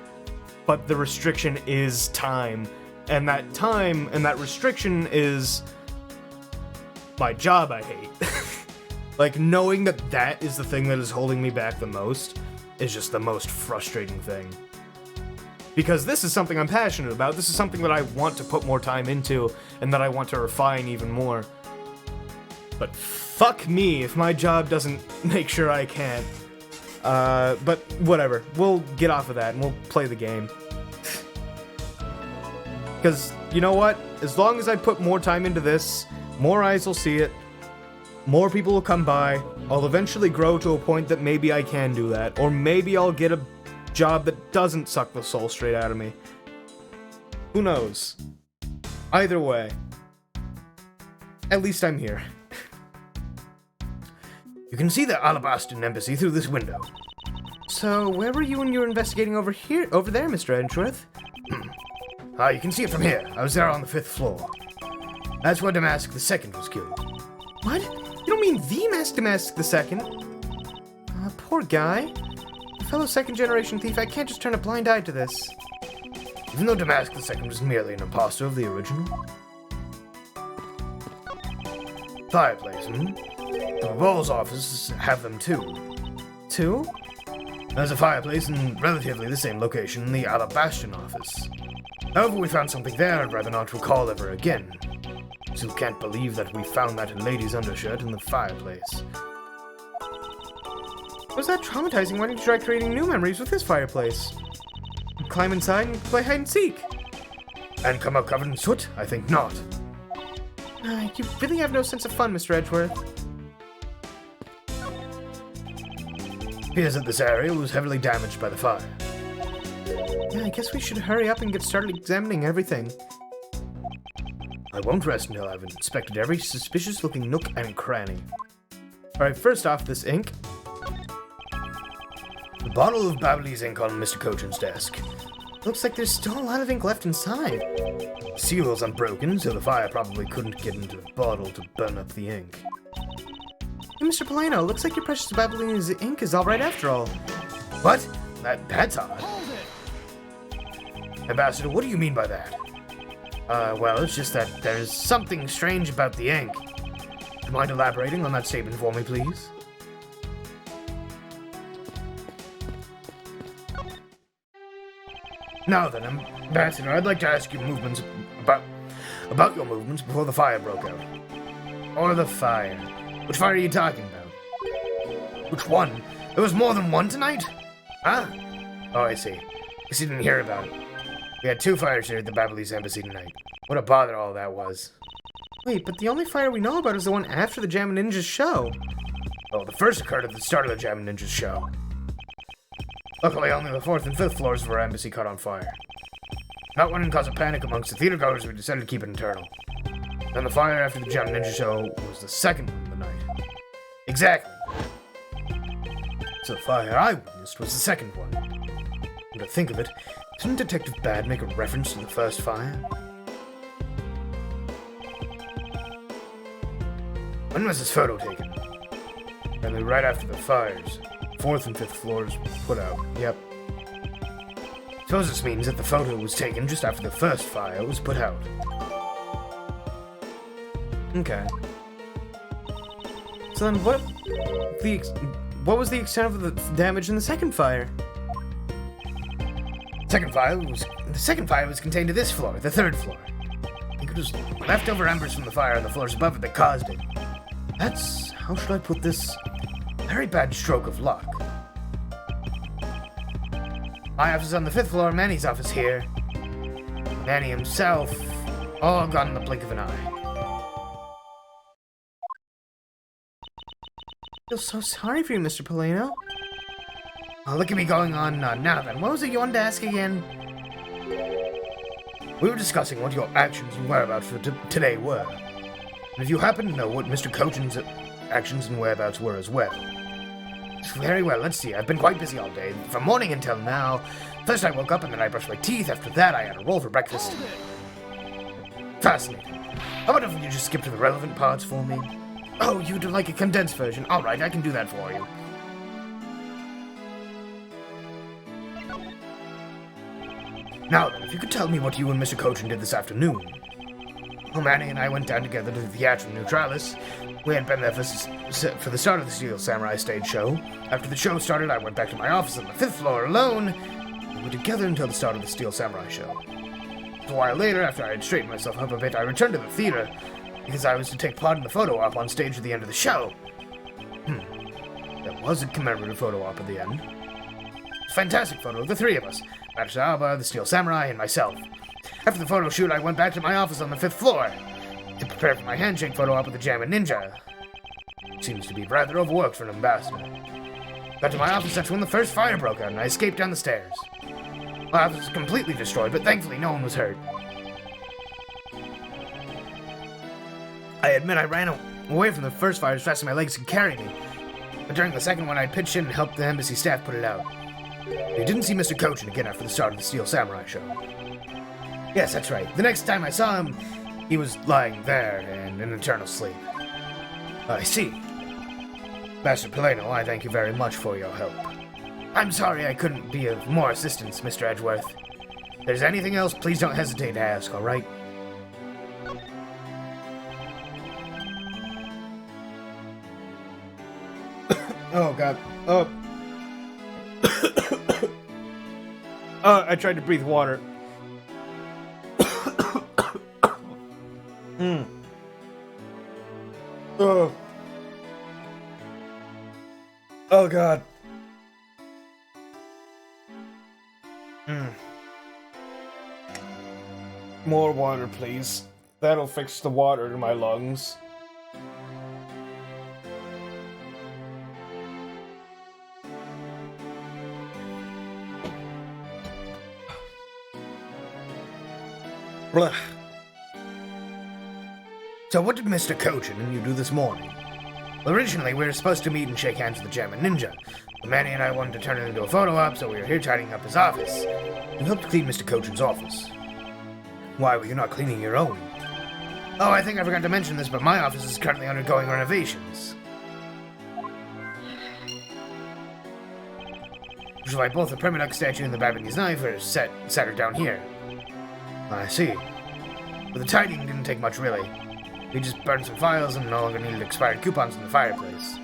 but the restriction is time. And that time and that restriction is my job I hate. Like, knowing that that is the thing that is holding me back the most is just the most frustrating thing. Because this is something I'm passionate about, this is something that I want to put more time into, and that I want to refine even more. But fuck me if my job doesn't make sure I can. But whatever, we'll get off of that and we'll play the game. Because, you know what? As long as I put more time into this, more eyes will see it, more people will come by, I'll eventually grow to a point that maybe I can do that, or maybe I'll get a job that doesn't suck the soul straight out of me. Who knows? Either way, at least I'm here. You can see the Alabastan Embassy through this window. So, where were you when you were investigating over there, Mr. Edgeworth? You can see it from here. I was there on the 5th floor. That's where Damask II was killed. What? You don't mean the Master Damask II? Poor guy. A fellow second-generation thief, I can't just turn a blind eye to this. Even though Damask II was merely an imposter of the original. Fireplace, The Ball's office have them too. Two? There's a fireplace in relatively the same location in the Alabastan office. However, we found something there I'd rather not recall ever again. Still can't believe that we found that lady's undershirt in the fireplace. Was that traumatizing? Why didn't you try creating new memories with this fireplace? Climb inside and play hide and seek. And come out covered in soot? I think not. You really have no sense of fun, Mr. Edgeworth. Appears that this area was heavily damaged by the fire. Yeah, I guess we should hurry up and get started examining everything. I won't rest until I've inspected every suspicious-looking nook and cranny. Alright, first off, this ink. The bottle of Babyliss ink on Mr. Cochin's desk. Looks like there's still a lot of ink left inside. The seal is unbroken, so the fire probably couldn't get into the bottle to burn up the ink. Hey, Mr. Polino, looks like your precious Babyliss ink is alright after all. What? That's odd. Ambassador, what do you mean by that? Well, it's just that there's something strange about the ink. Do you mind elaborating on that statement for me, please? Now then, Ambassador, I'd like to ask you movements about your movements before the fire broke out. Or the fire. Which fire are you talking about? Which one? There was more than one tonight? Huh? Oh, I see. Guess you didn't hear about it. We had 2 fires here at the Babyliss Embassy tonight. What a bother all that was. Wait, but the only fire we know about is the one after the Jammin' Ninjas show. Oh, the first occurred at the start of the Jammin' Ninjas show. Luckily, only the 4th and 5th floors of our embassy caught on fire. Not wanting to cause a panic amongst the theater goers, we decided to keep it internal. Then the fire after the Jammin' Ninja show was the second one of the night. Exactly. So the fire I witnessed was the second one. And to think of it, didn't Detective Bad make a reference to the first fire? When was this photo taken? Apparently right after the fires. 4th and 5th floors put out. Yep. Suppose this means that the photo was taken just after the first fire was put out. Okay. So then what was the extent of the damage in the second fire? The second fire was contained to this floor, the 3rd floor. I think it was leftover embers from the fire on the floors above it that caused it. That's, how should I put this, very bad stroke of luck. My office on the 5th floor, Manny's office here. Manny himself, all gone in the blink of an eye. I feel so sorry for you, Mr. Polino. Oh, look at me going on now then. What was it you wanted to ask again? We were discussing what your actions and whereabouts for today were. And if you happen to know what Mr. Cochin's actions and whereabouts were as well. Very well, let's see. I've been quite busy all day, from morning until now. First I woke up and then I brushed my teeth. After that I had a roll for breakfast. Fascinating. How about if you just skip to the relevant parts for me? Oh, you'd like a condensed version? Alright, I can do that for you. Now then, if you could tell me what you and Mr. Cochin did this afternoon. Well, Manny and I went down together to the Theatrum Neutralis. We had been there for the start of the Steel Samurai stage show. After the show started, I went back to my office on the 5th floor alone. We were together until the start of the Steel Samurai show. A while later, after I had straightened myself up a bit, I returned to the theater because I was to take part in the photo op on stage at the end of the show. There was a commemorative photo op at the end. Fantastic photo of the three of us. Master Alba, the Steel Samurai, and myself. After the photo shoot, I went back to my office on the 5th floor to prepare for my handshake photo op with the Jammin' Ninja. Seems to be rather overworked for an ambassador. Got to my office, that's when the first fire broke out, and I escaped down the stairs. My office was completely destroyed, but thankfully no one was hurt. I admit I ran away from the first fire as fast as my legs could carry me, but during the second one I pitched in and helped the embassy staff put it out. We didn't see Mr. Cochin again after the start of the Steel Samurai show. Yes, that's right. The next time I saw him, he was lying there in an eternal sleep. I see. Master Poleno, I thank you very much for your help. I'm sorry I couldn't be of more assistance, Mr. Edgeworth. If there's anything else, please don't hesitate to ask, alright? Oh, God. I tried to breathe water. Oh. Oh, God. More water, please. That'll fix the water in my lungs. Blah. So what did Mr. Cochin and you do this morning? Well, originally we were supposed to meet and shake hands with the Jammin' Ninja. But Manny and I wanted to turn it into a photo op, so we were here tidying up his office. We helped clean Mr. Cochin's office. Why were you not cleaning your own? Oh, I think I forgot to mention this, but my office is currently undergoing renovations. Which is why both the Primadux statue and the Babanese knife are set her down here. I see. But the tidying didn't take much, really. We just burned some files and no longer needed expired coupons in the fireplace.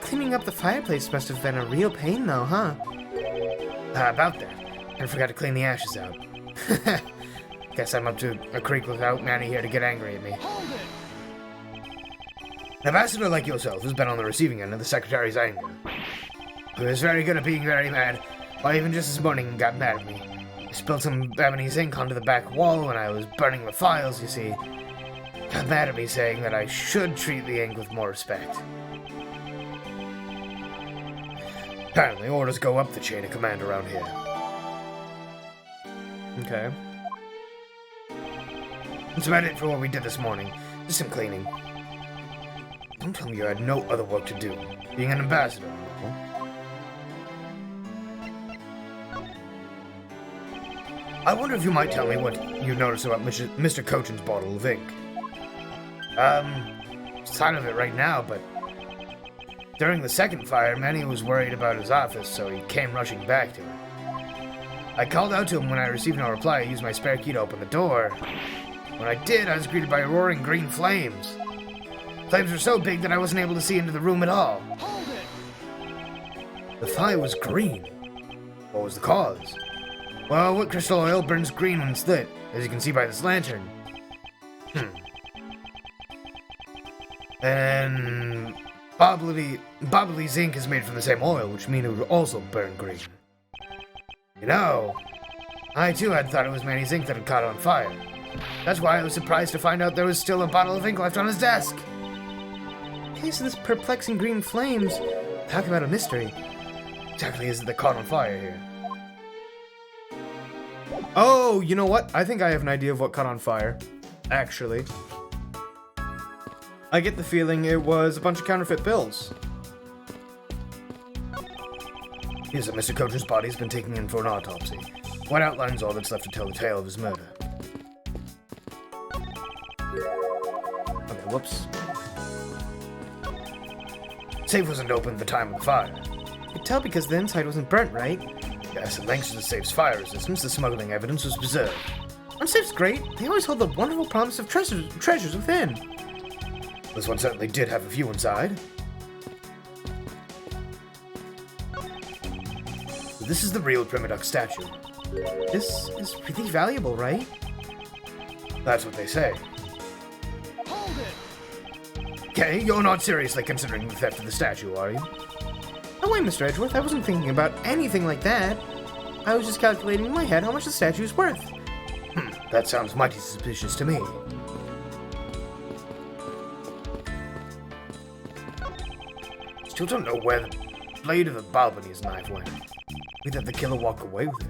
Cleaning up the fireplace must have been a real pain, though, huh? About that. I forgot to clean the ashes out. Guess I'm up to a creek without Manny here to get angry at me. An ambassador like yourself has been on the receiving end of the Secretary's anger. He was very good at being very mad, why even just this morning got mad at me. I spilled some Babanese ink onto the back wall when I was burning the files, you see. Got mad at me saying that I should treat the ink with more respect. Apparently, orders go up the chain of command around here. Okay. That's about it for what we did this morning. Just some cleaning. Don't tell me you had no other work to do. Being an ambassador, huh? I wonder if you might tell me what you noticed about Mr. Cochin's bottle of ink. It's out of it right now, but during the second fire, Manny was worried about his office, so he came rushing back to it. I called out to him when I received no reply. I used my spare key to open the door. When I did, I was greeted by roaring green flames. Flames were so big that I wasn't able to see into the room at all. The fire was green. What was the cause? Well, wood crystal oil burns green when it's lit, as you can see by this lantern. And Bobbly zinc is made from the same oil, which means it would also burn green. You know, I too had thought it was Manny's ink that had caught on fire. That's why I was surprised to find out there was still a bottle of ink left on his desk. In case of this perplexing green flames, talk about a mystery. Exactly is it that caught on fire here? Oh, you know what? I think I have an idea of what caught on fire. Actually. I get the feeling it was a bunch of counterfeit bills. Here's that Mr. Coach's body's been taken in for an autopsy. What outlines all that's left to tell the tale of his murder. Okay, whoops. Safe wasn't open at the time of the fire. You could tell because the inside wasn't burnt, right? Yes, and thanks to the safe's fire resistance, the smuggling evidence was preserved. Our safe's great. They always hold the wonderful promise of treasures within. This one certainly did have a few inside. This is the real Primiduck statue. This is really valuable, right? That's what they say. Hold it! Okay, you're not seriously considering the theft of the statue, are you? No way, Mr. Edgeworth. I wasn't thinking about anything like that. I was just calculating in my head how much the statue is worth. That sounds mighty suspicious to me. Still don't know where the blade of the Balbany's knife went. We let the killer walk away with it.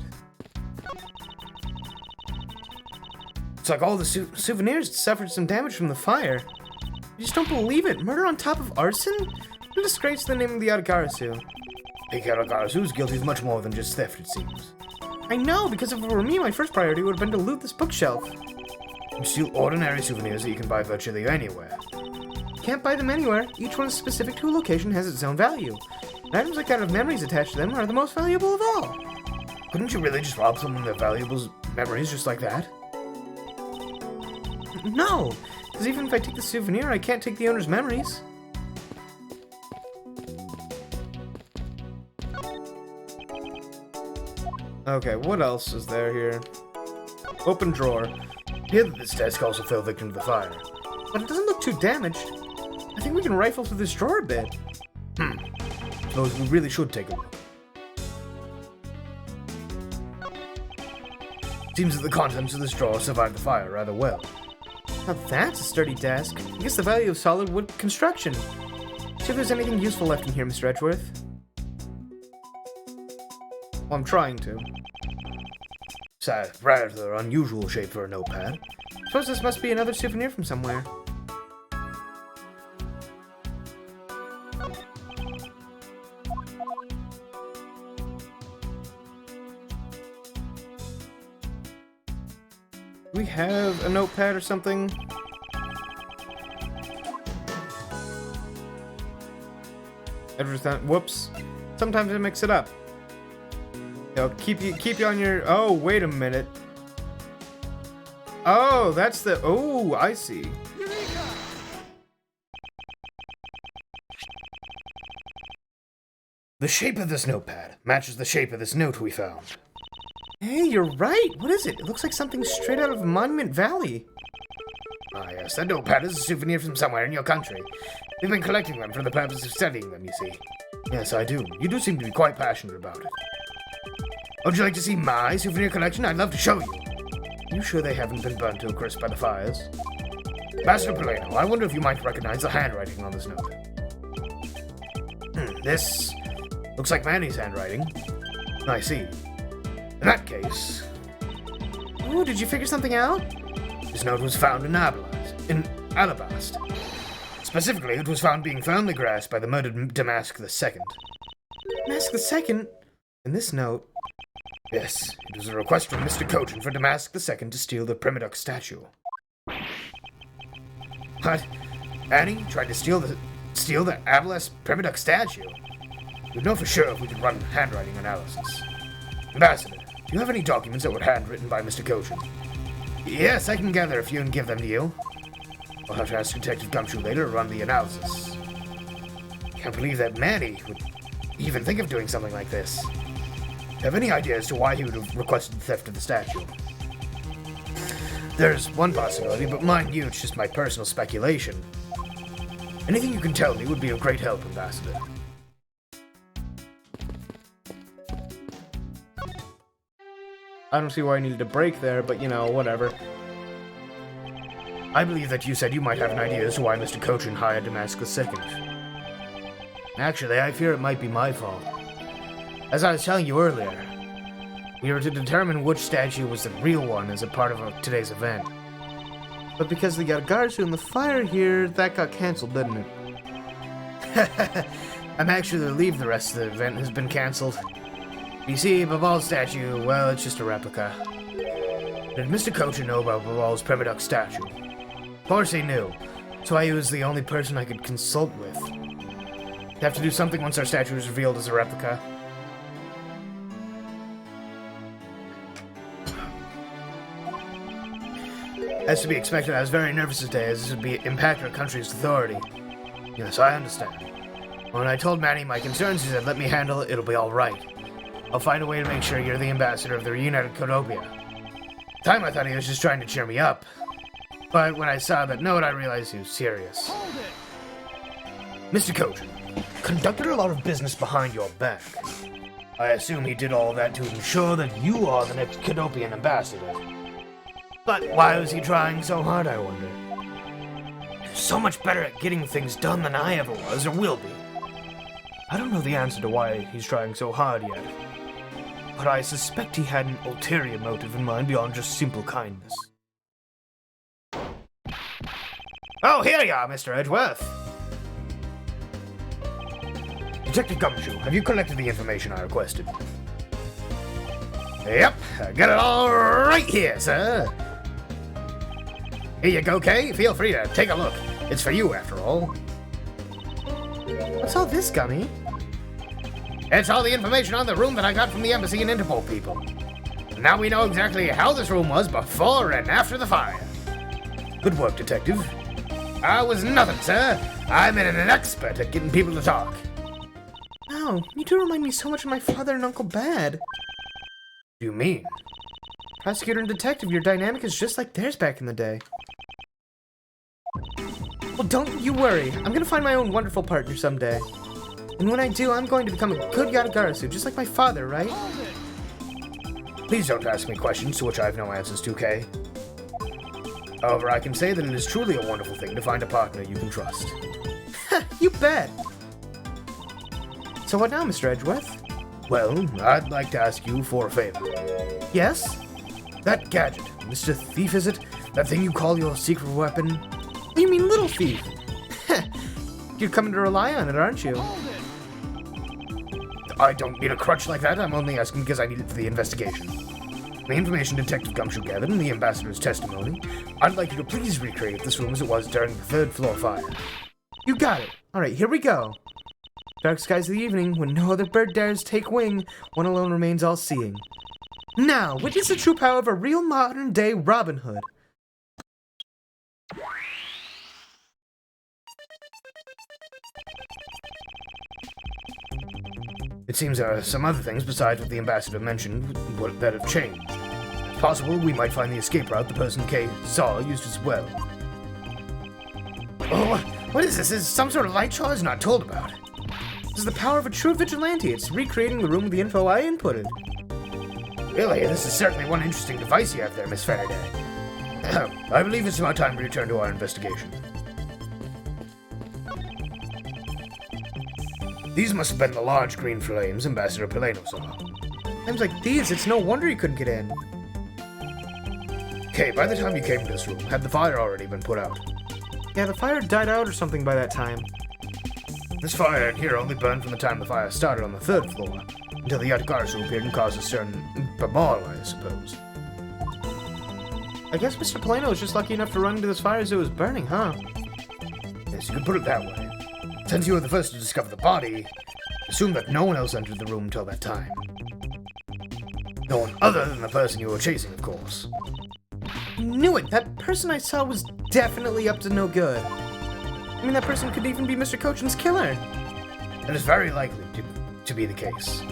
It's like all the souvenirs suffered some damage from the fire. I just don't believe it. Murder on top of arson? What a disgrace to the name of the Adagarasu. Big Adagarasu is guilty of much more than just theft, it seems. I know, because if it were me, my first priority would have been to loot this bookshelf. You steal ordinary souvenirs that you can buy virtually anywhere. Can't buy them anywhere. Each one is specific to a location, has its own value. And items that have memories attached to them are the most valuable of all. Couldn't you really just rob someone of their valuables memories just like that? No, because even if I take the souvenir, I can't take the owner's memories. Okay, what else is there here? Open drawer. Here that this desk also fell victim to the fire. But it doesn't look too damaged. I think we can rifle through this drawer a bit. Suppose we really should take a look. Seems that the contents of this drawer survived the fire rather well. Now that's a sturdy desk. I guess the value of solid wood construction. See if there's anything useful left in here, Mr. Edgeworth. Well, I'm trying to. It's a rather unusual shape for a notepad. Suppose this must be another souvenir from somewhere. Do we have a notepad or something? Whoops. Sometimes I mix it up. I'll keep you on your... Oh, wait a minute. Oh, that's the... Oh, I see. The shape of this notepad matches the shape of this note we found. Hey, you're right. What is it? It looks like something straight out of Monument Valley. Ah, yes, that notepad is a souvenir from somewhere in your country. We've been collecting them for the purpose of studying them, you see. Yes, I do. You do seem to be quite passionate about it. Would you like to see my souvenir collection? I'd love to show you. You sure they haven't been burnt to a crisp by the fires? Master Polano, I wonder if you might recognize the handwriting on this note. This looks like Manny's handwriting. I see. In that case... Oh, did you figure something out? This note was found in Alabast. Specifically, it was found being firmly grasped by the murdered Damask II. Damask II? In this note... Yes, it was a request from Mr. Cochin for Damask II to steal the Primiduck statue. What? Annie tried to steal the Avalast Primiduck statue? We'd know for sure if we could run handwriting analysis. Ambassador, do you have any documents that were handwritten by Mr. Cochin? Yes, I can gather a few and give them to you. I'll have to ask Detective Gumshoe later to run the analysis. Can't believe that Manny would even think of doing something like this. Have any idea as to why he would have requested the theft of the statue? There's one possibility, but mind you, it's just my personal speculation. Anything you can tell me would be of great help, Ambassador. I don't see why I needed a break there, but you know, whatever. I believe that you said you might have an idea as to why Mr. Cochin hired Damask II. Actually, I fear it might be my fault. As I was telling you earlier, we were to determine which statue was the real one as a part of today's event. But because of the Yatagarasu and the fire here, that got cancelled, didn't it? I'm actually relieved the rest of the event has been cancelled. You see, Babal's statue, well, it's just a replica. Did Mr. Kocha know about Babal's Primaduck statue? Of course he knew. That's why he was the only person I could consult with. Have to do something once our statue is revealed as a replica. As to be expected, I was very nervous today, as this would impact our country's authority. Yes, I understand. When I told Manny my concerns, he said, let me handle it, it'll be alright. I'll find a way to make sure you're the ambassador of the reunited Codopia. At the time I thought he was just trying to cheer me up. But when I saw that note, I realized he was serious. Hold it! Mr. Kocha conducted a lot of business behind your back. I assume he did all that to ensure that you are the next Codopian ambassador. But why was he trying so hard, I wonder? He's so much better at getting things done than I ever was or will be. I don't know the answer to why he's trying so hard yet, but I suspect he had an ulterior motive in mind beyond just simple kindness. Oh, here you are, Mr. Edgeworth. Detective Gumshoe, have you collected the information I requested? Yep, I got it all right here, sir. Here you go, Kay. Feel free to take a look. It's for you, after all. What's all this, Gummy? It's all the information on the room that I got from the embassy and Interpol people. Now we know exactly how this room was before and after the fire. Good work, Detective. I was nothing, sir. I'm an expert at getting people to talk. Wow, you do remind me so much of my father and Uncle Bad. What do you mean? Prosecutor and detective, your dynamic is just like theirs back in the day. Well, don't you worry. I'm gonna find my own wonderful partner someday. And when I do, I'm going to become a good Yatagarasu, just like my father, right? Hold it! Please don't ask me questions to which I have no answers to, Kay. However, I can say that it is truly a wonderful thing to find a partner you can trust. You bet! So what now, Mr. Edgeworth? Well, I'd like to ask you for a favor. Yes? That gadget, Mr. Thief, is it? That thing you call your secret weapon? You mean Little Thief? You're coming to rely on it, aren't you? Hold it! I don't need a crutch like that. I'm only asking because I need it for the investigation. The information Detective Gumshoe gathered and the ambassador's testimony, I'd like you to please recreate this room as it was during the third floor fire. You got it. Alright, here we go. Dark skies of the evening, when no other bird dares take wing, one alone remains all-seeing. Now, witness the true power of a real modern-day Robin Hood. It seems there are some other things besides what the ambassador mentioned that have changed. It's possible we might find the escape route the person Kay saw used as well. Oh, what is this? Is some sort of light show I was not told about? This is the power of a true vigilante. It's recreating the room with the info I inputted. Really, this is certainly one interesting device you have there, Miss Faraday. I believe it's about time to return to our investigation. These must have been the large green flames Ambassador Pileno saw. Times like these, it's no wonder you couldn't get in. Okay, by the time you came to this room, had the fire already been put out? Yeah, the fire died out or something by that time. This fire in here only burned from the time the fire started on the third floor, until the Yatagarasu appeared and caused a certain babal, I suppose. I guess Mr. Pileno was just lucky enough to run into this fire as it was burning, huh? Yes, you could put it that way. Since you were the first to discover the body, assume that no one else entered the room until that time. No one other than the person you were chasing, of course. Knew it! That person I saw was definitely up to no good. I mean, that person could even be Mr. Kochan's killer. That is very likely to be the case.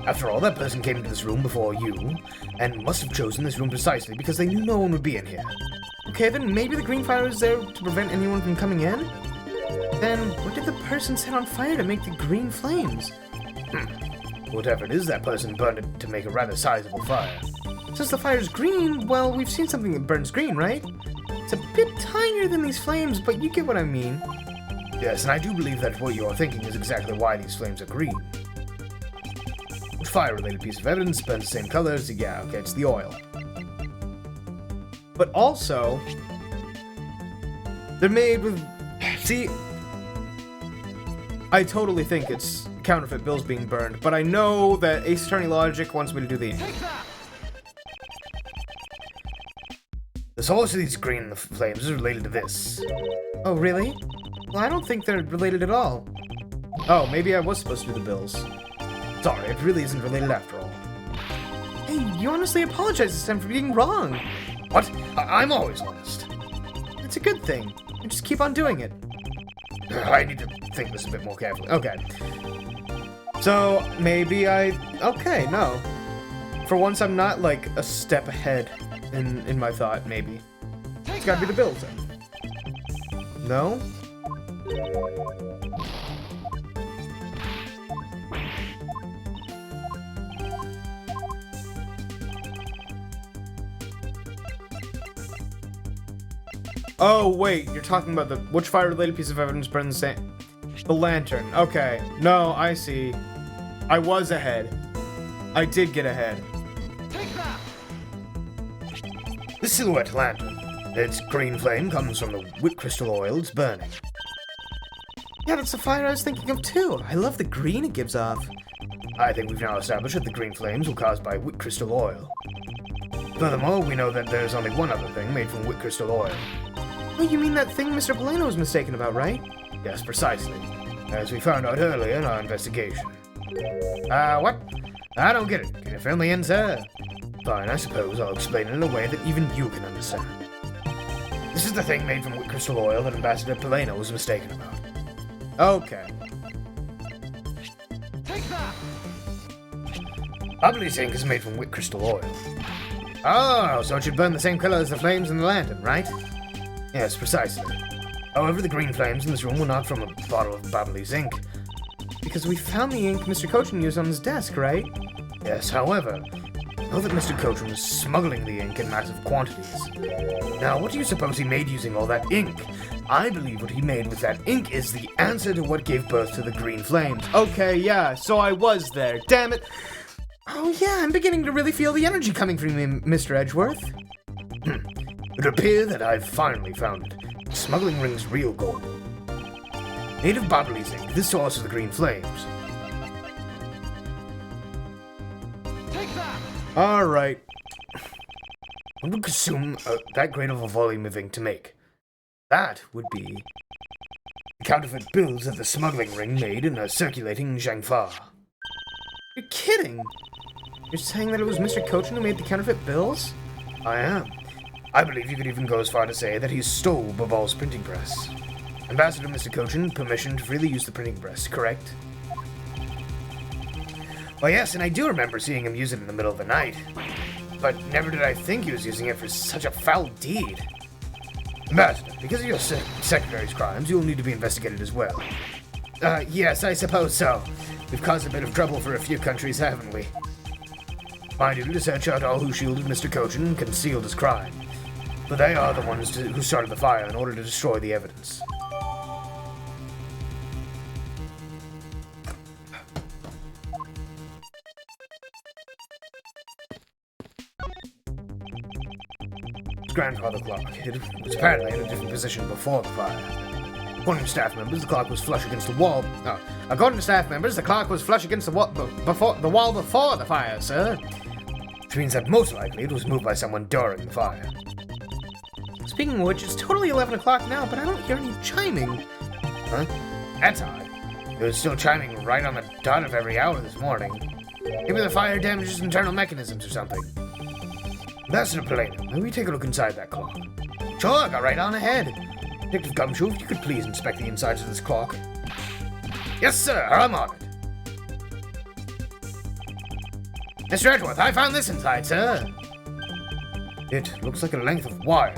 After all, that person came into this room before you, and must have chosen this room precisely because they knew no one would be in here. Okay, then maybe the green fire was there to prevent anyone from coming in? Then what did the person set on fire to make the green flames? Whatever it is, that person burned it to make a rather sizable fire. Since the fire's green, well, we've seen something that burns green, right? It's a bit tinier than these flames, but you get what I mean. Yes, and I do believe that what you are thinking is exactly why these flames are green. A fire-related piece of evidence burns the same color as the, yeah, okay, it's the oil. But also, They're made with... See, I totally think it's counterfeit bills being burned, but I know that Ace Attorney Logic wants me to do the... The source of these green flames is related to this. Oh, really? Well, I don't think they're related at all. Oh, maybe I was supposed to do the bills. Sorry, it really isn't related after all. Hey, you honestly apologize this time for being wrong. What? I'm always honest. It's a good thing. You just keep on doing it. I need to think this a bit more carefully. Okay. So, maybe okay, no. For once, I'm not, like, a step ahead in my thought, maybe. It's gotta be the bills, then. No? Oh, wait, you're talking about which fire-related piece of evidence burned the same... The lantern. Okay. No, I see. I was ahead. I did get ahead. The silhouette lantern. Its green flame comes from the wick crystal oil it's burning. Yeah, that's the fire I was thinking of, too. I love the green it gives off. I think we've now established that the green flames were caused by wick crystal oil. Furthermore, we know that there's only one other thing made from wick crystal oil. Oh, you mean that thing Mr. Polano was mistaken about, right? Yes, precisely. As we found out earlier in our investigation. What? I don't get it. Can you fill me in, sir? Fine, I suppose I'll explain it in a way that even you can understand. This is the thing made from wick crystal oil that Ambassador Polano was mistaken about. Okay. Bubbly zinc is made from wick crystal oil. Oh, so it should burn the same color as the flames in the lantern, right? Yes, precisely. However, the green flames in this room were not from a bottle of bubbly zinc. Because we found the ink Mr. Cochin used on his desk, right? Yes, however, know that Mr. Cochin was smuggling the ink in massive quantities. Now, what do you suppose he made using all that ink? I believe what he made with that ink is the answer to what gave birth to the green flames. Okay, yeah, so I was there. Damn it. Oh, yeah, I'm beginning to really feel the energy coming from you, Mr. Edgeworth. It would appear that I've finally found it. The smuggling ring's real goal. Made of bubbly zinc, this source of the green flames. Alright. What would consume that great of a volume of ink to make? That would be the counterfeit bills that the smuggling ring made in a circulating Zhangfa. You're kidding. You're saying that it was Mr. Cochin who made the counterfeit bills? I am. I believe you could even go as far to say that he stole Babal's printing press. Ambassador Mr. Cochin, permission to freely use the printing press, correct? Well, yes, and I do remember seeing him use it in the middle of the night. But never did I think he was using it for such a foul deed. Ambassador, because of your secretary's crimes, you'll need to be investigated as well. Yes, I suppose so. We've caused a bit of trouble for a few countries, haven't we? My duty to search out all who shielded Mr. Cochin and concealed his crime. But they are the ones who started the fire in order to destroy the evidence. Grandfather clock. It was apparently in a different position before the fire. According to staff members, the clock was flush against the wall. According to staff members, the clock was flush against the wall before the fire, sir. Which means that most likely it was moved by someone during the fire. Speaking of which, it's totally 11 o'clock now, but I don't hear any chiming. Huh? That's odd. It was still chiming right on the dot of every hour this morning. Maybe the fire damages internal mechanisms or something. Ambassador Polano, may we take a look inside that clock? Sure, go right on ahead. Detective Gumshoe, if you could please inspect the insides of this clock. Yes, sir, I'm on it. Mr. Edgeworth, I found this inside, sir. It looks like a length of wire.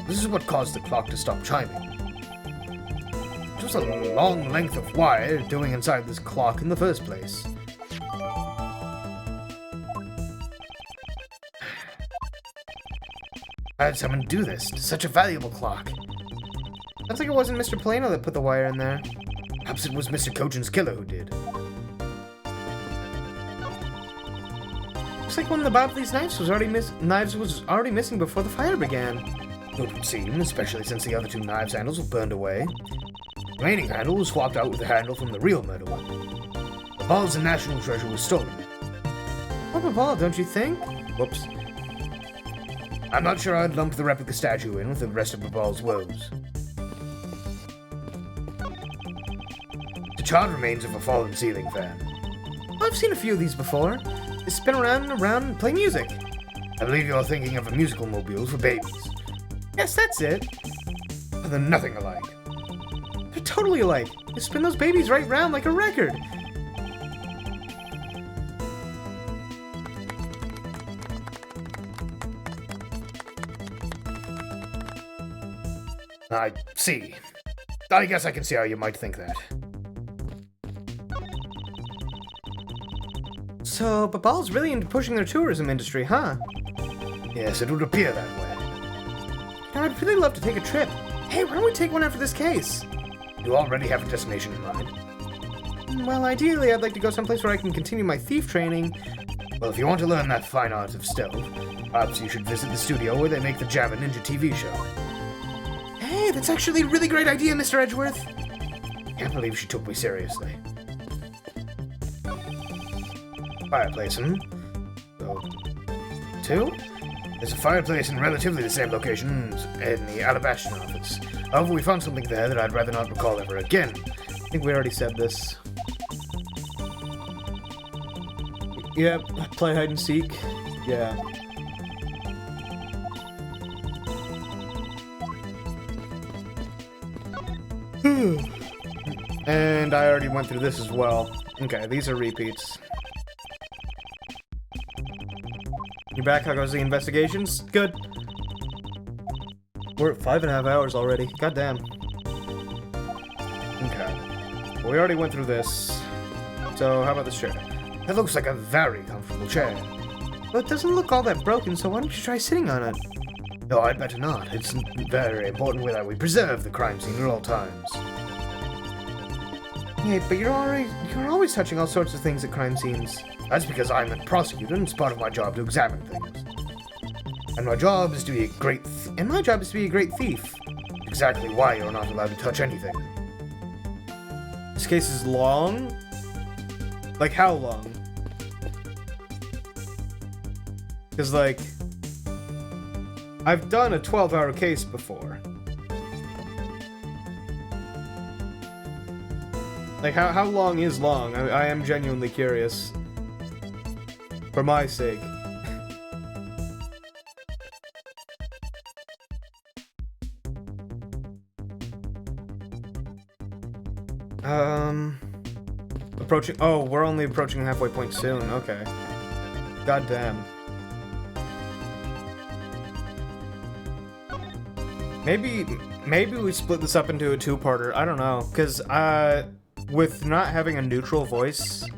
This is what caused the clock to stop chiming. Just a long length of wire doing inside this clock in the first place. I had someone do this to such a valuable clock. Sounds like it wasn't Mr. Polano that put the wire in there. Perhaps it was Mr. Cochin's killer who did. Looks like one of the Bob Lee's knives was already missing before the fire began. It would seem, especially since the other two knives handles were burned away. The remaining handle was swapped out with the handle from the real murder weapon. The balls and national treasure was stolen. What a ball, don't you think? Whoops. I'm not sure I'd lump the replica statue in with the rest of Babal's woes. The charred remains of a fallen ceiling fan. I've seen a few of these before. They spin around and around and play music. I believe you're thinking of a musical mobile for babies. Yes, that's it. But they're nothing alike. They're totally alike. They spin those babies right round like a record. I see. I guess I can see how you might think that. So, Babal's really into pushing their tourism industry, huh? Yes, it would appear that way. Now, I'd really love to take a trip. Hey, why don't we take one after this case? You already have a destination in mind. Well, ideally, I'd like to go someplace where I can continue my thief training. Well, if you want to learn that fine art of stealth, perhaps you should visit the studio where they make the Jabba Ninja TV show. Hey, that's actually a really great idea, Mr. Edgeworth. Can't believe she took me seriously. Fireplace, So, 2? There's a fireplace in relatively the same location in the Alabastion office. However, we found something there that I'd rather not recall ever again. I think we already said this. Yep, play hide and seek. Yeah. And I already went through this as well. Okay, these are repeats. You back? How goes the investigations? Good. We're at 5.5 hours already. Goddamn. Okay. Well, we already went through this. So, how about this chair? That looks like a very comfortable chair. Well, it doesn't look all that broken, so why don't you try sitting on it? No, I'd better not. It's very important that we preserve the crime scene at all times. Hey, but you're always touching all sorts of things at crime scenes. That's because I'm a prosecutor and it's part of my job to examine things. And my job is to be a great thief. Exactly why you're not allowed to touch anything. This case is long? Like, how long? Because, like, I've done a 12-hour case before. Like, how long is long? I am genuinely curious. For my sake. Approaching. Oh, we're only approaching the halfway point soon. Okay. God damn. Maybe we split this up into a two-parter. I don't know, because with not having a neutral voice,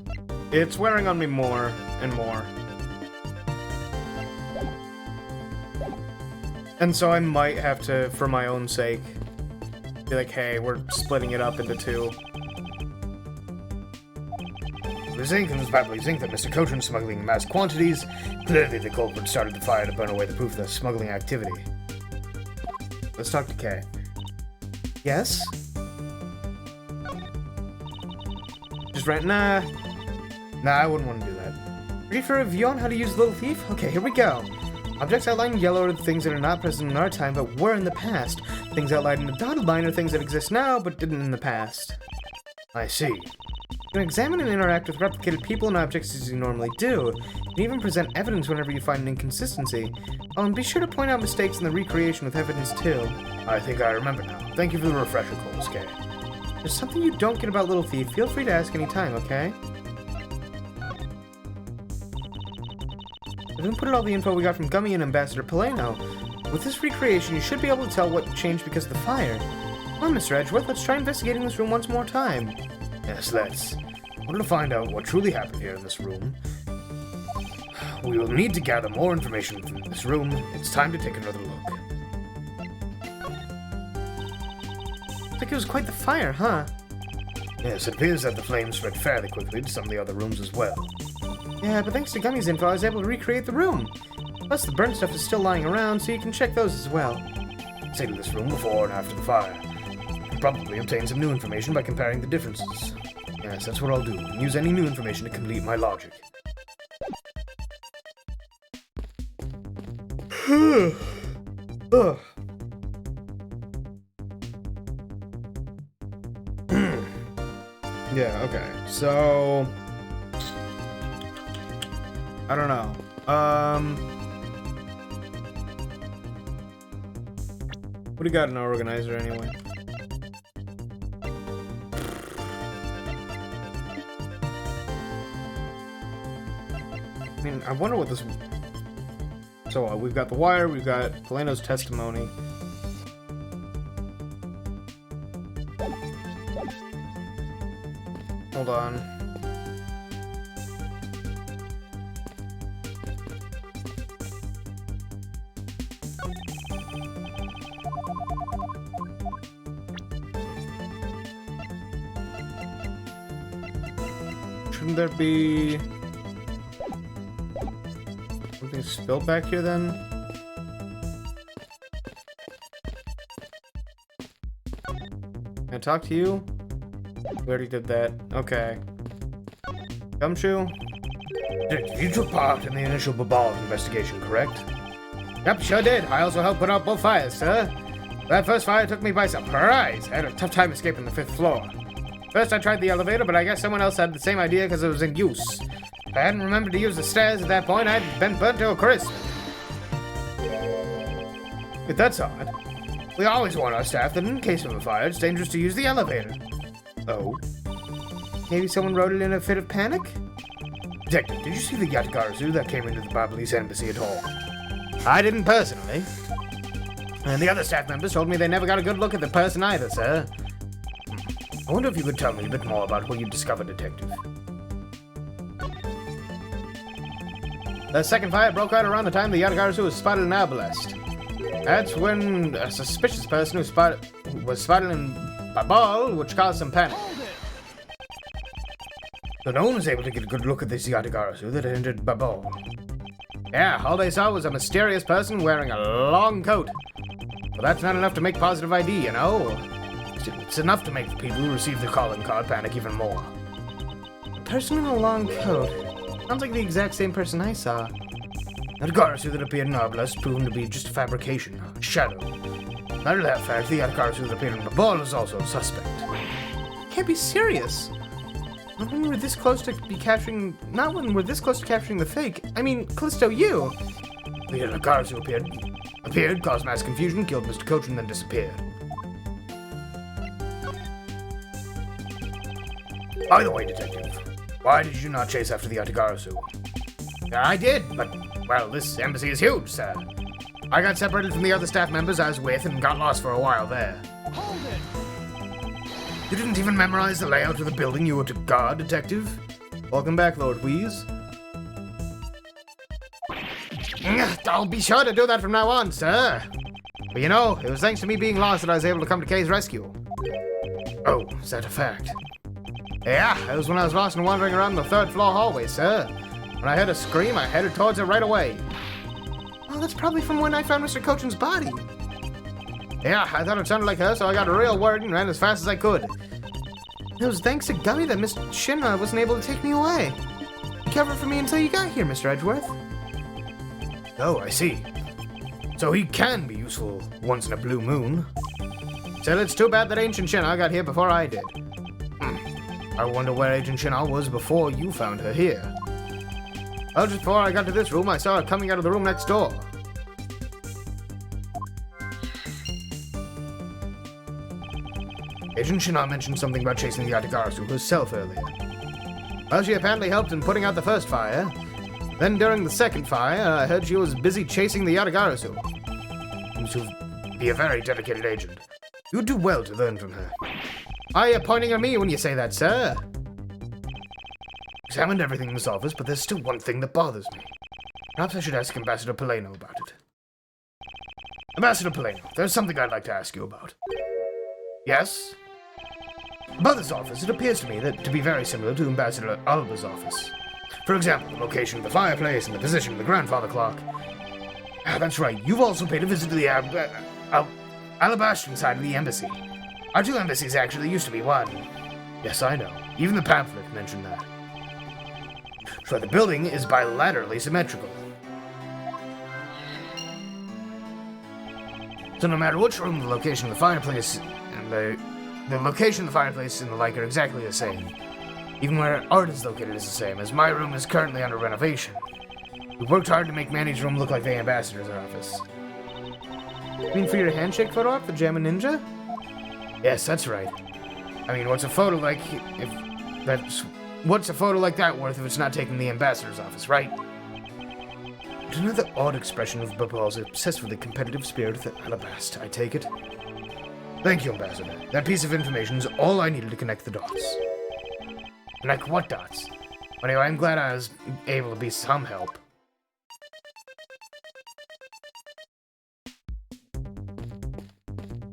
it's wearing on me more and more. And so I might have to, for my own sake, be like, hey, we're splitting it up into two. The zinc was badly zinc that Mr. Cochran smuggling in mass quantities. Clearly the culprit started the fire to burn away the proof of the smuggling activity. Let's talk to Kay. Yes? Just right, nah, I wouldn't want to do that. Ready for a review on how to use Little Thief? Okay, here we go. Objects outlined in yellow are the things that are not present in our time but were in the past. Things outlined in the dotted line are things that exist now but didn't in the past. I see. You can examine and interact with replicated people and objects as you normally do. You can even present evidence whenever you find an inconsistency. Oh, and be sure to point out mistakes in the recreation with evidence too. I think I remember now. Thank you for the refresher, Kay. If there's something you don't get about Little Thief, feel free to ask any time, okay? I've inputted all the info we got from Gummy and Ambassador Paleno. With this recreation, you should be able to tell what changed because of the fire. Come on, Mr. Edgeworth, let's try investigating this room once more time. Yes, let's. In order to find out what truly happened here in this room, we will need to gather more information from this room. It's time to take another look. Looks like it was quite the fire, huh? Yes, it appears that the flames spread fairly quickly to some of the other rooms as well. Yeah, but thanks to Gummy's info, I was able to recreate the room. Plus, the burnt stuff is still lying around, so you can check those as well. say to this room before and after the fire. And probably obtain some new information by comparing the differences. Yes, that's what I'll do. And use any new information to complete my logic. Ugh. Yeah, okay. So I don't know. What do you got in our organizer anyway? I mean, I wonder what this. So we've got the wire, we've got Polano's testimony. Hold on. Shouldn't there be something spilled back here then? Can I talk to you? We already did that. Okay. Gumshoe? You took part in the initial Babal investigation, correct? Yep, sure did. I also helped put out both fires, sir. That first fire took me by surprise. I had a tough time escaping the 5th floor. First I tried the elevator, but I guess someone else had the same idea because it was in use. If I hadn't remembered to use the stairs at that point, I'd been burnt to a crisp. But that's odd. We always warn our staff that in case of a fire, it's dangerous to use the elevator. Oh? Maybe someone wrote it in a fit of panic? Detective, did you see the Yatagarasu that came into the Babalese embassy at all? I didn't personally. And the other staff members told me they never got a good look at the person either, sir. I wonder if you could tell me a bit more about what you discovered, Detective. The second fire broke out around the time the Yatagarasu was spotted in Albalest. That's when a suspicious person was spotted in Babal, which caused some panic. So no one was able to get a good look at this Yatagarasu that entered Babal. Yeah, all they saw was a mysterious person wearing a long coat. But that's not enough to make positive ID, you know? It's enough to make the people who receive the calling card panic even more. A person in a long coat? Sounds like the exact same person I saw. That Yatagarasu that appeared in Arbalest proven to be just a fabrication, a shadow. Matter of that fact, the Yatagarasu that appeared in Babal is also a suspect. Can't be serious. Not when we're this close to capturing the fake. I mean, Callisto, you. The Yatagarasu appeared, caused mass confusion, killed Mr. Coach, and then disappeared. By the way, Detective, why did you not chase after the Yatagarasu? I did, but, well, this embassy is huge, sir. I got separated from the other staff members I was with and got lost for a while there. Hold it! You didn't even memorize the layout of the building you were to guard, Detective? Welcome back, Lord Wheeze. I'll be sure to do that from now on, sir. But you know, it was thanks to me being lost that I was able to come to Kay's rescue. Oh, is that a fact? Yeah, it was when I was lost and wandering around the 3rd floor hallway, sir. When I heard a scream, I headed towards it right away. Oh, that's probably from when I found Mr. Cochin's body. Yeah, I thought it sounded like her, so I got real worried and ran as fast as I could. It was thanks to Gummy that Miss Shinra wasn't able to take me away. You covered for me until you got here, Mr. Edgeworth. Oh, I see. So he can be useful once in a blue moon. Still, it's too bad that Ancient Shinra got here before I did. I wonder where Agent Shinra was before you found her here. Well, just before I got to this room, I saw her coming out of the room next door. Agent Shinra mentioned something about chasing the Yatagarasu herself earlier. Well, she apparently helped in putting out the first fire. Then during the second fire, I heard she was busy chasing the Yatagarasu. Seems to be a very dedicated agent. You'd do well to learn from her. Why are you pointing at me when you say that, sir? Examined everything in this office, but there's still one thing that bothers me. Perhaps I should ask Ambassador Polano about it. Ambassador Polano, there's something I'd like to ask you about. Yes? About this office, it appears to me that to be very similar to Ambassador Alba's office. For example, the location of the fireplace and the position of the grandfather clock. Ah, that's right, you've also paid a visit to the Alabastion side of the embassy. Our two embassies actually used to be one. Yes, I know. Even the pamphlet mentioned that. So the building is bilaterally symmetrical. So no matter which room, the location of the fireplace and the location of the fireplace and the like are exactly the same. Even where art is located is the same, as my room is currently under renovation. We worked hard to make Manny's room look like the ambassador's office. You mean for your handshake photo op, the Jamma Ninja? Yes, that's right. I mean, what's a photo like what's a photo like that worth if it's not taken in the ambassador's office, right? Another odd expression of Bapal's obsessed with the competitive spirit of the Alabast, I take it. Thank you, Ambassador. That piece of information is all I needed to connect the dots. Connect what dots? Anyway, I'm glad I was able to be some help.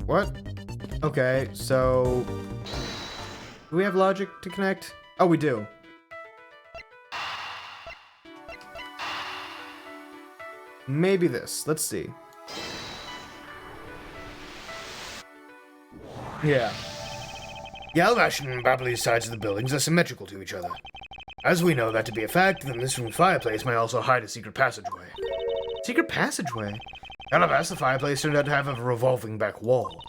What? Okay, so... Do we have logic to connect? Oh, we do. Maybe this. Let's see. Yeah. The Alabastion and Babalese sides of the buildings are symmetrical to each other. As we know that to be a fact, then this room's fireplace may also hide a secret passageway. Secret passageway? Alabast, the fireplace turned out to have a revolving back wall.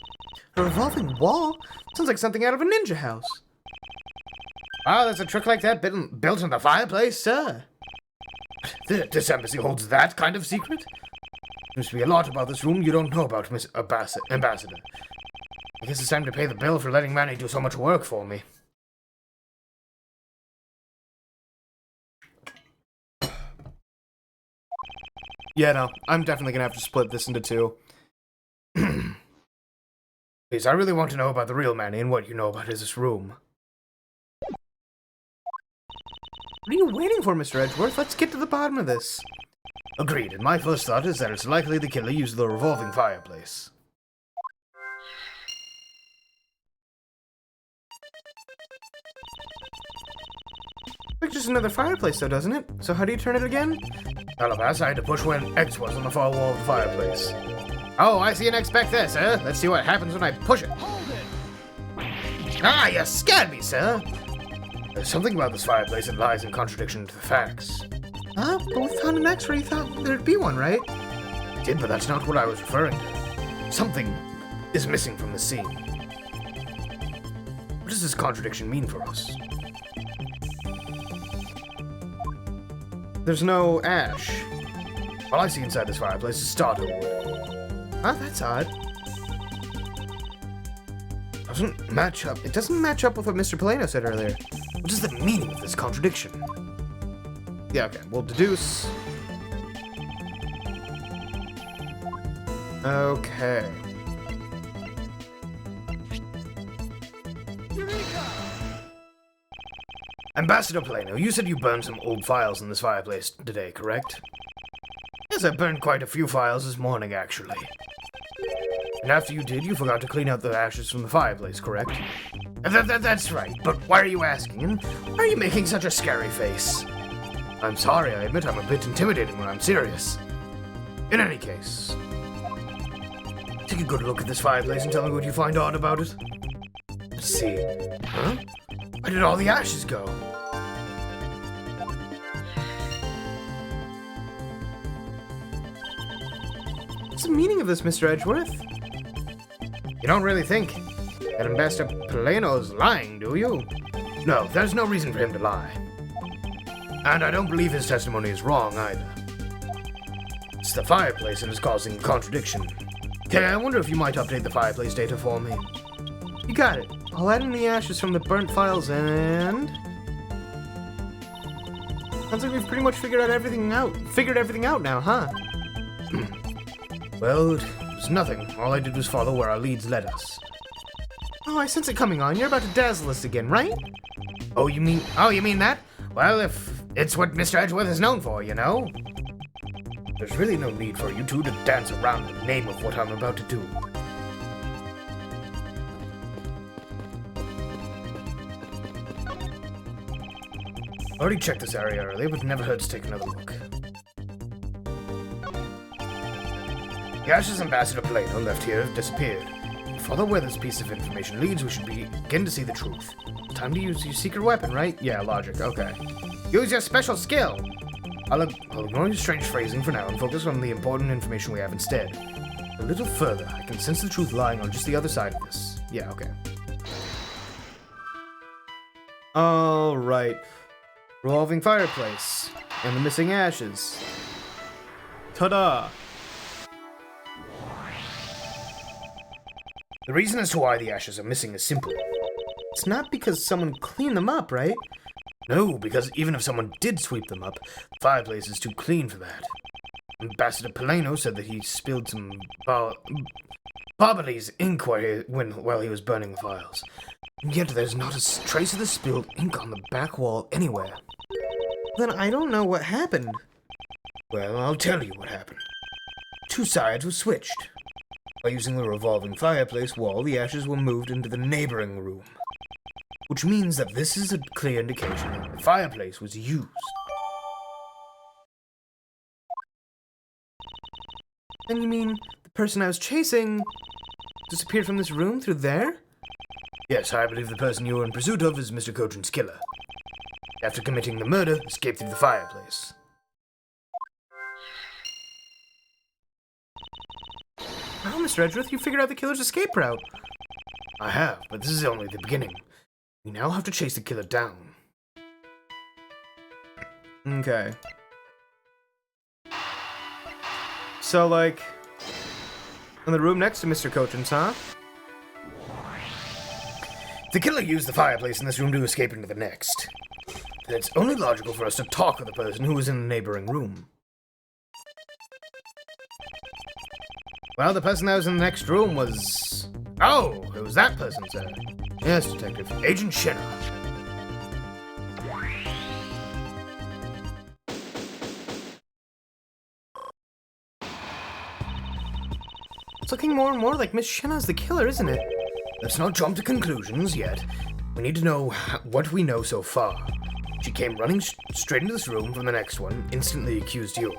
A revolving wall? Sounds like something out of a ninja house. Ah, there's a trick like that built in the fireplace, sir. This embassy holds that kind of secret? Seems to be a lot about this room you don't know about, Miss Ambassador. I guess it's time to pay the bill for letting Manny do so much work for me. Yeah, no, I'm definitely gonna have to split this into two. Please, I really want to know about the real Manny and what you know about his room. What are you waiting for, Mr. Edgeworth? Let's get to the bottom of this. Agreed, and my first thought is that it's likely the killer used the revolving fireplace. It's just another fireplace, though, doesn't it? So how do you turn it again? Alabast, I had to push where an X was on the far wall of the fireplace. Oh, I see an X back there, sir. Let's see what happens when I push it. Hold it! Ah, you scared me, sir. There's something about this fireplace that lies in contradiction to the facts. Huh? But we found an X where you thought there'd be one, right? I did, but that's not what I was referring to. Something is missing from the scene. What does this contradiction mean for us? There's no ash. All I see inside this fireplace is starter wood. Huh? That's odd. Doesn't match up. It doesn't match up with what Mr. Polano said earlier. What is the meaning of this contradiction? Yeah, okay, we'll deduce. Okay. Ambassador Polano, you said you burned some old files in this fireplace today, correct? Yes, I burned quite a few files this morning, actually. And after you did, you forgot to clean out the ashes from the fireplace, correct? That's right, but why are you asking? And why are you making such a scary face? I'm sorry, I admit I'm a bit intimidating when I'm serious. In any case, take a good look at this fireplace and tell me what you find odd about it. Let's see. Huh? Where did all the ashes go? What's the meaning of this, Mr. Edgeworth? You don't really think that Ambassador Polano's lying, do you? No, there's no reason for him to lie. And I don't believe his testimony is wrong, either. It's the fireplace that is causing the contradiction. Okay, I wonder if you might update the fireplace data for me. You got it. I'll add in the ashes from the burnt files and... Sounds like we've pretty much figured everything out now, huh? Well, it was nothing. All I did was follow where our leads led us. Oh, I sense it coming on. You're about to dazzle us again, right? Oh, you mean that? Well, if it's what Mr. Edgeworth is known for, you know. There's really no need for you two to dance around in the name of what I'm about to do. I already checked this area earlier, but it never hurts to take another look. The Ashes Ambassador Plano left here have disappeared. Follow where this piece of information leads, we should begin to see the truth. Time to use your secret weapon, right? Yeah, logic, okay. Use your special skill! I'll ignore your strange phrasing for now and focus on the important information we have instead. A little further, I can sense the truth lying on just the other side of this. Yeah, okay. Alright. Revolving fireplace. And the missing ashes. Ta-da! The reason as to why the ashes are missing is simple. It's not because someone cleaned them up, right? No, because even if someone did sweep them up, the fireplace is too clean for that. Ambassador Plano said that he spilled some Barbalese ink while he was burning the files. And yet there's not a trace of the spilled ink on the back wall anywhere. Then I don't know what happened. Well, I'll tell you what happened. Two sides were switched. By using the revolving fireplace wall, the ashes were moved into the neighboring room. Which means that this is a clear indication that the fireplace was used. Then you mean the person I was chasing disappeared from this room through there? Yes, I believe the person you were in pursuit of is Mr. Cogent's killer. After committing the murder, escaped through the fireplace. Oh, Mr. Edgeworth, you figured out the killer's escape route. I have, but this is only the beginning. We now have to chase the killer down. Okay. So, like, in the room next to Mr. Cogent's, huh? The killer used the fireplace in this room to escape into the next. Then it's only logical for us to talk with the person who was in the neighboring room. Well, the person that was in the next room was... Oh, it was that person, sir. Yes, Detective. Agent Shenna. It's looking more and more like Miss Shenna's the killer, isn't it? Let's not jump to conclusions yet. We need to know what we know so far. She came running straight into this room from the next one, instantly accused you.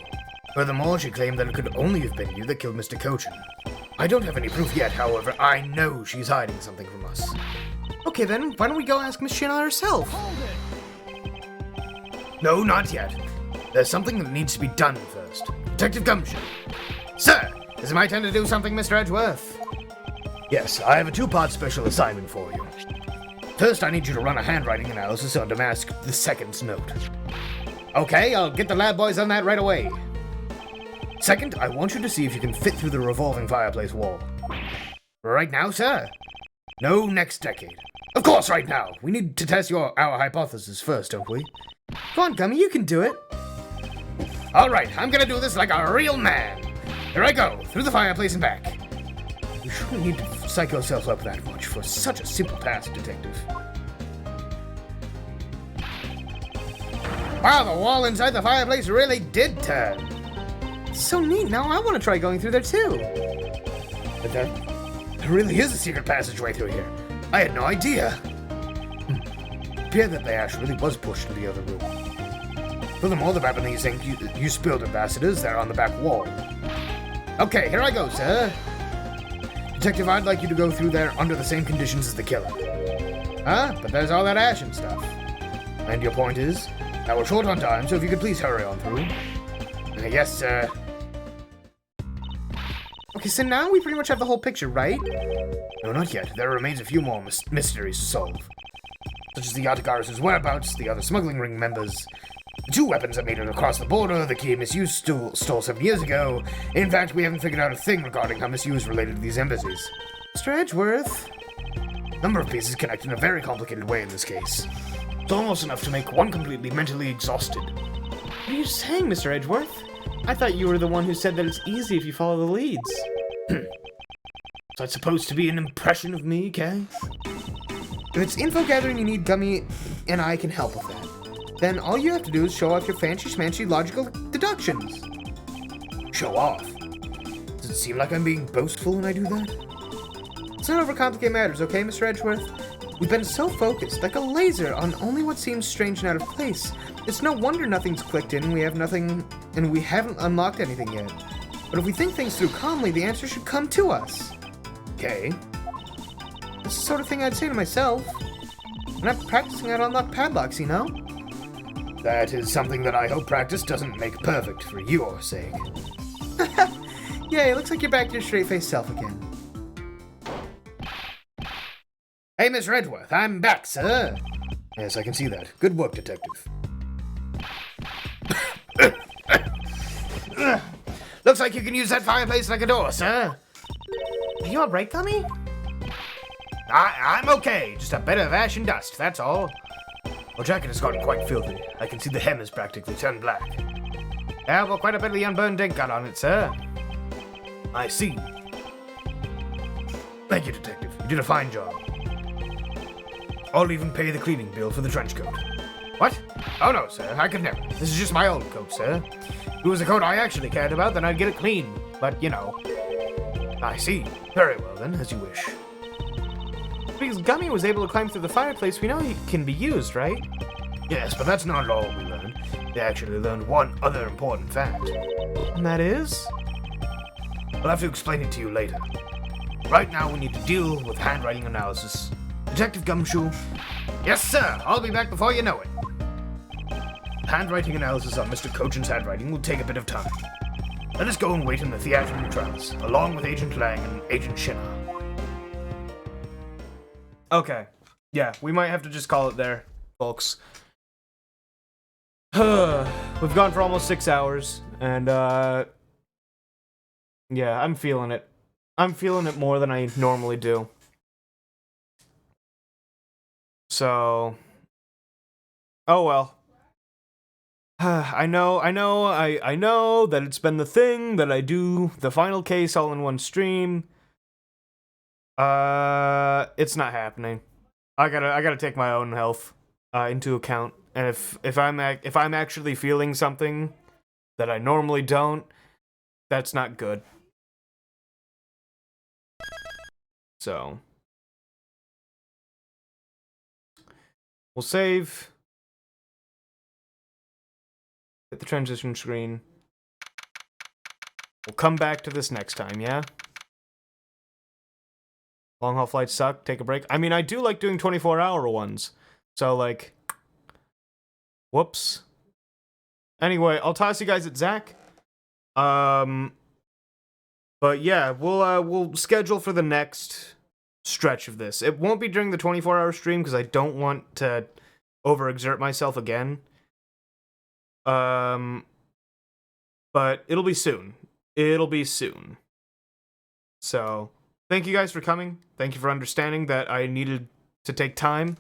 Furthermore, she claimed that it could only have been you that killed Mr. Cogent. I don't have any proof yet, however, I know she's hiding something from us. Okay then, why don't we go ask Miss Shenna herself? No, not yet. There's something that needs to be done first. Detective Gumshoe. Sir, is it my turn to do something, Mr. Edgeworth? Yes, I have a two-part special assignment for you. First, I need you to run a handwriting analysis on Damask II's note. Okay, I'll get the lab boys on that right away. Second, I want you to see if you can fit through the revolving fireplace wall. Right now, sir? No, next decade. Of course, right now. We need to test our hypothesis first, don't we? Go on, Gummy, you can do it. All right, I'm gonna do this like a real man. Here I go, through the fireplace and back. We shouldn't need to psych ourselves up that much for such a simple task, Detective. Wow, the wall inside the fireplace really did turn. So neat, now I want to try going through there too. But there really is a secret passageway through here. I had no idea. It appeared that the ash really was pushed to the other room. Furthermore, the Babylonese ink you spilled, Ambassadors, they're on the back wall. Okay, here I go, sir. Detective, I'd like you to go through there under the same conditions as the killer. Huh? But there's all that ash and stuff. And your point is? Now we're short on time, so if you could please hurry on through. Yes, sir. Okay, so now we pretty much have the whole picture, right? No, not yet. There remains a few more mysteries to solve. Such as the Yatagaris' whereabouts, the other smuggling ring members, the two weapons that made it across the border, the key Misuse stole 7 years ago. In fact, we haven't figured out a thing regarding how Misuse related to these embassies. Mr. Edgeworth. Number of pieces connect in a very complicated way in this case. It's almost enough to make one completely mentally exhausted. What are you saying, Mr. Edgeworth? I thought you were the one who said that it's easy if you follow the leads. Is that supposed to be an impression of me, Kay? If it's info gathering you need, Gummy and I can help with that. Then all you have to do is show off your fancy-schmancy logical deductions. Show off? Does it seem like I'm being boastful when I do that? Let's not overcomplicate matters, okay, Mr. Edgeworth? We've been so focused, like a laser, on only what seems strange and out of place. It's no wonder nothing's clicked in, we haven't unlocked anything yet. But if we think things through calmly, the answer should come to us. Okay. It's the sort of thing I'd say to myself. When I'm practicing, I'd unlock padlocks, you know? That is something that I hope practice doesn't make perfect for your sake. Yeah, it looks like you're back to your straight-faced self again. Hey, Miss Redworth, I'm back, sir. Yes, I can see that. Good work, detective. Looks like you can use that fireplace like a door, sir. Are you alright, Gummy? I'm okay. Just a bit of ash and dust, that's all. My jacket has gotten quite filthy. I can see the hem has practically turned black. Yeah, well, quite a bit of the unburned ink got on it, sir. I see. Thank you, detective. You did a fine job. I'll even pay the cleaning bill for the trench coat. What? Oh no, sir. I could never. This is just my old coat, sir. If it was a coat I actually cared about, then I'd get it clean. But, you know. I see. Very well, then, as you wish. Because Gummy was able to climb through the fireplace, we know he can be used, right? Yes, but that's not all we learned. They actually learned one other important fact. And that is? I'll have to explain it to you later. Right now, we need to deal with handwriting analysis. Detective Gumshoe. Yes, sir. I'll be back before you know it. Handwriting analysis on Mr. Cochin's handwriting will take a bit of time. Let us go and wait in the theatrical trance, along with Agent Lang and Agent Shinnah. Okay. Yeah, we might have to just call it there, folks. We've gone for almost 6 hours, and, yeah, I'm feeling it. I'm feeling it more than I normally do. So... Oh well. I know that it's been the thing that I do the final case all in one stream. It's not happening. I gotta take my own health into account, and if I'm actually feeling something that I normally don't, that's not good. So we'll save. Hit the transition screen. We'll come back to this next time, yeah? Long haul flights suck, take a break. I mean, I do like doing 24-hour ones. So, like... Whoops. Anyway, I'll toss you guys at Zach. But yeah, we'll schedule for the next stretch of this. It won't be during the 24-hour stream, because I don't want to overexert myself again. But it'll be soon. It'll be soon. So, thank you guys for coming. Thank you for understanding that I needed to take time.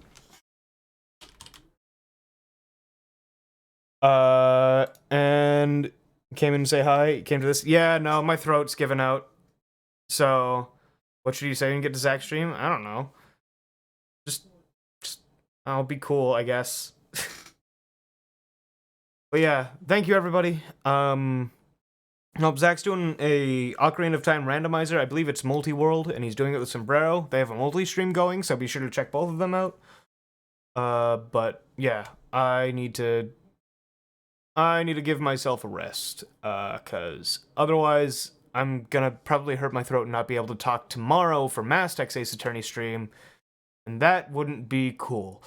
And came in to say hi. Came to this. Yeah, no, my throat's given out. So, what should you say when you get to Zach's stream? I don't know. Just I'll be cool, I guess. But yeah, thank you everybody. Nope, Zach's doing a Ocarina of Time randomizer. I believe it's multi-world, and he's doing it with Sombrero. They have a multi-stream going, so be sure to check both of them out. But yeah, I need to give myself a rest, cause otherwise I'm gonna probably hurt my throat and not be able to talk tomorrow for Mastex Ace Attorney stream, and that wouldn't be cool.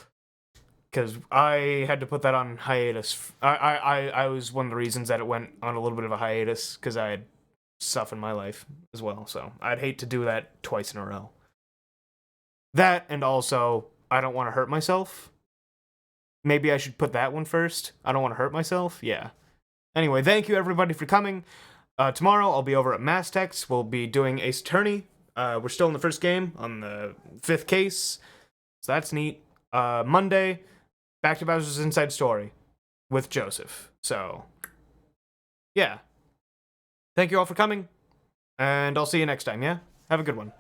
Because I had to put that on hiatus. I was one of the reasons that it went on a little bit of a hiatus, because I had stuff in my life as well, so I'd hate to do that twice in a row. That, and also, I don't want to hurt myself. Maybe I should put that one first. I don't want to hurt myself, yeah. Anyway, thank you everybody for coming. Tomorrow, I'll be over at Mastex. We'll be doing Ace Attorney. We're still in the first game, on the 5th case, so that's neat. Monday... Back to Bowser's Inside Story with Joseph. So, yeah. Thank you all for coming, and I'll see you next time, yeah? Have a good one.